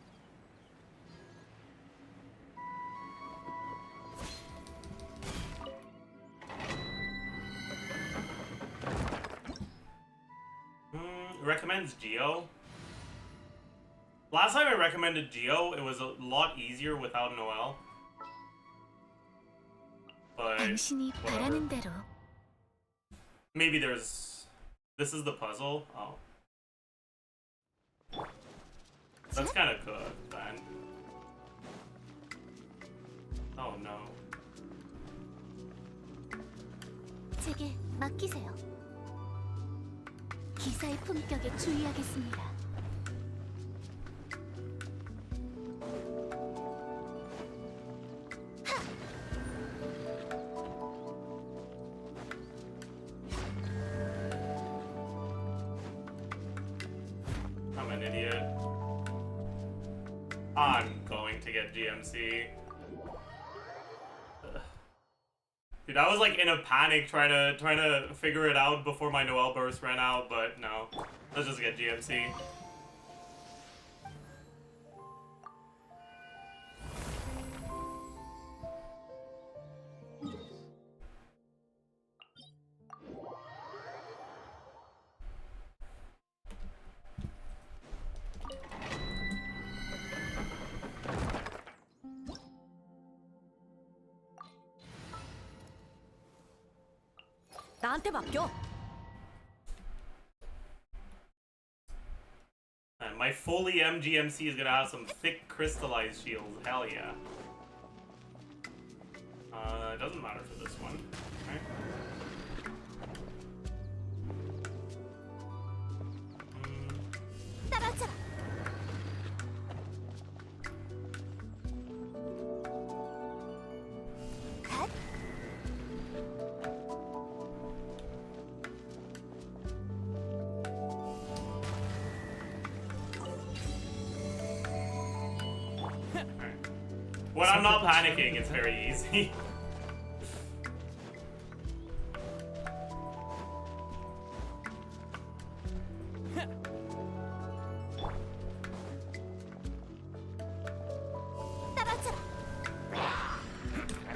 Recommends Geo. Last time I recommended Geo, it was a lot easier without Noel. But 당신이 whatever. 바라는 대로. Maybe there's... This is the puzzle? Oh. That's kind of good, then. Oh no. 제게 맡기세요. 기사의 품격에 주의하겠습니다. I'm an idiot. I'm going to get GMC. Ugh. Dude, I was like in a panic trying to figure it out before my Noel burst ran out, but no. Let's just get GMC. 나한테 맡겨. And my fully MGMC is gonna have some thick crystallized shields. Hell yeah. It doesn't matter for this one. Right? 따라잡아. 갓. When I'm not panicking, it's very easy. 따라잡아.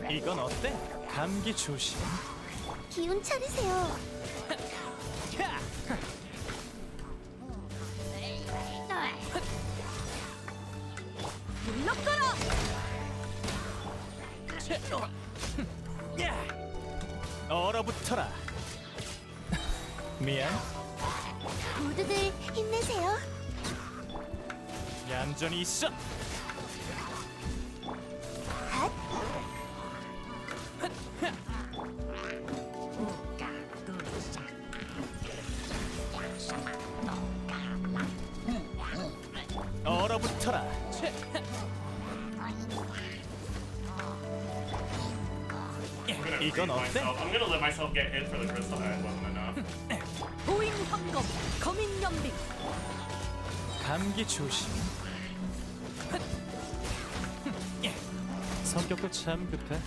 이건 어때? 감기 조심. 기운 차리세요. 얼어붙어라. 미안. 모두들 힘내세요. 얌전히 있어. 얼어붙어라. 이건 어때? I'm gonna let myself get hit for the crystal. That wasn't enough. 보잉 황검 거민 연비. 감기 조심. 성격도 참 급해.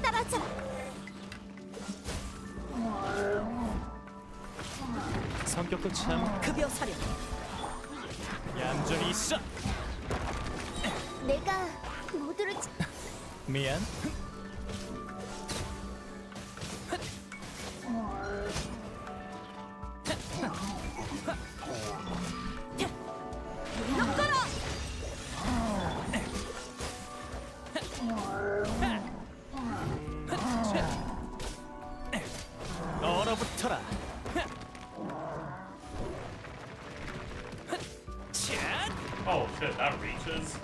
떨어져. 성격도 참 급여 사령. 얌전히 있어. 내가 모두를 미안. 물러가라. 얼어붙어라. Oh shit, that reaches.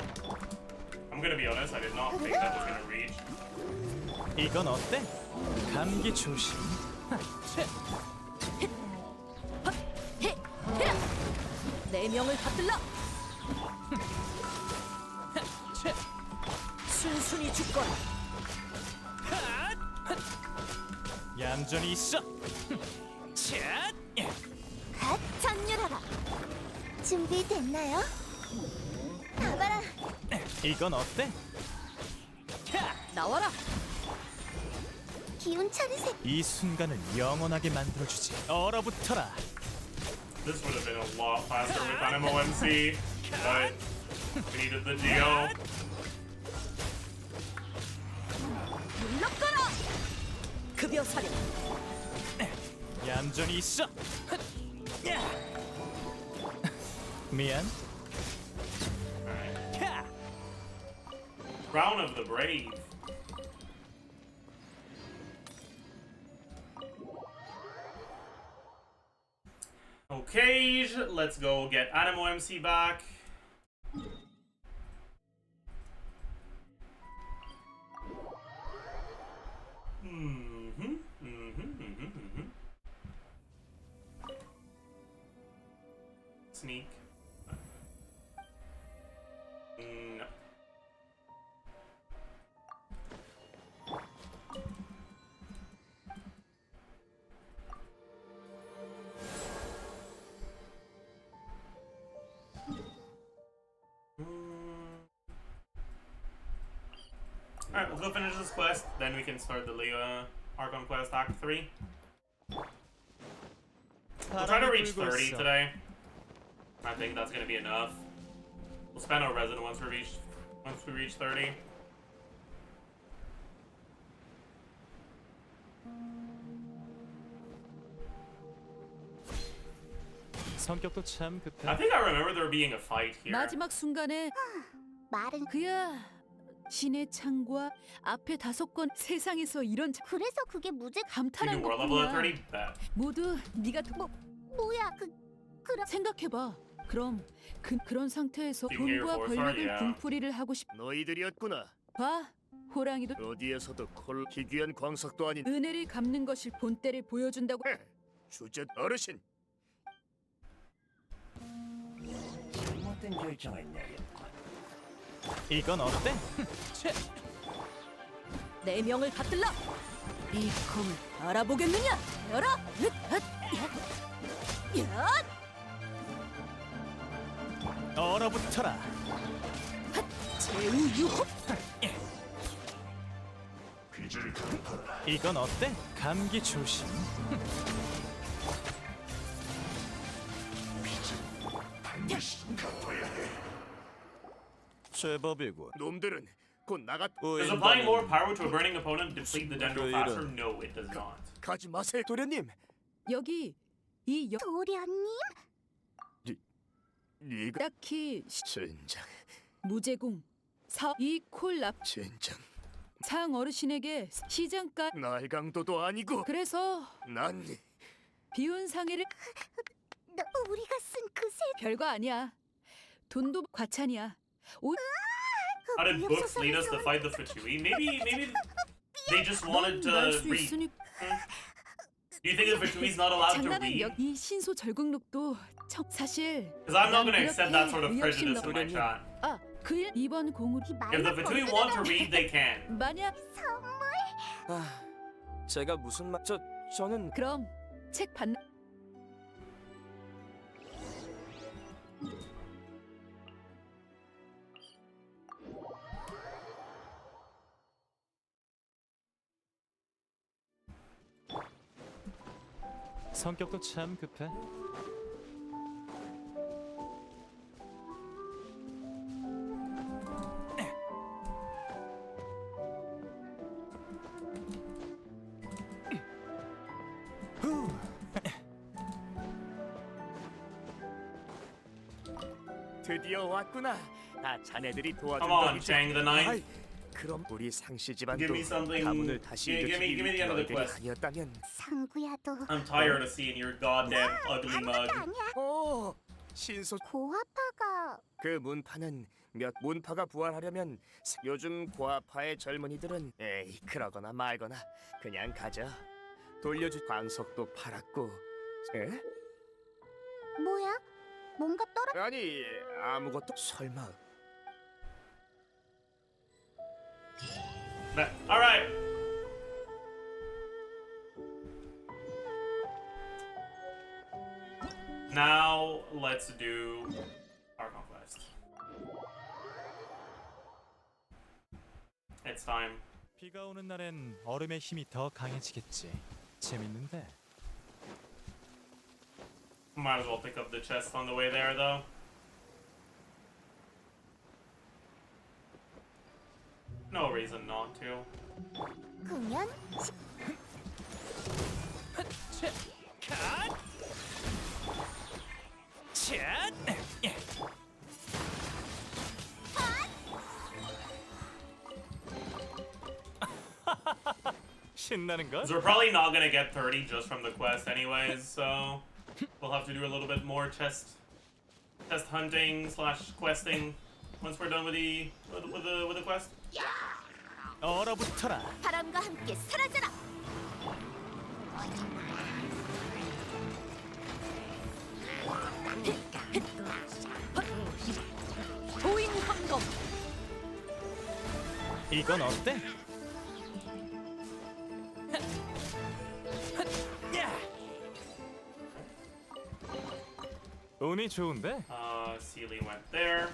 I'm gonna be honest, I did not think that was gonna reach. 이건 어때? 감기 조심. 네 명을 받들라. 순순히 죽거라. 얌전히 있어. 갓 전율하라. 준비됐나요? 가봐라. 이건 어때? 나와라. 기운 차리세. 이 순간을 영원하게 만들어주지. 얼어붙어라. This would have been a lot faster with MMOMC, but we needed the Geo. 물러가라. 급여 사령. 얌전히 있어. 미안. Crown of the Brave. Okay, let's go get Animo MC back. Sneak. No. Alright, let's go finish this quest, then we can start the LIYUE ARCHON quest Act 3. We'll try to reach 30 today. I think that's gonna be enough. We'll spend our resin once we reach 30. 성격도 참 급해. I think I remember there being a fight here. 마지막 순간에 말은 그야 신의 창과 앞에 5건 세상에서 이런 그래서 그게 무죄. 감탄한 We're level at 거구나. 30. Bet. 모두 네가 뭐야 그럼 생각해봐. 그럼 그런 상태에서 You can hear 돈과 your voice, 권력을 yeah. 분풀이를 하고 싶. 너희들이었구나. 봐, 호랑이도 어디에서도 희귀한 광석도 아닌 은혜를 갚는 것이 본때를 보여준다고. 주제 어르신. 이건 어때? 네 명을 받들라. 이 검을 알아보겠느냐? 열어. 얼어붙어라. 제우 유호. 이건 어때? 감기 조심. 제법이군. 놈들은 곧 나가. Does applying more power to a burning opponent deplete the dendro faster? No, it does not. 가지 마세요, 도련님. 여기 도련님? 네가 딱히 젠장 무제공 이 콜랍 젠장 상 어르신에게 시장가 날강도도 아니고 그래서 난 비운 상해를 너 우리가 쓴 그 세 별거 아니야. 돈도 과찬이야. How did books lead us to fight the Fatui? Maybe they just wanted to 넌날수 read. 있으니 Do you think the Fatui's not allowed to 장난은 read? 이 신소 절극록도 사실 Because I'm not 난 going to accept that sort of 이렇게 prejudice in my 위협심 chat. 그 이번 공으로 If the Fatui want to read, they can. 만약 제가 무슨 말... 저는 그럼 책 받는 성격도 참 급해. 드디어 왔구나. 다 자네들이 Come on, 도와준다고. Chang the Knight. 아이, 그럼 우리 상시 집안도 Give me something. 가문을 다시 Give me the end of the 일으키기 quest. 아니었다면. 상구야도 I'm tired of seeing your goddamn ugly mug. 아니야. 오, 신소. 고아파가 그 문파는 문파가 부활하려면 요즘 고아파의 젊은이들은 에이 그러거나 말거나 그냥 가져. 돌려줄 광석도 팔았고. 에? 뭐야? 뭔가 떨어 아니 아무것도 설마. All right. Now let's do Archon quest. It's time. 비가 오는 날엔 얼음의 힘이 더 강해지겠지. 재밌는데. Might as well pick up the chest on the way there, though. No reason not to. 그러면 신나는 걸? Because we're probably not gonna get 30 just from the quest anyways, so we'll have to do a little bit more chest hunting / questing once we're done with the quest. 얼어붙어라. 바람과 함께 사라져라. 보인 황검. 이건 어때? 운이 좋은데? Sealy went there.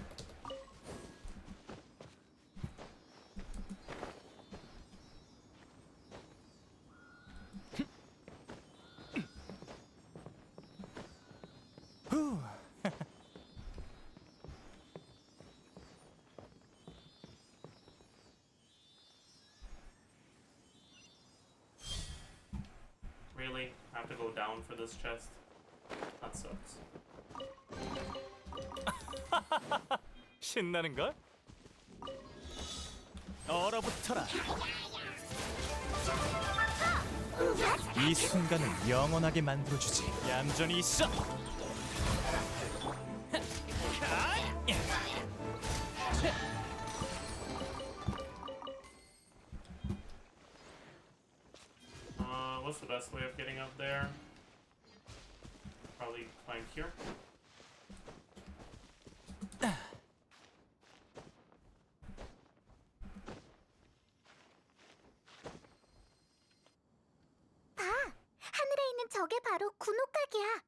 Really? I have to go down for this chest? That sucks. 신나는 걸? 얼어붙어라. 이 순간을 영원하게 만들어주지. 얌전히 있어. What's the best way of getting up there? Probably climb here. 봐. 하늘에 있는 저게 바로 군옥각이야.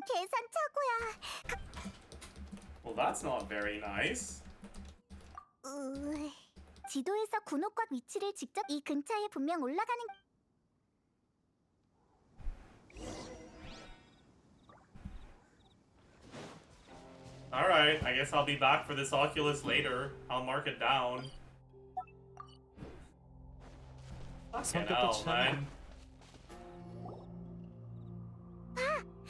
계산 착오야. Well, that's not very nice. 지도에서 군옥각 위치를 직접 이 근처에 분명 올라가는. Alright, I guess I'll be back for this Oculus later. I'll mark it down. Fucking hell, man. 봐,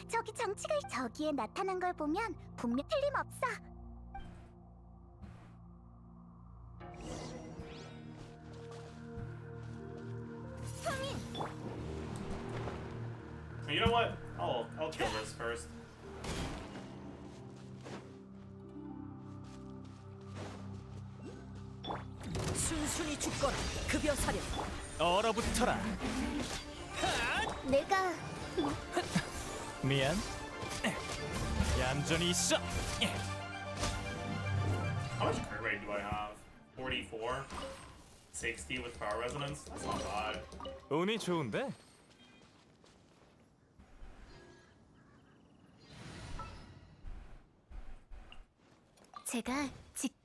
저기 정치가 저기에 나타난 걸 보면 분명 틀림없어. You know what? I'll kill this first. 순순히 죽거나 급여 사려. 얼어붙어라. 내가 미안. 얌전히 있어. How much crit rate do I have? 44? 60 with power resonance? That's not bad. 운이 좋은데? 제가 직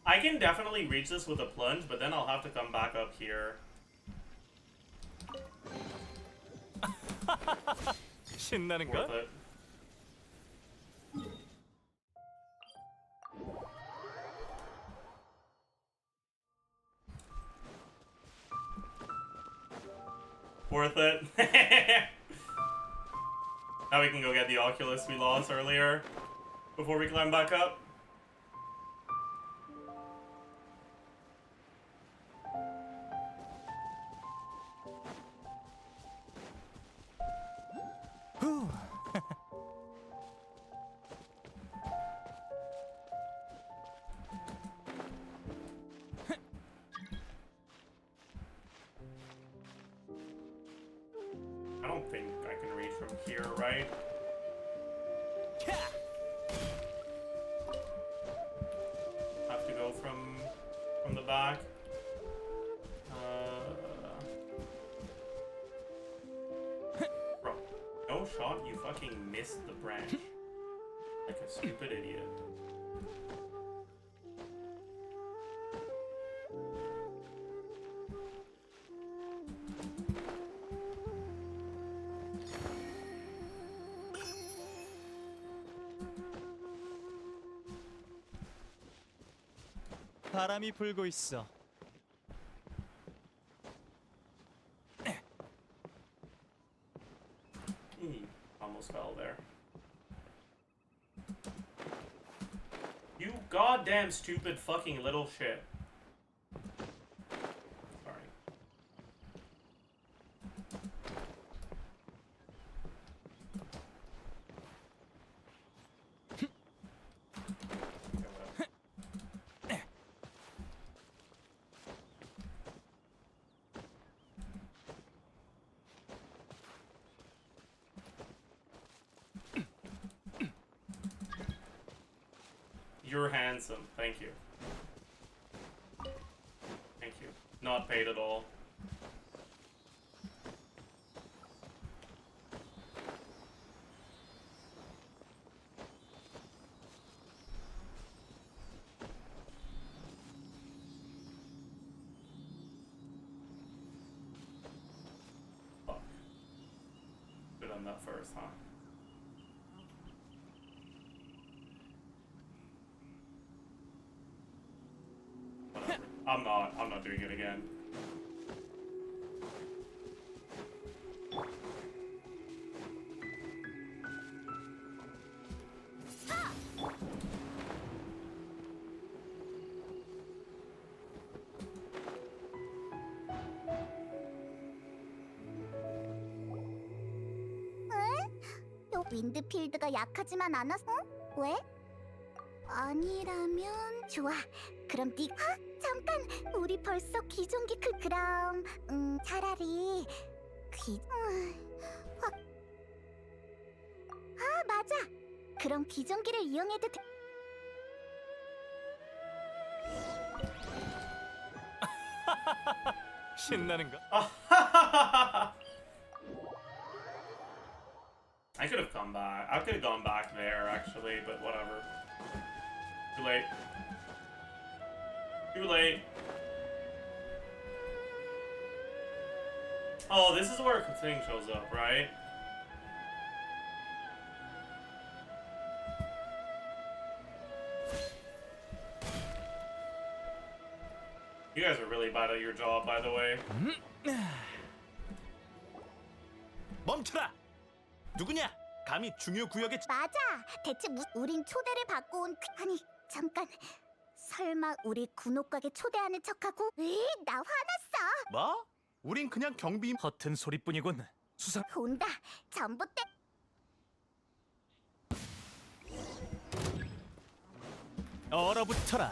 I can definitely reach this with a plunge, but then I'll have to come back up here. 신나는 Worth 걸? it. Worth it. Now we can go get the Oculus we lost earlier before we climb back up. 후. I don't think I can reach from here, right? Have to go from the back. Bro, no shot, you fucking missed the branch. Like a stupid idiot. 바람이 불고 있어. Almost fell there. You goddamn stupid fucking little shit. Sorry. You're handsome. Thank you. Thank you. Not paid at all. Fuck. Good on that first, huh? I'm not doing it again. 또 윈드필드가 약하지만 않았어? 왜? 아니라면 좋아. 그럼 잠깐. 우리 벌써 기존기 그럼 차라리 맞아. 그럼 기존기를 이용해도 돼. 신나는 거? I could have come back. I could have gone back there actually, but whatever. Too late. Too late. Oh, this is where a thing shows up, right? You guys are really bad at your job, by the way. 멈춰라. 누구냐? 감히 중요 구역에 맞아. 대체 우린 초대를 받고 온 아니 잠깐. 설마 우리 군옥각에 초대하는 척하고? 나 화났어. 뭐? 우린 그냥 경비. 허튼 소리뿐이군. 수상. 온다. 전봇대. 얼어붙어라.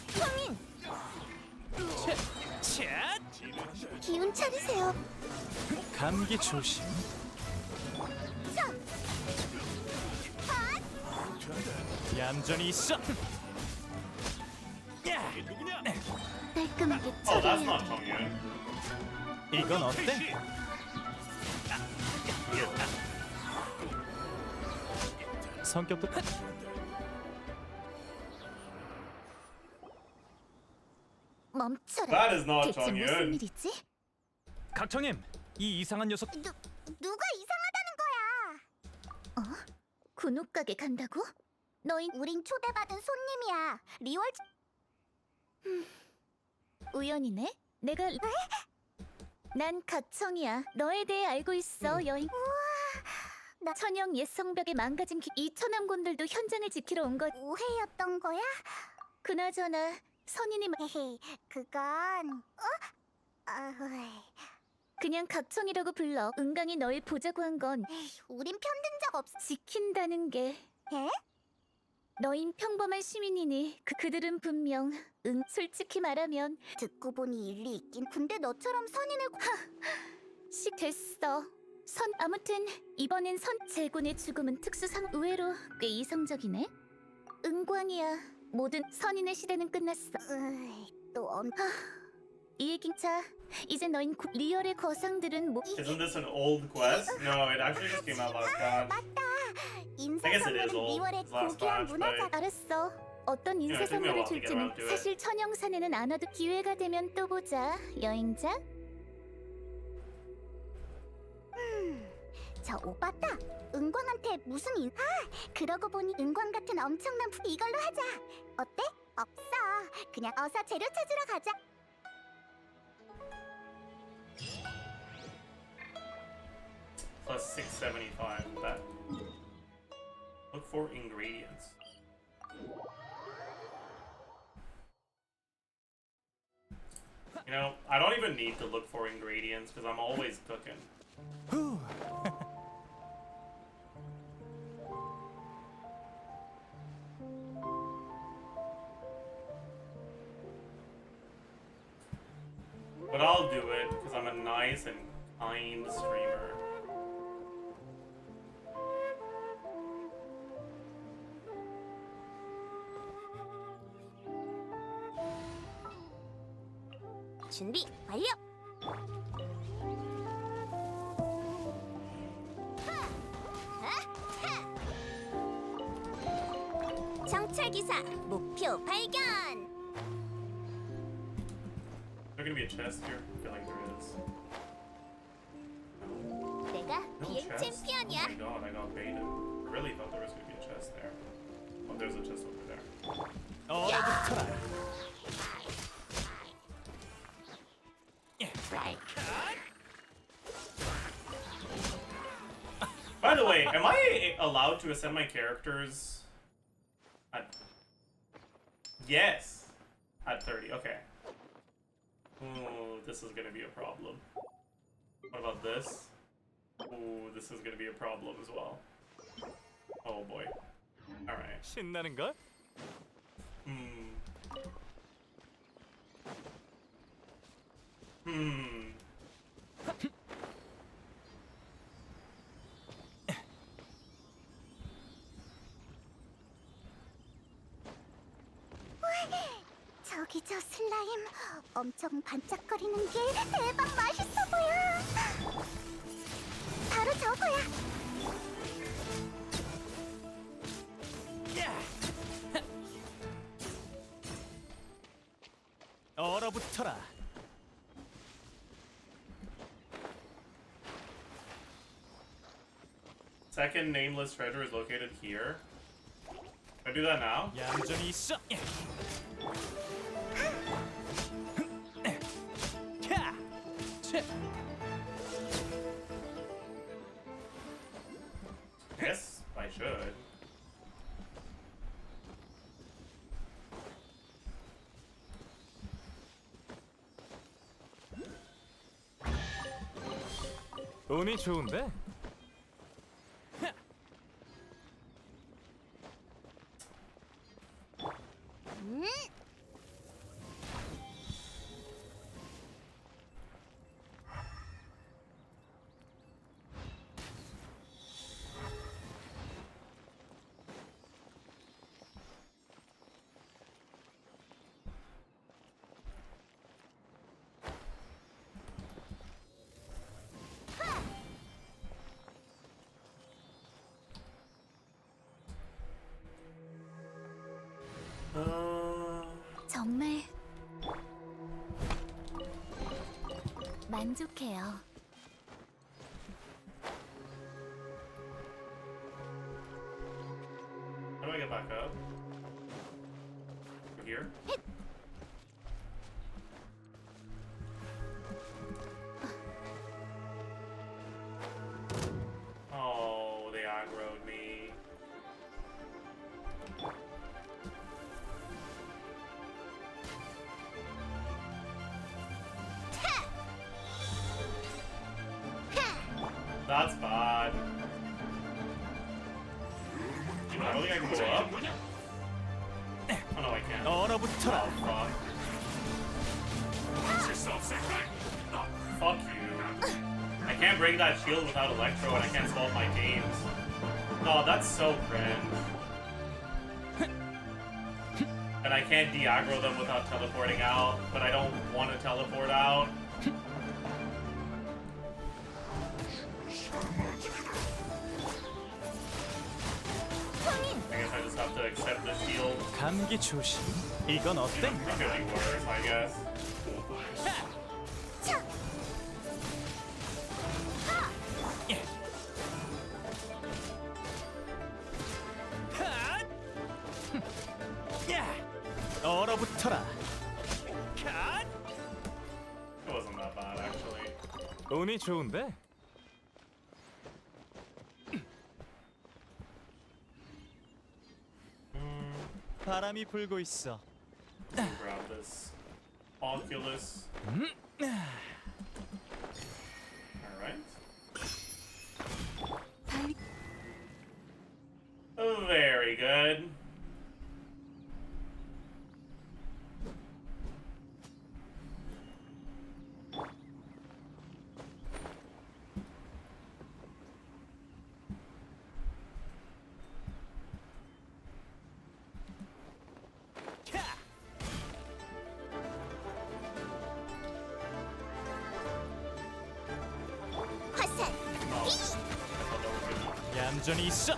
형님. 차. 기운 차리세요. 감기 조심. 얌전히 있어. 야, 누구냐? 깔끔하게 Oh, that's not 처리해야 돼. Chongyun. 이건 어때? 성격도 멈춰라. That is not 대체 무슨 Chongyun. 일이지? 각청님, 이 이상한 녀석 누가 이상하다는 거야? 군옥가게 간다고? 너희 우린 초대받은 손님이야. 리월. 우연이네. 내가 난 각청이야. 너에 대해 알고 있어, 여인. 우와. 나 천영 옛 성벽에 망가진 이 천왕군들도 현장을 지키러 온 거 오해였던 거야? 그나저나 선인이 그건 그냥 각청이라고 불러. 은강이 널 보자고 한 건 우린 편든 적 없어. 지킨다는 게 에? 너흰 평범한 시민이니 그들은 분명 솔직히 말하면 듣고 보니 일리 있긴. 근데 너처럼 선인을 됐어. 아무튼 이번엔 제군의 죽음은 특수상 의외로 꽤 이성적이네. 은광이야. 모든 선인의 시대는 끝났어. 또 이 얘긴 자 이제 너흰 리얼의 거상들은 뭐 Isn't this an old quest? No, it actually just came out last patch. 맞다. I guess it is old. 리월의 It's last 고귀한 patch, 문화자. but 알았어. 어떤 인쇄 it took me a 선물을 while to get 줄지는 around to it. 사실 천영산에는 안 와도 기회가 되면 또 보자, 여행자. 저 오빠다. 은광한테 무슨 그러고 보니 은광 같은 엄청난 이걸로 하자. 어때? 없어. 그냥 어서 재료 찾으러 가자. plus 675. That. Look for ingredients. You know, I don't even need to look for ingredients because I'm always cooking. But I'll do it because I'm a nice and kind streamer. 준비 완료. 정찰 기사 목표 발견. Is there gonna be a chest here? I feel like there is. 내가 No 비행 chest? 챔피언이야. Oh my god, I got baited. I really thought there was gonna be a chest there. Oh, there's a chest over there. 얼어붙어라. By the way, am I allowed to ascend my characters at... Yes! At 30, okay. Ooh, this is gonna be a problem. What about this? Ooh, this is gonna be a problem as well. Oh boy. Alright. 신나는 걸? 저기 저 슬라임 엄청 반짝거리는 게 대박 맛있어 보여. 바로 저거야. 얼어붙어라. Second nameless treasure is located here. Can I do that now? 얌전히 있어. Yes, I should. 운이 좋은데? 정말 만족해요. How do I get back up? Over here? Oh, they aggroed me. That's bad. I don't think I can go up. Oh no, I can't. 얼어붙어라. Oh, fuck. Fuck you. I can't break that shield without Electro and I can't solve my games. No, that's so cringe. And I can't de-aggro them without teleporting out, but I don't want to teleport out. I guess I just have to accept the shield. 감기 조심. 이건 어때? It could be worse, I guess. 얼어붙어라. It wasn't that bad, actually. 운이 좋은데? 바람이 불고 있어. Grab this Oculus. Alright. Very good. 얌전히 있어.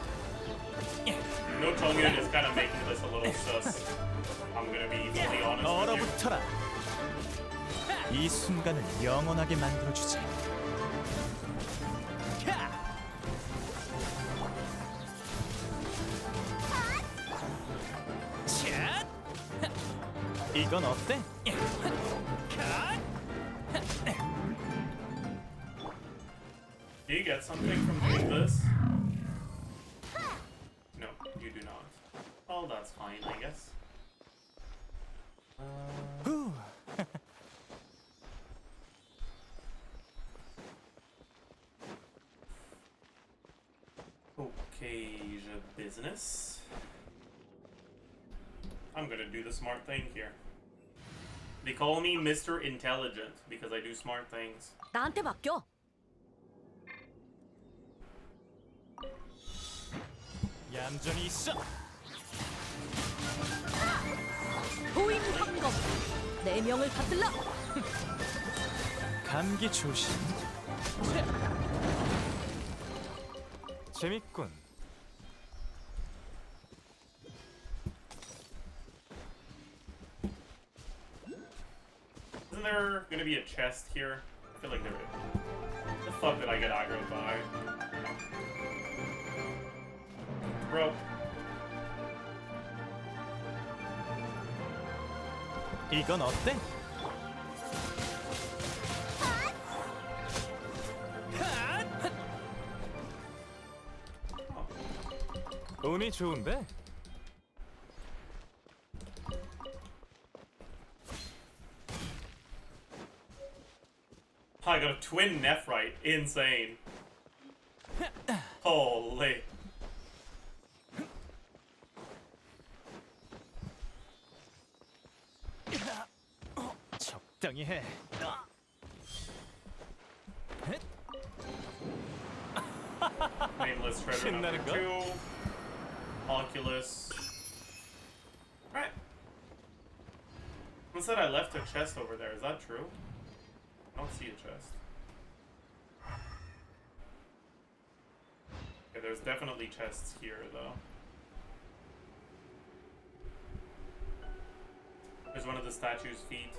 No Tongyun is kind of making this a little sus. I'm gonna be fully honest with you. 얼어붙어라. 이 순간을 영원하게 만들어주지. 이건 어때? Do you get something from doing this? No, you do not. Oh, that's fine, I guess. Okay, the business. I'm gonna do the smart thing here. They call me Mr. Intelligent because I do smart things. 나한테 맡겨. 얌전히 있어. 도임 황검. 내 명을 받들라. 감기 조심. 재밌군. there gonna be a chest here? I feel like there is. The fuck did I get aggroed by? Bro. 이건 어때? 운이 좋은데? I got a twin Nephrite. Insane. Holy. 적당히 해. Nameless treasure number 신나는 거? 2. Oculus. Right. Someone said I left a chest over there. Is that true? I don't see a chest. Okay, there's definitely chests here, though. There's one of the statue's feet.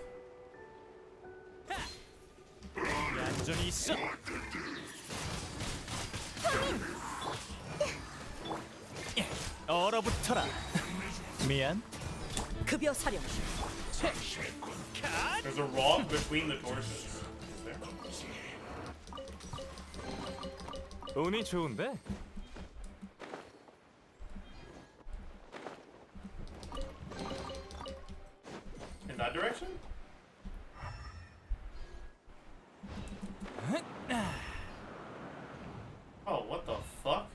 얌전히 있어. 얼어붙어라. 미안. 급여 사령. There's a rock between the torches. Is there? 운이 좋은데? In that direction? Oh, what the fuck?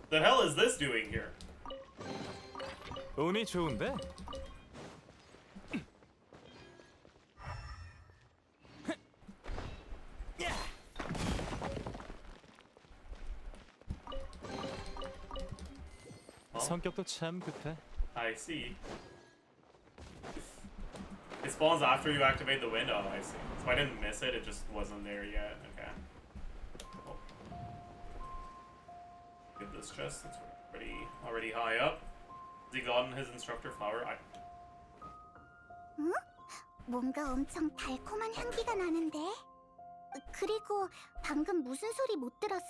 The hell is this doing here? 운이 좋은데? 성격도 참 급해. I see. It spawns after you activate the window, I see. So I didn't miss it, it just wasn't there yet. Okay. Cool. Get this chest, it's already high up. Has he gotten his instructor flower? 응? 뭔가 엄청 달콤한 향기가 나는데? 그리고 방금 무슨 소리 못 들었어?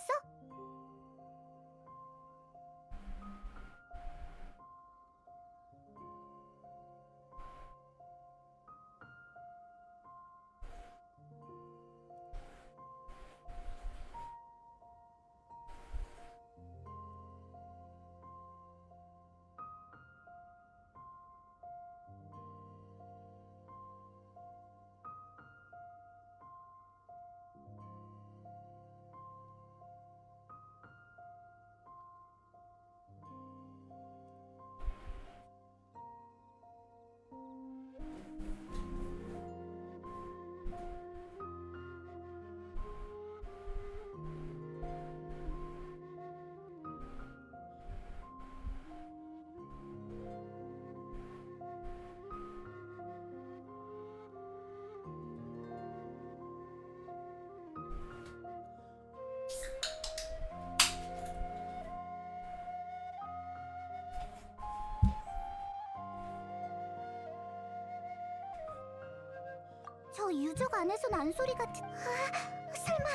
저 유적 안에서 난 소리 같은... 아, 설마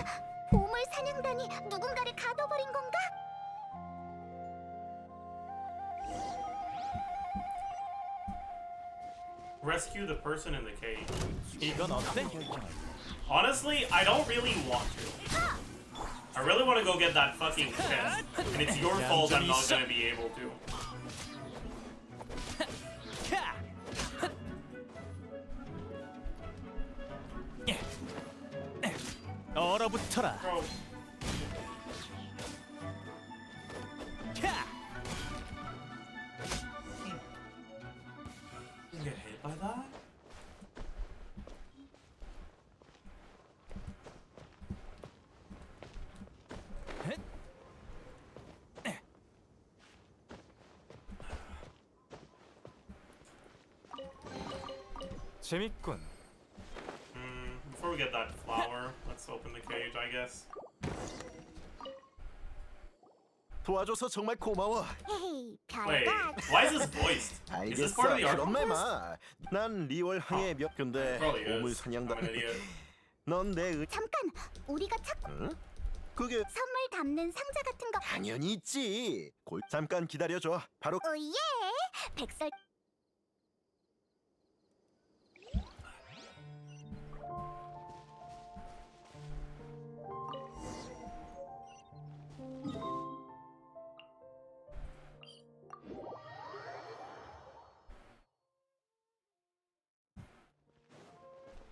보물 사냥단이 누군가를 가둬버린 건가? Rescue the person in the cage. 이건 어때? Honestly, I don't really want to. I really want to go get that fucking chest, and it's your fault I'm not gonna be able to. 얼어붙어라. Bro. You get hit by that? 재밌군. Before we get that flower, let's open the cage, I guess. 도와줘서 정말 고마워. 헤이, Wait, 별거 why is this voiced? Is this part of the 그런 ARCHON 말 quest? 마. 난 리월 항해 몇 근데 Probably 보물 is. 사냥단. I'm an idiot. 넌내 잠깐, 우리가 찾고 응? 그게 선물 담는 상자 같은 거. 당연히 있지. 잠깐 기다려줘. 바로 오예, 백설.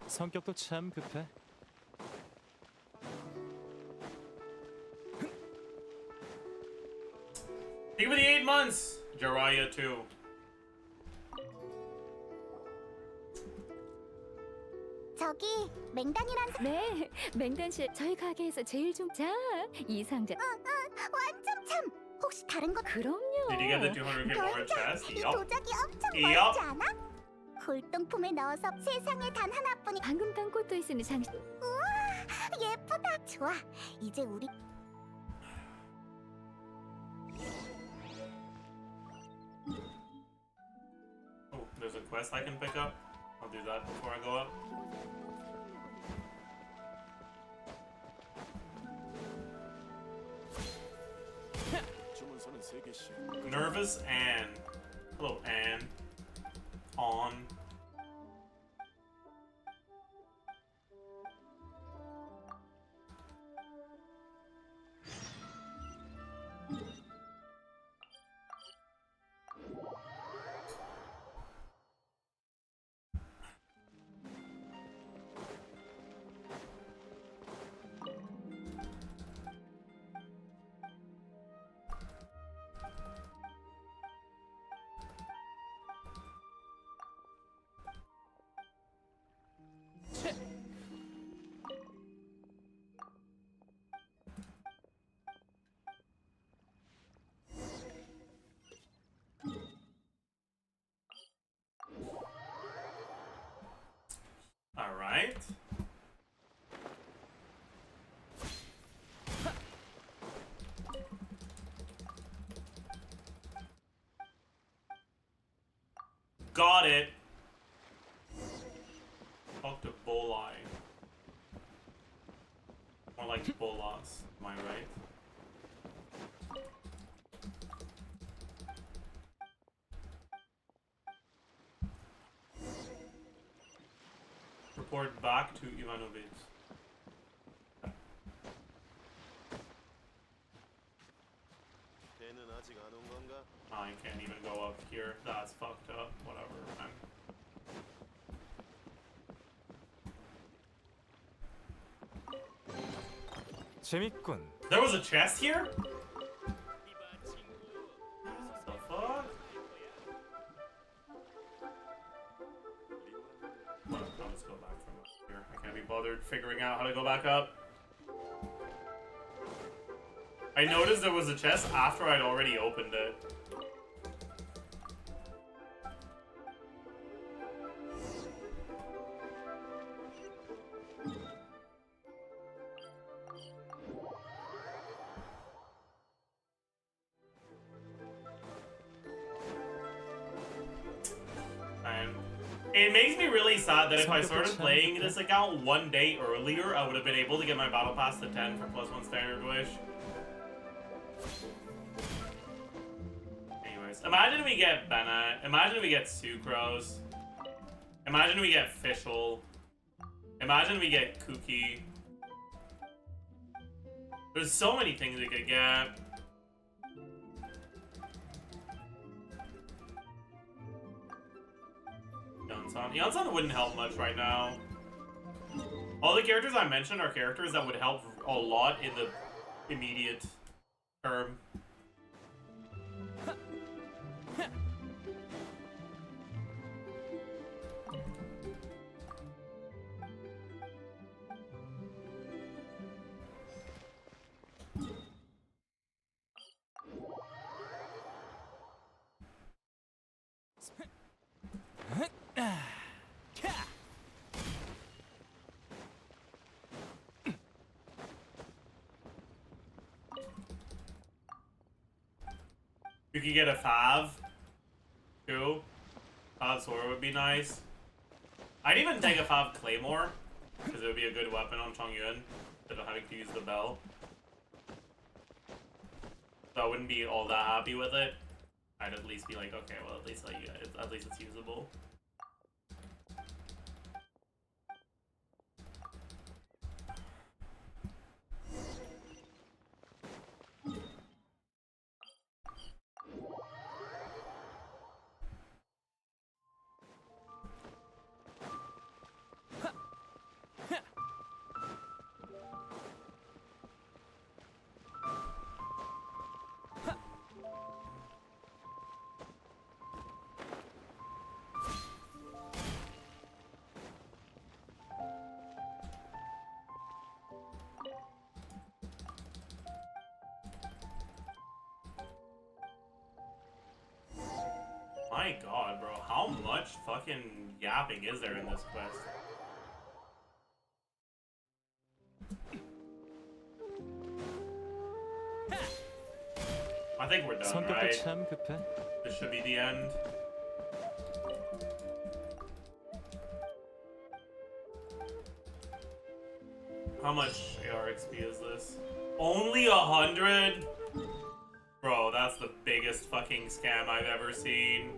성격도 참 급해. Think of the 8 months. Jiraiya too. 저기 맹단이란 네, 맹단씨 저희 가게에서 제일 좀 자. 이 상자. 완전 참. 혹시 다른 거? 그럼요. Did you get the 200k more chest? 이 Yup. 도자기 엄청 Yup. 멋있지 않아? 골동품에 넣어서 세상에 단 하나뿐인. 방금 딴 것도 있으니 장식. 우와, 예쁘다. 좋아. 이제 우리 Oh, there's a quest I can pick up. I'll do that before I go up. Nervous Anne. Hello, Anne. On. Alright. Got it. Talk to Bolai. More like Bolas, am I right? Report back to Ivanovic. I can't even go up here. That's fucked up. Whatever, man. 재밌군. There was a chest here? What the fuck? Well, I'll just go back from up here. I can't be bothered figuring out how to go back up. I noticed there was a chest after I'd already opened it. And it makes me really sad that if I started playing this account one day earlier, I would have been able to get my battle pass to 10 for +1 standard wish. Anyways, imagine we get Bennett, imagine we get Sucrose, imagine we get Fischl, imagine we get Cookie. There's so many things we could get. Yonsan wouldn't help much right now. All the characters I mentioned are characters that would help a lot in the immediate term. You could get a Fav, too. Fav sword would be nice. I'd even take a Fav Claymore, because it would be a good weapon on Chongyun, instead of having to use the bell. So I wouldn't be all that happy with it. I'd at least be like, okay, well, at least it's usable. My god, bro, how much fucking yapping is there in this quest? I think we're done, 성격도 right? 참 급해. This should be the end. How much ARXP is this? Only 100? Bro, that's the biggest fucking scam I've ever seen.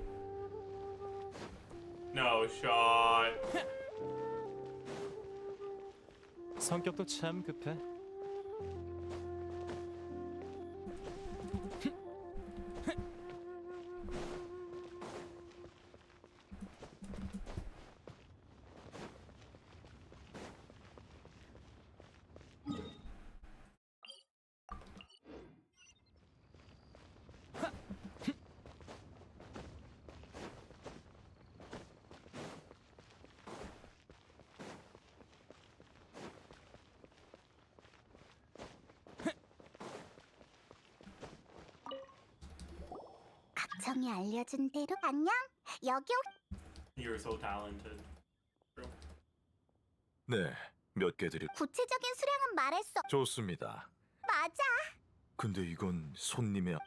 No shot. 성격도 참 급해. 정이 알려준 대로 안녕. 여기 You're so talented. 네, 몇 개 드릴. 구체적인 수량은 말할 수 없. 좋습니다. 맞아. 근데 이건 손님의.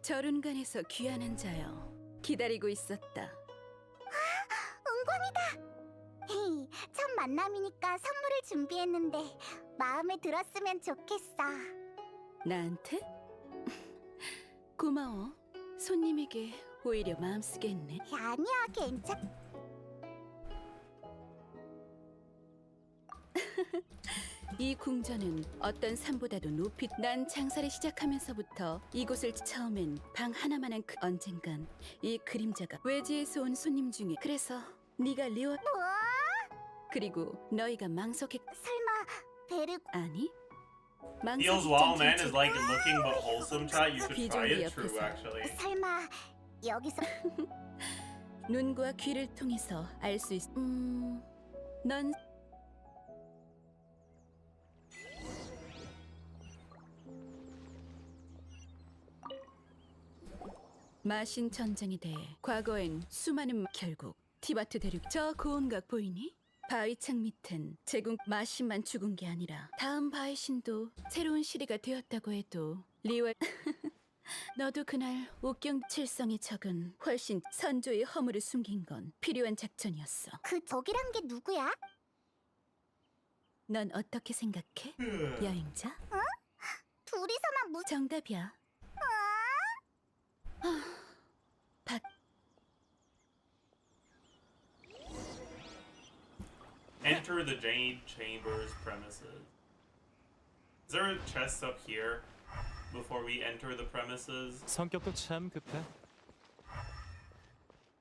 저룬간에서 귀환한 자여 기다리고 있었다. 은광이다. 첫 만남이니까 선물을 준비했는데 마음에 들었으면 좋겠어. 나한테? 고마워. 손님에게 오히려 마음 쓰겠네. 아니야, 괜찮. 이 궁전은 어떤 산보다도 높이. 난 장사를 시작하면서부터 이곳을 처음엔 방 하나만한 언젠간 이 그림자가 외지에서 온 손님 중에. 그래서 네가 리워. 그리고 너희가 망석했. 설마 베르. 아니. Feels wow, man is like looking but wholesome chat. You should try it. True, 옆에서. actually. 설마 여기서 눈과 귀를 통해서 알 수 있. 넌 마신 전쟁에 대해 과거엔 수많은. 결국 티바트 대륙 저 고온각 보이니? 바위창 밑은 제국 마신만 죽은 게 아니라 다음 바위신도 새로운 시대가 되었다고 해도 리월. 너도 그날 옥경 칠성의 적은 훨씬 선조의 허물을 숨긴 건 필요한 작전이었어. 그 적이란 게 누구야? 넌 어떻게 생각해? 여행자? 응? 둘이서만 정답이야. Enter the Jade Chamber's premises. Is there a chest up here before we enter the premises? 성격도 참 급해.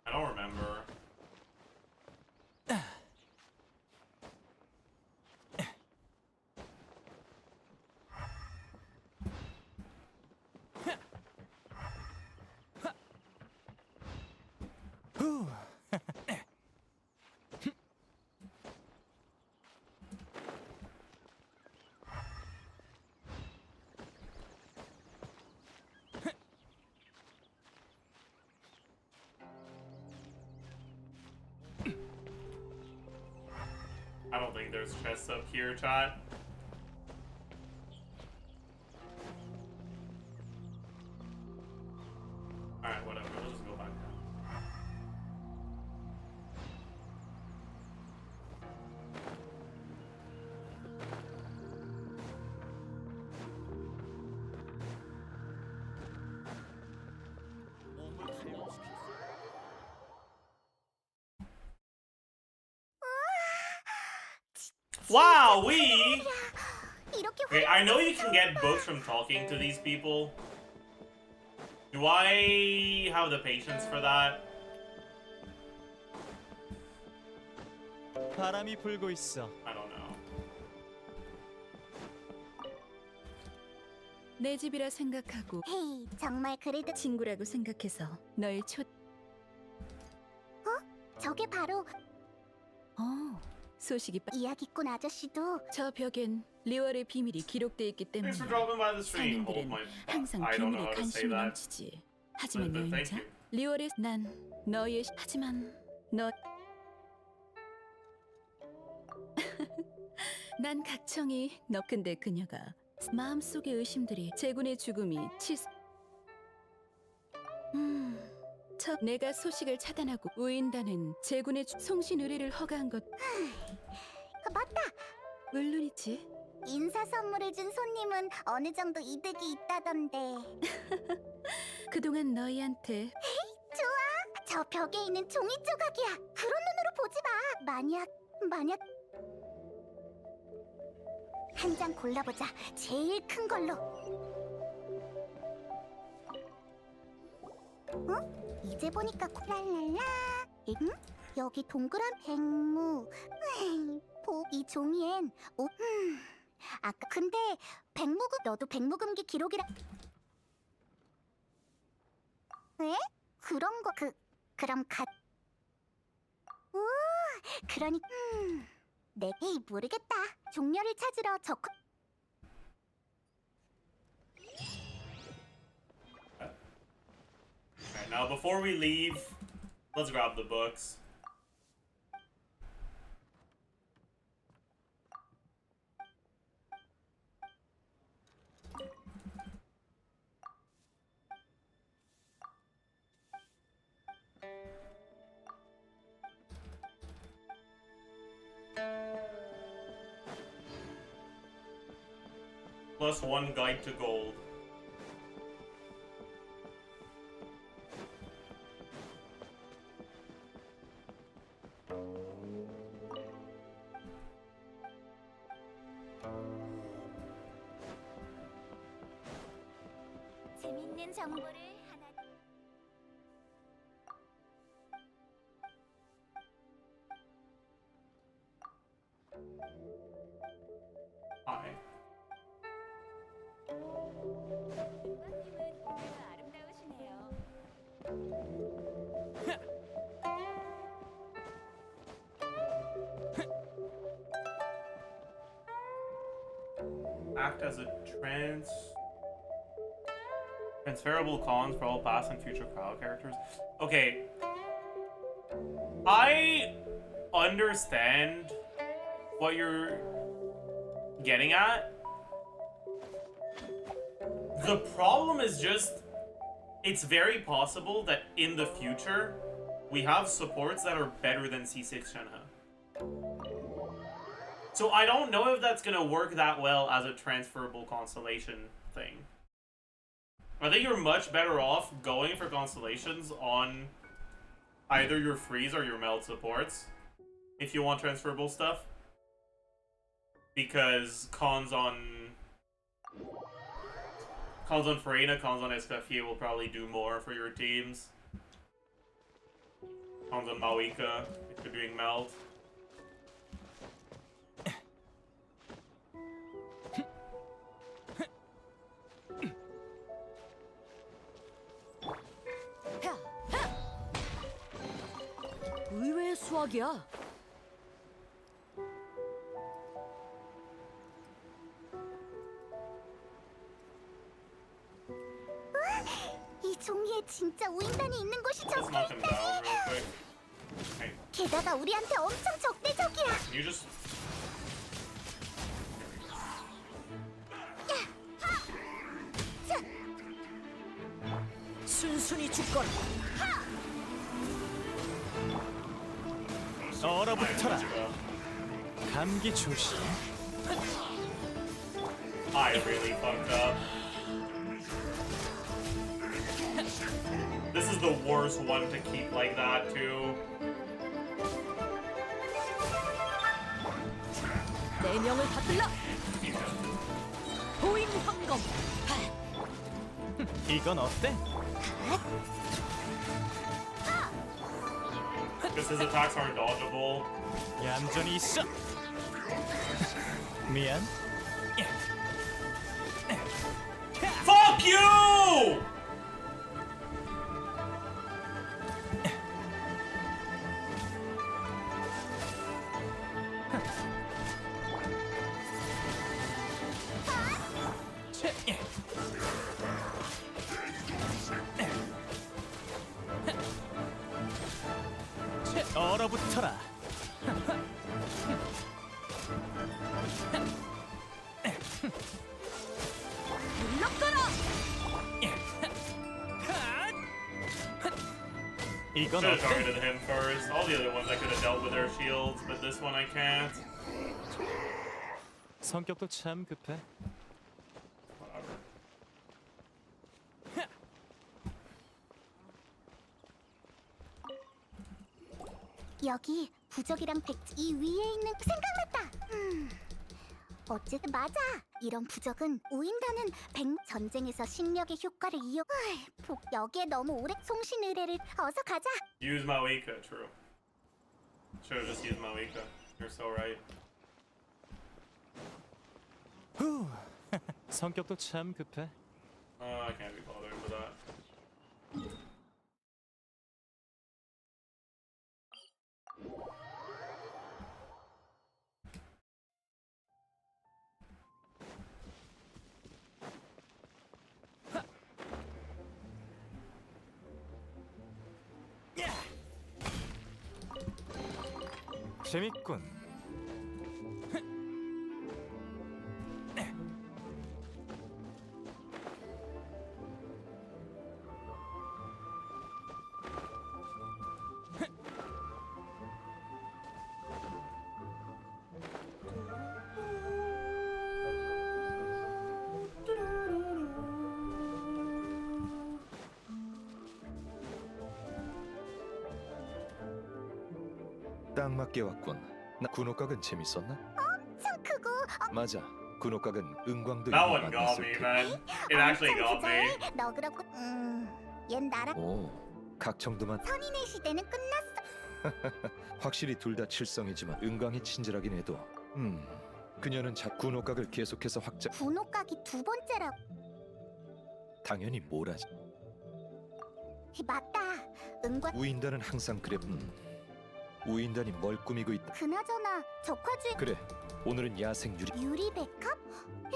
I don't remember. think there's chests up here, chat. Alright, whatever. We'll just go back down. Wow, we. Okay, I know you can get books from talking to these people. Do I have the patience for that? 바람이 불고 있어. I don't know. 내 집이라 생각하고 헤이, 정말 그래도 친구라고 생각해서 널 저게 바로 소식이 이야기꾼 아저씨도 저 벽엔 리월의 비밀이 기록돼 있기 때문에 Thanks for dropping by the stream. Hold 사람들은 my. 항상 I don't know 비밀에 how to say 관심이 that. 넘치지. 하지만 But thank 여행자 you. 리월의 난 너의 하지만 너 난 각청이 너 근데 그녀가 마음속의 의심들이 제군의 죽음이 내가 소식을 차단하고 우인다는 제군의 송신 의뢰를 허가한 것 맞다. 물론이지. 인사 선물을 준 손님은 어느 정도 이득이 있다던데. 그동안 너희한테 좋아. 저 벽에 있는 종이 조각이야. 그런 눈으로 보지 마. 만약 한 장 골라보자. 제일 큰 걸로. 응? 이제 보니까 랄랄라. 응? 여기 동그란 백무. 이 종이엔 아까 근데 백무금 너도 백무금기 기록이라. 에? 그런 거 그럼 그러니 내게 모르겠다. 종려를 찾으러 Alright, now before we leave, let's grab the books. Plus 1 guide to gold. 재밌는 정보를 하나. Hi. 용감님은 오늘도 아름다우시네요. Act as a transferable cons for all past and future crowd characters. Okay. I understand what you're getting at. The problem is just it's very possible that in the future we have supports that are better than C6 Shenhe. So I don't know if that's gonna work that well as a transferable constellation thing. I think you're much better off going for constellations on either your freeze or your meld supports if you want transferable stuff. Because cons on Farina, cons on Escaffier will probably do more for your teams. Cons on Mawika if you're doing meld. 의외의 수학이야. 이 종이에 진짜 우인단이 있는 곳이 Let's 적혀 knock him 있다니. down real quick. Hey, 게다가 우리한테 엄청 적대적이야. can you just 순순히 죽거라. 얼어붙어라. 감기 조심. I really fucked up. This is the worst one to keep like that too. 내 명을 받들라. 보임 황검. 이건 어때? Because his attacks aren't dodgeable. 얌전히 있어. 미안. Fuck you! 얼어붙어라. 물러가라. 이건 Should have 어때? targeted him first. All the other ones I could have dealt with their shields, but this one I can't. 성격도 참 급해. Whatever. 여기 부적이랑 백지 이 위에 있는 생각났다. 어쨌든 맞아. 이런 부적은 우인다는 전쟁에서 식력의 효과를 이용. 여기에 너무 오래 송신 의뢰를 어서 가자. Use Mawika, true. Should have just used Mawika. You're so right. 후. 성격도 참 급해. I can't be bothered with that. 재밌군. 딱 맞게 왔군. 나 군옥각은 재밌었나? 엄청 크고 맞아. 군옥각은 은광도 That 있고 one got me, 만났을 man. It actually got me. 부자에 너 그렇고 얜 나랑 오, 각청도만 선인의 시대는 끝났어. 확실히 둘 다 칠성이지만 은광이 친절하긴 해도 그녀는 군옥각을 계속해서 확장 분홍각이 두 번째라고. 당연히 뭐라지. 맞다. 은과 우인단은 항상 그래. 우인단이 뭘 꾸미고 있다. 그나저나 적화주의 그래, 오늘은 야생 유리. 유리 백합?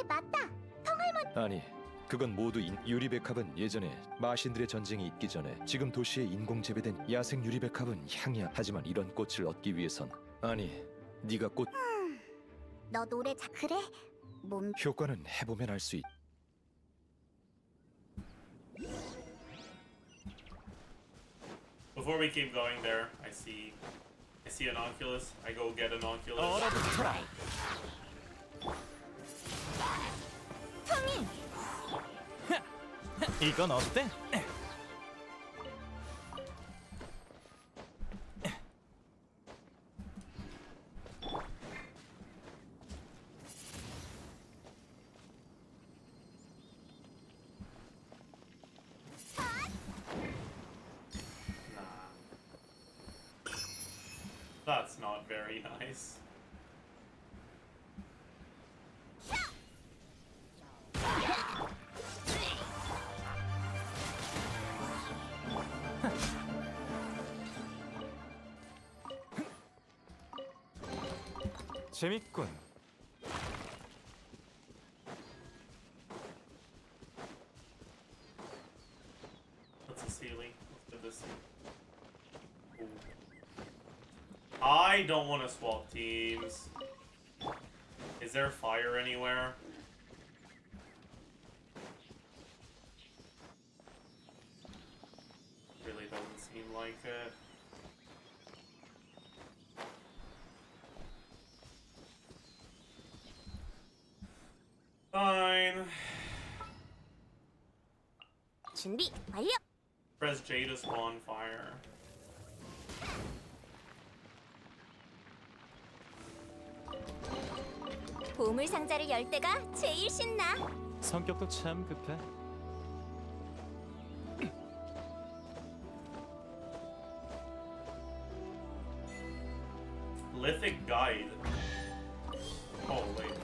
맞다. 성할머니. 아니, 그건 모두 유리백합은 예전에 마신들의 전쟁이 있기 전에 지금 도시에 인공 재배된 야생 유리백합은 향이야. 하지만 이런 꽃을 얻기 위해선 아니, 네가 꽃 너 노래 그래? 몸 효과는 해보면 알 수 있. Before we keep going there, I see an Oculus. I go get an Oculus. 얼어붙어라. 성인. 이건 어때? That's not very nice. 재밌군. What's the ceiling? Let's get this. Ooh. I don't want to swap teams. Is there fire anywhere? like it. Fine. 준비 완료. Press J to spawn fire. 보물 상자를 열 때가 제일 신나. 성격도 참 급해. Lithic guide. Oh wait.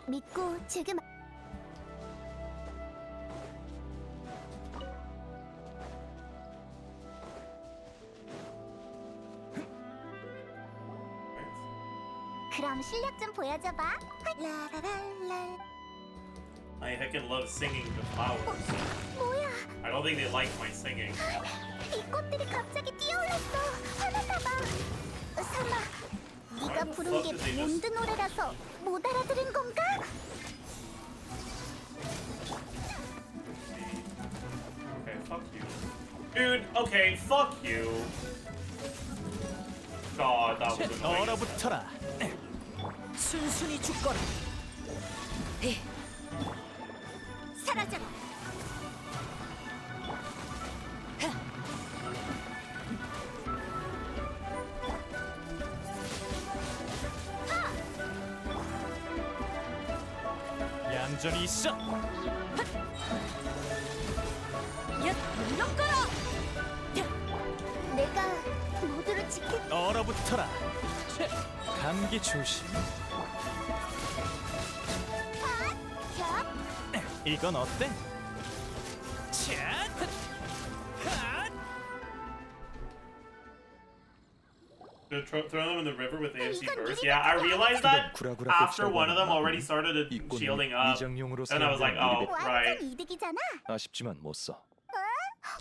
믿고 지금 그럼 실력 좀 보여줘봐. 라라랄라. I heckin' love singing to flowers. 뭐야? I don't think they like my singing. 이 꽃들이 갑자기 뛰어올랐어. 화났나 봐. 설마 네가 부른 게 몬드 노래라서 못 알아들은 건가? Okay, fuck you. Dude, okay, fuck you. God, that was annoying. 얼어붙어라. 순순히 죽거라. 사라져라. 얌전히 있어. 물러가라. 내가 모두를 지킬. 얼어붙어라. 감기 조심. 이건 어때? Throw them in the river with AFC burst. Yeah, I realized that after one of them already started shielding up. Then I was like, oh, right. 완전 이득이잖아. 아쉽지만 못 써.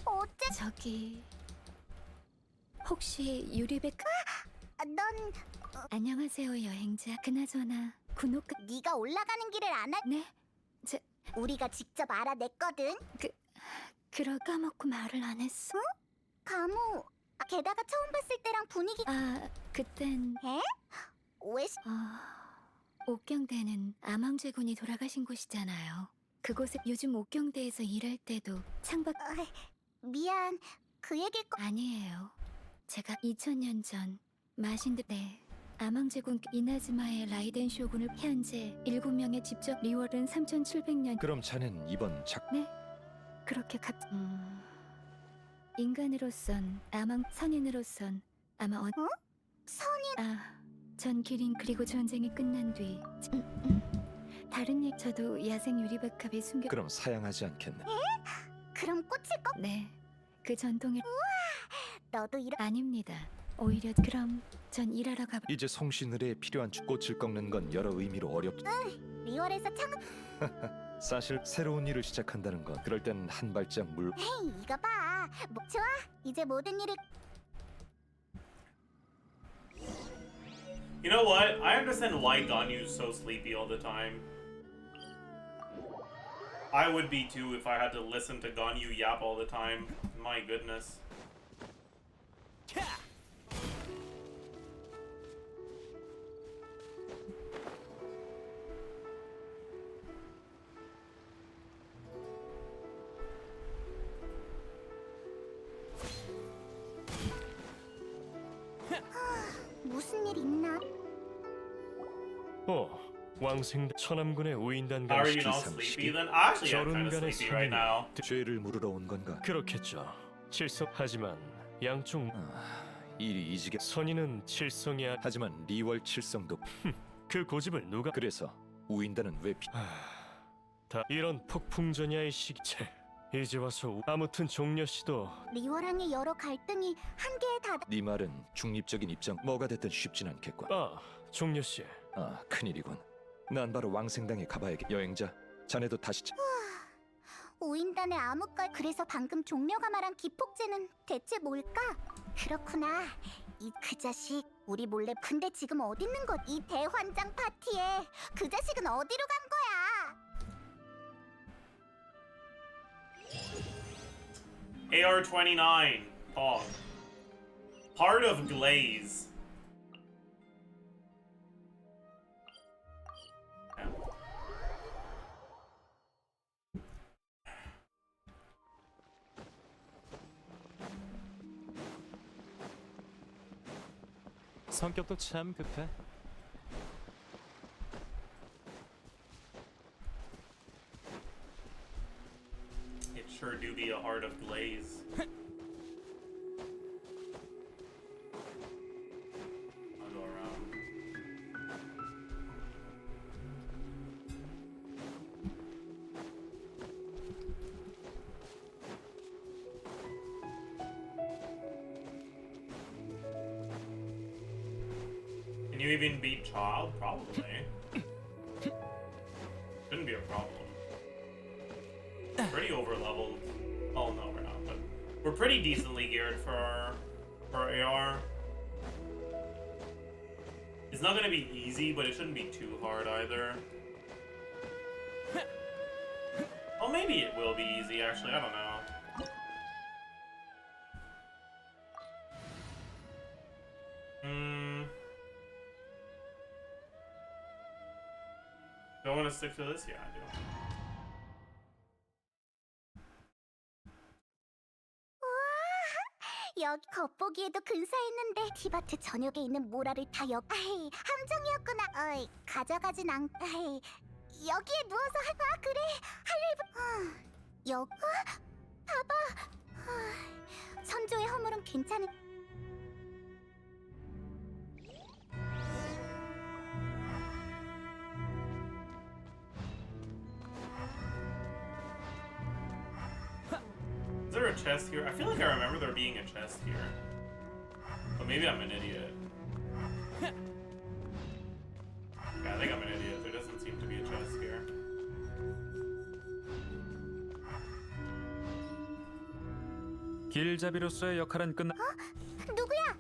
어째? 저기 혹시 유리백 넌 안녕하세요 여행자. 그나저나 군옥가 네가 올라가는 길을 안 알. 네? 우리가 직접 알아냈거든. 그러 까먹고 말을 안 했어. 가무. 게다가 처음 봤을 때랑 분위기. 그땐 에? 왜? 옥경대는 암왕제군이 돌아가신 곳이잖아요. 그곳에 요즘 옥경대에서 일할 때도 창밖 미안. 그 얘기일 거. 아니에요. 제가 2000년 전 마신드 암왕제군 이나즈마의 라이덴 쇼군을 현재 7명의 직접 리월은 3700년. 그럼 자넨 이번 네? 그렇게 인간으로선 선인으로선 아마 선인? 전 기린 그리고 전쟁이 끝난 뒤 다른 저도 야생 유리백합이 숨겨. 그럼 사양하지 않겠네. 그럼 꽂힐 거? 네. 그 전통을. 너도 이런. 아닙니다. 오히려 그럼 전 일하러 가. 이제 송신의뢰에 필요한 꽃을 꺾는 건 여러 의미로 어렵다. 리월에서 사실 새로운 일을 시작한다는 건 그럴 땐 한 발짝 물. 헤이, 이거 봐. 뭐 좋아. 이제 모든 일을. You know what? I understand why Ganyu's so sleepy all the time. I would be too if I had to listen to Ganyu yap all the time. My goodness. 무슨 일 있나? 왕생 천암군의 우인단과 How are you not sleepy then? Actually, I'm kind of sleepy right now. 죄를 물으러 온 건가? 그렇겠죠. 하지만 양쪽 일이 이지게. 선인은 칠성이 하지만 리월 칠성도. 그 고집을 누가? 그래서 우인단은 왜 다 이런 폭풍전야의 시기체. 이제 와서 아무튼 종려 씨도 리월왕의 여러 갈등이 한계에 네 말은 중립적인 입장. 뭐가 됐든 쉽진 않겠군. 종려 씨. 큰일이군. 난 바로 왕생당에 가봐야겠. 여행자, 자네도 다시. 우인단의 암흑걸. 그래서 방금 종려가 말한 기폭제는 대체 뭘까? 그렇구나. 이 그 자식 우리 몰래 근데 지금 어디 있는 것? 이 대환장 파티에 그 자식은 어디로 간 거야? AR29 Pog. Part of Glaze. 성격도 참 급해. It sure do be a heart of glaze. I'll go around. Can you even beat Child? Probably. Shouldn't be a problem. Pretty over leveled. Oh no, we're not, but we're pretty decently geared for our AR. It's not gonna be easy, but it shouldn't be too hard either. Oh, maybe it will be easy actually, I don't know. Do I want to stick to this? Yeah, I do. 여기 겉보기에도 근사했는데 티바트 전역에 있는 모라를 다 에이, 함정이었구나. 어이, 가져가진 에이, 여기에 누워서 그래 할 일. 봐봐. 선조의 허물은 괜찮은. Is there a chest here? I feel like I remember there being a chest here. But maybe I'm an idiot. Yeah, I think I'm an idiot. There doesn't seem to be a chest here. 길잡이로서의 역할은 끝나. 누구야?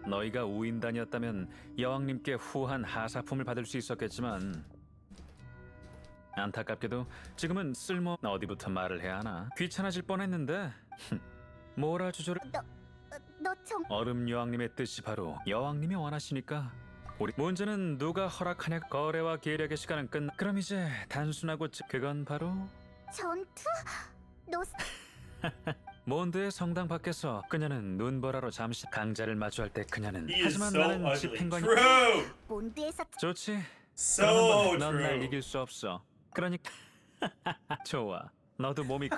너희가 우인단이었다면 여왕님께 후한 하사품을 받을 수 있었겠지만 안타깝게도 지금은 어디부터 말을 해야 하나. 귀찮아질 뻔했는데 뭐라 주저를. 너 정. 얼음 여왕님의 뜻이 바로 여왕님이 원하시니까 우리 문제는 누가 허락하냐. 거래와 계략의 시간은 끝나. 그럼 이제 단순하고 그건 바로 전투? 너 몬드의 성당 밖에서 그녀는 눈보라로 잠시 강자를 마주할 때 그녀는 He is 하지만 so 나는 ugly. 집행관이 True. 몬드에서 좋지. So 넌 날 true. 이길 수 없어. 그러니까 좋아. 너도 몸이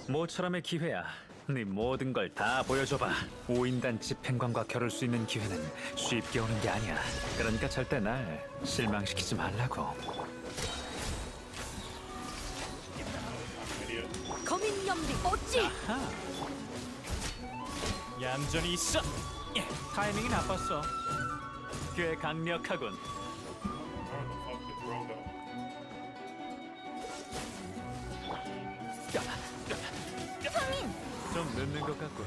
모처럼의 기회야. 네 모든 걸 다 보여줘봐. 우인단 집행관과 겨룰 수 있는 기회는 쉽게 오는 게 아니야. 그러니까 절대 날 실망시키지 말라고. 거민 염리 어찌? 얌전히 있어. 타이밍이 나빴어. 꽤 강력하군. 좀 늦는 것 같군.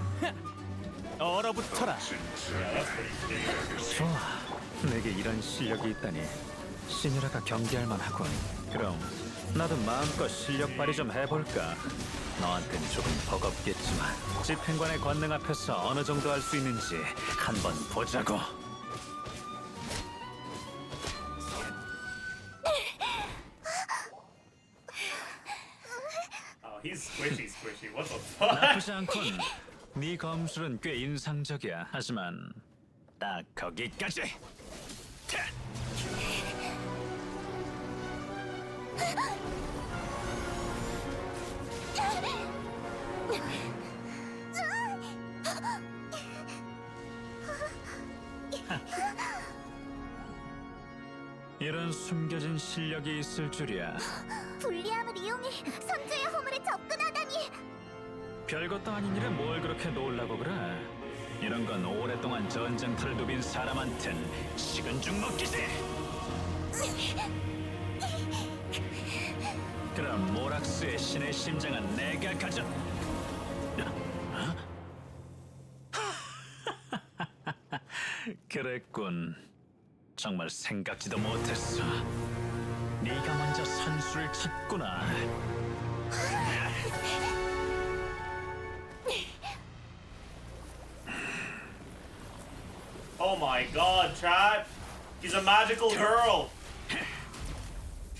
얼어붙어라. 좋아. 내게 이런 실력이 있다니 시니라가 경계할 만하군. 그럼 나도 마음껏 실력 발휘 좀 해볼까. 너한텐 조금 버겁겠지만 집행관의 권능 앞에서 어느 정도 할 수 있는지 한번 보자고. He's squishy. What the fuck? 나쁘지 않군. 네 검술은 꽤 인상적이야. 하지만 딱 거기까지. 이런 숨겨진 실력이 있을 줄이야. 불리함을 이용해 선조의 허물에 접근하다니. 별것도 아닌 일에 뭘 그렇게 놀라고 그래. 이런 건 오랫동안 전쟁터를 누빈 사람한텐 식은 죽 먹기지. 그럼 모락스의 신의 심장은 내가 가져. 그랬군. 정말 생각지도 못했어. 네가 먼저 선수를 쳤구나. Oh my god, chat. She's a magical girl.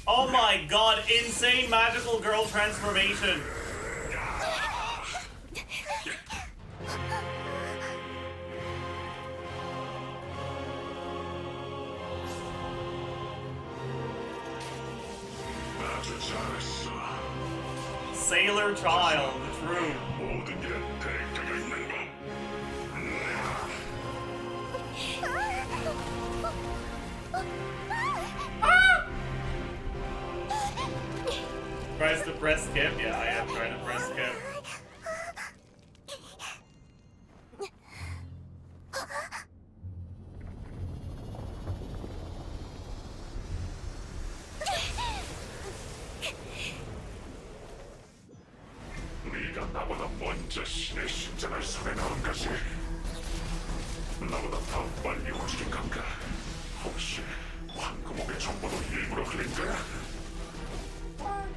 Oh my god, insane magical girl transformation. Sailor child, true. Tries to press skip? Yeah, I am trying to press skip. 네가 나보다 먼저 신의 심장을 손에 넣은 것이 나보다 더 빨리 움직인 건가? 혹시 황금옥의 정보도 일부러 흘린 거야?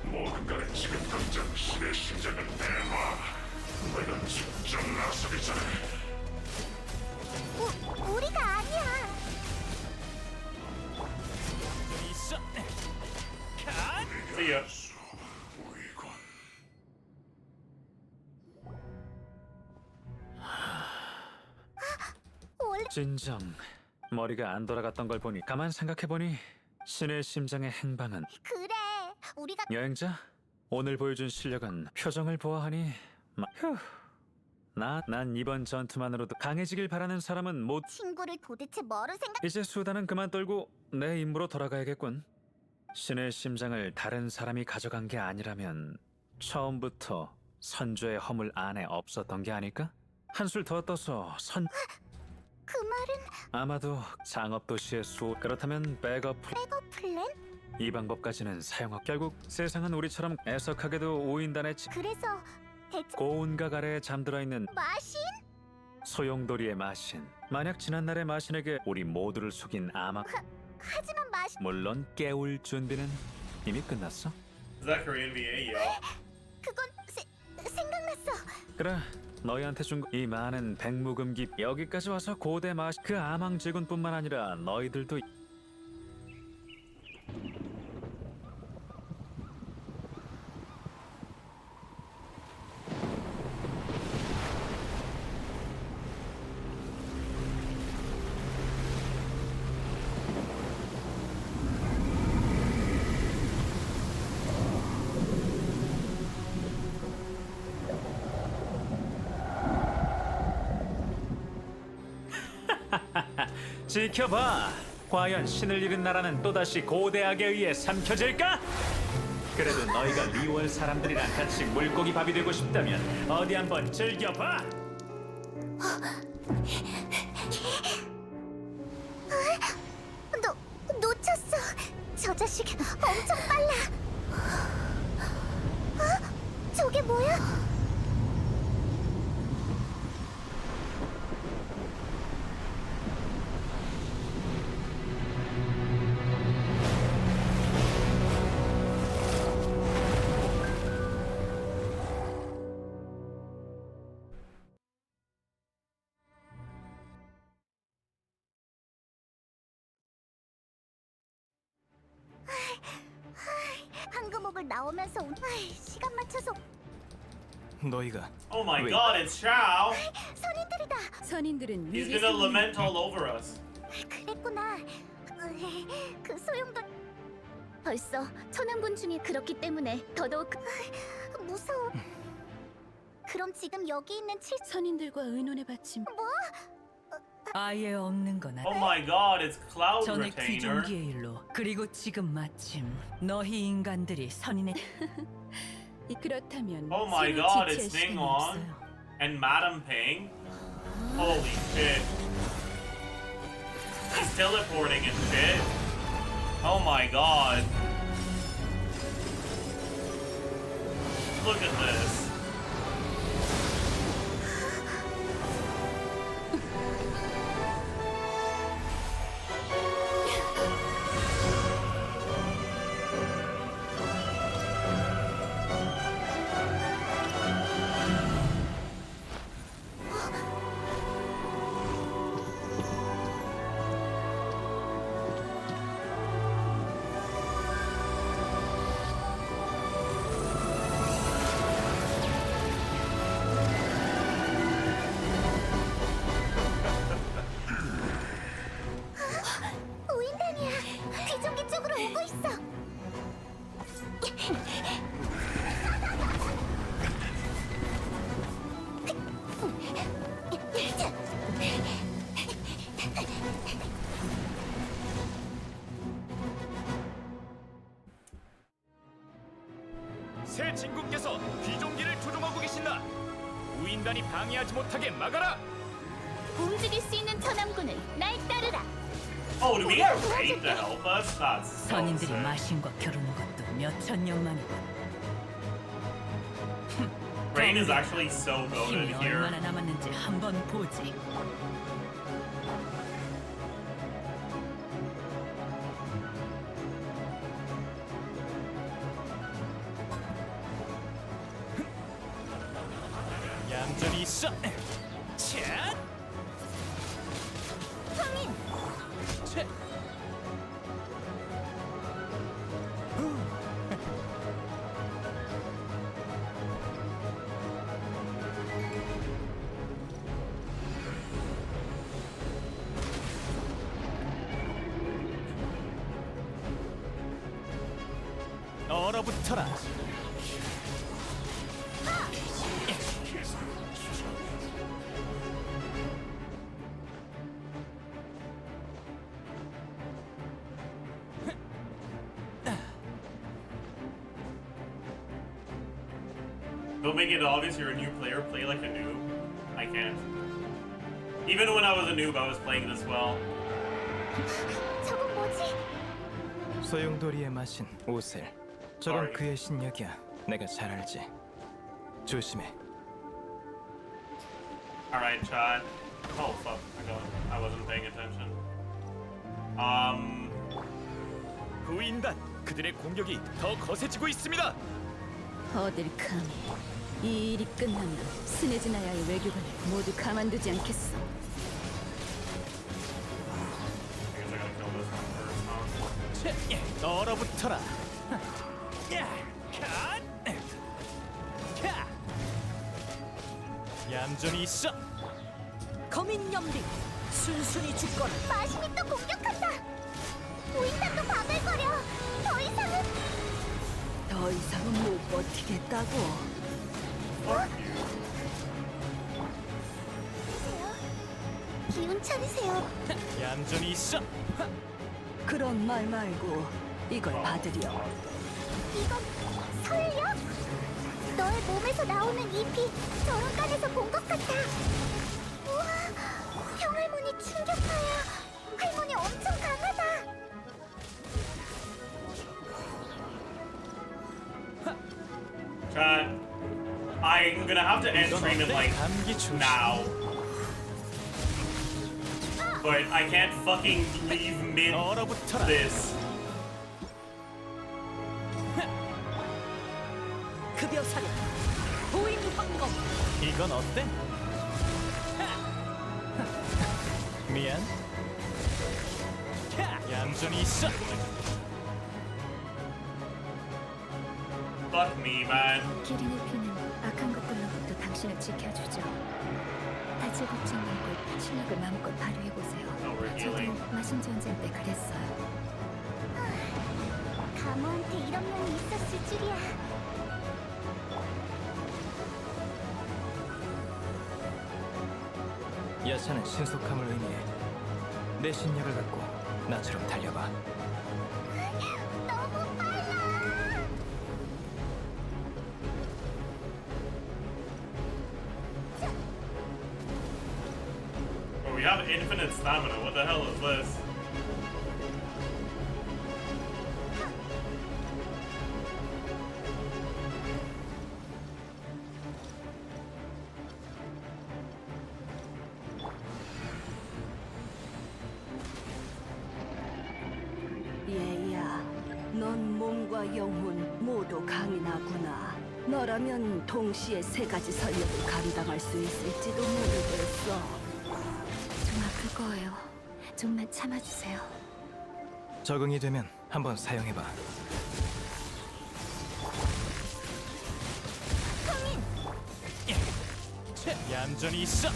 뭐든 간에 지금 당장 신의 심장을 내놔. 내가 직접 나서기 전에. 우리가 아니야. 있어. See ya. 진정 머리가 안 돌아갔던 걸 보니 가만 생각해보니 신의 심장의 행방은 그래. 우리가 여행자 오늘 보여준 실력은 표정을 보아하니 난 이번 전투만으로도 강해지길 바라는 사람은 못. 친구를 도대체 뭐로 생각? 이제 수다는 그만 떨고 내 임무로 돌아가야겠군. 신의 심장을 다른 사람이 가져간 게 아니라면 처음부터 선조의 허물 안에 없었던 게 아닐까? 한술 더 떠서 그 말은 아마도 상업도시의 그렇다면 백업 플랜? 이 방법까지는 결국 세상은 우리처럼 애석하게도 오인단의 그래서 대체 고운각 아래에 잠들어 있는 마신? 소용돌이의 마신. 만약 지난날의 마신에게 우리 모두를 속인 하지만 마신 물론 깨울 준비는 이미 끝났어. Is that Korean VA? Yeah. 그건 생각났어. 그래, 너희한테 준 이 많은 백무금기 여기까지 와서 고대 마신 그 아망제군뿐만 아니라 너희들도 지켜봐. 과연 신을 잃은 나라는 또다시 고대악에 의해 삼켜질까? 그래도 너희가 리월 사람들이랑 같이 물고기 밥이 되고 싶다면 어디 한번 즐겨봐. 놓쳤어. 저 자식 엄청 빨라. 저게 뭐야? 황금옥을 나오면서 시간 맞춰서 너희가 Oh my god, it's Shao. 선인들이다. 선인들은 He's 위기 gonna 상황- lament all over us. 그랬구나. 그 소용돌 벌써 천왕군 중에 그렇기 때문에 더더욱 무서워. 그럼 지금 여기 있는 선인들과 의논의 받침. 아예 없는 건 Oh my god, it's Cloud 전에 Retainer. 귀종기의 일로 그리고 지금 마침 너희 인간들이 선인의 그렇다면 Oh my 신을 god, 지체할 it's 시간이 Ding On 없어요. and Madam Ping. Holy shit. He's teleporting and shit. Oh my god. Look at this. 인간이 방해하지 못하게 막아라. 움직일 수 있는 천왕군을 날 따르라. Oh, do we get Rain to help us? That's so 선인들이 sick. 마신과 겨루는 것도 몇 천 년 만이군. Rain is actually so goaded 힘이 here. 얼마나 남았는지 한번 보지. 얌전히 있어. 차. 성인. 차. 얼어붙어라. Don't make it obvious you're a new player. Play like a noob. I can't. Even when I was a noob, I was playing this well. 저건 뭐지? 소용돌이의 마신 오셀. 저건 Sorry. 그의 신력이야. 내가 잘 알지. 조심해. Alright, Chad. Oh, fuck. I wasn't paying attention. 후인단 그들의 공격이 더 거세지고 있습니다. 어딜 감히. 이 일이 끝나면 스네즈나야의 외교관을 모두 가만두지 않겠어. 얼어붙어라. 얌전히 있어. 거민 연비 순순히 죽거라. 마신이 또 공격한다. 우인단도 바글거려. 더 이상은 더 이상은 못 버티겠다고. 기운 차리세요. 얌전히 있어. 그런 말 말고 이걸 받으려. 이건 설력? 너의 몸에서 나오는 이 피 저런간에서 본 것 같아. 우와, 형할머니 충격파야. 할머니 엄청 강하다. Chad, I'm gonna have to end stream in like now. But I can't fucking leave mid this. 급여 사령 보인 황검. 이건 어때? 미안. 얌전히 있어. Fuck me, man. 기린의 피는 악한 것들로부터 당신을 지켜주죠. 다칠 걱정 말고 실력을 마음껏 발휘해보세요. 저도 마신 전쟁 때 그랬어요. 가모한테 이런 면이 있었을 줄이야. 야차는 신속함을 의미해. 내 신력을 갖고 나처럼 달려봐. 너무 빨라. Oh, we have infinite stamina. What the hell is this? 얘야, 넌 몸과 영혼 모두 강인하구나. 너라면 동시에 세 가지 설력을 감당할 수 있을지도 모르겠어. 좀 아플 거예요. 좀만 참아주세요. 적응이 되면 한번 사용해봐. 얌전히 있어.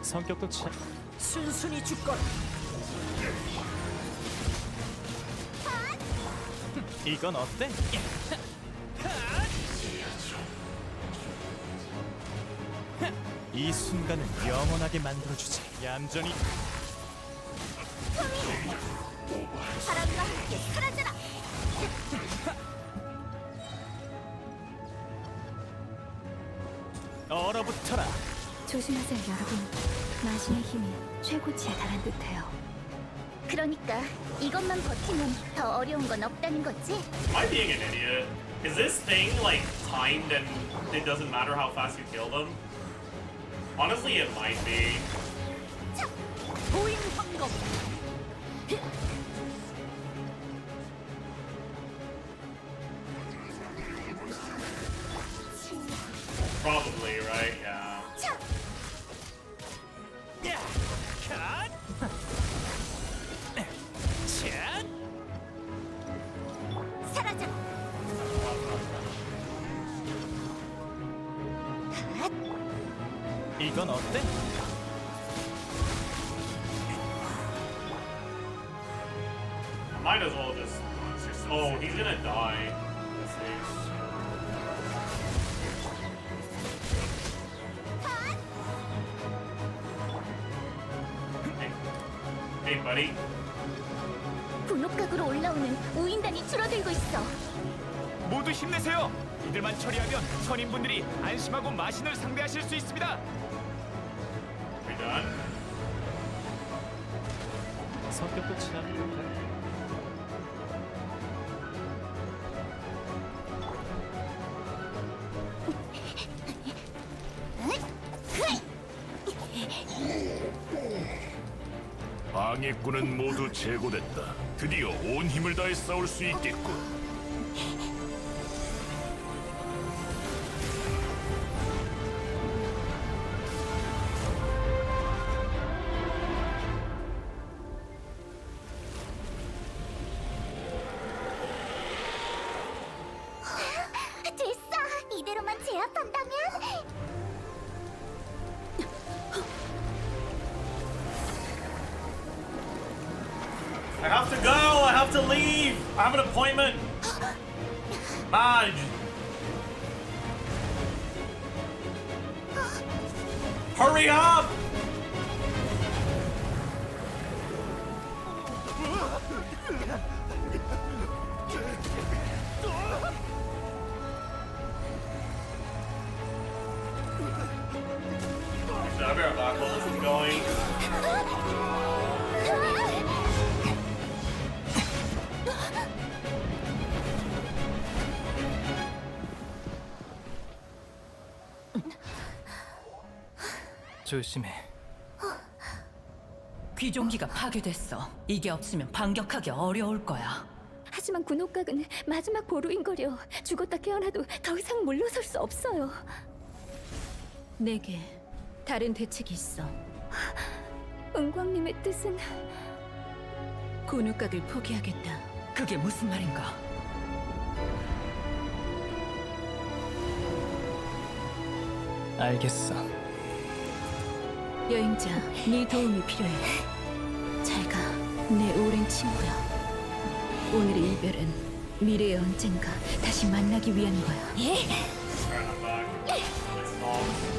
성격도 참. 순순히 죽거라. 이건 어때? 이 순간을 영원하게 만들어주지. 얌전히. 바람과 함께 사라져라. 얼어붙어라. 조심하세요, 여러분. 마신의 힘이 최고치에 달한 듯해요. 그러니까 이것만 버티면 더 어려운 건 없다는 거지? Am I being an idiot? Is this thing like timed and it doesn't matter how fast you kill them? Honestly, it might be. 보잉 황금. Probably, right? Yeah. 사라져. 이건 어때? I might as well just. Oh, he's gonna die. Let's see. Hey, buddy. 분업각으로 올라오는 우인단이 줄어들고 있어. 모두 힘내세요. 이들만 처리하면 선임분들이 안심하고 마신을 상대하실 수 있습니다. We done? 성격도 친한 듯해. 방해꾼은 모두 제거됐다. 드디어 온 힘을 다해 싸울 수 있겠군. 됐어. 이대로만 제압한다면. I have to go! I have to leave! I have an appointment! Madge! Hurry up! Actually, I'll be right back while this is going. 조심해. 귀종기가 파괴됐어. 이게 없으면 반격하기 어려울 거야. 하지만 군옥각은 마지막 보루인거려. 죽었다 깨어나도 더 이상 물러설 수 없어요. 내게 다른 대책이 있어. 은광님의 뜻은 군옥각을 포기하겠다. 그게 무슨 말인가? 알겠어. 여행자, 네 도움이 필요해. 잘 가, 내 오랜 친구야. 오늘의 이별은 미래의 언젠가 다시 만나기 위한 거야. 예? Alright, I'm back. Let's talk.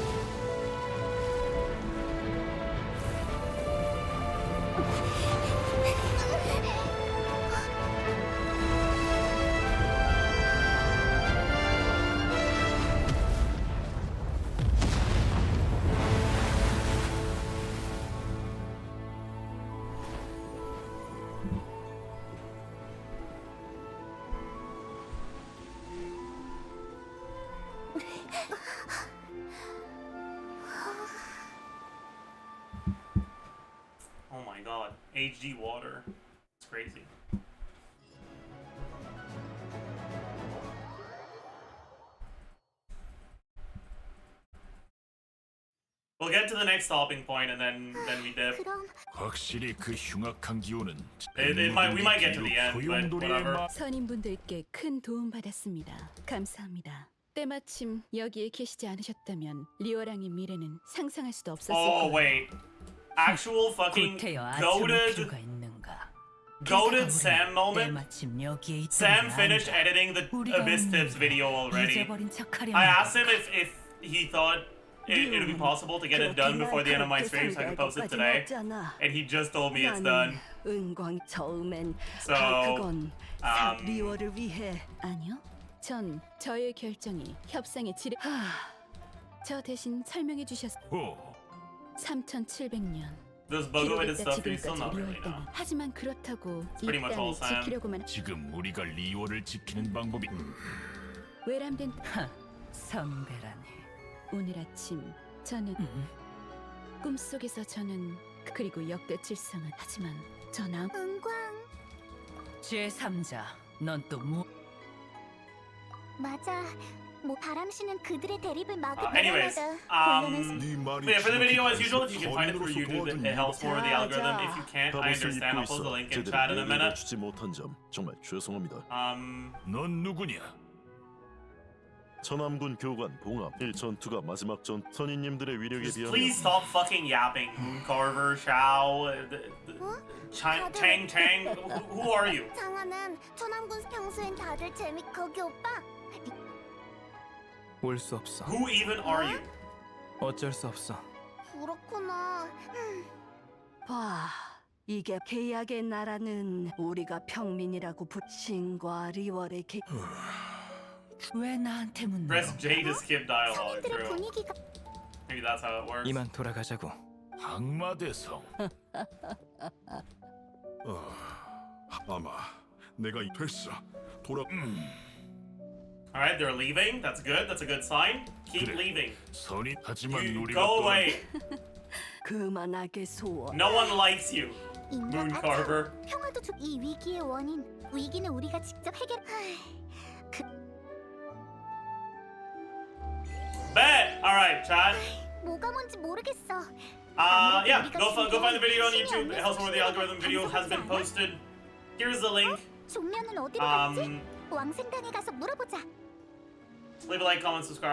Oh my god, HD water. It's crazy. We'll get to the next stopping point and then we dip. 확실히 그 흉악한 기운은 We might get to the end, but whatever. 선임분들께 큰 도움 받았습니다. 감사합니다. 때마침 여기에 계시지 않으셨다면 리오랑의 미래는 상상할 수도 없었을 Oh 거예요. wait, actual fucking goated Sam moment. Sam finished editing the Abyss Tips video already. I asked him if he thought it would be possible to get it done before the end of my stream so I can post it today, and he just told me it's done. 은광 처음엔 So, 그건 리워를 위해 아니요. 전 저의 결정이 협상의 지뢰. 저 대신 설명해 주셨. 3700년. Those bug-related stuff you still not really know. 하지만 그렇다고 이 pretty much all 땅을 Sam. 지키려고만 지금 우리가 리워를 지키는 방법이 외람된 선배라니. 오늘 아침 저는 꿈속에서 저는 그리고 역대 칠성은 하지만 전화 은광. 제3자, 넌 또 뭐? 맞아. 뭐 바람씨는 그들의 대립을 막을 Anyways, 때마다 yeah, for the video as usual, if you can find it through YouTube, it helps for the algorithm. If you can't, I understand. I'll post the link in chat in a minute. 주지 못한 점 정말 죄송합니다. 넌 누구냐? 천암군 교관 봉합 1전투가 마지막 전 선인님들의 위력에 비하면 Please stop fucking yapping. Mooncarver, Shao, Chang. Who are you? 장하는 천암군 평소엔 다들 거기 오빠. 올 수 없어. Who even are you? 어쩔 수 없어. 그렇구나. 봐, 이게 계약의 나라는 우리가 평민이라고 신과 리월의 계. 왜 나한테 묻는 Press J to skip dialogue. 상인들의 True. 분위기가 Maybe that's how it works. 이만 돌아가자고. 악마대성. 아마 내가 됐어. 돌아. Alright, they're leaving. That's good. That's a good sign. Keep 그래. leaving. 선이 하지만 You 우리가 go 또 away. 그만하게 소원. No one likes you. 인간 Mooncarver. 평화도 이 위기의 원인. 위기는 우리가 직접 해결. Bet. Alright, chat. 뭐가 뭔지 모르겠어. Yeah, go find the video on YouTube. It helps more the algorithm. Video has been posted. Here's the link. 종려는 어디로 갔지? 왕생당에 가서 물어보자. Leave a like, comment, subscribe.